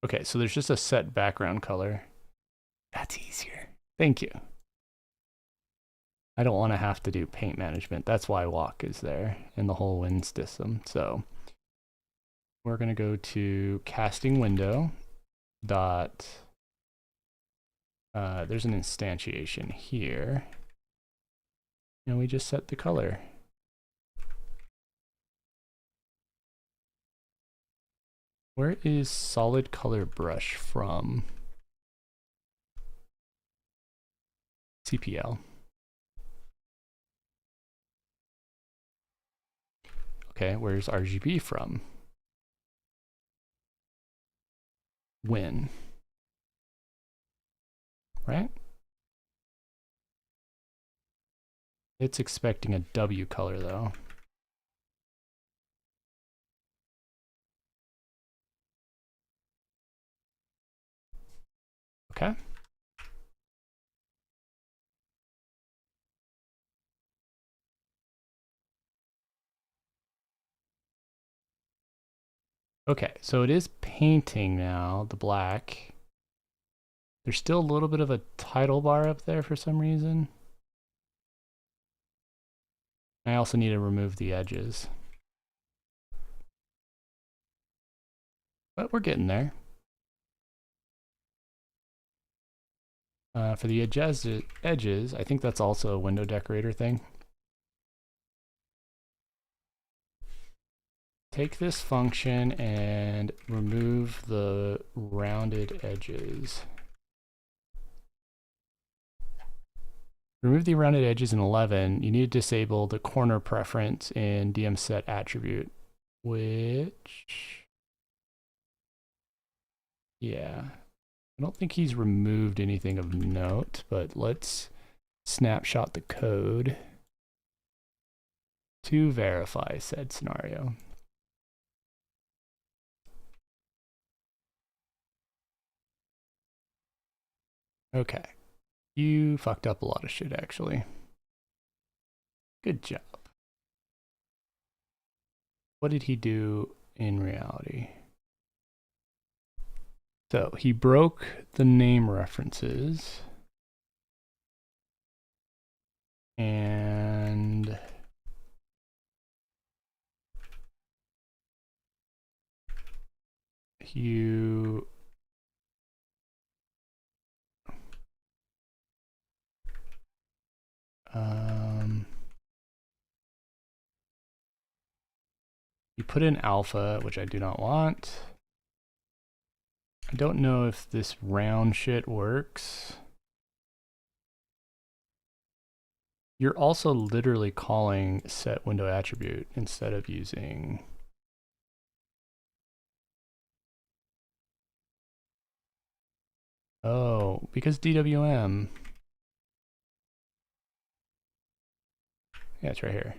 Okay, so there's just a set background color. That's easier. Thank you. I don't want to have to do paint management. That's why walk is there in the whole Win system. So we're going to go to casting window dot. There's an instantiation here. And we just set the color. Where is solid color brush from? CPL. Okay, where's RGB from? Win. Right? It's expecting a W color though. Okay. Okay, so it is painting now, the black. There's still a little bit of a title bar up there for some reason. I also need to remove the edges. But we're getting there. For the edges, I think that's also a window decorator thing. Take this function and remove the rounded edges. Remove the rounded edges in 11. You need to disable the corner preference in DMSet attribute, which, yeah, I don't think he's removed anything of note, but let's snapshot the code to verify said scenario. Okay, you fucked up a lot of shit actually. Good job. What did he do in reality? So he broke the name references and you you put in alpha, which I do not want. I don't know if this round shit works. You're also literally calling set window attribute instead of using because DWM. Yeah, it's right here.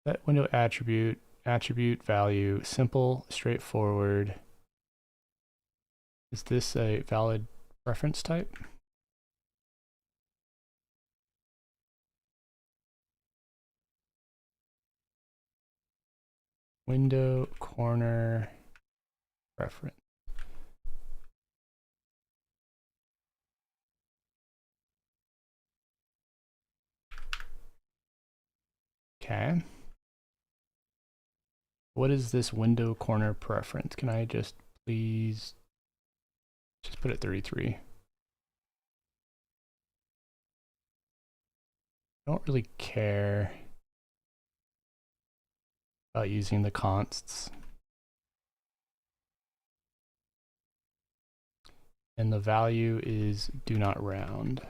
Set window attribute, attribute value, simple, straightforward. Is this a valid reference type? Window corner reference. Okay. What is this window corner preference? Can I just please just put it 33? I don't really care about using the consts. And the value is do not round.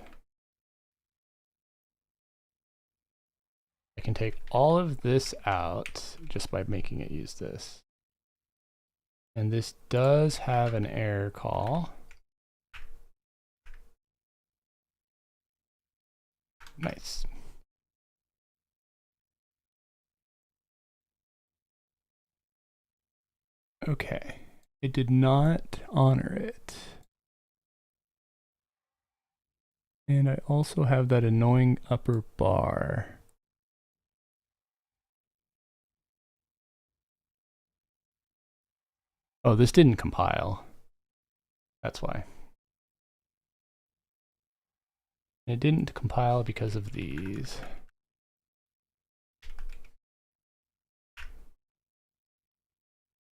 I can take all of this out just by making it use this. And this does have an error call. Nice. Okay. It did not honor it. And I also have that annoying upper bar. Oh, this didn't compile. That's why. It didn't compile because of these.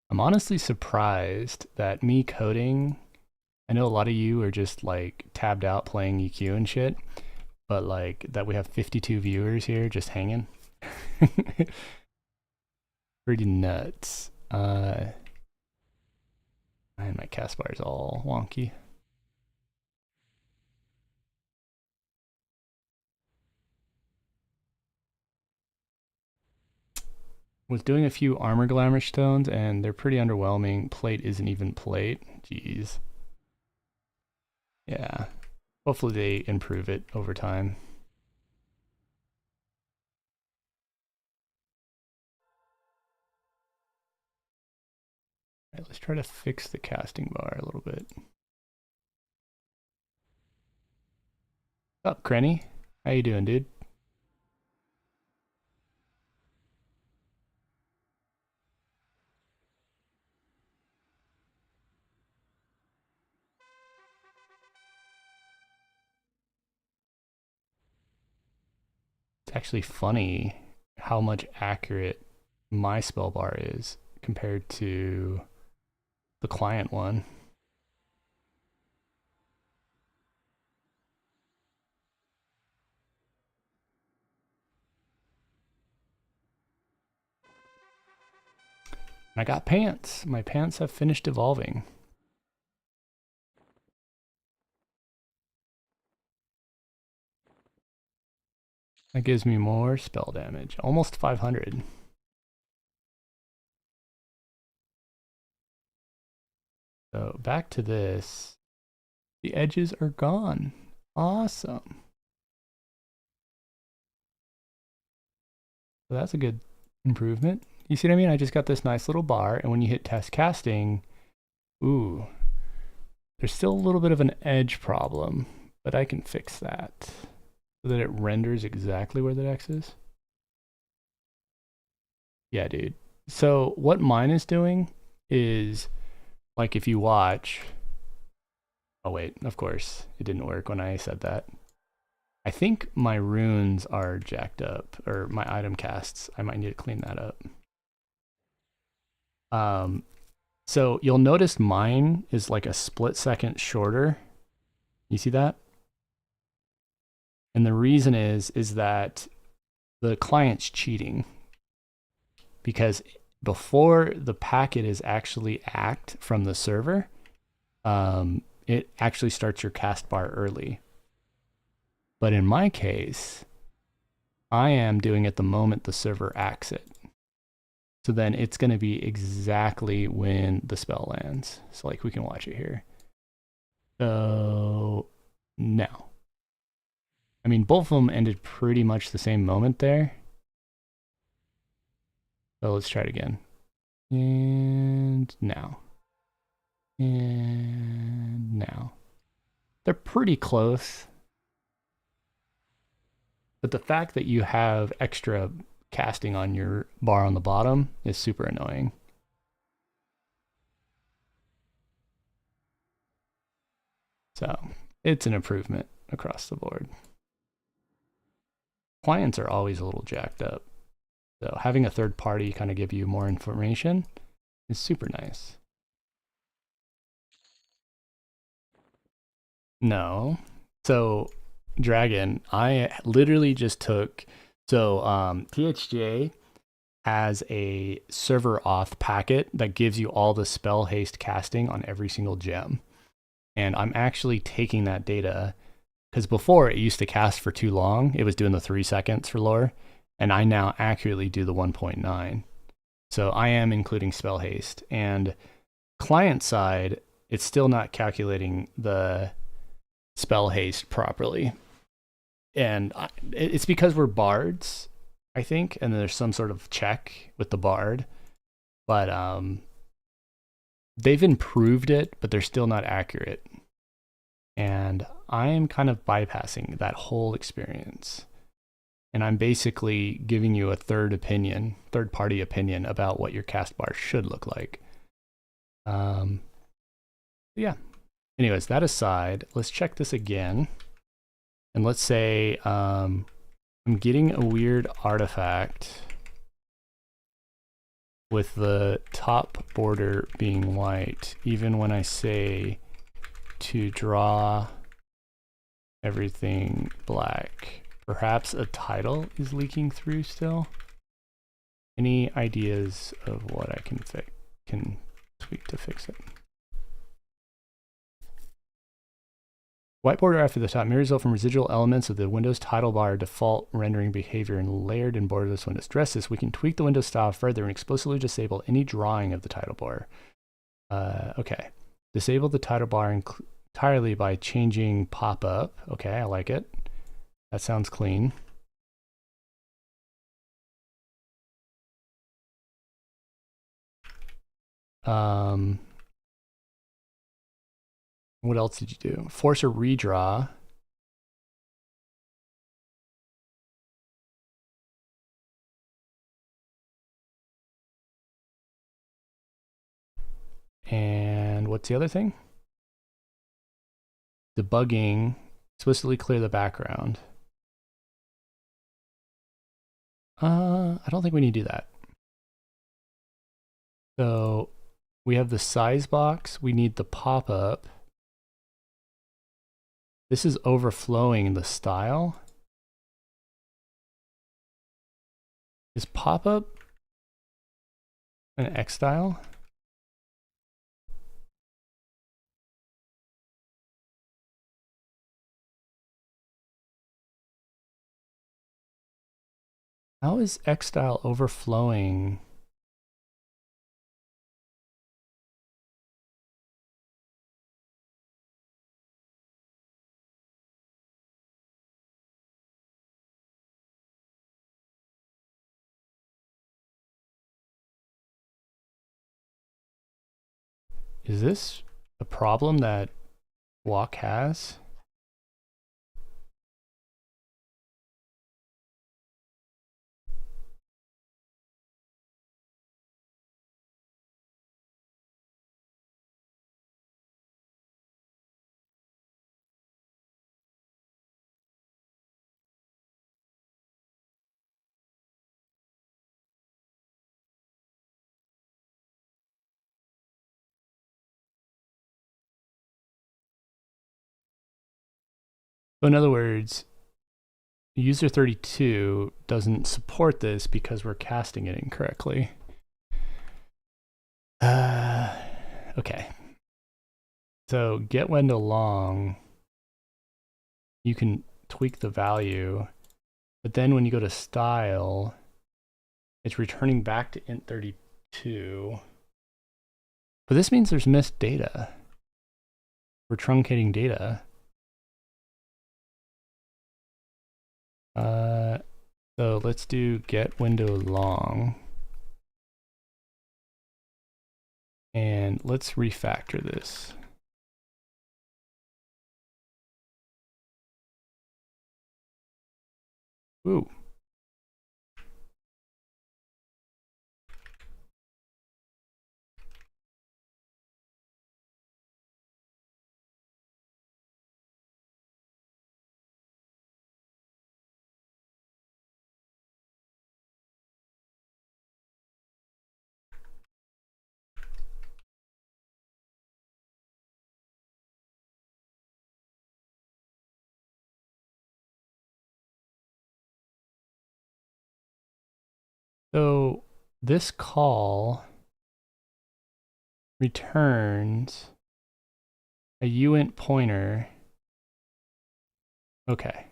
I'm honestly surprised that me coding, I know a lot of you are just like tabbed out playing EQ and shit, but like that we have 52 viewers here just hanging. Pretty nuts. And my cast bar is all wonky. Was doing a few armor glamour stones and they're pretty underwhelming. Plate isn't even plate. Jeez. Yeah. Hopefully they improve it over time. All right, let's try to fix the casting bar a little bit. What's up, Crenny? How you doing, dude? It's actually funny how much accurate my spell bar is compared to the client one. I got pants. My pants have finished evolving. That gives me more spell damage. Almost 500. So back to this. The edges are gone. Awesome. So that's a good improvement. You see what I mean? I just got this nice little bar, and when you hit test casting, ooh, there's still a little bit of an edge problem, but I can fix that so that it renders exactly where the X is. Yeah, dude. So what mine is doing is, like, if you watch, oh wait, of course, it didn't work when I said that. I think my runes are jacked up, or my item casts. I might need to clean that up. So you'll notice mine is like a split second shorter. You see that? And the reason is that the client's cheating, because before the packet is actually ACKed from the server, it actually starts your cast bar early. But in my case, I am doing it the moment the server ACKs it. So then it's going to be exactly when the spell lands. So like we can watch it here. So now. I mean, both of them ended pretty much the same moment there. So let's try it again. And now. And now. They're pretty close. But the fact that you have extra casting on your bar on the bottom is super annoying. So it's an improvement across the board. Clients are always a little jacked up. So having a third party kind of give you more information is super nice. No. So Dragon, I literally just took, so THJ has a server auth packet that gives you all the spell haste casting on every single gem. And I'm actually taking that data, because before it used to cast for too long. It was doing the 3 seconds for lore, and I now accurately do the 1.9. So I am including spell haste. And client side, it's still not calculating the spell haste properly. And it's because we're bards, I think, and there's some sort of check with the bard. But they've improved it, but they're still not accurate. And I am kind of bypassing that whole experience. And I'm basically giving you a third-party opinion about what your cast bar should look like. Yeah. Anyways, that aside, let's check this again. And let's say I'm getting a weird artifact with the top border being white, even when I say to draw everything black. Perhaps a title is leaking through still. Any ideas of what I can tweak to fix it? White border after the top may result from residual elements of the Windows title bar default rendering behavior and layered and borderless Windows. To address this, we can tweak the Windows style further and explicitly disable any drawing of the title bar. Okay. Disable the title bar entirely by changing pop-up. Okay, I like it. That sounds clean. What else did you do? Force a redraw. And what's the other thing? Debugging. Explicitly clear the background. I don't think we need to do that. So we have the size box. We need the pop-up. This is overflowing the style. Is pop-up an X style? How is X style overflowing? Is this a problem that Walk has? So in other words, user 32 doesn't support this because we're casting it incorrectly. Okay. So get window long, you can tweak the value, but then when you go to style, it's returning back to int32. But this means there's missed data. We're truncating data. So let's do get window long. And let's refactor this. Ooh. So this call returns a uint pointer. Okay.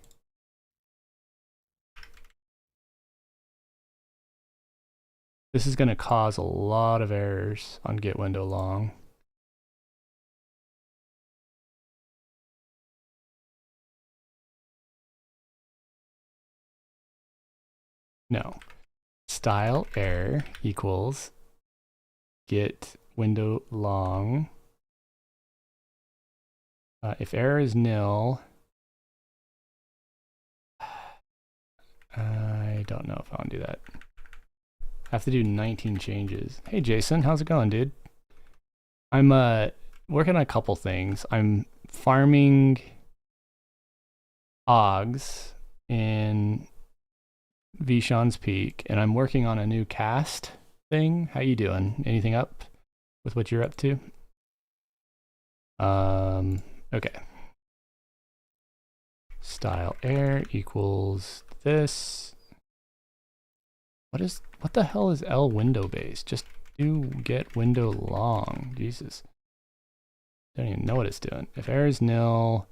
This is going to cause a lot of errors on get window long. No. Style error equals get window long. If error is nil, I don't know if I want to do that. I have to do 19 changes. Hey Jason, how's it going, dude? I'm working on a couple things. I'm farming Ogs in Vishan's Peak, and I'm working on a new cast thing. How you doing? Anything up with what you're up to? Okay. Style air equals this. What the hell is L window base? Just do get window long. Jesus. Don't even know what it's doing. If error is nil,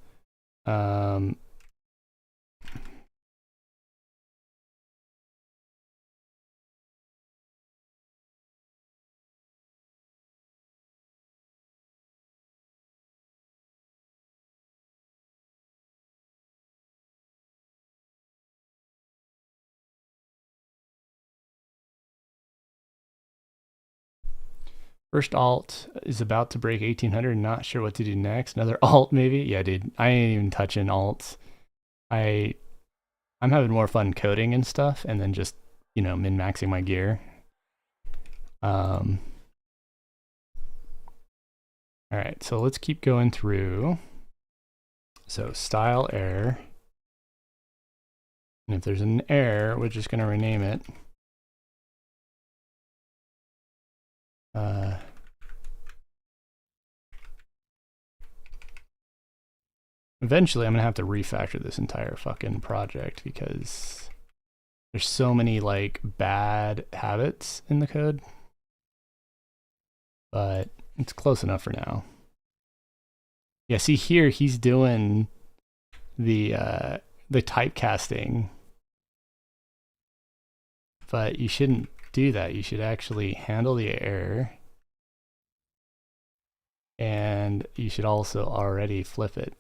first alt is about to break 1800. Not sure what to do next. Another alt maybe? Yeah, dude. I ain't even touching alts. I'm having more fun coding and stuff, and then just, you know, min-maxing my gear. All right, so let's keep going through. So style error. And if there's an error, we're just going to rename it. Eventually, I'm going to have to refactor this entire fucking project because there's so many like bad habits in the code. But it's close enough for now. Yeah, see here, he's doing the typecasting. But you shouldn't do that. You should actually handle the error. And you should also already flip it.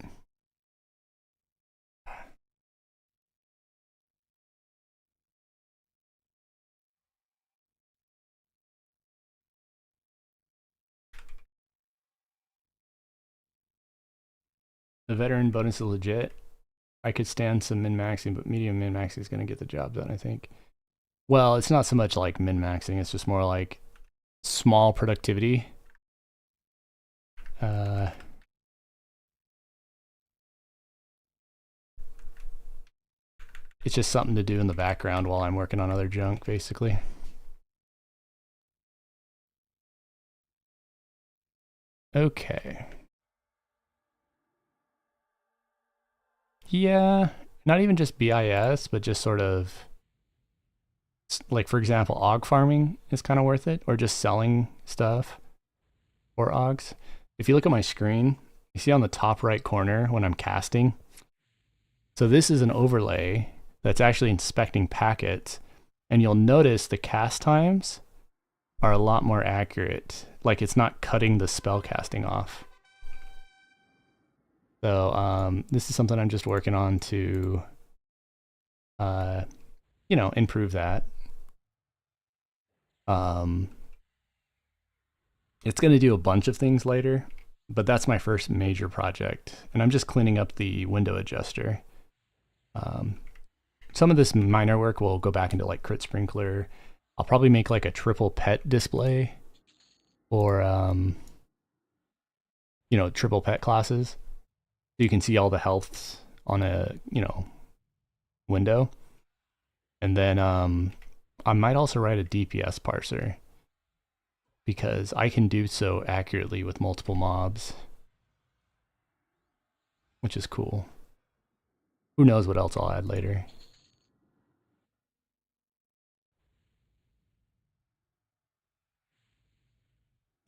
The veteran bonus is legit. I could stand some min-maxing, but medium min-maxing is going to get the job done, I think. Well, it's not so much like min-maxing. It's just more like small productivity. It's just something to do in the background while I'm working on other junk, basically. Okay. Yeah, not even just BIS, but just sort of, like for example, og farming is kind of worth it, or just selling stuff. or Augs. If you look at my screen, you see on the top right corner when I'm casting. So this is an overlay that's actually inspecting packets, and you'll notice the cast times are a lot more accurate. Like it's not cutting the spell casting off. So this is something I'm just working on to, improve that. It's going to do a bunch of things later, but that's my first major project, and I'm just cleaning up the window adjuster. Some of this minor work will go back into like crit sprinkler. I'll probably make like a triple pet display for triple pet classes, so you can see all the healths on a window. And then I might also write a DPS parser, because I can do so accurately with multiple mobs, which is cool. Who knows what else I'll add later.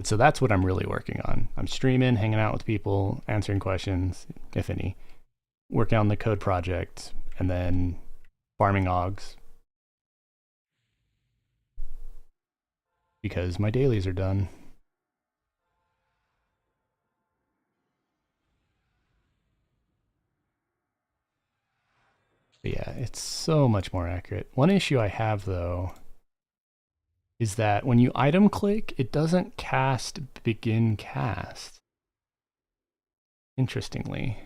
So that's what I'm really working on. I'm streaming, hanging out with people, answering questions, if any, working on the code project, and then farming Augs, because my dailies are done. But yeah, it's so much more accurate. One issue I have though is that when you item click, it doesn't cast begin cast. Interestingly.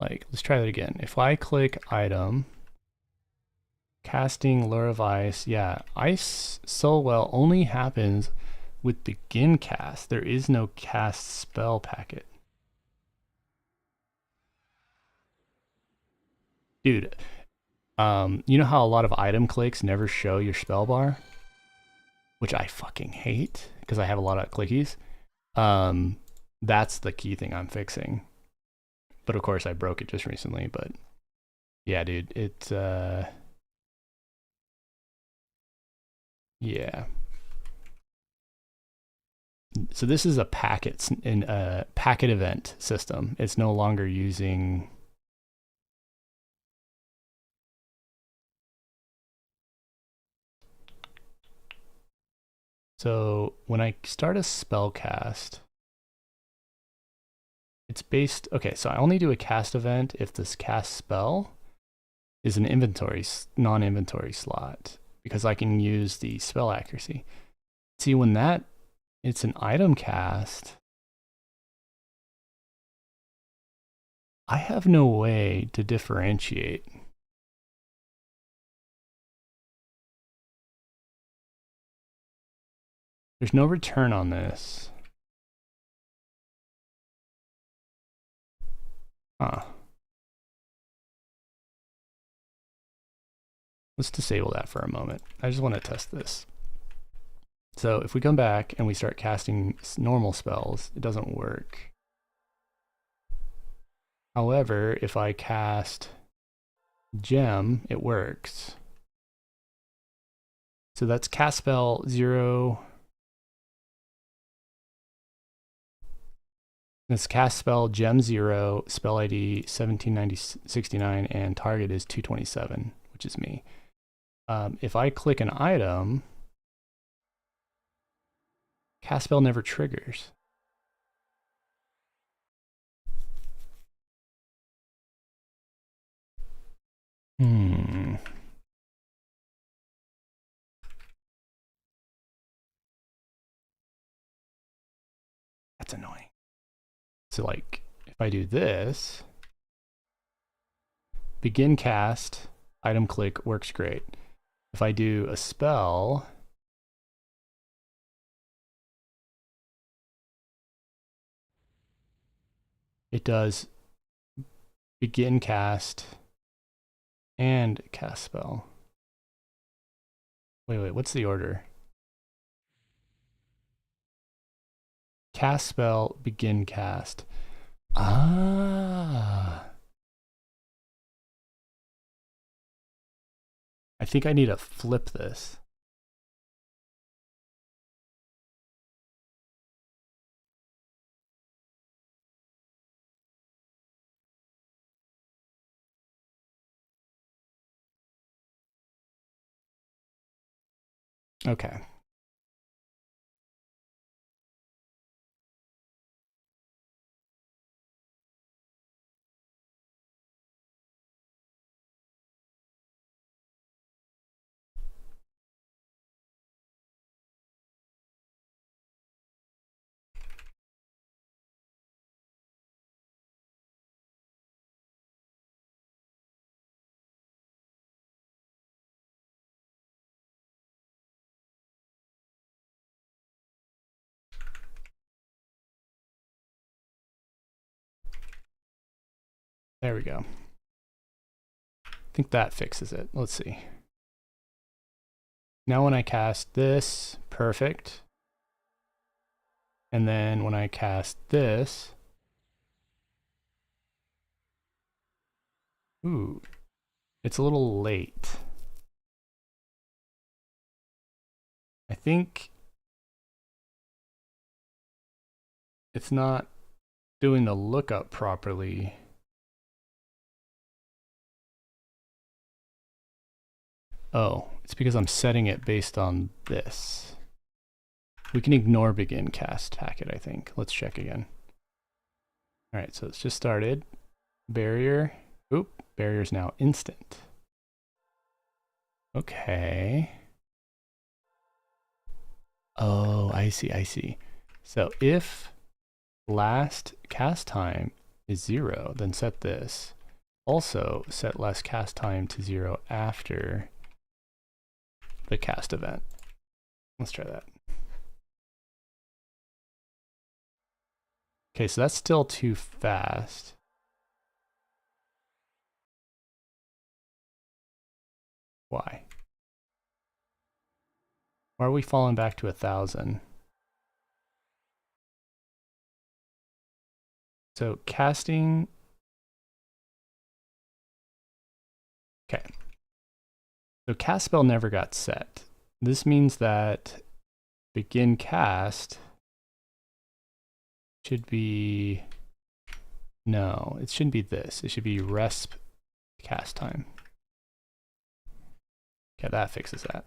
Like, let's try that again. If I click item, casting Lure of Ice, yeah, Ice Soulwell only happens with begin cast. There is no cast spell packet. Dude, you know how a lot of item clicks never show your spell bar? Which I fucking hate, because I have a lot of clickies. That's the key thing I'm fixing. But of course I broke it just recently, but yeah, dude, it's yeah. So this is a packet in a packet event system. It's no longer using so when I start a spell cast, it's based, okay, so I only do a cast event if this cast spell is an inventory, non-inventory slot, because I can use the spell accuracy. See, when that, it's an item cast, I have no way to differentiate. There's no return on this. Huh. Let's disable that for a moment. I just want to test this. So if we come back and we start casting normal spells, it doesn't work. However, if I cast gem, it works. So that's cast spell 0. This cast spell gem 0, spell ID 179069, and target is 227, which is me. If I click an item, cast spell never triggers. That's annoying. So like, if I do this, begin cast, item click works great. If I do a spell, it does begin cast and cast spell. Wait, what's the order? Cast spell, begin cast. Ah. I think I need to flip this. Okay. There we go. I think that fixes it. Let's see. Now when I cast this, perfect. And then when I cast this, ooh, it's a little late. I think it's not doing the lookup properly. Oh, it's because I'm setting it based on this. We can ignore begin cast packet, I think. Let's check again. All right, so it's just started. Barrier. Oop, barrier's now instant. Okay. Oh, I see, I see. So if last cast time is 0, then set this. Also set last cast time to 0 after the cast event. Let's try that. Okay, so that's still too fast. Why? Why are we falling back to 1,000? So casting. Okay. So cast spell never got set. This means that begin cast should be, no, it shouldn't be this. It should be resp cast time. Okay, that fixes that.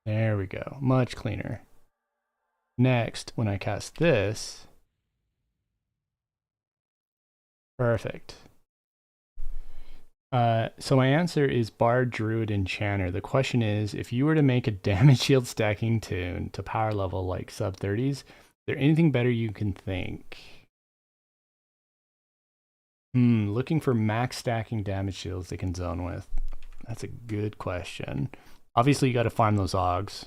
There we go, much cleaner. Next, when I cast this, perfect. So my answer is Bard, Druid, Enchanter. The question is, if you were to make a damage shield stacking tune to power level like sub 30s, is there anything better you can think? Looking for max stacking damage shields they can zone with. That's a good question. Obviously, you got to farm those Augs.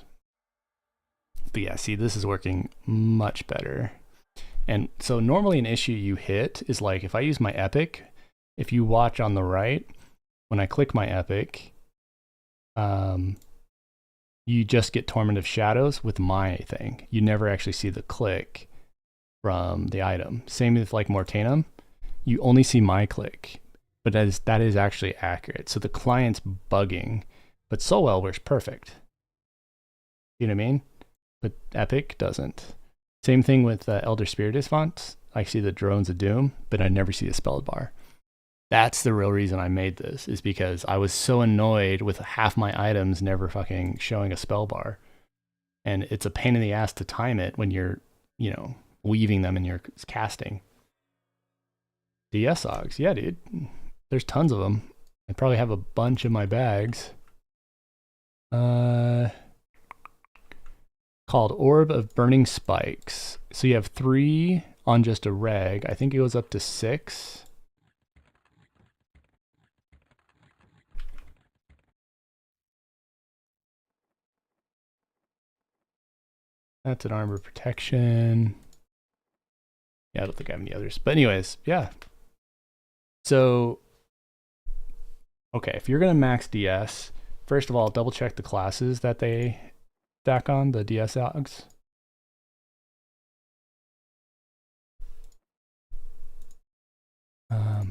But yeah, see, this is working much better. And so normally an issue you hit is like, if I use my epic, if you watch on the right, when I click my epic, you just get Torment of Shadows with my thing. You never actually see the click from the item. Same with like Mortanum, you only see my click, but that is actually accurate. So the client's bugging, but Soulwell works perfect. You know what I mean? But Epic doesn't. Same thing with Elder Spiritus fonts. I see the Drones of Doom, but I never see a spell bar. That's the real reason I made this, is because I was so annoyed with half my items never fucking showing a spell bar. And it's a pain in the ass to time it when you're, you know, weaving them in your casting. DS Augs, yeah, dude. There's tons of them. I probably have a bunch in my bags. Called Orb of Burning Spikes. So you have 3 on just a reg. I think it goes up to 6. That's an armor protection. Yeah, I don't think I have any others. But anyways, yeah. So, okay, if you're going to max DS, first of all, double check the classes that they stack on, the DS Augs.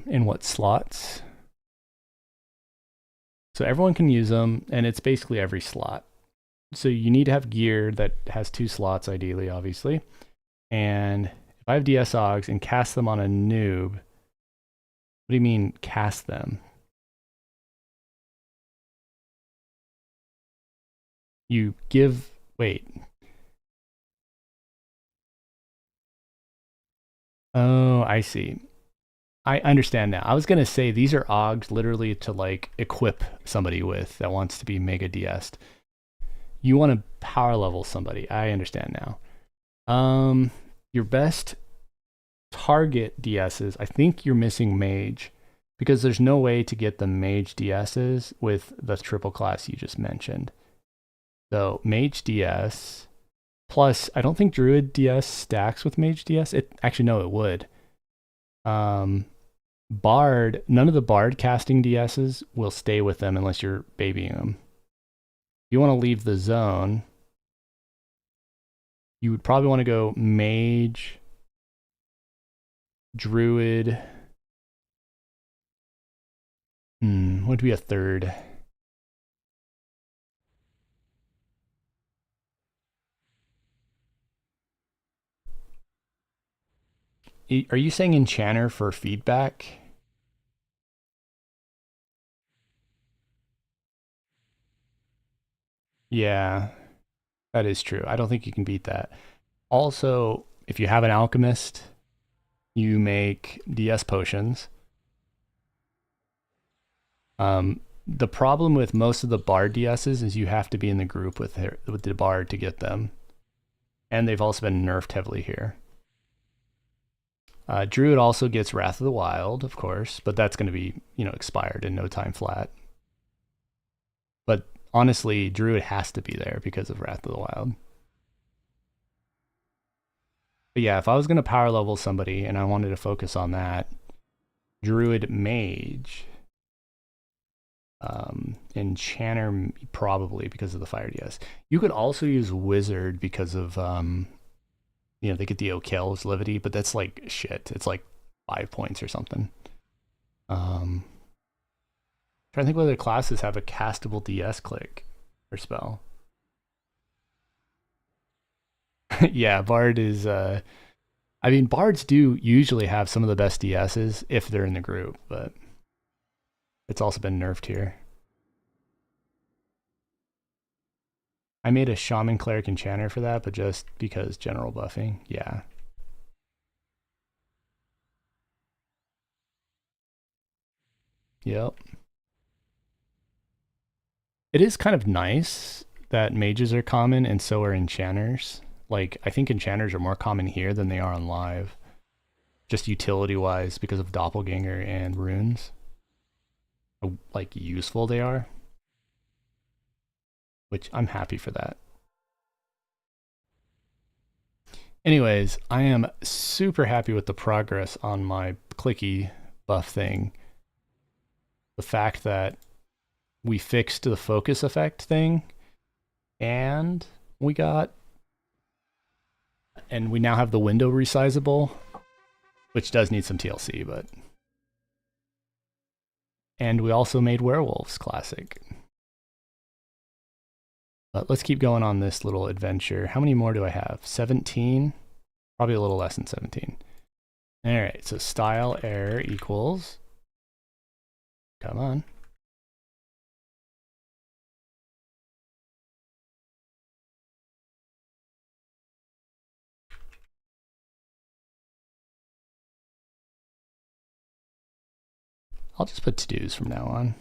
In what slots. So everyone can use them, and it's basically every slot. So you need to have gear that has 2 slots, ideally, obviously. And if I have DS Augs and cast them on a noob, what do you mean cast them? You give, wait. Oh, I see. I understand now. I was going to say these are OGs literally to like equip somebody with that wants to be mega DS'd. You want to power level somebody. I understand now. Your best target DSs, I think you're missing mage because there's no way to get the mage DSs with the triple class you just mentioned. So mage DS plus, I don't think druid DS stacks with mage DS. It actually, no, it would. Bard, none of the bard casting DSs will stay with them unless you're babying them. If you want to leave the zone, you would probably want to go mage, druid. What would be a third? Are you saying enchanter for feedback? Yeah, that is true. I don't think you can beat that. Also, if you have an alchemist, you make DS potions. The problem with most of the bard DSs is you have to be in the group with the bard to get them. And they've also been nerfed heavily here. Druid also gets Wrath of the Wild, of course, but that's going to be, expired in no time flat. But honestly, Druid has to be there because of Wrath of the Wild. But yeah, if I was going to power level somebody and I wanted to focus on that, Druid Mage, Enchanter probably because of the Fire DS. You could also use Wizard because of, they get the O'Kell's Levity, but that's like shit. It's like 5 points or something. Trying to think whether classes have a castable DS click or spell. Yeah, Bard is, Bards do usually have some of the best DSs if they're in the group, but it's also been nerfed here. I made a Shaman Cleric Enchanter for that, but just because general buffing, yeah. Yep. It is kind of nice that mages are common and so are enchanters. Like, I think enchanters are more common here than they are on live. Just utility-wise because of Doppelganger and runes. How, like, useful they are. Which, I'm happy for that. Anyways, I am super happy with the progress on my clicky buff thing. The fact that we fixed the focus effect thing, and we now have the window resizable, which does need some TLC, but... And we also made Werewolves classic. But let's keep going on this little adventure. How many more do I have? 17? Probably a little less than 17. All right, so style error equals... Come on. I'll just put to-dos from now on.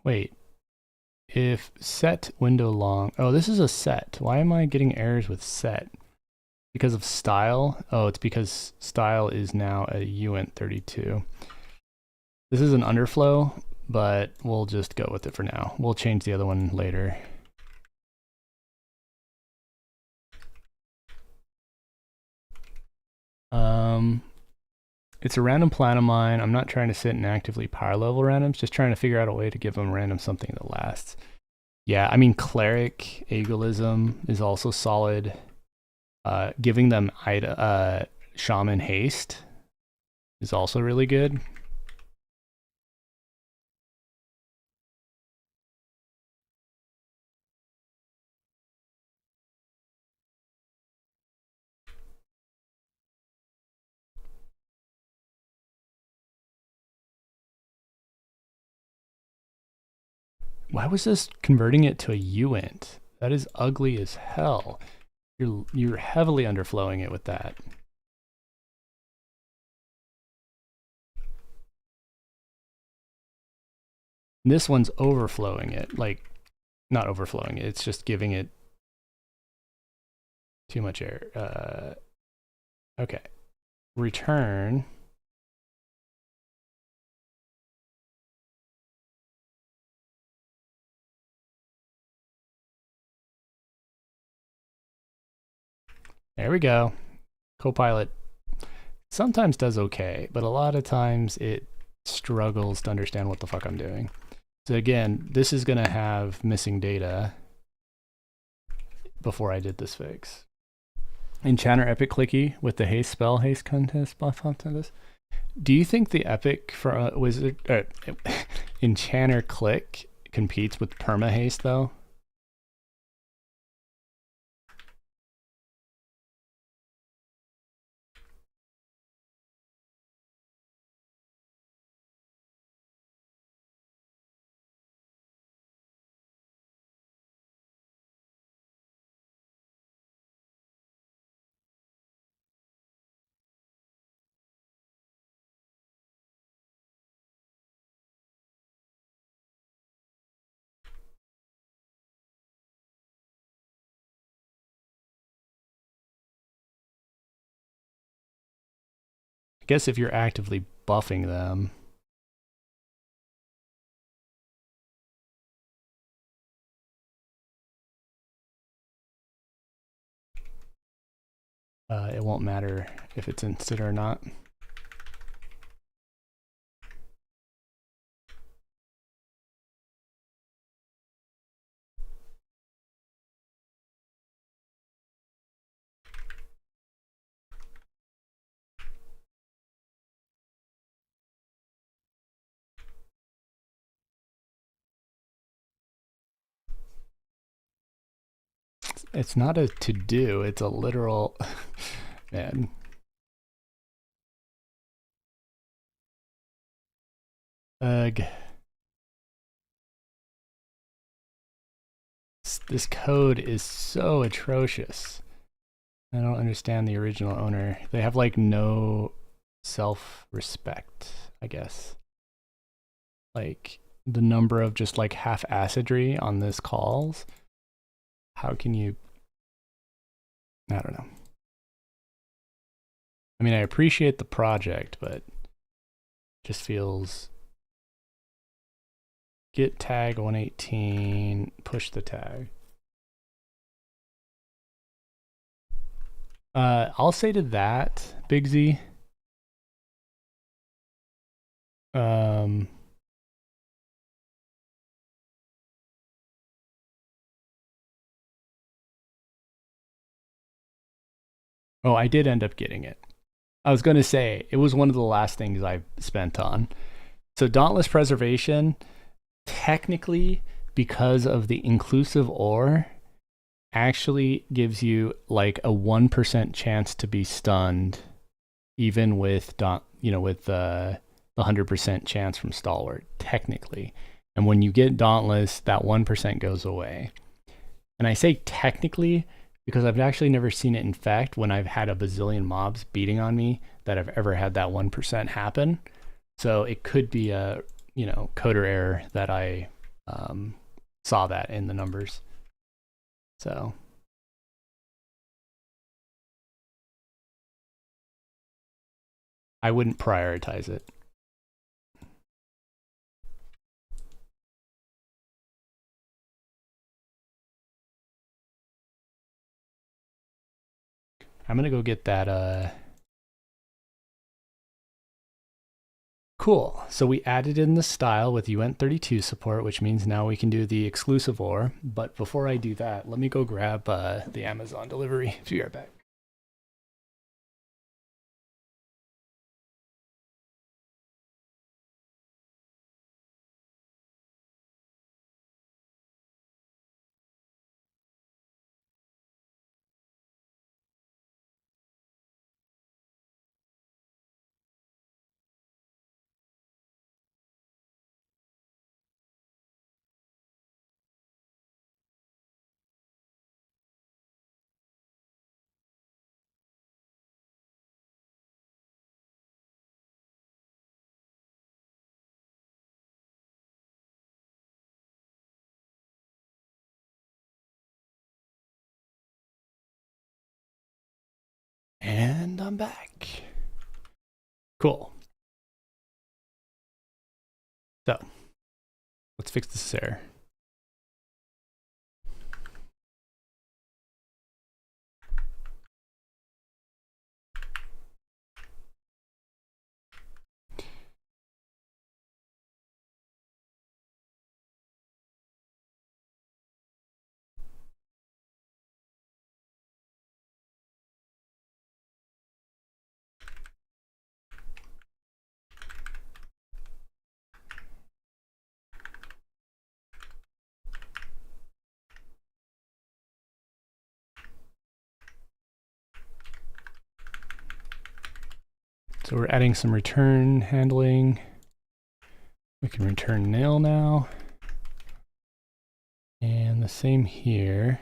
Wait, if set window long, oh, this is a set. Why am I getting errors with set? Because of style? Oh, it's because style is now a uint32. This is an underflow, but we'll just go with it for now. We'll change the other one later. It's a random plan of mine. I'm not trying to sit and actively power level randoms, just trying to figure out a way to give them random something that lasts. Yeah, I mean, Cleric Aegolism is also solid. Giving them Shaman Haste is also really good. Why was this converting it to a uint? That is ugly as hell. You're heavily underflowing it with that. This one's overflowing it, like not overflowing it. It's just giving it too much air. Okay, return. There we go. Copilot sometimes does okay, but a lot of times it struggles to understand what the fuck I'm doing. So again, this is gonna have missing data before I did this fix. Enchanter Epic Clicky with the haste spell, haste contest buff onto this. Do you think the Epic for Wizard Enchanter Click competes with Perma Haste though? I guess if you're actively buffing them. It won't matter if it's instant or not. It's not a to-do, it's a literal, man. Ugh. This code is so atrocious. I don't understand the original owner. They have like no self-respect, I guess. Like the number of just like half-assedry on this calls. How can you, I don't know. I mean, I appreciate the project, but just feels get tag 118, push the tag. I'll say to that, Big Z. Oh, I did end up getting it. I was going to say, it was one of the last things I spent on. So Dauntless Preservation, technically, because of the inclusive ore, actually gives you like a 1% chance to be stunned, even with with the 100% chance from Stalwart, technically. And when you get Dauntless, that 1% goes away. And I say technically because I've actually never seen it in fact when I've had a bazillion mobs beating on me that I've ever had that 1% happen. So it could be a, coder error that I saw that in the numbers. So I wouldn't prioritize it. I'm gonna go get that Cool. So we added in the style with UNT32 support, which means now we can do the exclusive OR. But before I do that, let me go grab the Amazon delivery. Be right back. And I'm back. Cool. So let's fix this error. So we're adding some return handling. We can return nil now. And the same here.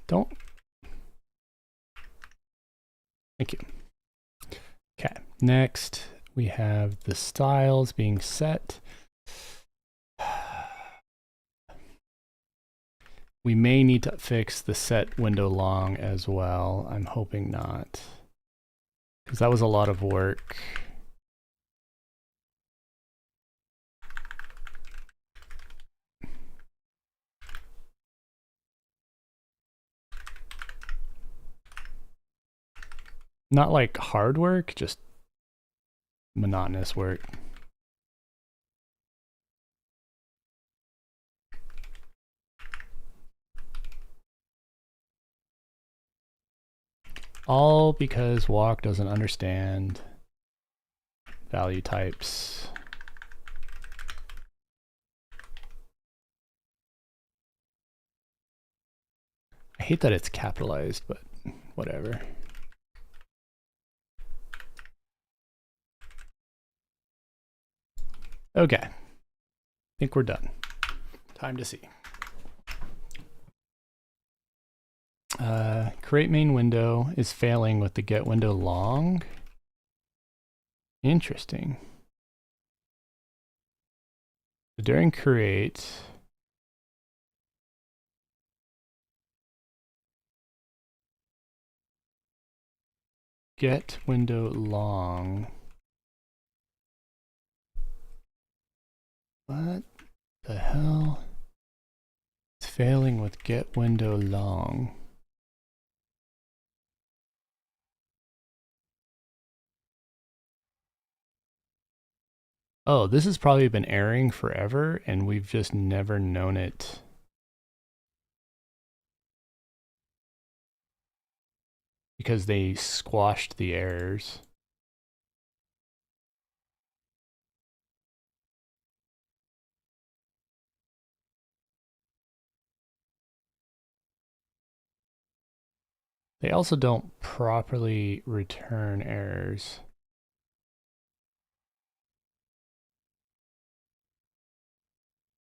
Don't. Thank you. Okay, next we have the styles being set. We may need to fix the set window long as well. I'm hoping not, because that was a lot of work. Not like hard work, just monotonous work. All because Walk doesn't understand value types. I hate that it's capitalized, but whatever. Okay, I think we're done. Time to see. Create main window is failing with the get window long. Interesting. During create, get window long. What the hell? It's failing with get window long. Oh, this has probably been erroring forever, and we've just never known it. Because they squashed the errors. They also don't properly return errors.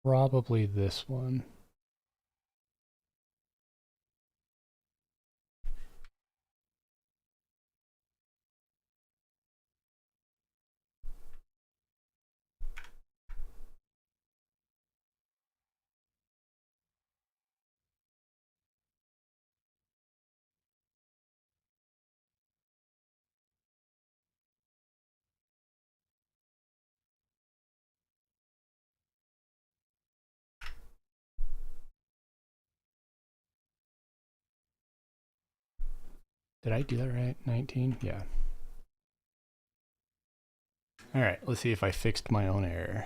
Probably this one. Did I do that right? 19? Yeah. All right, let's see if I fixed my own error.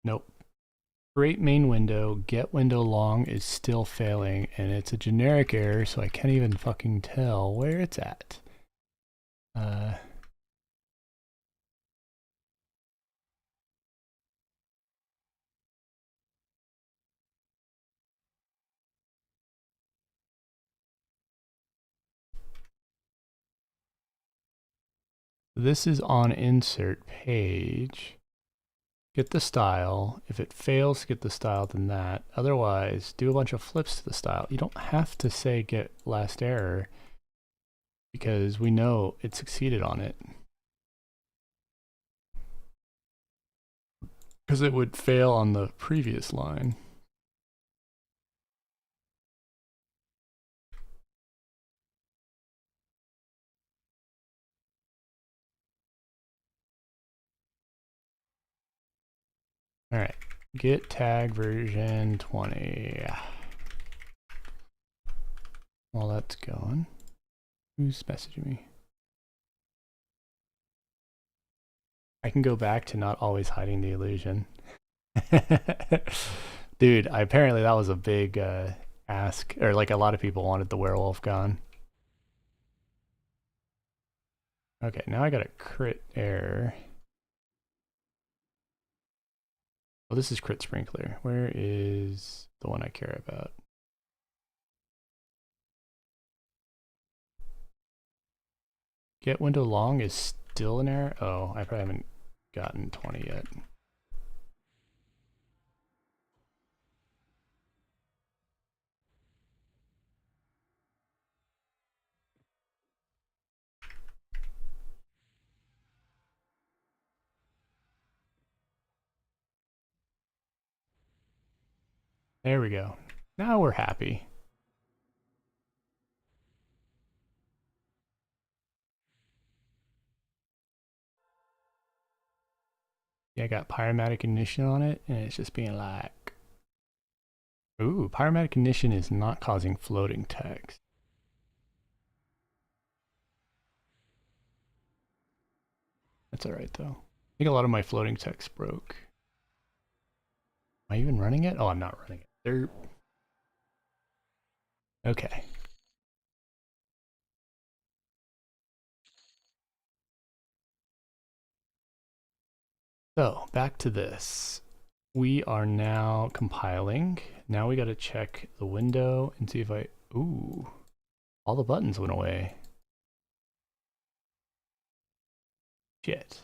Nope. Create main window, get window long is still failing, and it's a generic error, so I can't even fucking tell where it's at. This is on insert page. Get the style. If it fails to get the style, then that. Otherwise, do a bunch of flips to the style. You don't have to say get last error because we know it succeeded on it. Because it would fail on the previous line. All right, get tag version 20. While that's going, who's messaging me? I can go back to not always hiding the illusion. Dude, apparently that was a big ask, or like a lot of people wanted the werewolf gone. Okay, now I got a crit error. Oh, this is crit sprinkler. Where is the one I care about? Get window long is still an error? Oh, I probably haven't gotten 20 yet. There we go. Now we're happy. Yeah, I got pyromatic ignition on it, and it's just being like, ooh, pyromatic ignition is not causing floating text. That's all right though. I think a lot of my floating text broke. Am I even running it? Oh, I'm not running it. Derp. Okay. So back to this. We are now compiling. Now we got to check the window and see if ooh, all the buttons went away. Shit.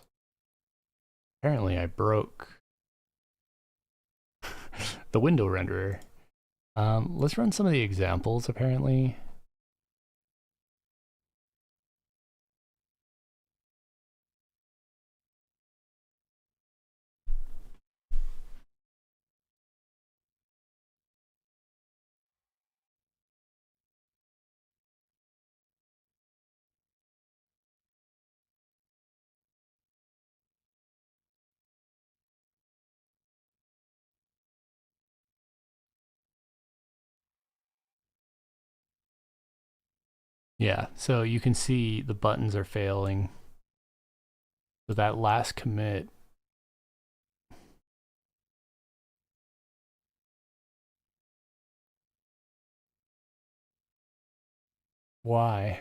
Apparently I broke the window renderer. Let's run some of the examples apparently. Yeah, so you can see the buttons are failing. So that last commit, why?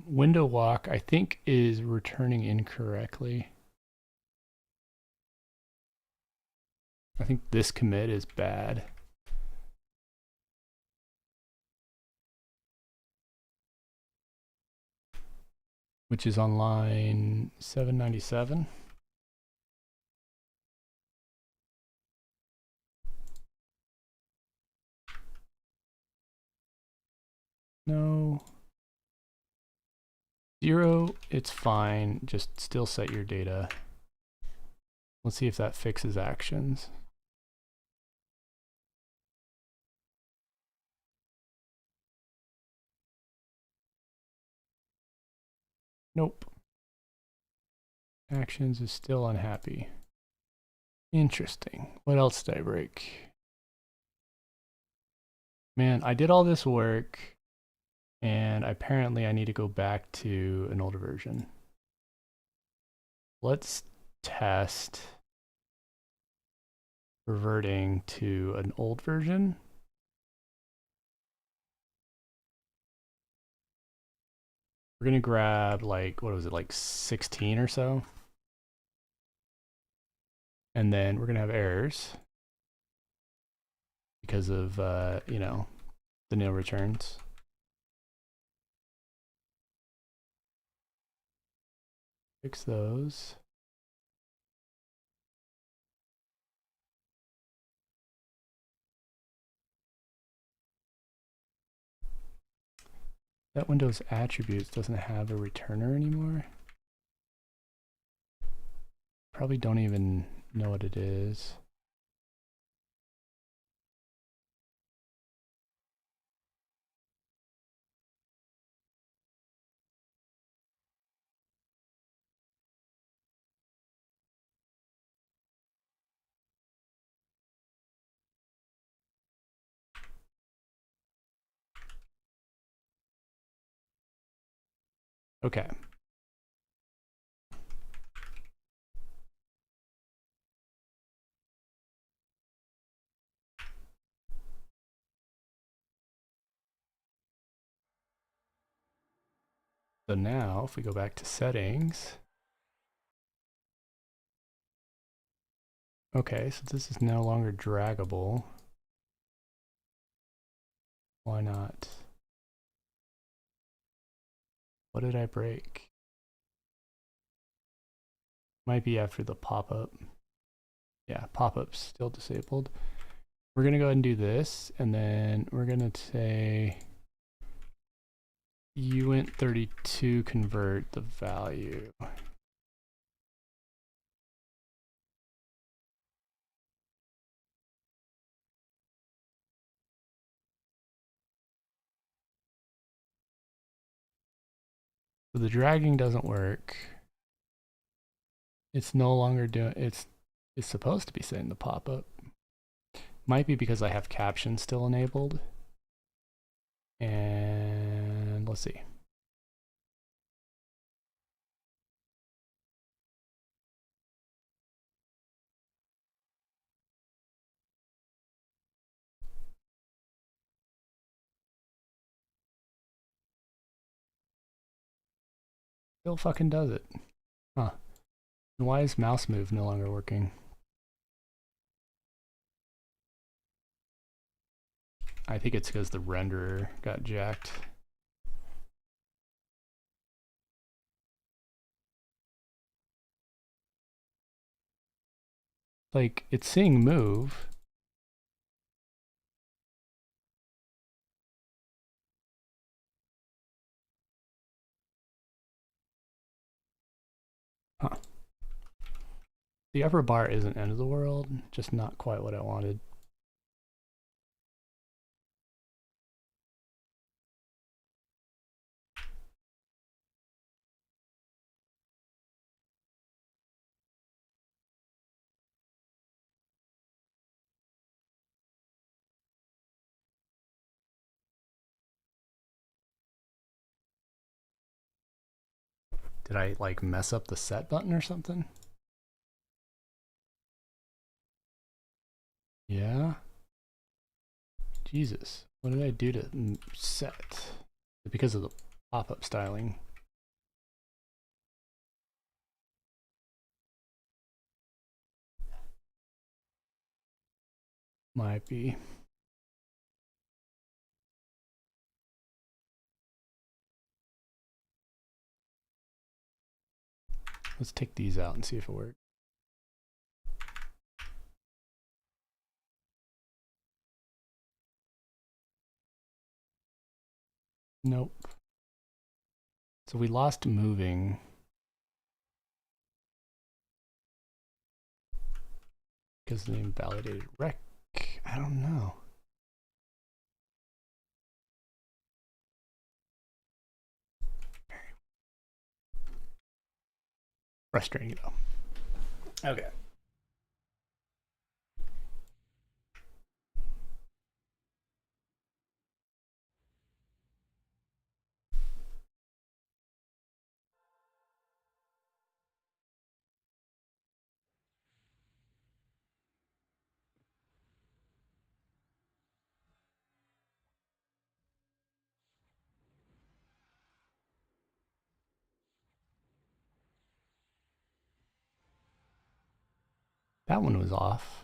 Window walk, I think, is returning incorrectly. I think this commit is bad. Which is on line 797. No. 0, it's fine. Just still set your data. Let's see if that fixes actions. Nope. Actions is still unhappy. Interesting. What else did I break? Man, I did all this work, and apparently I need to go back to an older version. Let's test reverting to an old version. We're gonna grab like, what was it, like 16 or so? And then we're gonna have errors because of, you know, the nil returns. Fix those. That Windows attributes doesn't have a returner anymore. Probably don't even know what it is. Okay. So now if we go back to settings, okay, so this is no longer draggable. Why not? What did I break? Might be after the pop-up. Yeah, pop-up's still disabled. We're gonna go ahead and do this, and then we're gonna say uint32 convert the value. So the dragging doesn't work. It's no longer doing, it's supposed to be setting the pop-up. Might be because I have captions still enabled. And let's see. Still fucking does it. Huh. And why is mouse move no longer working? I think it's because the renderer got jacked. Like, it's seeing move. Huh. The upper bar isn't end of the world, just not quite what I wanted. Did I like mess up the set button or something? Yeah. Jesus, what did I do to set? Because of the pop-up styling. Might be. Let's take these out and see if it works. Nope. So we lost moving. Because the invalidated rec. I don't know. Frustrating though. Okay. That one was off.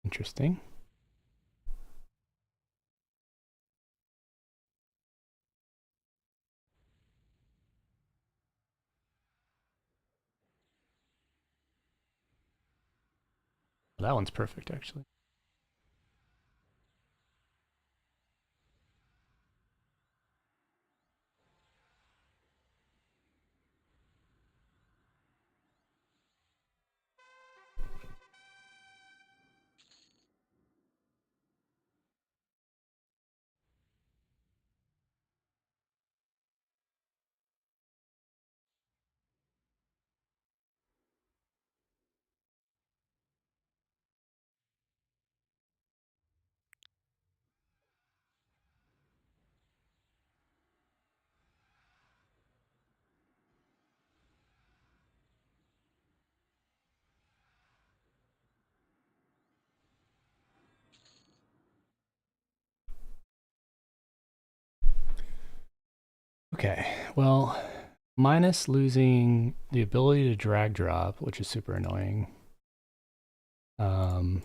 Interesting. That one's perfect, actually. Okay, well, minus losing the ability to drag drop, which is super annoying. I'm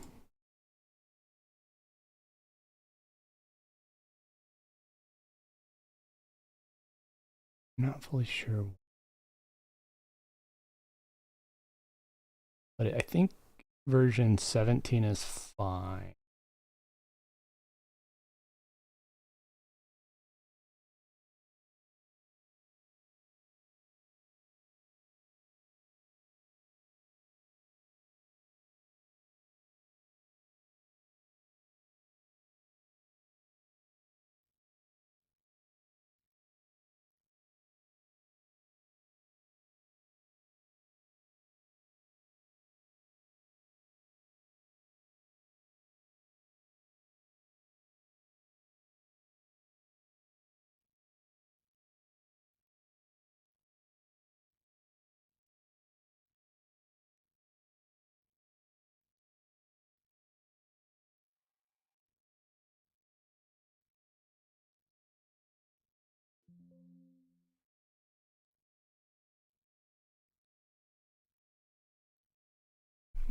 not fully sure. But I think version 17 is fine.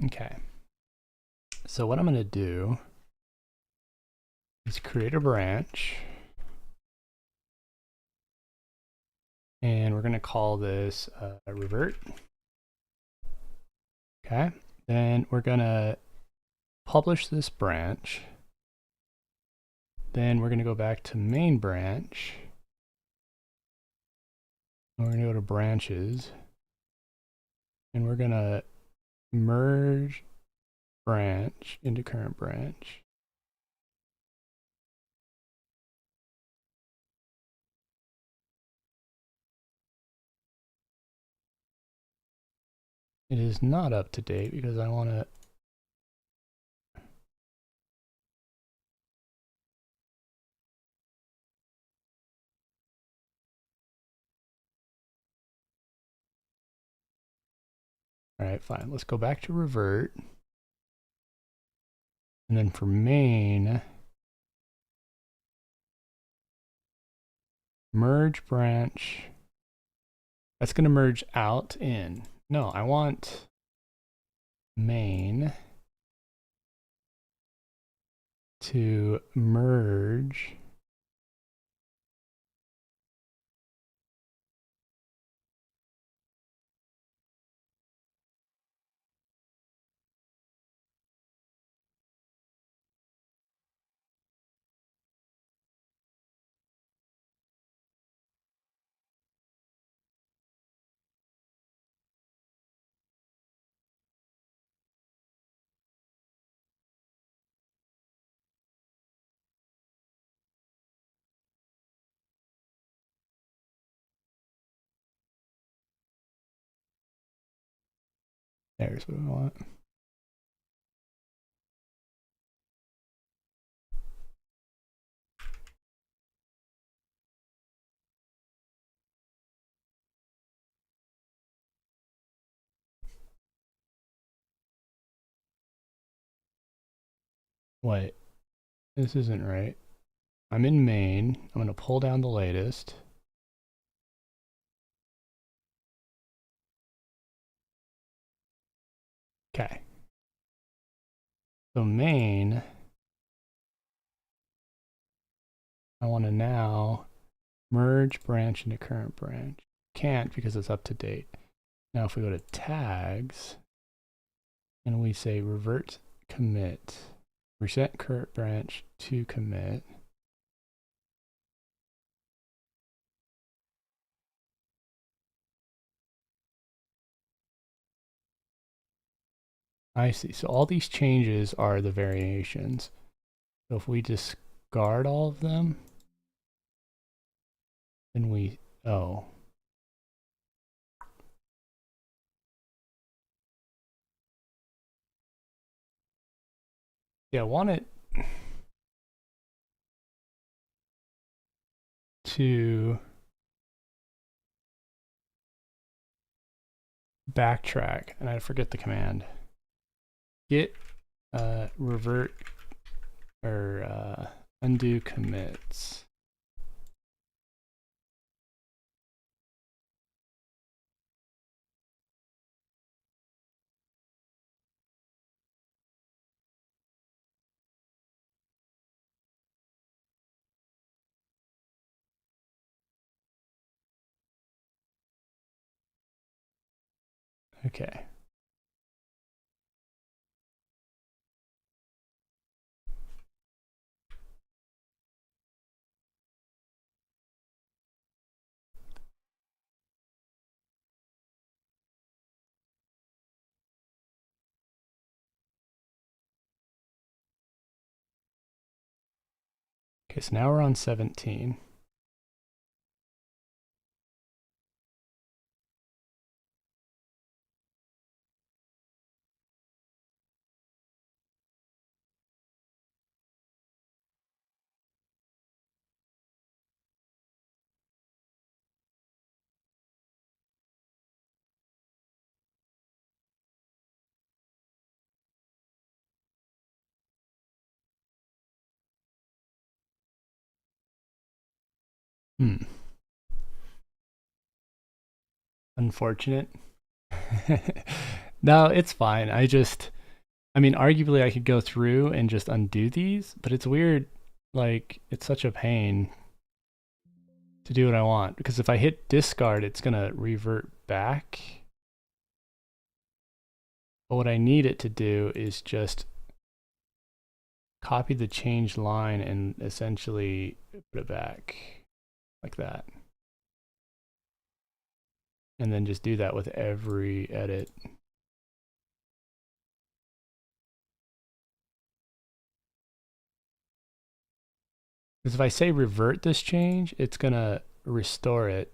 Okay. So what I'm going to do is create a branch. And we're going to call this revert. Okay. Then we're going to publish this branch. Then we're going to go back to main branch. And we're going to go to branches. And we're going to merge branch into current branch. It is not up to date because I want to all right, fine. Let's go back to revert. And then for main, merge branch. That's going to merge out in. No, I want main to merge There's what we want. Wait, this isn't right. I'm in main. I'm going to pull down the latest. Okay. So main, I want to now merge branch into current branch. Can't because it's up to date. Now if we go to tags and we say revert commit, reset current branch to commit. I see. So all these changes are the variations. So if we discard all of them, then we, oh. Yeah, I want it to backtrack, and I forget the command. Git revert or undo commits. Okay. Okay, so now we're on 17. Unfortunate. No, it's fine. I mean, arguably I could go through and just undo these, but it's weird. Like, it's such a pain to do what I want, because if I hit discard, it's going to revert back. But what I need it to do is just copy the changed line and essentially put it back like that. And then just do that with every edit. Because if I say revert this change, it's going to restore it.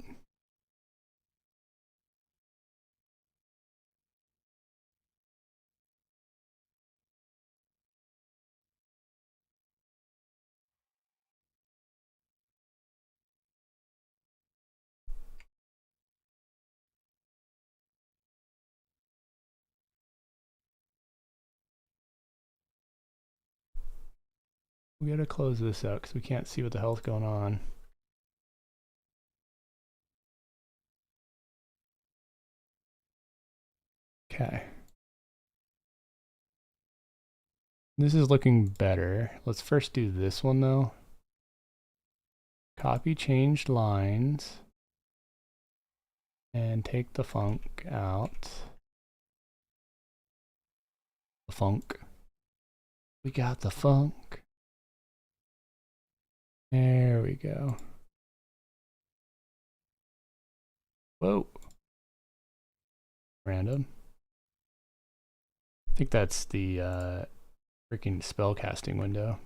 We got to close this out because we can't see what the hell's going on. Okay. This is looking better. Let's first do this one though. Copy changed lines and take the funk out. The funk. We got the funk. There we go. Whoa. Random. I think that's the freaking spellcasting window.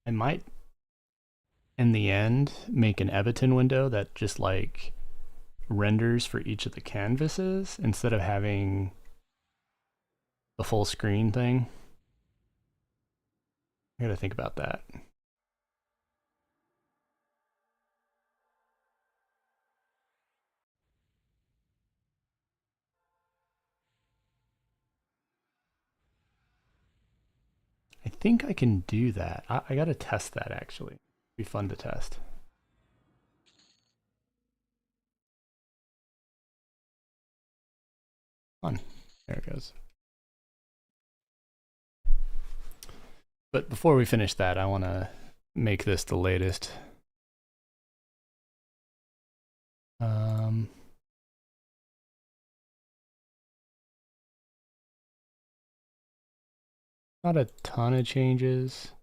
I might, in the end, make an Everton window that just like renders for each of the canvases instead of having the full screen thing. I gotta think about that. I think I can do that. I gotta test that actually. It'd be fun to test. Fun. There it goes. But before we finish that, I want to make this the latest. Not a ton of changes.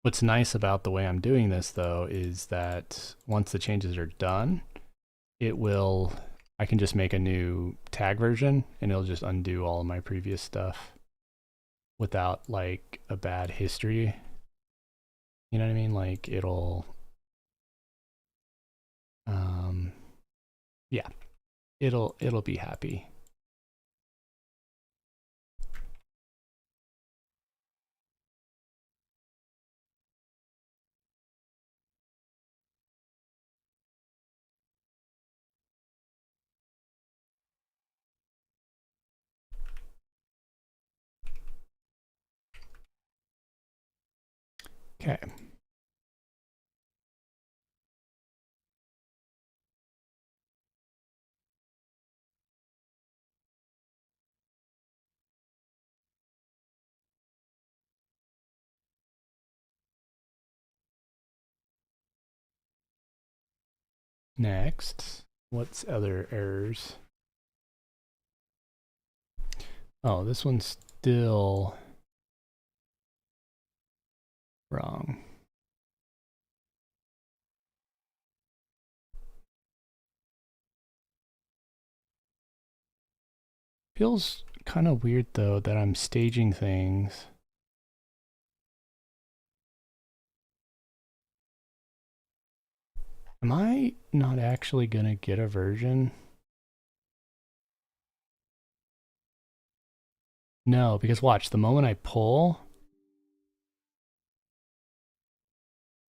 What's nice about the way I'm doing this though is that once the changes are done, I can just make a new tag version and it'll just undo all of my previous stuff without like a bad history. You know what I mean? Like yeah, it'll be happy. Okay. Next, what's other errors? Oh, this one's still wrong. Feels kind of weird though that I'm staging things. Am I not actually gonna get a version? No, because watch, the moment I pull,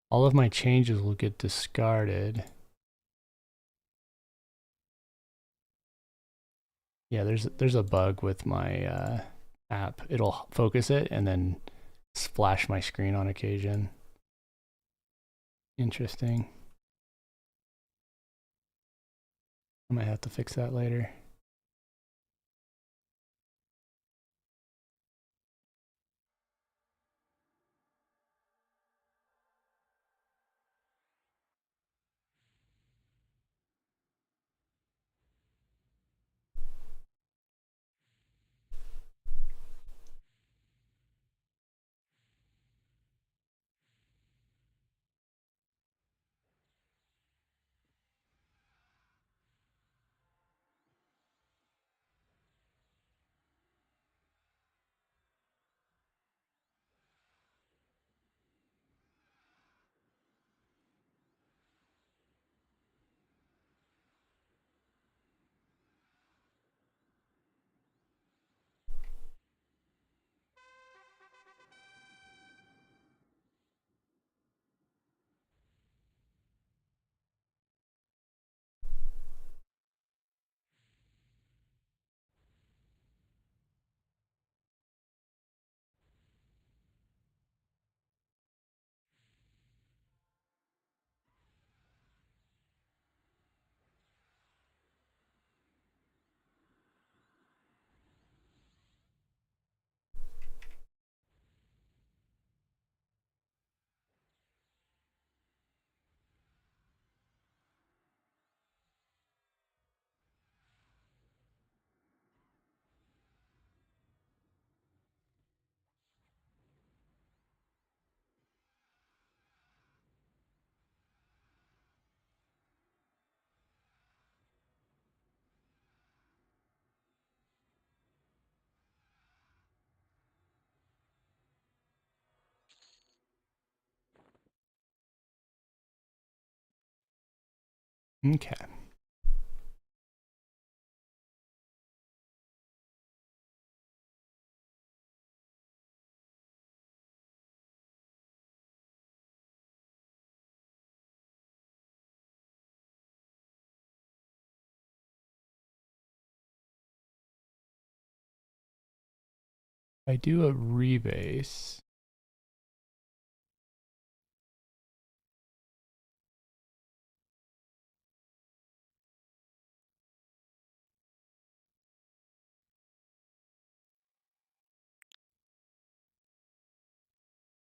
all of my changes will get discarded. Yeah, there's a bug with my app. It'll focus it and then splash my screen on occasion. Interesting. I might have to fix that later. Okay. I do a rebase.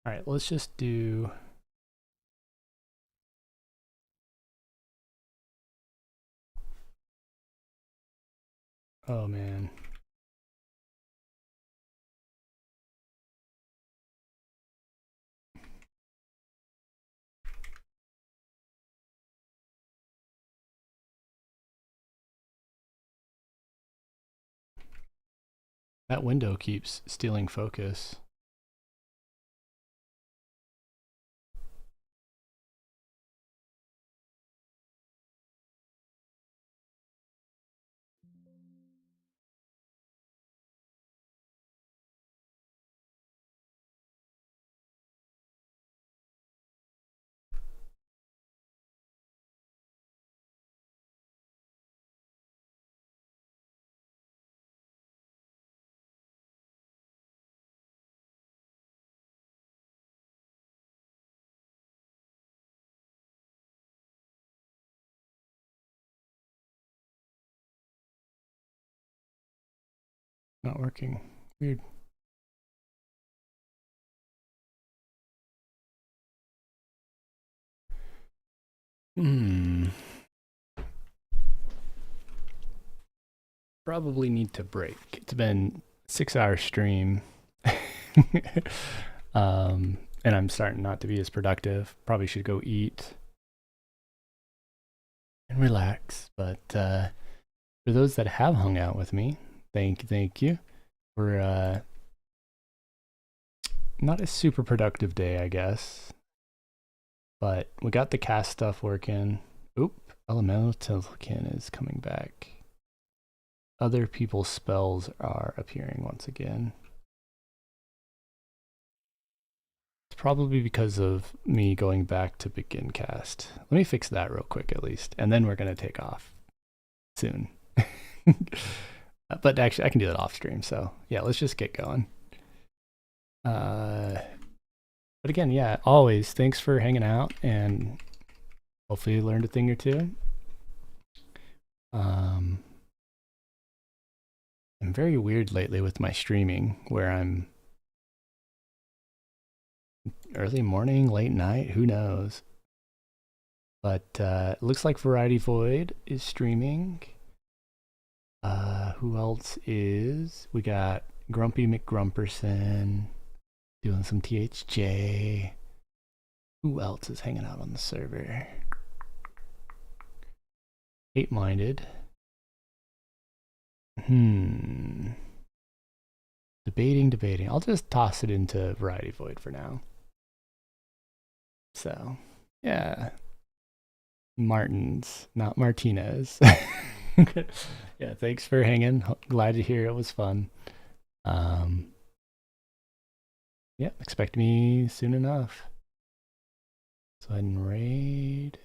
All right, let's just do. Oh man. That window keeps stealing focus. Not working. Weird. Probably need to break. It's been 6-hour stream. And I'm starting not to be as productive. Probably should go eat and relax. But for those that have hung out with me, thank you. We're not a super productive day, I guess. But we got the cast stuff working. Oop, Elemental Tilkin is coming back. Other people's spells are appearing once again. It's probably because of me going back to begin cast. Let me fix that real quick at least, and then we're going to take off soon. But actually, I can do that off stream, so yeah, let's just get going. But again, yeah, always, thanks for hanging out, and hopefully you learned a thing or two. I'm very weird lately with my streaming, where I'm early morning, late night, who knows. But it looks like Variety Void is streaming. Who else is? We got Grumpy McGrumperson doing some THJ. Who else is hanging out on the server? Eight-minded. Debating. I'll just toss it into Variety Void for now. So, yeah. Martins, not Martinez. Yeah, thanks for hanging. Glad to hear it was fun. Yeah, expect me soon enough. Let's go ahead and raid.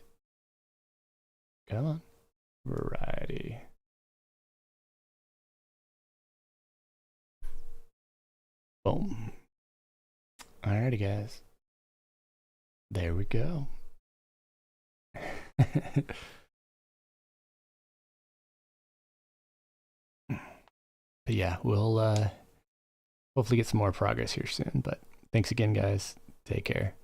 Come on. Variety. Boom. Alrighty, guys. There we go. But yeah, we'll hopefully get some more progress here soon. But thanks again, guys. Take care.